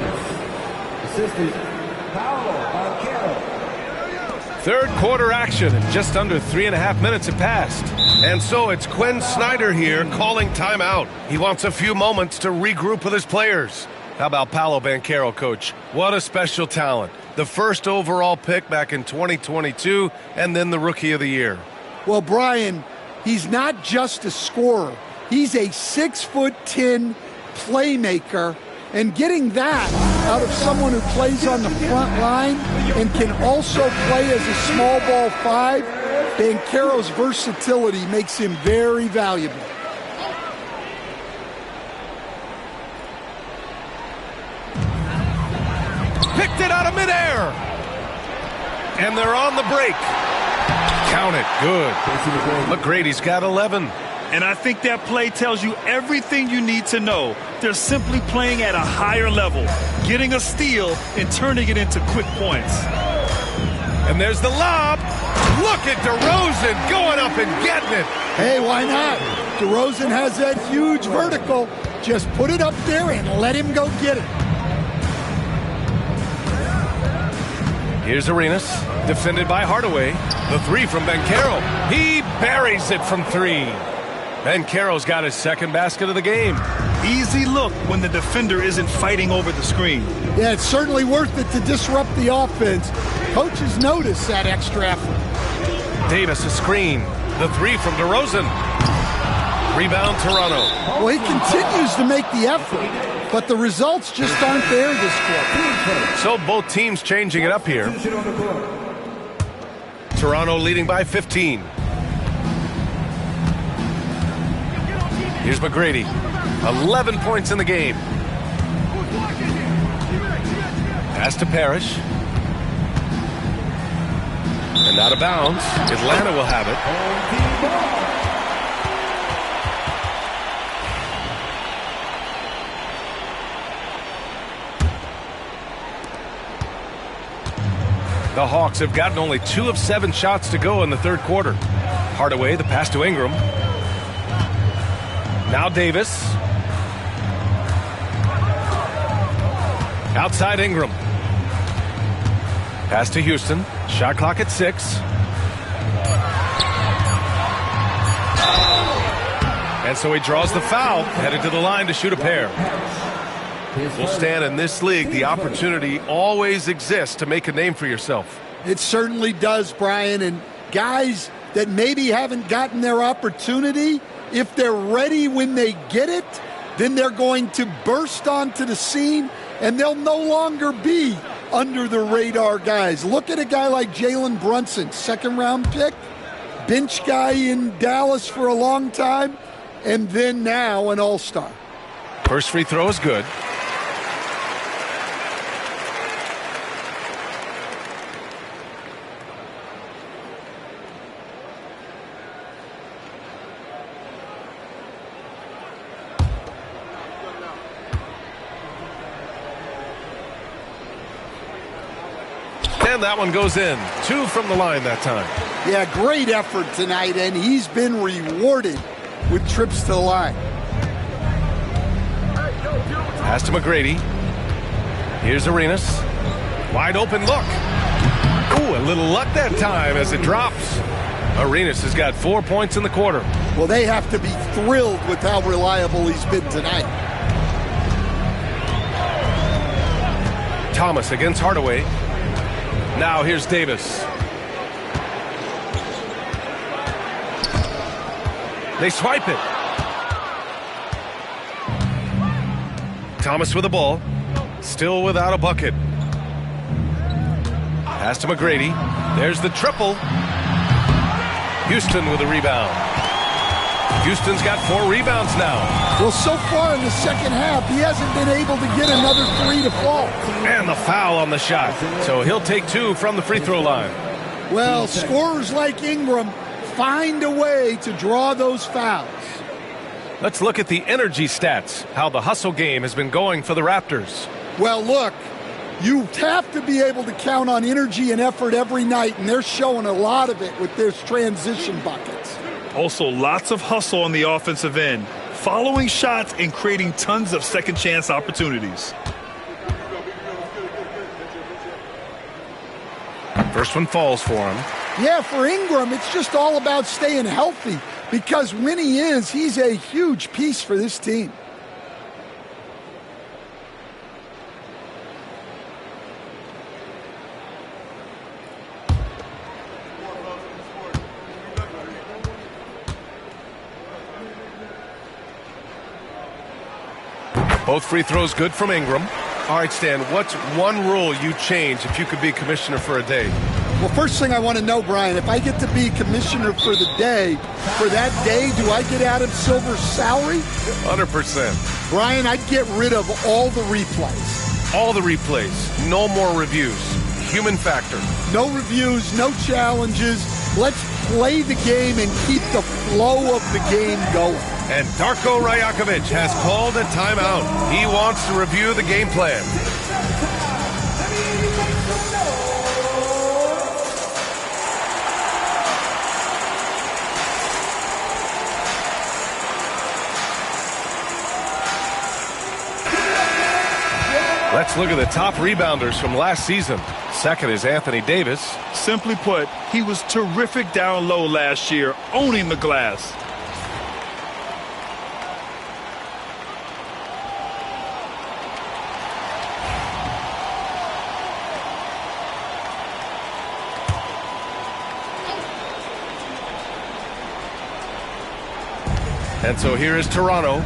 Third quarter action, and just under 3.5 minutes have passed. And so it's Quinn Snyder here calling timeout. He wants a few moments to regroup with his players. How about Paolo Banchero, coach? What a special talent. The first overall pick back in 2022, and then the Rookie of the Year. Well, Brian, he's not just a scorer. He's a 6'10" playmaker, and getting that out of someone who plays on the front line and can also play as a small ball 5, Banchero's versatility makes him very valuable. Picked it out of midair. And they're on the break. Count it. Good. McGrady's got 11. And I think that play tells you everything you need to know. They're simply playing at a higher level, getting a steal and turning it into quick points. And there's the lob. Look at DeRozan going up and getting it. Hey, why not? DeRozan has that huge vertical. Just put it up there and let him go get it. Here's Arenas, defended by Hardaway. The 3 from Banchero. He buries it from 3. Banchero's got his second basket of the game. Easy look when the defender isn't fighting over the screen. Yeah, it's certainly worth it to disrupt the offense. Coaches notice that extra effort. Davis a screen. The 3 from DeRozan. Rebound Toronto. Well, he continues to make the effort, but the results just aren't there this quarter. So both teams changing it up here. Toronto leading by 15. Here's McGrady. 11 points in the game. Pass to Parrish. And out of bounds. Atlanta will have it. The Hawks have gotten only 2 of 7 shots to go in the third quarter. Hardaway, the pass to Ingram. Now Davis. Outside Ingram. Pass to Houston. Shot clock at 6. And so he draws the foul, headed to the line to shoot a pair. Well, Stan, in this league, the opportunity always exists to make a name for yourself. It certainly does, Brian. And guys that maybe haven't gotten their opportunity, if they're ready when they get it, then they're going to burst onto the scene, and they'll no longer be under the radar guys. Look at a guy like Jalen Brunson, second-round pick, bench guy in Dallas for a long time, and then now an all-star. First free throw is good. And that one goes in. 2 from the line that time. Yeah, great effort tonight, and he's been rewarded with trips to the line. Pass to McGrady. Here's Arenas. Wide open look. Ooh, a little luck that time as it drops. Arenas has got 4 points in the quarter. Well, they have to be thrilled with how reliable he's been tonight. Thomas against Hardaway. Now here's Davis. They swipe it. Thomas with the ball. Still without a bucket. Pass to McGrady. There's the triple. Houston with a rebound. Houston's got 4 rebounds now. Well, so far in the second half, he hasn't been able to get another 3 to fall. And the foul on the shot. So he'll take 2 from the free throw line. Well, scorers like Ingram find a way to draw those fouls. Let's look at the energy stats, how the hustle game has been going for the Raptors. Well, look, you have to be able to count on energy and effort every night, and they're showing a lot of it with their transition buckets. Also, lots of hustle on the offensive end, following shots and creating tons of second chance opportunities. First one falls for him. Yeah, for Ingram, it's just all about staying healthy, because when he is, he's a huge piece for this team. Both free throws good from Ingram. All right, Stan, what's one rule you change if you could be commissioner for a day? Well, first thing I want to know, Brian, if I get to be commissioner for the day, for that day, do I get Adam Silver's salary? 100%. Brian, I'd get rid of all the replays. All the replays. No more reviews. Human factor. No reviews, no challenges. Let's play the game and keep the flow of the game going. And Darko Rajakovic has called a timeout. He wants to review the game plan. Let's look at the top rebounders from last season. Second is Anthony Davis. Simply put, he was terrific down low last year, owning the glass. And so here is Toronto.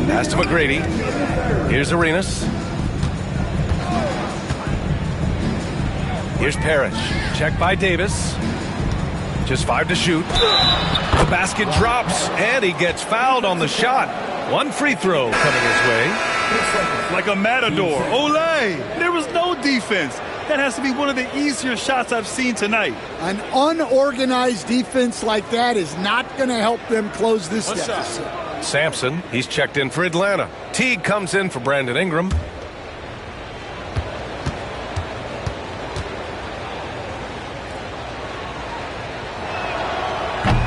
Pass to McGrady. Here's Arenas. Here's Parrish. Check by Davis. Just 5 to shoot. The basket drops, and he gets fouled on the shot. One free throw coming his way. Like a matador. Olay! There was no defense. That has to be one of the easier shots I've seen tonight. An unorganized defense like that is not going to help them close this deficit. Sampson, he's checked in for Atlanta. Teague comes in for Brandon Ingram.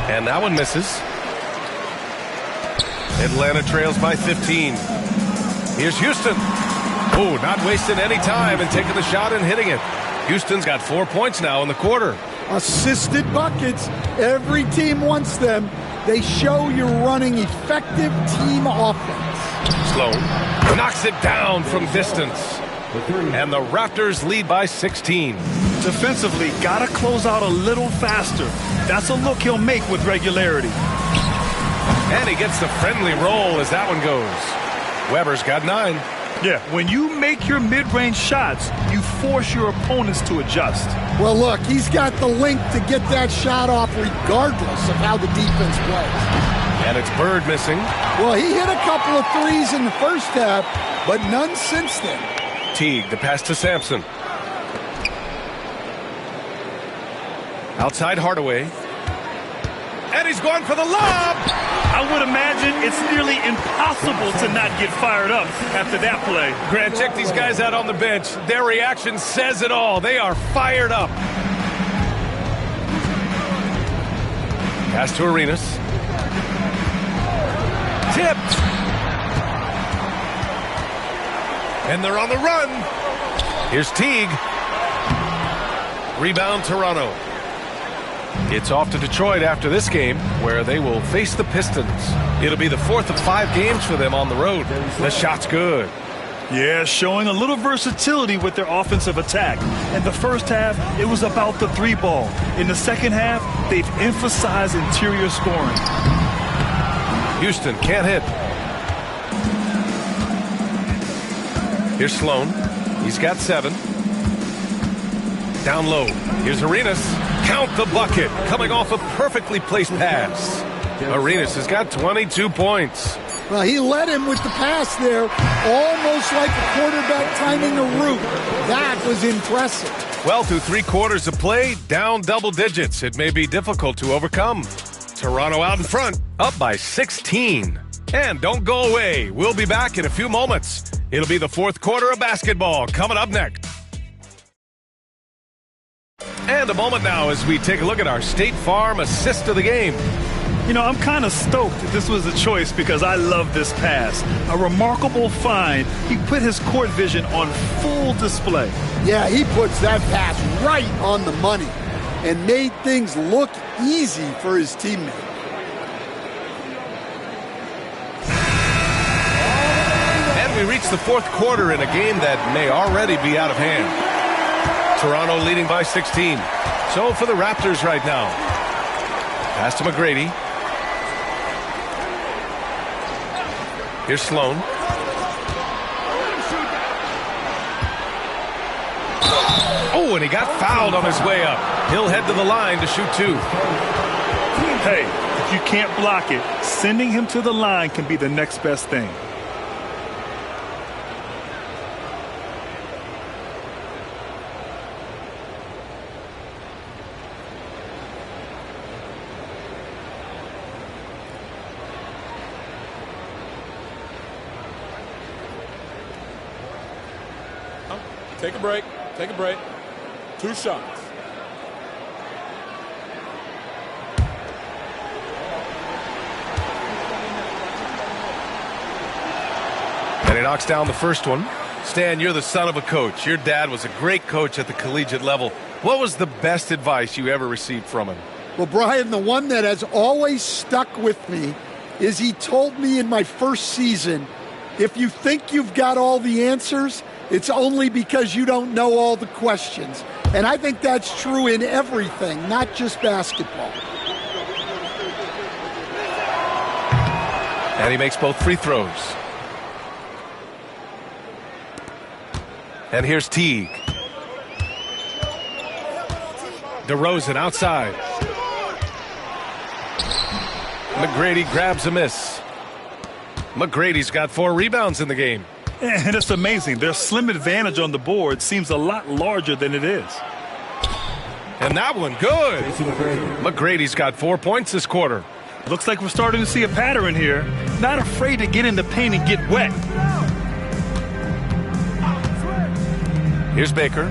And that one misses. Atlanta trails by 15. Here's Houston. Oh, not wasting any time and taking the shot and hitting it. Houston's got 4 points now in the quarter. Assisted buckets. Every team wants them. They show you're running effective team offense. Sloan knocks it down from distance. And the Raptors lead by 16. Defensively, got to close out a little faster. That's a look he'll make with regularity. And he gets the friendly roll as that one goes. Weber's got 9. Yeah, when you make your mid-range shots, you force your opponents to adjust. Well, look, he's got the length to get that shot off regardless of how the defense plays. And it's Bird missing. Well, he hit a couple of threes in the first half, but none since then. Teague, the pass to Sampson. Outside Hardaway. And he's going for the lob. I would imagine it's nearly impossible to not get fired up after that play. Grant, check these guys out on the bench. Their reaction says it all. They are fired up. Pass to Arenas. Tipped. And they're on the run. Here's Teague. Rebound Toronto. It's off to Detroit after this game, where they will face the Pistons. It'll be the 4th of 5 games for them on the road. The shot's good. Yeah, showing a little versatility with their offensive attack. In the first half, it was about the 3-ball. In the second half, they've emphasized interior scoring. Houston can't hit. Here's Sloan. He's got 7. Down low. Here's Arenas. Count the bucket. Coming off a perfectly placed pass. Arenas has got 22 points. Well, he led him with the pass there, almost like a quarterback timing a route. That was impressive. Well, through 3 quarters of play, down double digits. It may be difficult to overcome. Toronto out in front, up by 16. And don't go away. We'll be back in a few moments. It'll be the 4th quarter of basketball coming up next. And a moment now as we take a look at our State Farm assist of the game. You know, I'm kind of stoked that this was a choice because I love this pass. A remarkable find. He put his court vision on full display. Yeah, he puts that pass right on the money and made things look easy for his teammate. And we reach the 4th quarter in a game that may already be out of hand. Toronto leading by 16. So for the Raptors right now. Pass to McGrady. Here's Sloan. Oh, and he got fouled on his way up. He'll head to the line to shoot 2. Hey, if you can't block it, sending him to the line can be the next best thing. Take a break. Take a break. 2 shots. And he knocks down the first one. Stan, you're the son of a coach. Your dad was a great coach at the collegiate level. What was the best advice you ever received from him? Well, Brian, the one that has always stuck with me is he told me in my first season, if you think you've got all the answers, it's only because you don't know all the questions. And I think that's true in everything, not just basketball. And he makes both free throws. And here's Teague. DeRozan outside. McGrady grabs a miss. McGrady's got 4 rebounds in the game. And it's amazing. Their slim advantage on the board seems a lot larger than it is. And that one, good. McGrady's got 4 points this quarter. Looks like we're starting to see a pattern here. Not afraid to get in the paint and get wet. Here's Baker.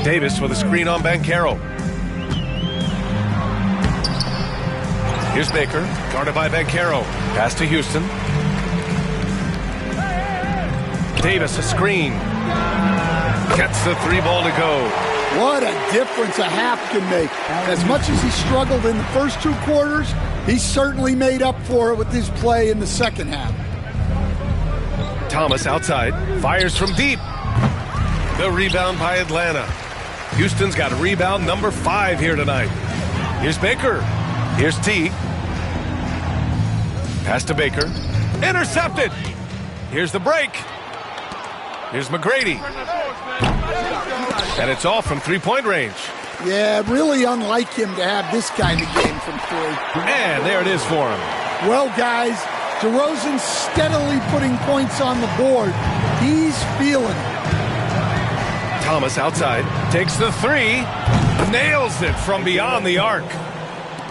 Davis with a screen on Banchero. Here's Baker, guarded by Banchero. Pass to Houston. Davis, a screen. Gets the 3-ball to go. What a difference a half can make. As much as he struggled in the first 2 quarters, he certainly made up for it with his play in the second half. Thomas outside, fires from deep. The rebound by Atlanta. Houston's got a rebound number 5 here tonight. Here's Baker. Here's T. Pass to Baker. Intercepted. Here's the break. Here's McGrady. And it's all from three-point range. Yeah, really unlike him to have this kind of game from 3. And there it is for him. Well, guys, DeRozan's steadily putting points on the board. He's feeling it. Thomas outside, takes the 3, nails it from beyond the arc.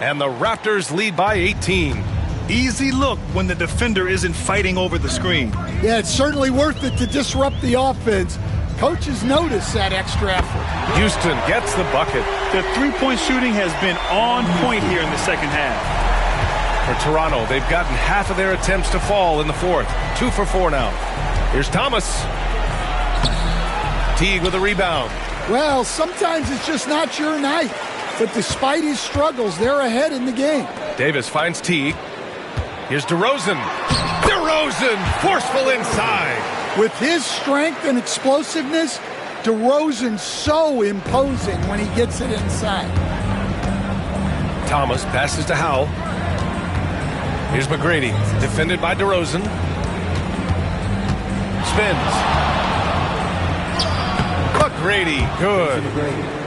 And the Raptors lead by 18. Easy look when the defender isn't fighting over the screen. Yeah, it's certainly worth it to disrupt the offense. Coaches notice that extra effort. Houston gets the bucket. The three-point shooting has been on point here in the second half. For Toronto, they've gotten half of their attempts to fall in the fourth. 2 for 4 now. Here's Thomas. Teague with a rebound. Well, sometimes it's just not your night. But despite his struggles, they're ahead in the game. Davis finds Teague. Here's DeRozan. DeRozan, forceful inside. With his strength and explosiveness, DeRozan's so imposing when he gets it inside. Thomas passes to Howell. Here's McGrady, defended by DeRozan. Spins. McGrady, good.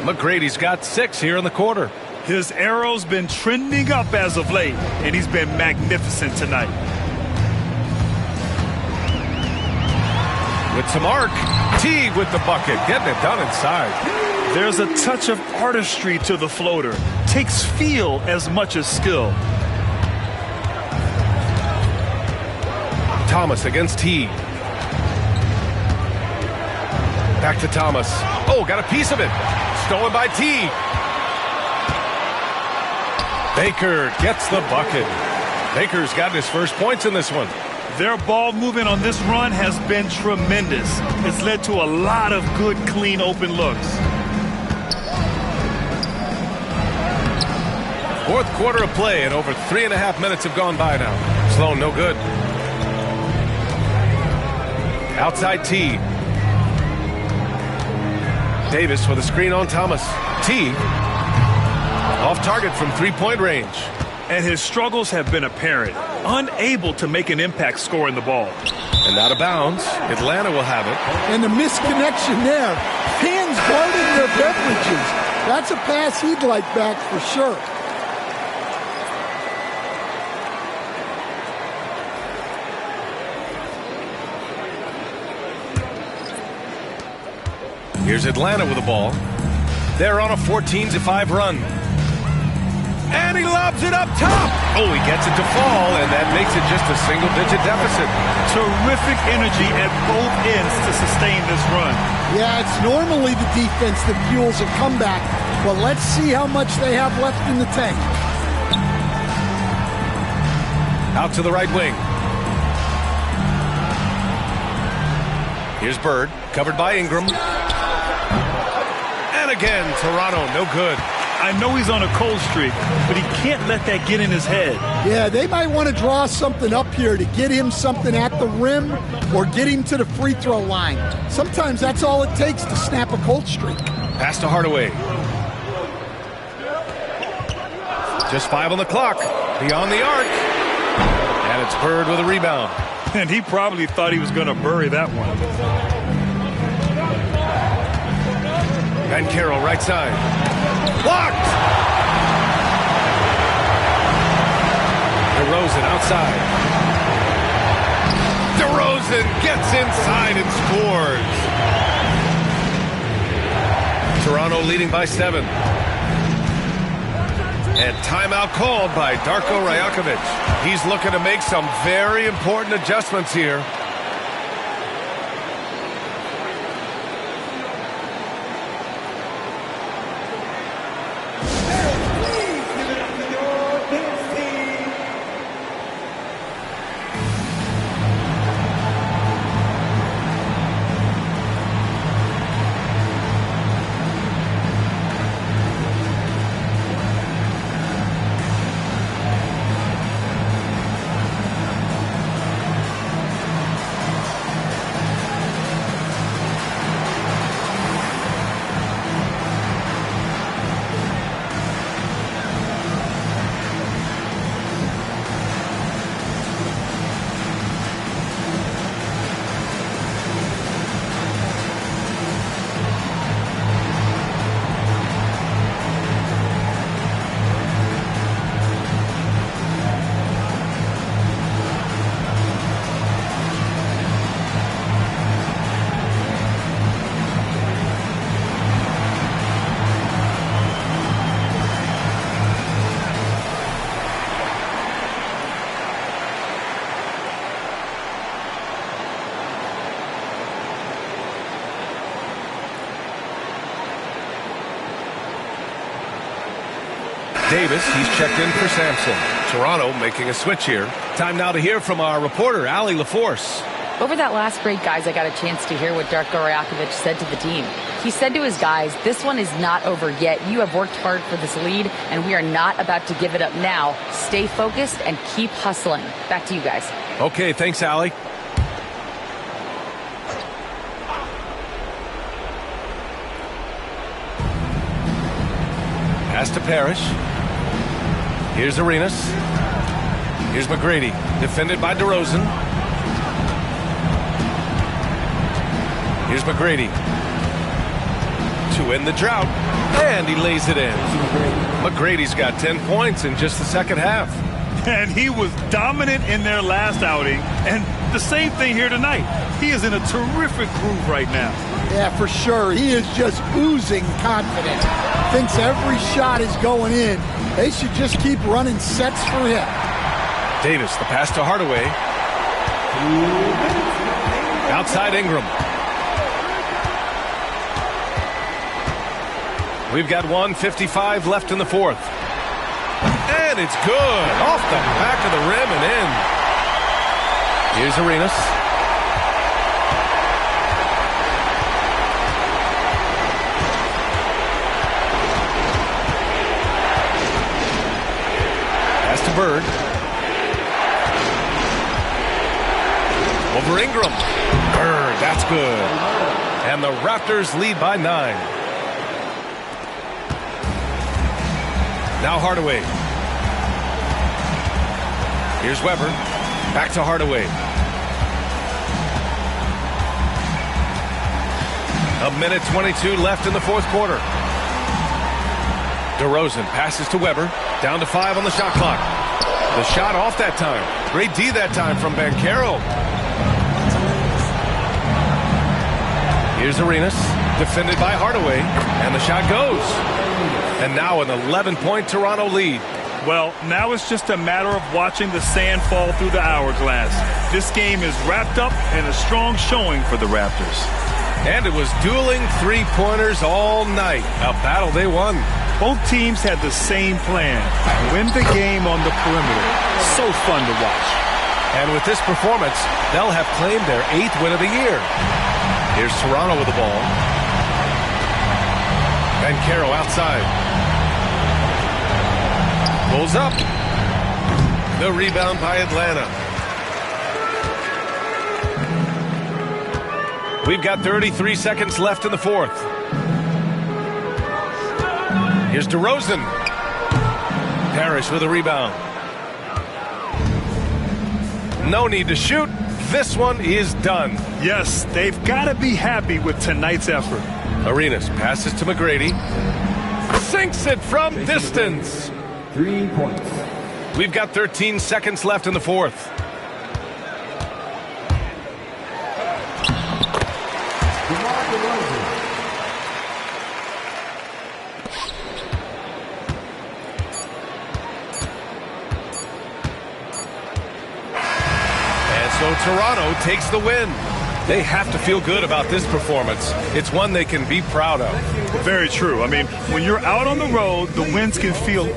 McGrady's got 6 here in the quarter. His arrow's been trending up as of late, and he's been magnificent tonight. With some arc, Teague with the bucket, getting it done inside. There's a touch of artistry to the floater. Takes feel as much as skill. Thomas against Teague. Back to Thomas. Oh, got a piece of it. Stolen by Teague. Baker gets the bucket. Baker's got his first points in this one. Their ball movement on this run has been tremendous. It's led to a lot of good, clean, open looks. Fourth quarter of play, and over 3.5 minutes have gone by now. Sloan, no good. Outside T. Davis with a screen on Thomas. T. Off target from three-point range. And his struggles have been apparent. Unable to make an impact scoring the ball. And out of bounds. Atlanta will have it. And the misconnection there. Fans guarding their beverages. That's a pass he'd like back for sure. Here's Atlanta with the ball. They're on a 14-5 run. And he lobs it up top. Oh, he gets it to fall, and that makes it just a single-digit deficit. Terrific energy at both ends to sustain this run. Yeah, it's normally the defense that fuels a comeback, but let's see how much they have left in the tank. Out to the right wing. Here's Bird, covered by Ingram. And again, Toronto, no good. I know he's on a cold streak, but he can't let that get in his head. Yeah, they might want to draw something up here to get him something at the rim or get him to the free throw line. Sometimes that's all it takes to snap a cold streak. Pass to Hardaway. Just 5 on the clock. Beyond the arc. And it's Bird with a rebound. And he probably thought he was going to bury that one. Ben Carroll, right side. Blocked! DeRozan outside. DeRozan gets inside and scores. Toronto leading by 7. And timeout called by Darko Rajakovic. He's looking to make some very important adjustments here. Davis, he's checked in for Sampson. Toronto making a switch here. Time now to hear from our reporter, Allie LaForce. Over that last break, guys, I got a chance to hear what Darko Rajakovic said to the team. He said to his guys, this one is not over yet. You have worked hard for this lead, and we are not about to give it up now. Stay focused and keep hustling. Back to you guys. Okay, thanks, Allie. Pass to Parrish. Here's Arenas. Here's McGrady, defended by DeRozan. Here's McGrady to end the drought, and he lays it in. McGrady's got 10 points in just the second half. And he was dominant in their last outing, and the same thing here tonight. He is in a terrific groove right now. Yeah, for sure. He is just oozing confidence. Thinks every shot is going in. They should just keep running sets for him. Davis, the pass to Hardaway. Outside Ingram. We've got 1:55 left in the fourth. And it's good. Off the back of the rim and in. Here's Arenas. Pass to Bird. Over Ingram. Bird, that's good. And the Raptors lead by 9. Now Hardaway. Here's Weber. Back to Hardaway. A minute 22 left in the fourth quarter. DeRozan passes to Weber. Down to 5 on the shot clock. The shot off that time. Great D that time from Banchero. Here's Arenas. Defended by Hardaway. And the shot goes. And now an 11-point Toronto lead. Well, now it's just a matter of watching the sand fall through the hourglass. This game is wrapped up in a strong showing for the Raptors. And it was dueling three-pointers all night. A battle they won. Both teams had the same plan. Win the game on the perimeter. So fun to watch. And with this performance, they'll have claimed their 8th win of the year. Here's Toronto with the ball. Banchero outside. Pulls up. The rebound by Atlanta. We've got 33 seconds left in the fourth. Here's DeRozan. Parrish with a rebound. No need to shoot. This one is done. Yes, they've got to be happy with tonight's effort. Arenas passes to McGrady. Sinks it from distance. 3 points. We've got 13 seconds left in the fourth. And so Toronto takes the win. They have to feel good about this performance. It's one they can be proud of. Very true. I mean, when you're out on the road, the wins can feel